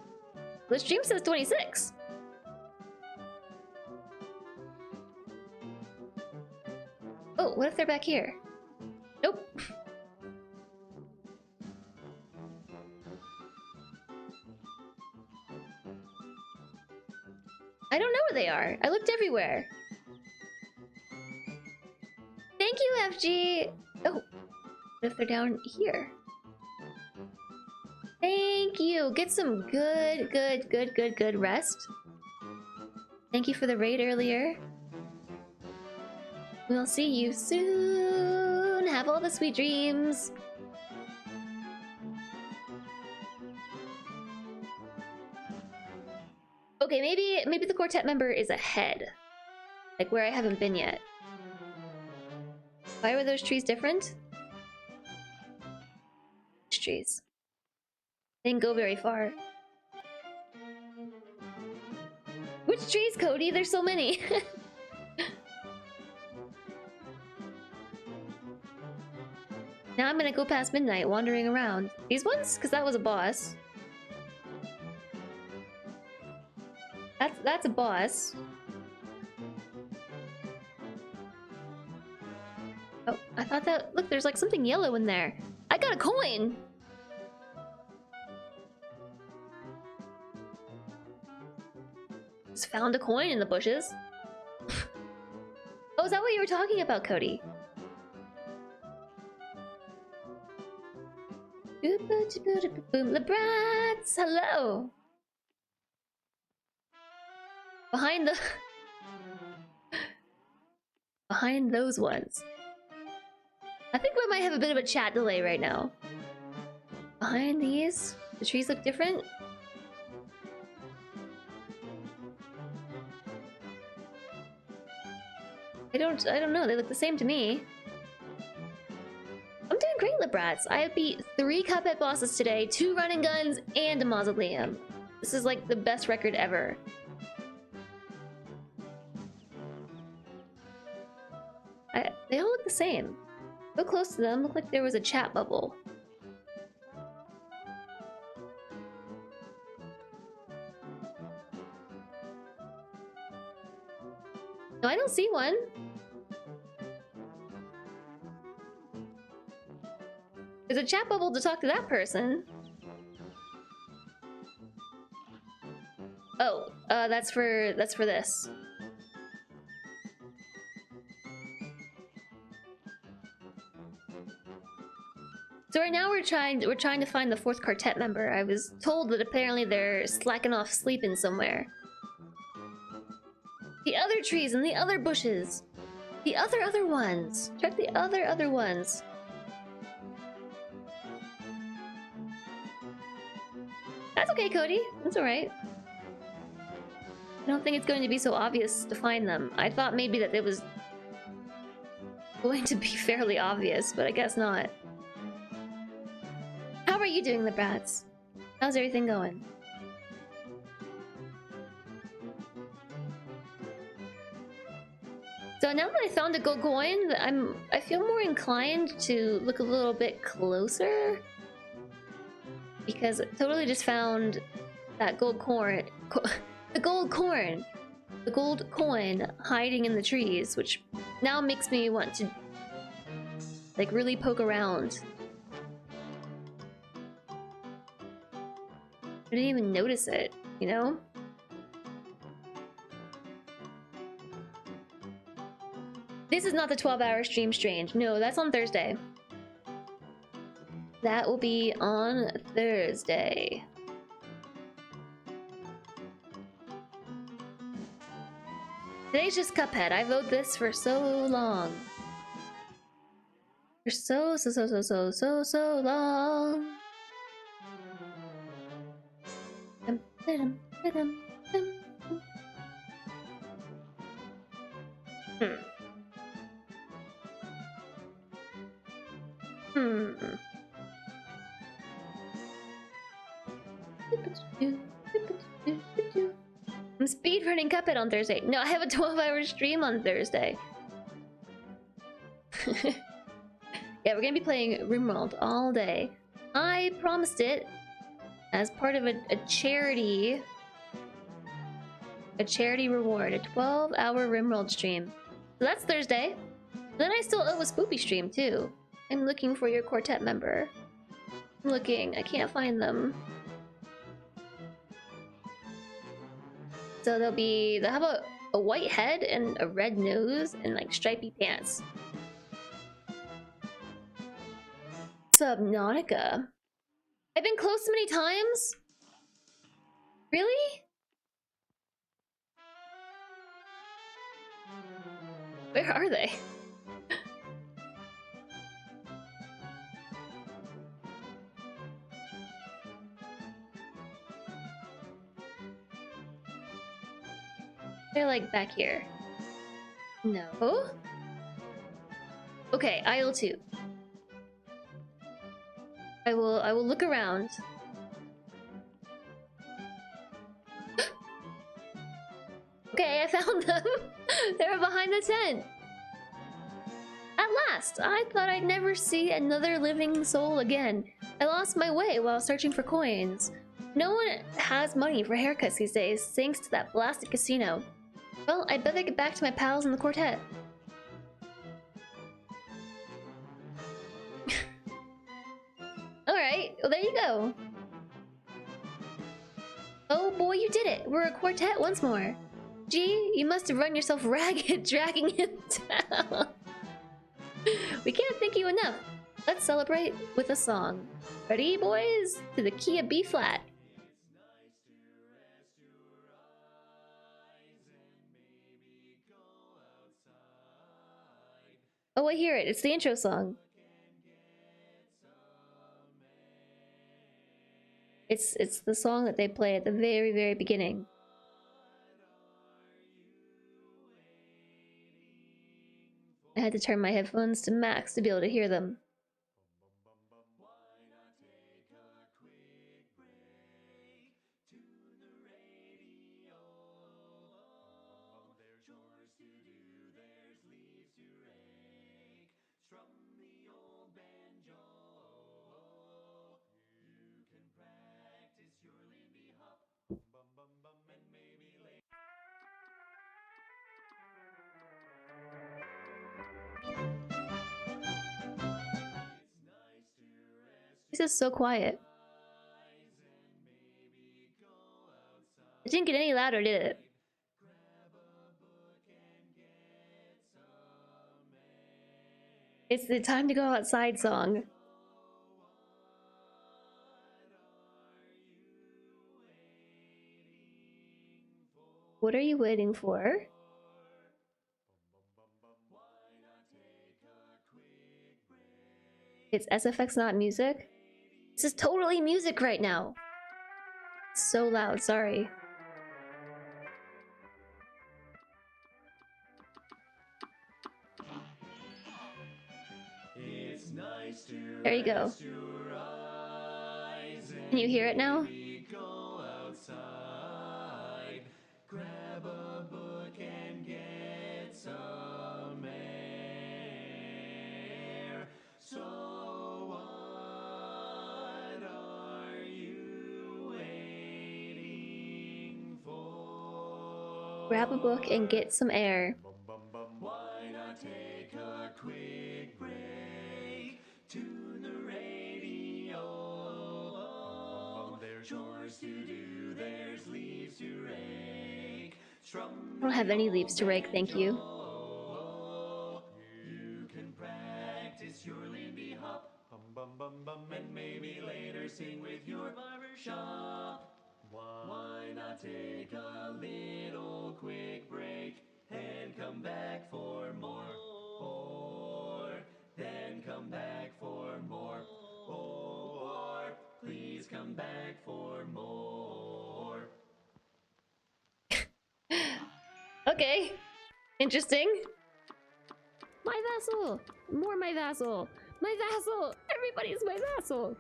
Speaker 1: The stream says 26. Oh, what if they're back here? Nope. I don't know where they are. I looked everywhere. Thank you, FG! Oh, what if they're down here? Thank you! Get some good rest. Thank you for the raid earlier. We'll see you soon! Have all the sweet dreams! Okay, maybe the quartet member is ahead. Like where I haven't been yet. Why were those trees different? Which trees? They didn't go very far. Which trees, Cody? There's so many! Now I'm gonna go past midnight wandering around. These ones? Because that was a boss. That's a boss. Oh, I thought that... Look, there's like something yellow in there. I got a coin! Just found a coin in the bushes. Oh, is that what you were talking about, Cody? Boom, the brats! Hello! Behind the... Behind those ones. I think we might have a bit of a chat delay right now. Behind these? The trees look different? I don't know, they look the same to me. I'm doing great, Librats. I have beat 3 Cuphead bosses today, 2 running guns, and a mausoleum. This is like the best record ever. They all look the same. Go close to them, look like there was a chat bubble. No, I don't see one. There's a chat bubble to talk to that person. Oh, that's for this. So right now we're trying to find the fourth quartet member. I was told that apparently they're slacking off sleeping somewhere. The other trees and the other bushes. The other ones. Check the other ones. That's okay, Cody. That's alright. I don't think it's going to be so obvious to find them. I thought maybe that it was going to be fairly obvious, but I guess not. How are you doing, the brats? How's everything going? So now that I found a gold coin, I feel more inclined to look a little bit closer. Because I totally just found that gold coin, the gold coin hiding in the trees, which now makes me want to like really poke around. I didn't even notice it, you know? This is not the 12-hour stream strange. No, that's on Thursday. That will be on Thursday. Today's just Cuphead. I've owed this for so long. For so long. I'm speedrunning Cuphead on Thursday. No, I have a 12-hour stream on Thursday. Yeah, we're gonna be playing RimWorld all day. I promised it as part of a charity reward, a 12-hour RimWorld stream. So that's Thursday. Then I still owe a spoopy stream too. I'm looking for your quartet member. I'm looking, I can't find them. So they'll have a white head and a red nose and like stripy pants. Subnautica. I've been close so many times? Really? Where are they? They're like back here. No? Okay, aisle 2. I will look around. Okay, I found them. They were behind the tent. At last! I thought I'd never see another living soul again. I lost my way while searching for coins. No one has money for haircuts these days, thanks to that blasted casino. Well, I'd better get back to my pals in the quartet. Alright, well there you go. Oh boy, you did it! We're a quartet once more. Gee, you must have run yourself ragged dragging him down. We can't thank you enough. Let's celebrate with a song. Ready, boys? To the key of B flat. Oh, I hear it. It's the intro song. It's the song that they play at the very, very beginning. I had to turn my headphones to max to be able to hear them. This is so quiet. It didn't get any louder, did it? It's the time to go outside song. What are you waiting for? It's SFX, not music. This is totally music right now. It's so loud, sorry. There you go. Can you hear it now? Grab a book and get some air. So what are you waiting for? Grab a book and get some air. Why not take a quick break? Tune the radio. There's chores to do, there's leaves to rake. I don't have any leaves to rake, thank you. You can practice your Lindy hop. And
Speaker 4: conversing with your barber shop. Why not take a little quick break and come back for more? Then come back for more. Or please come back for more.
Speaker 1: Okay. Interesting.
Speaker 2: My vassal! More my vassal! My vassal! Everybody's my vassal!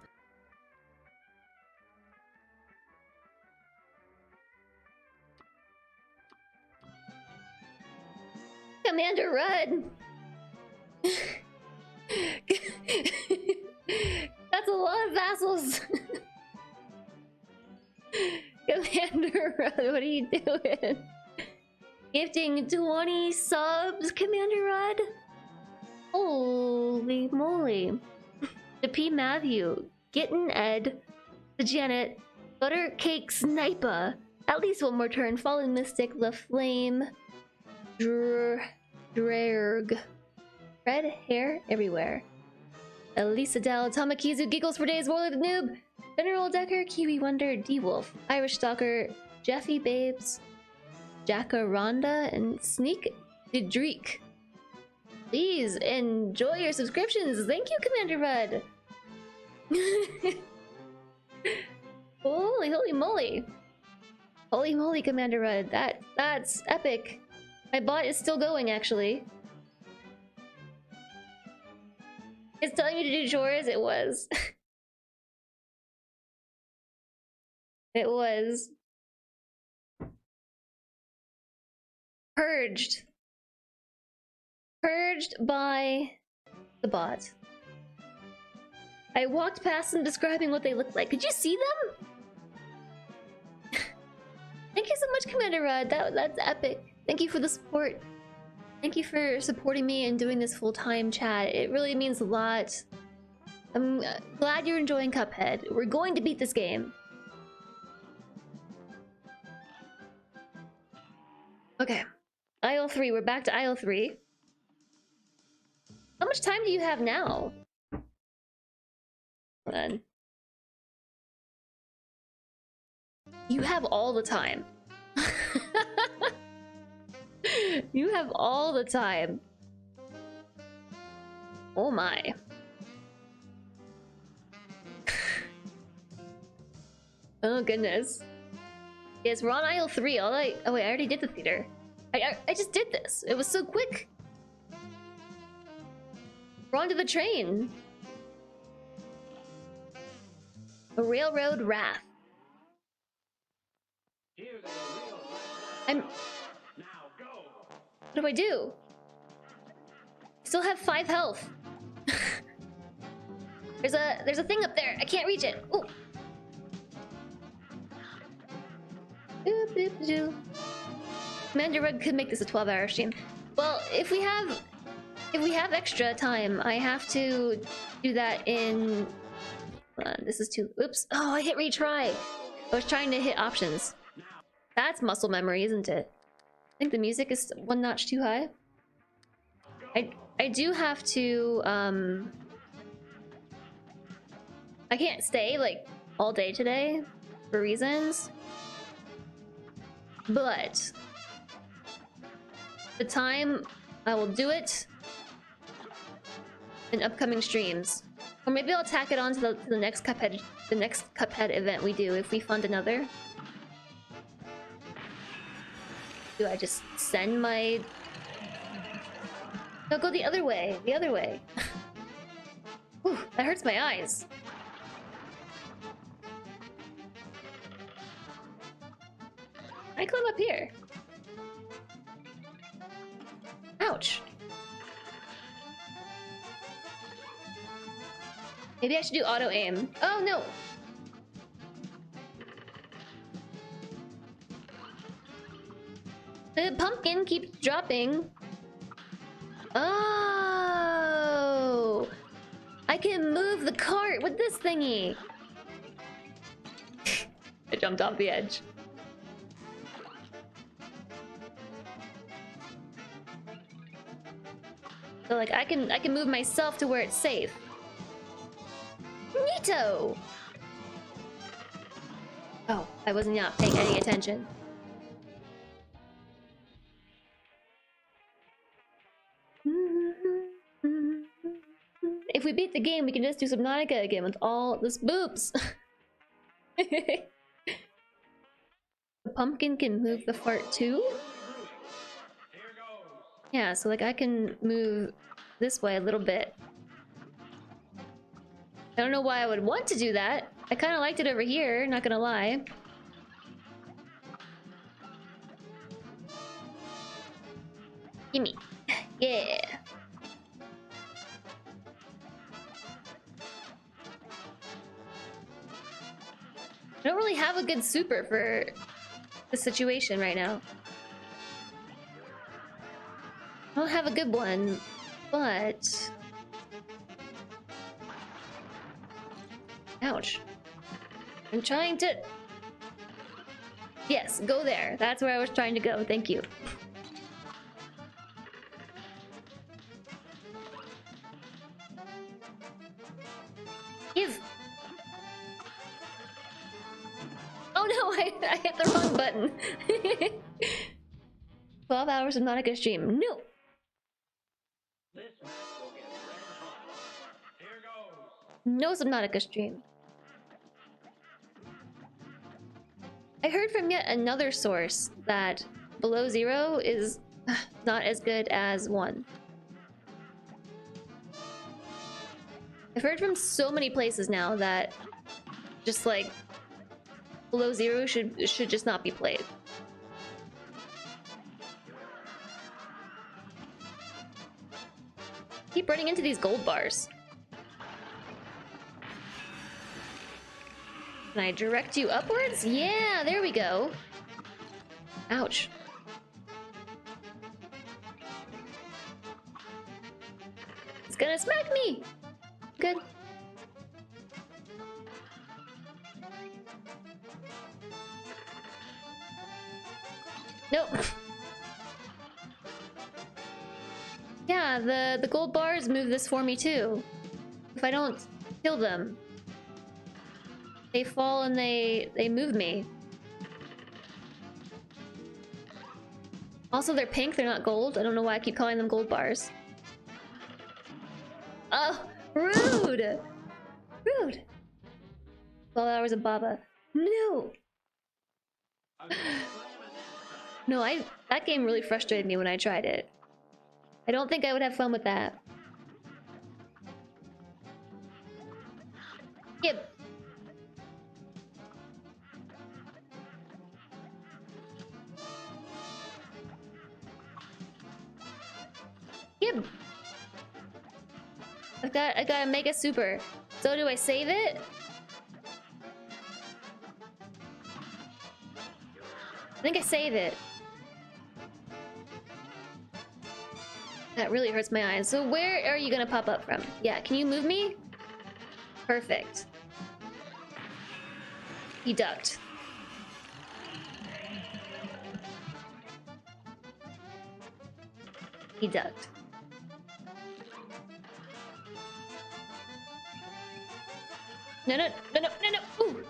Speaker 1: Commander Rudd! That's a lot of vassals! Commander Rudd, what are you doing? Gifting 20 subs, Commander Rudd? Holy moly. The P. Matthew, Gitten Ed, the Janet, Buttercake Sniper, at least one more turn, Fallen Mystic, La Flame, Drerg, Red Hair Everywhere, Elisa Dell, Tamakizu, Giggles for Days, Warlord the Noob, General Decker, Kiwi Wonder, D-Wolf, Irish Stalker, Jeffy Babes, Jacaranda, and Sneak Didreek. Please enjoy your subscriptions. Thank you, Commander Rudd. Holy moly. Holy moly, Commander Rudd. That's epic. My bot is still going, actually. It's telling you to do chores? It was. It was. Purged. Purged by the bot. I walked past them describing what they looked like. Could you see them? Thank you so much, Commander Rudd. That's epic. Thank you for the support. Thank you for supporting me and doing this full-time chat. It really means a lot. I'm glad you're enjoying Cuphead. We're going to beat this game. Okay. Aisle 3. We're back to aisle 3. How much time do you have now? Hold on. You have all the time. You have all the time. Oh my. Oh goodness. Yes, we're on aisle 3. Oh wait, I already did the theater. I just did this. It was so quick. We're onto the train. A railroad wrath. What do I do? Still have 5 health. There's a thing up there. I can't reach it. Ooh. Boop, boop, doo. Commander Rudd could make this a 12-hour stream. Well, if we have extra time, I have to do that in. This is too. Oops! Oh, I hit retry. I was trying to hit options. That's muscle memory, isn't it? I think the music is one notch too high. I do have to. I can't stay like all day today for reasons, but the time I will do it in upcoming streams, or maybe I'll tack it on to the next Cuphead, event we do if we fund another. Do I just send my? No, go the other way. The other way. Whew, that hurts my eyes. I climb up here. Ouch. Maybe I should do auto aim. Oh no. The pumpkin keeps dropping. Oh, I can move the cart with this thingy. I jumped off the edge. So like I can move myself to where it's safe. Neato. I was not paying any attention. If we beat the game, we can just do Subnautica again with all this boobs. The pumpkin can move the fart too? Yeah, so like I can move this way a little bit. I don't know why I would want to do that. I kind of liked it over here, not gonna lie. Gimme. Yeah. I don't really have a good super for the situation right now. I don't have a good one, but... Ouch. I'm trying to... Yes, go there. That's where I was trying to go. Thank you. Give! Oh no, I hit the wrong button. 12 hours of Nautica stream. No! No Subnautica stream. I heard from yet another source that below 0 is not as good as 1. I've heard from so many places now that just like below 0 should just not be played. Keep running into these gold bars. Can I direct you upwards? Yeah, there we go. Ouch. It's gonna smack me! Good. Nope. Yeah, the gold bars move this for me too. If I don't kill them, they fall and they move me. Also, they're pink, they're not gold. I don't know why I keep calling them gold bars. Oh, rude! Rude. 12 hours of Baba. No! No, that game really frustrated me when I tried it. I don't think I would have fun with that. Yep. Yep. I got a mega super. So do I save it? I think I save it. That really hurts my eyes. So where are you gonna pop up from? Yeah, can you move me? Perfect. He ducked. He ducked. No, no, no, no, no, no! Ooh!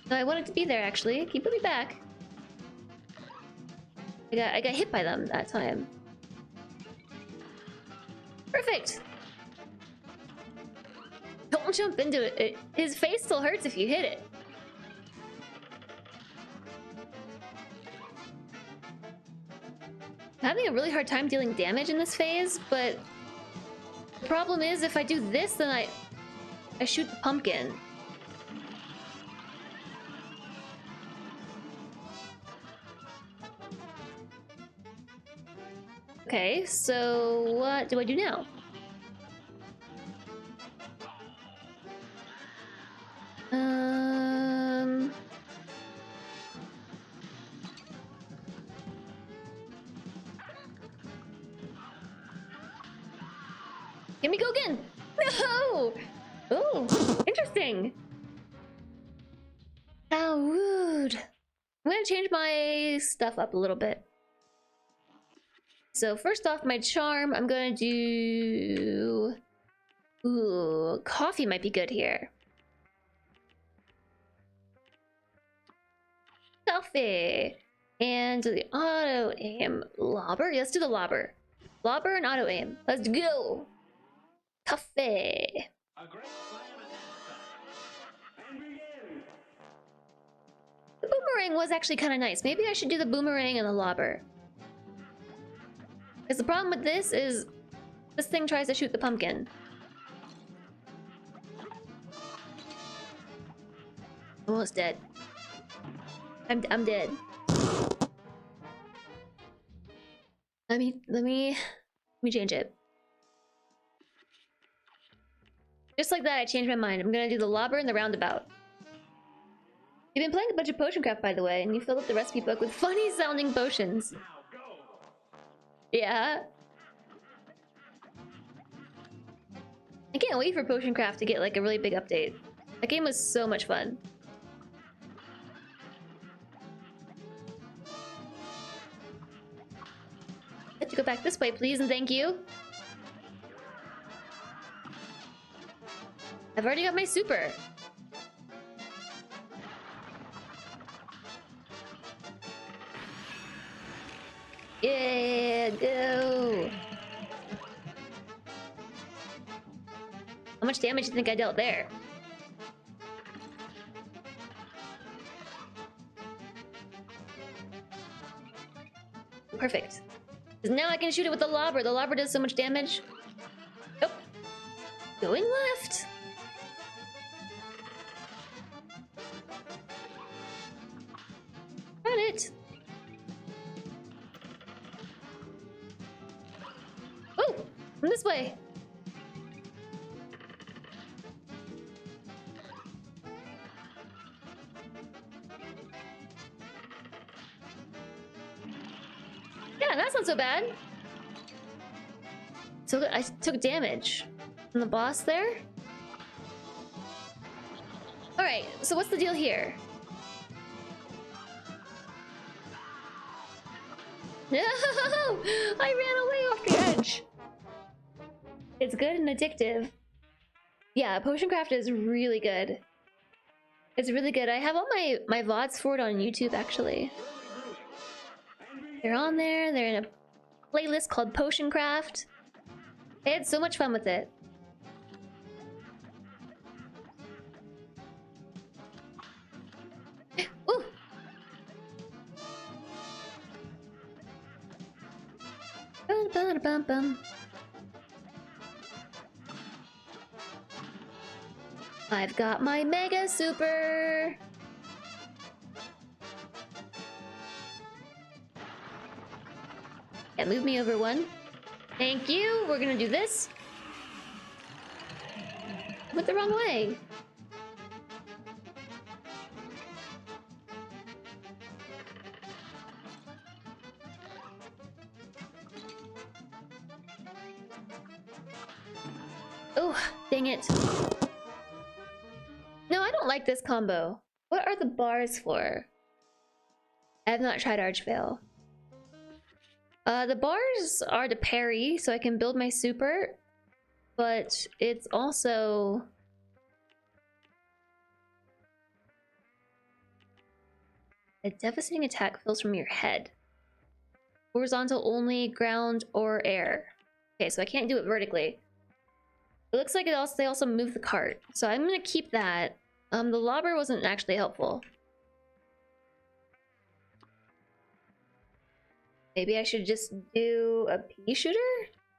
Speaker 1: No, I wanted to be there, actually. Can you put me back? I got hit by them that time. Perfect! Don't jump into it. His face still hurts if you hit it. I'm having a really hard time dealing damage in this phase, but the problem is if I do this, then I shoot the pumpkin. Okay, so what do I do now? Let me go again. No! Oh, interesting. How rude. I'm gonna change my stuff up a little bit. So first off, my charm, I'm gonna do Ooh, coffee might be good here. Coffee! And the auto aim. Lobber? Yeah, let's do the lobber. Lobber and auto aim. Let's go! Coffee!
Speaker 4: A great slam at that. And begin.
Speaker 1: The boomerang was actually kind of nice. Maybe I should do the boomerang and the lobber. Because the problem with this is this thing tries to shoot the pumpkin. Almost dead. I'm dead. Let me change it. Just like that, I changed my mind. I'm gonna do the lobber and the roundabout. You've been playing a bunch of Potion Craft, by the way, and you filled up the recipe book with funny sounding potions.
Speaker 4: Now go.
Speaker 1: Yeah. I can't wait for Potion Craft to get like a really big update. That game was so much fun. Let you go back this way, please, and thank you. I've already got my super. Yeah, go. How much damage do you think I dealt there? Perfect. 'Cause now I can shoot it with the lobber. The lobber does so much damage. Nope. Going left. Got it. Oh, from this way. Yeah, that's not so bad. So I took damage from the boss there. All right, so what's the deal here? No, I ran away off the edge. It's good and addictive. Yeah, Potion Craft is really good. It's really good. I have all my VODs for it on YouTube, actually. They're on there. They're in a playlist called Potion Craft. I had so much fun with it. Ooh. Bum. I've got my Mega Super. Yeah, move me over one. Thank you. We're gonna do this. Went the wrong way. Oh, dang it. No, I don't like this combo. What are the bars for? I have not tried Archvale. The bars are to parry, so I can build my super, but it's also... a devastating attack fills from your head. Horizontal only, ground, or air. Okay, so I can't do it vertically. It looks like they also move the cart, so I'm gonna keep that. The lobber wasn't actually helpful. Maybe I should just do a pea shooter?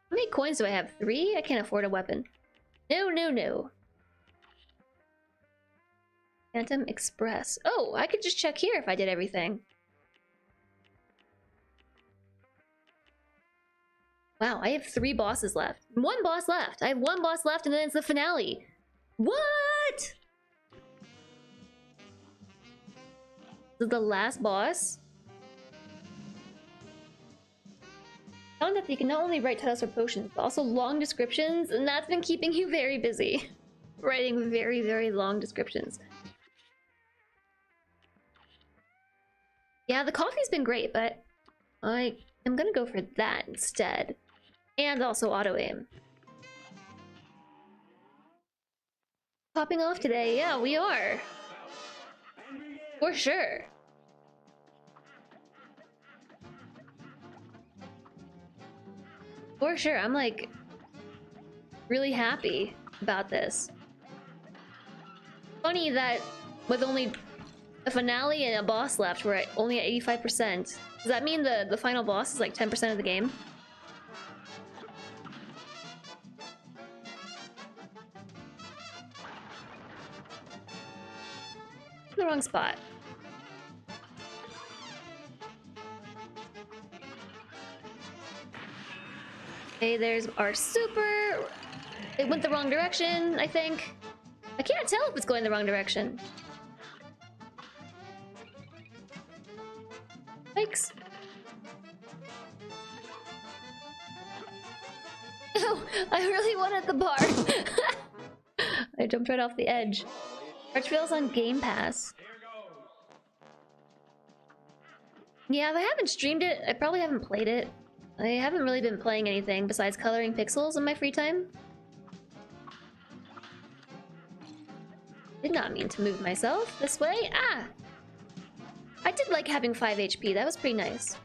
Speaker 1: How many coins do I have? 3? I can't afford a weapon. No. Phantom Express. Oh, I could just check here if I did everything. Wow, I have 3 bosses left. 1 boss left. I have 1 boss left and then it's the finale. What? This is the last boss? Found that you can not only write titles for potions, but also long descriptions, and that's been keeping you very busy. Writing very, very long descriptions. Yeah, the coffee's been great, but I am gonna go for that instead. And also auto-aim. popping off today. Yeah, we are. For sure. For sure. I'm like really happy about this. Funny that with only a finale and a boss left, we're only at 85%. Does that mean the final boss is like 10% of the game? The wrong spot. Okay, there's our super. It went the wrong direction, I think. I can't tell if it's going the wrong direction. Thanks. No, I really wanted the bar. I jumped right off the edge. Archville's on Game Pass. Yeah, if I haven't streamed it, I probably haven't played it. I haven't really been playing anything besides coloring pixels in my free time. Did not mean to move myself this way. Ah! I did like having 5 HP, that was pretty nice.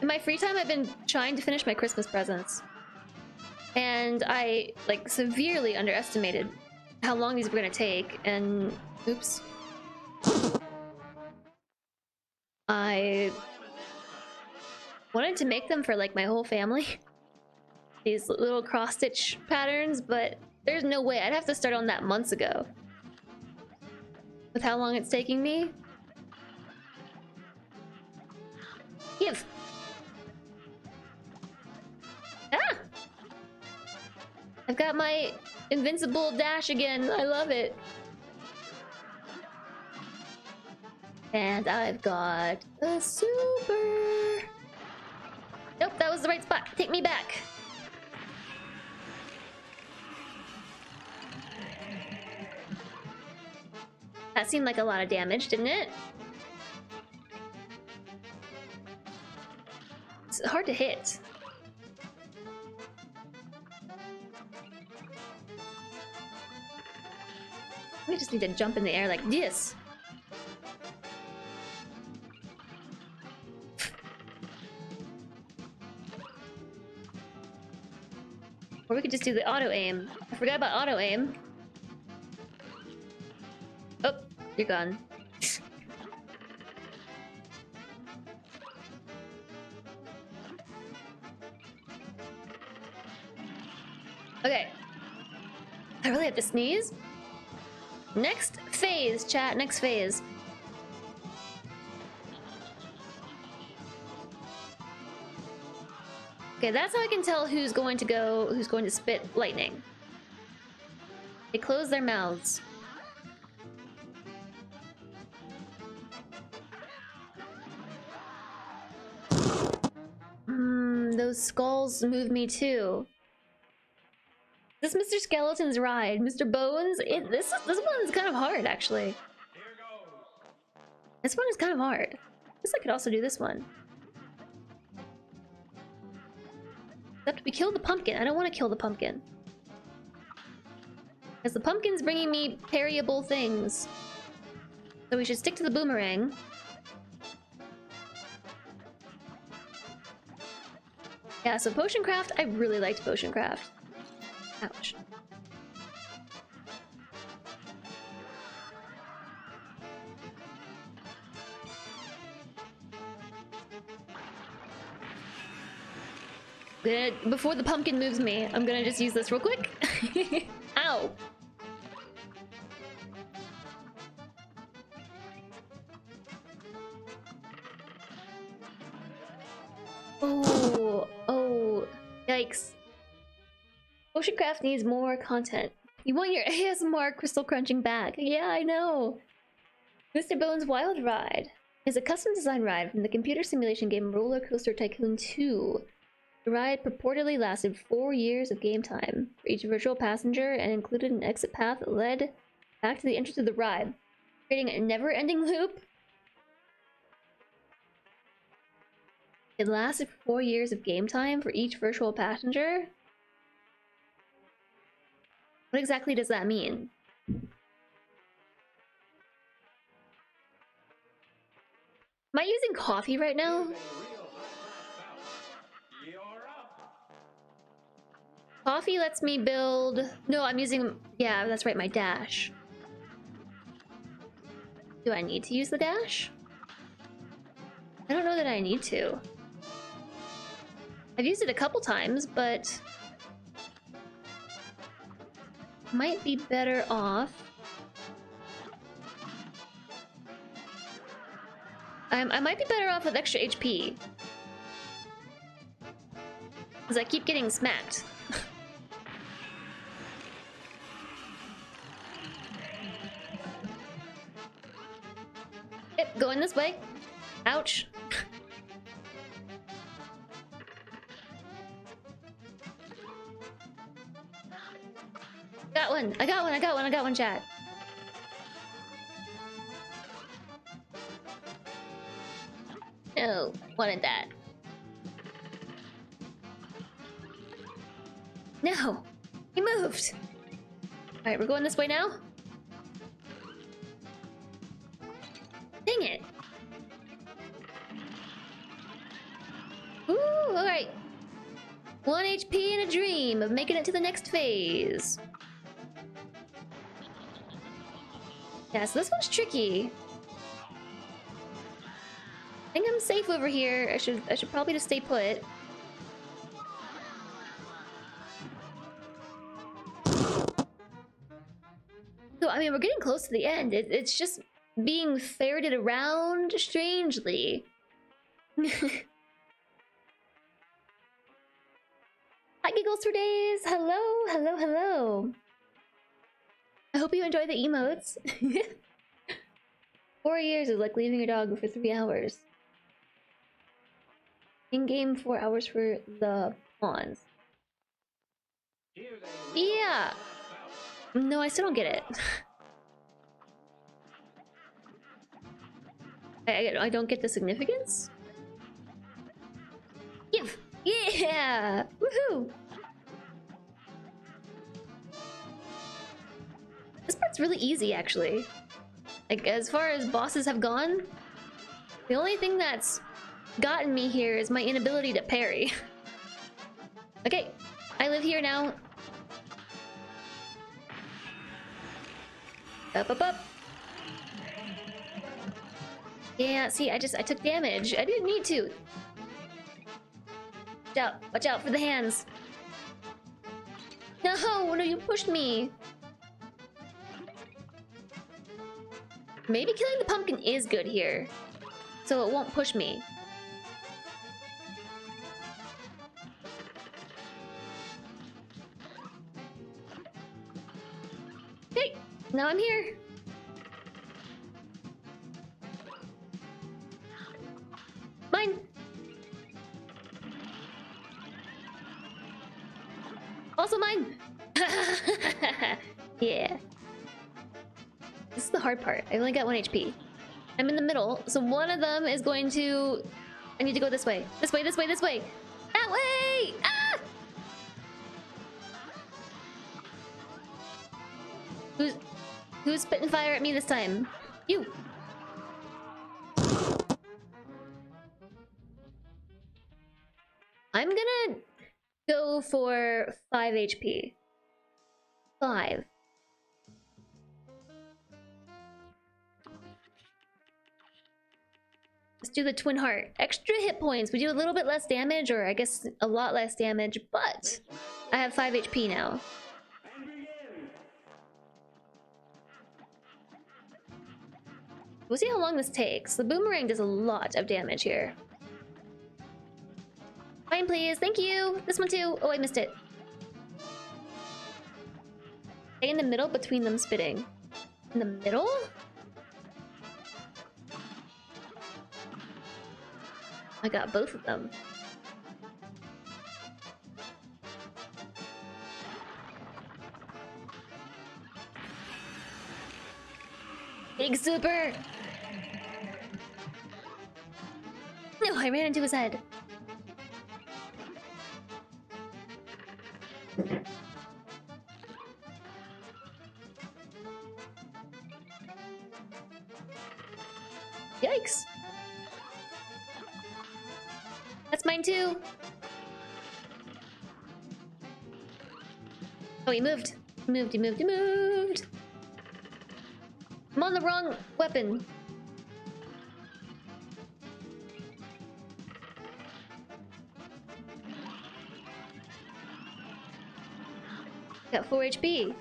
Speaker 1: In my free time, I've been trying to finish my Christmas presents. And I, like, severely underestimated how long these were gonna take, and... oops. I wanted to make them for, like, my whole family. These little cross-stitch patterns, but there's no way. I'd have to start on that months ago. With how long it's taking me. Give! Ah! I've got my invincible dash again. I love it. And I've got a super. Nope, that was the right spot. Take me back. That seemed like a lot of damage, didn't it? It's hard to hit. We just need to jump in the air like this. Or we could just do the auto aim. I forgot about auto aim. Oh, you're gone. Okay. I really have to sneeze. Next phase, chat. Next phase. Okay, that's how I can tell who's going to spit lightning. They close their mouths. Those skulls move me too. This Mr. Skeleton's ride, Mr. Bones. This one is kind of hard, actually. This one is kind of hard. I guess I could also do this one. Except we kill the pumpkin. I don't want to kill the pumpkin. Because the pumpkin's bringing me parryable things. So we should stick to the boomerang. Yeah, so potion craft, I really liked potion craft. Ouch. Before the pumpkin moves me, I'm gonna just use this real quick. Ow! Oh, yikes. Oceancraft needs more content. You want your ASMR crystal crunching back. Yeah, I know. Mr. Bones' Wild Ride is a custom design ride from the computer simulation game Roller Coaster Tycoon 2. The ride purportedly lasted 4 years of game time for each virtual passenger and included an exit path that led back to the entrance of the ride, creating a never-ending loop. It lasted 4 years of game time for each virtual passenger. What exactly does that mean? Am I using coffee right now? Coffee lets me build... No, I'm using... Yeah, that's right, my dash. Do I need to use the dash? I don't know that I need to. I've used it a couple times, but... might be better off... I might be better off with extra HP. Because I keep getting smacked. Yep, going this way. Ouch. Got one. I got one, chat. No, wanted that. No, he moved. All right, we're going this way now. Dang it. Ooh, all right. 1 HP and a dream of making it to the next phase. Yeah, so this one's tricky. I think I'm safe over here. I should probably just stay put. So, I mean, we're getting close to the end. It's just being ferreted around strangely. Hi, Giggles for Days! Hello, hello, hello! I hope you enjoy the emotes. 4 years is like leaving your dog for 3 hours. In-game 4 hours for the pawns. Yeah! No, I still don't get it. I don't get the significance? Give! Yeah! Woohoo! This part's really easy, actually. Like, as far as bosses have gone, the only thing that's gotten me here is my inability to parry. Okay, I live here now. Up, up, up. Yeah, see, I took damage. I didn't need to. Watch out for the hands. No, you pushed me. Maybe killing the pumpkin is good here, so it won't push me. Hey, now I'm here. Mine. Also mine. Yeah. This is the hard part. I only got 1 HP. I'm in the middle, so one of them is going to... I need to go this way. This way, this way, this way! That way! Ah! Who's spitting fire at me this time? You! I'm gonna go for 5 HP. 5. Let's do the twin heart. Extra hit points. We do a little bit less damage, or I guess a lot less damage, but I have 5 HP now. We'll see how long this takes. The boomerang does a lot of damage here. Fine, please. Thank you. This one too. Oh, I missed it. Stay in the middle between them spitting. In the middle? I got both of them. Big super! No, I ran into his head. Yikes. That's mine too. Oh, he moved. He moved, he moved, he moved. I'm on the wrong weapon. Got 4 HP.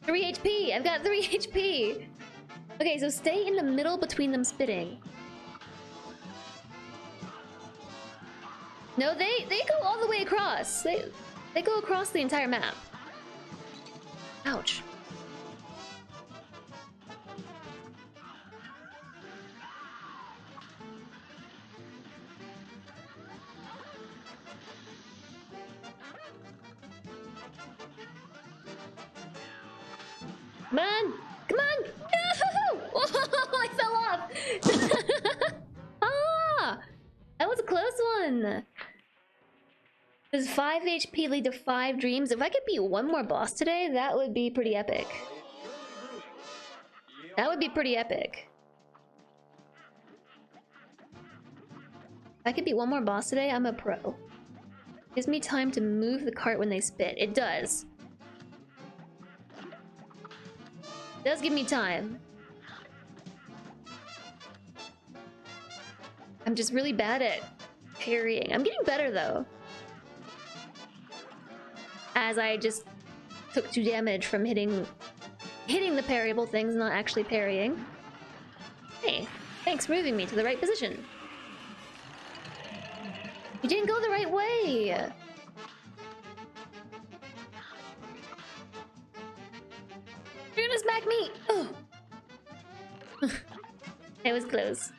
Speaker 1: 3 HP! I've got 3 HP! Okay, so stay in the middle between them spitting. No, they go all the way across. They go across the entire map. Ouch. Come on! Come on! No! Whoa, I fell off! Ah! That was a close one! Does 5 HP lead to 5 dreams? If I could beat one more boss today, that would be pretty epic. That would be pretty epic. If I could beat one more boss today, I'm a pro. Gives me time to move the cart when they spit. It does. It does give me time. I'm just really bad at parrying. I'm getting better though. As I just took 2 damage from hitting the parryable things, not actually parrying. Hey, thanks for moving me to the right position. You didn't go the right way! You're gonna smack me! Oh! It was close.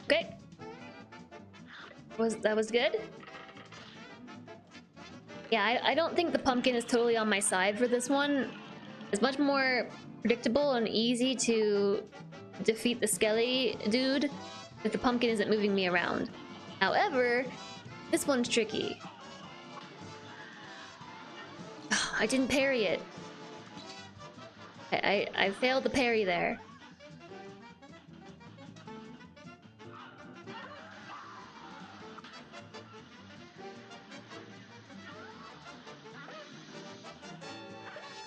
Speaker 1: Okay. That was good. Yeah, I don't think the pumpkin is totally on my side for this one. It's much more predictable and easy to defeat the skelly dude if the pumpkin isn't moving me around. However, this one's tricky. I didn't parry it. I failed the parry there.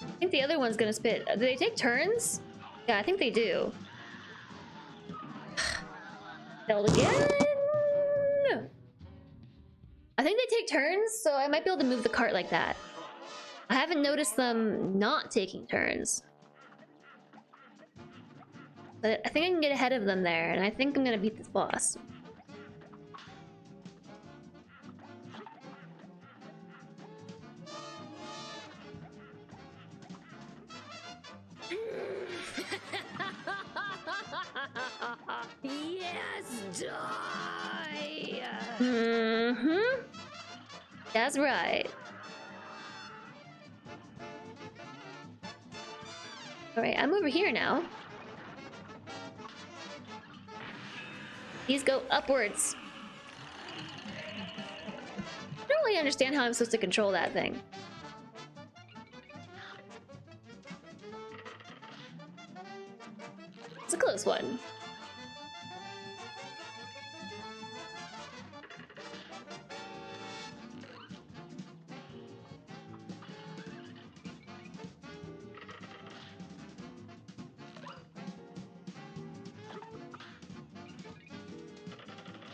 Speaker 1: I think the other one's gonna spit. Do they take turns? Yeah, I think they do. Failed again! I think they take turns, so I might be able to move the cart like that. I haven't noticed them not taking turns. But I think I can get ahead of them there, and I think I'm gonna beat this boss.
Speaker 2: Yes, die!
Speaker 1: Mm-hmm. That's right. Alright, I'm over here now. These go upwards. I don't really understand how I'm supposed to control that thing. It's a close one.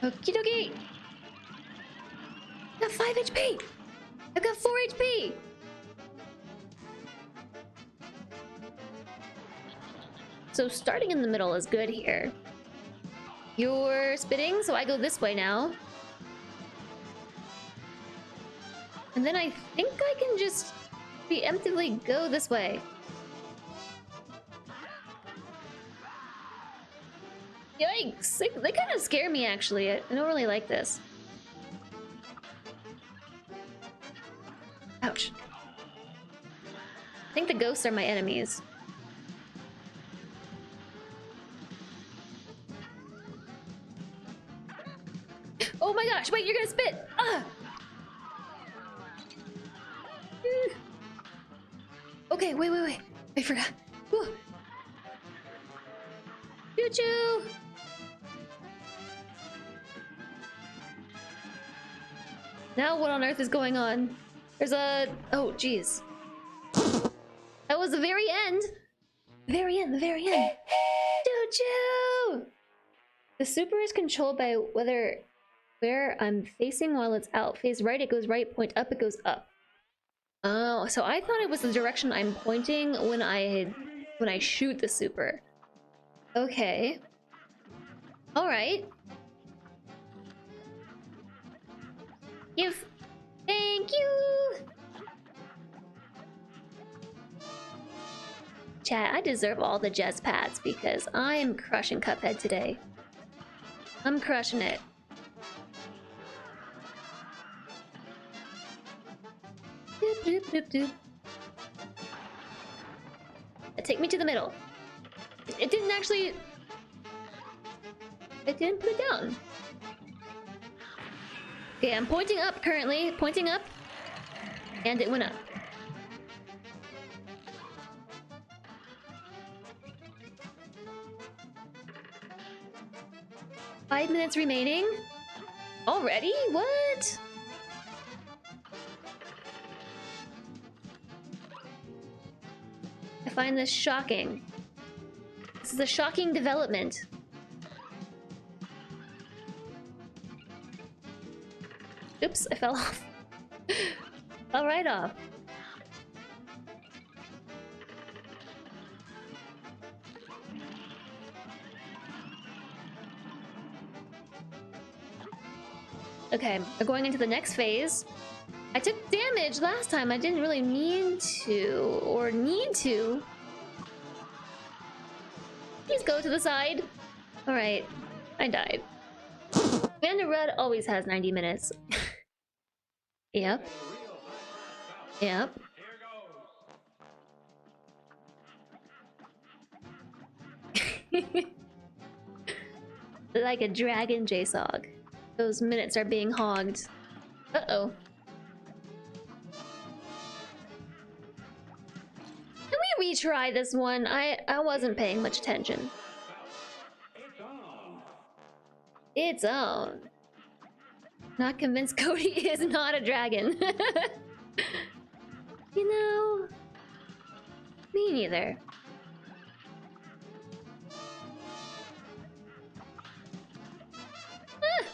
Speaker 1: Okie dokie! I got 5 HP! I've got 4 HP! So starting in the middle is good here. You're spitting, so I go this way now. And then I think I can just preemptively go this way. Yikes! They kind of scare me, actually. I don't really like this. Ouch. I think the ghosts are my enemies. Oh my gosh, wait, you're gonna spit! Ah! Okay, wait. I forgot. Whew. Choo-choo! Now what on earth is going on? There's a... Oh, jeez. That was the very end! The very end! Choo-choo! The super is controlled by where I'm facing while it's out. Face right, it goes right. Point up, it goes up. Oh, so I thought it was the direction I'm pointing when I shoot the super. Okay. All right. Thank you. Chat, I deserve all the Jess pads because I'm crushing Cuphead today. I'm crushing it. Doop. Take me to the middle. It didn't actually... It didn't put it down. Okay, I'm pointing up currently. Pointing up. And it went up. Five minutes remaining? Already? What? I find this shocking. This is a shocking development. Oops, I fell off. Fell right off. Okay, we're going into the next phase. I took damage last time. I didn't really mean to, or need to. Please go to the side. All right, I died. Van Red always has 90 minutes. Yep. Like a dragon JSOG. Those minutes are being hogged. Uh-oh. Can we retry this one? I wasn't paying much attention. It's on. Not convinced Cody is not a dragon. You know, me neither. Ah!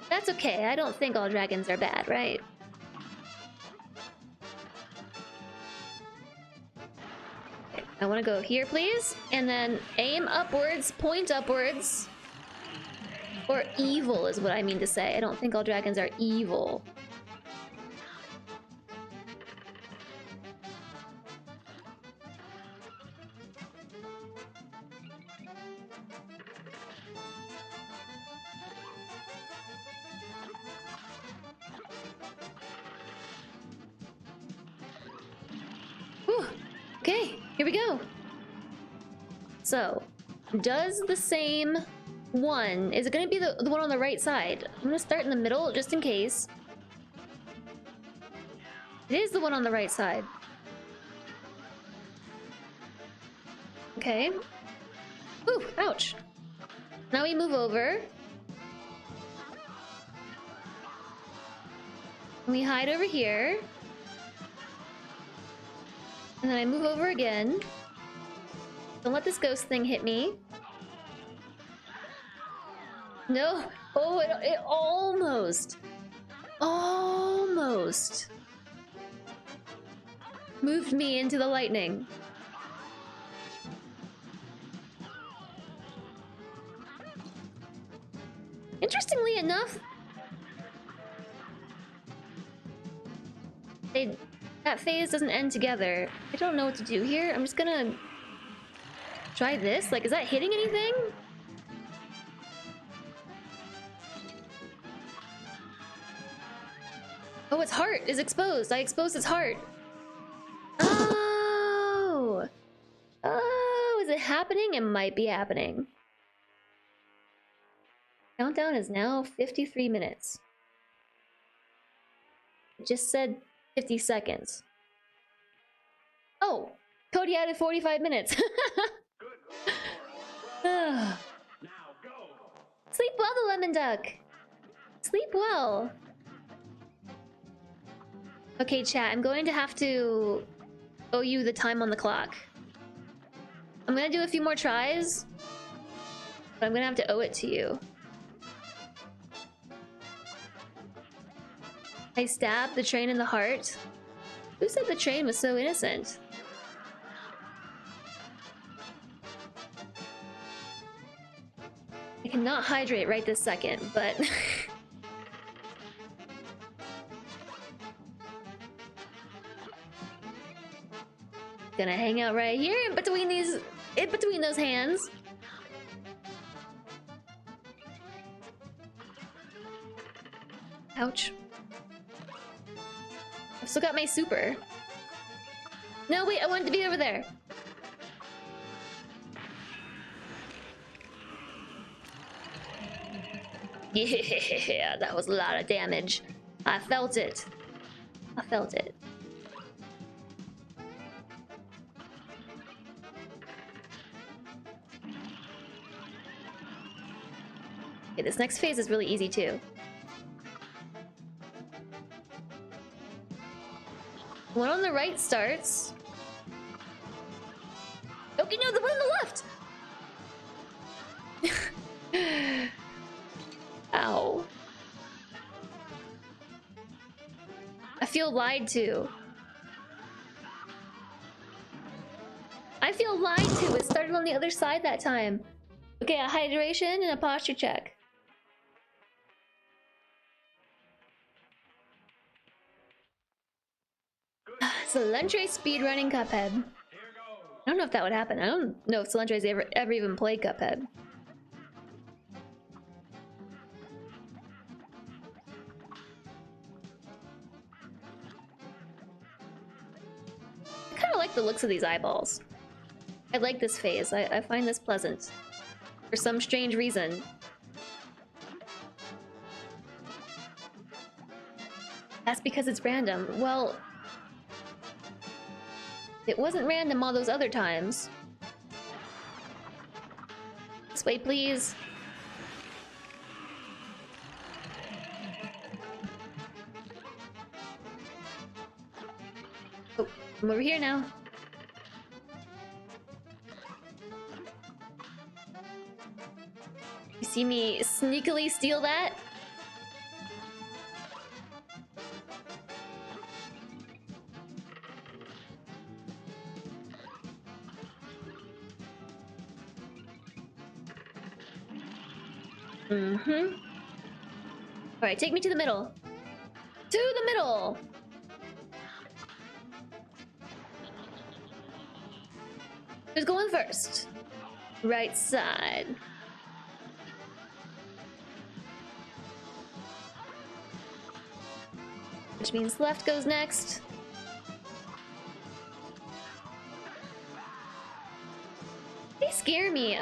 Speaker 1: That's okay. I don't think all dragons are bad, right? Okay, I want to go here, please. And then aim upwards, point upwards. Or evil is what I mean to say. I don't think all dragons are evil. Whew. Okay, here we go. So, does the same one... Is it going to be the one on the right side? I'm going to start in the middle just in case. It is the one on the right side. Okay. Ooh, ouch. Now we move over. And we hide over here. And then I move over again. Don't let this ghost thing hit me. No. Oh, it almost moved me into the lightning. Interestingly enough, that phase doesn't end together. I don't know what to do here. I'm just gonna try this. Like, is that hitting anything? Oh, its heart is exposed. I exposed its heart. Oh! Oh, is it happening? It might be happening. Countdown is now 53 minutes. It just said 50 seconds. Oh! Cody added 45 minutes. Sleep well, the lemon duck. Sleep well. Okay, chat, I'm going to have to owe you the time on the clock. I'm gonna do a few more tries, but I'm gonna have to owe it to you. I stabbed the train in the heart. Who said the train was so innocent? I cannot hydrate right this second, but... Gonna hang out right here in between those hands. Ouch. I've still got my super. No, wait, I wanted to be over there. Yeah, that was a lot of damage. I felt it. I felt it. Okay, this next phase is really easy too. One on the right starts. Okay, no, the one on the left! Ow. I feel lied to. I feel lied to. It started on the other side that time. Okay, a hydration and a posture check. Cilantro speedrunning Cuphead. I don't know if that would happen. I don't know if Cilantro's ever even played Cuphead. I kind of like the looks of these eyeballs. I like this phase. I find this pleasant. For some strange reason. That's because it's random. Well... It wasn't random all those other times. This way, please. Oh, I'm over here now. You see me sneakily steal that? Mm-hmm. Alright, take me to the middle. To the middle! Who's going first? Right side. Which means left goes next. They scare me.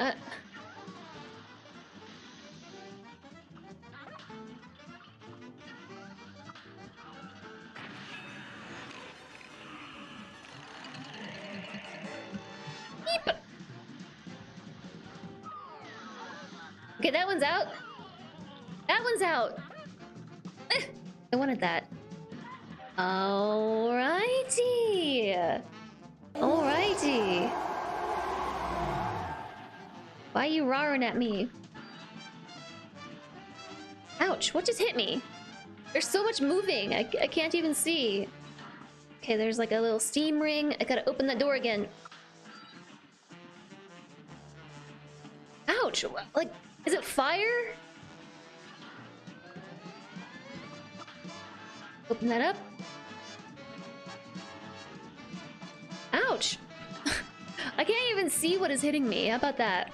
Speaker 1: Okay, that one's out. That one's out. I wanted that. Alrighty. Alrighty. Why are you roaring at me? Ouch, what just hit me? There's so much moving. I can't even see. Okay, there's like a little steam ring. I gotta open that door again. Ouch! Like, is it fire? Open that up. Ouch! I can't even see what is hitting me. How about that?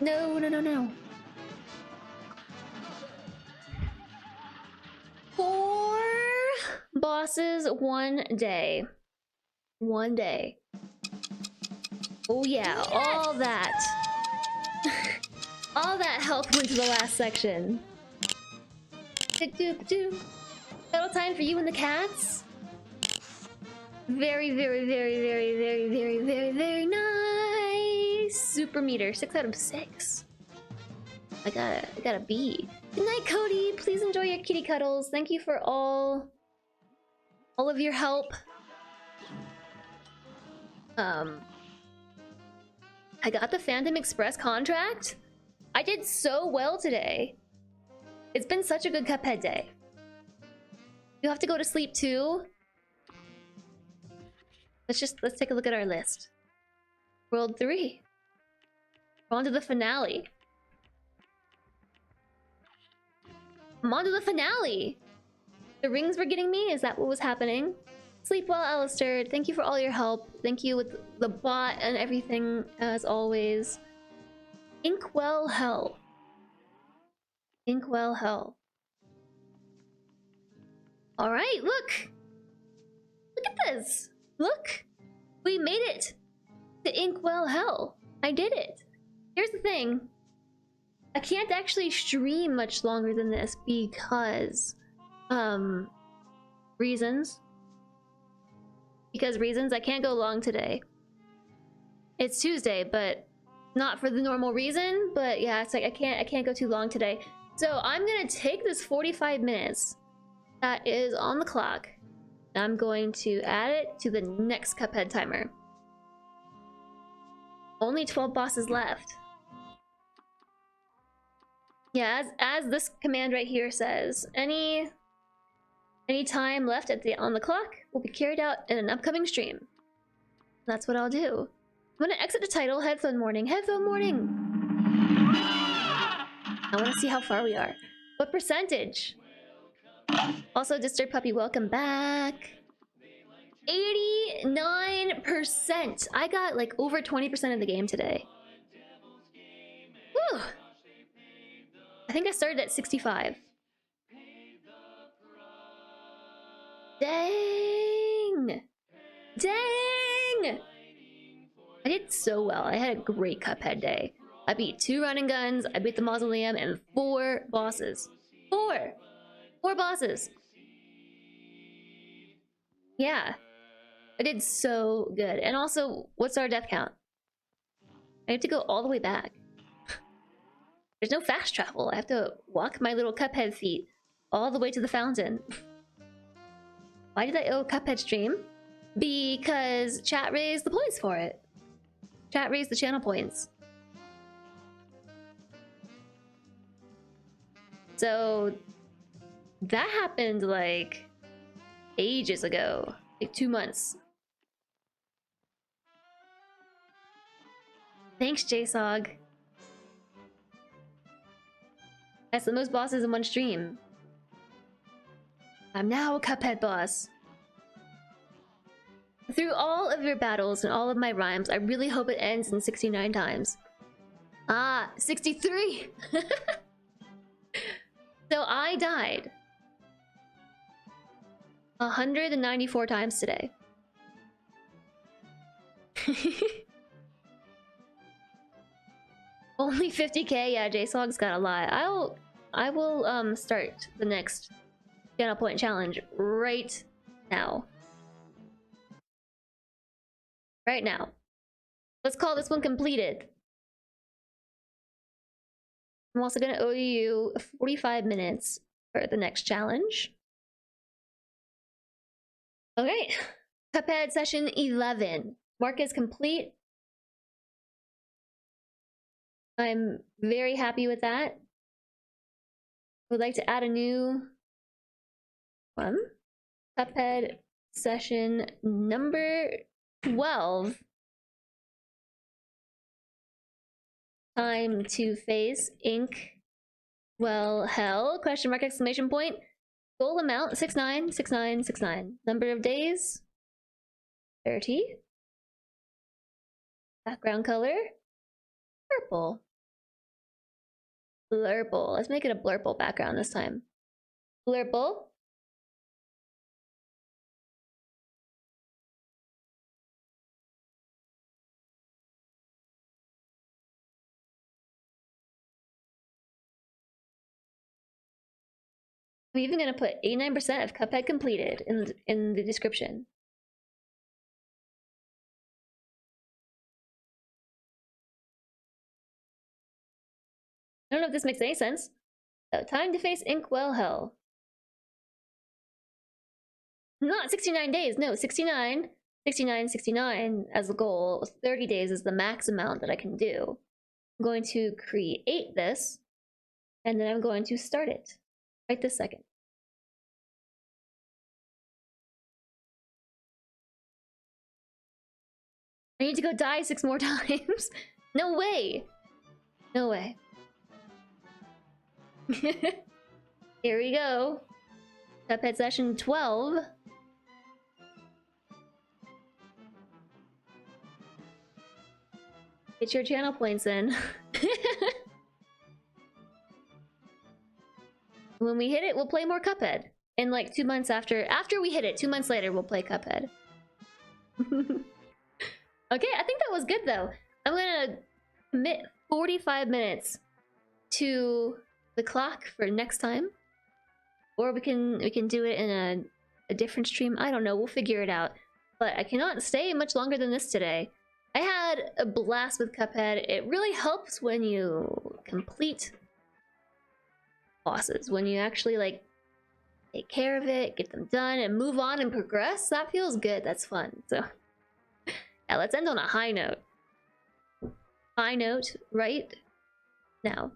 Speaker 1: No, no, no, no. bosses one day. One day. Oh yeah, all that. All that health went to the last section. Battle time for you and the cats. Very, very, very, very, very, very, very, very nice. Super meter, 6 out of 6. I got a B. Good night, Cody. Please enjoy your kitty cuddles. Thank you for all of your help. I got the Phantom Express contract. I did so well today. It's been such a good Cuphead day. You have to go to sleep too. Let's take a look at our list. World 3. We're on to the finale. I'm on to the finale. The rings were getting me? Is that what was happening? Sleep well, Alistair. Thank you for all your help. Thank you with the bot and everything, as always. Inkwell Hell. Inkwell Hell. Alright, look! Look at this! Look! We made it to Inkwell Hell. I did it. Here's the thing. I can't actually stream much longer than this because... reasons. Because reasons, I can't go long today. It's Tuesday, but not for the normal reason. But yeah, it's like I can't go too long today. So I'm gonna take this 45 minutes that is on the clock. And I'm going to add it to the next Cuphead timer. Only 12 bosses left. Yeah, as this command right here says, any time left on the clock will be carried out in an upcoming stream. That's what I'll do. I'm gonna exit the title, Headphone Morning. Headphone Morning! I wanna see how far we are. What percentage? Also, Disturbed Puppy, welcome back. 89%! I got like over 20% of the game today. Whew! I think I started at 65. Dang! Dang! I did so well. I had a great Cuphead day. I beat 2 running guns, I beat the mausoleum, and 4 bosses. 4 bosses! Yeah. I did so good. And also, what's our death count? I have to go all the way back. There's no fast travel. I have to walk my little Cuphead feet all the way to the fountain. Why did I owe Cuphead stream? Because chat raised the points for it. Chat raised the channel points. So that happened like ages ago. Like 2 months. Thanks, JSOG. That's the most bosses in one stream. I'm now a Cuphead boss. Through all of your battles and all of my rhymes, I really hope it ends in 69 times. Ah, 63! So I died 194 times today. Only 50k? Yeah, JSOG's got a lot. I will start the next channel point challenge right now. Right now. Let's call this one completed. I'm also gonna owe you 45 minutes for the next challenge. Okay. Cuphead session 11. Mark is complete. I'm very happy with that. Would like to add a new one. Cuphead session number 12. Time to face ink. Well, hell? Question mark, exclamation point. Goal amount 696969. Number of days 30. Background color purple. Blurple. Let's make it a blurple background this time. Blurple. I'm even gonna put 89% of Cuphead completed in the description. I don't know if this makes any sense. So, time to face Inkwell Hell. Not 69 days, no, 69. 69, 69 as the goal. 30 days is the max amount that I can do. I'm going to create this, and then I'm going to start it right this second. I need to go die 6 more times. No way. No way. Here we go. Cuphead session 12. Get your channel points in. When we hit it, we'll play more Cuphead. And like 2 months after we hit it, 2 months later, we'll play Cuphead. Okay, I think that was good though. I'm gonna commit 45 minutes to the clock for next time. Or we can do it in a different stream. I don't know, we'll figure it out. But I cannot stay much longer than this today. I had a blast with Cuphead. It really helps when you complete bosses. When you actually like take care of it, get them done, and move on and progress. That feels good, that's fun. So yeah, let's end on a high note. High note right now.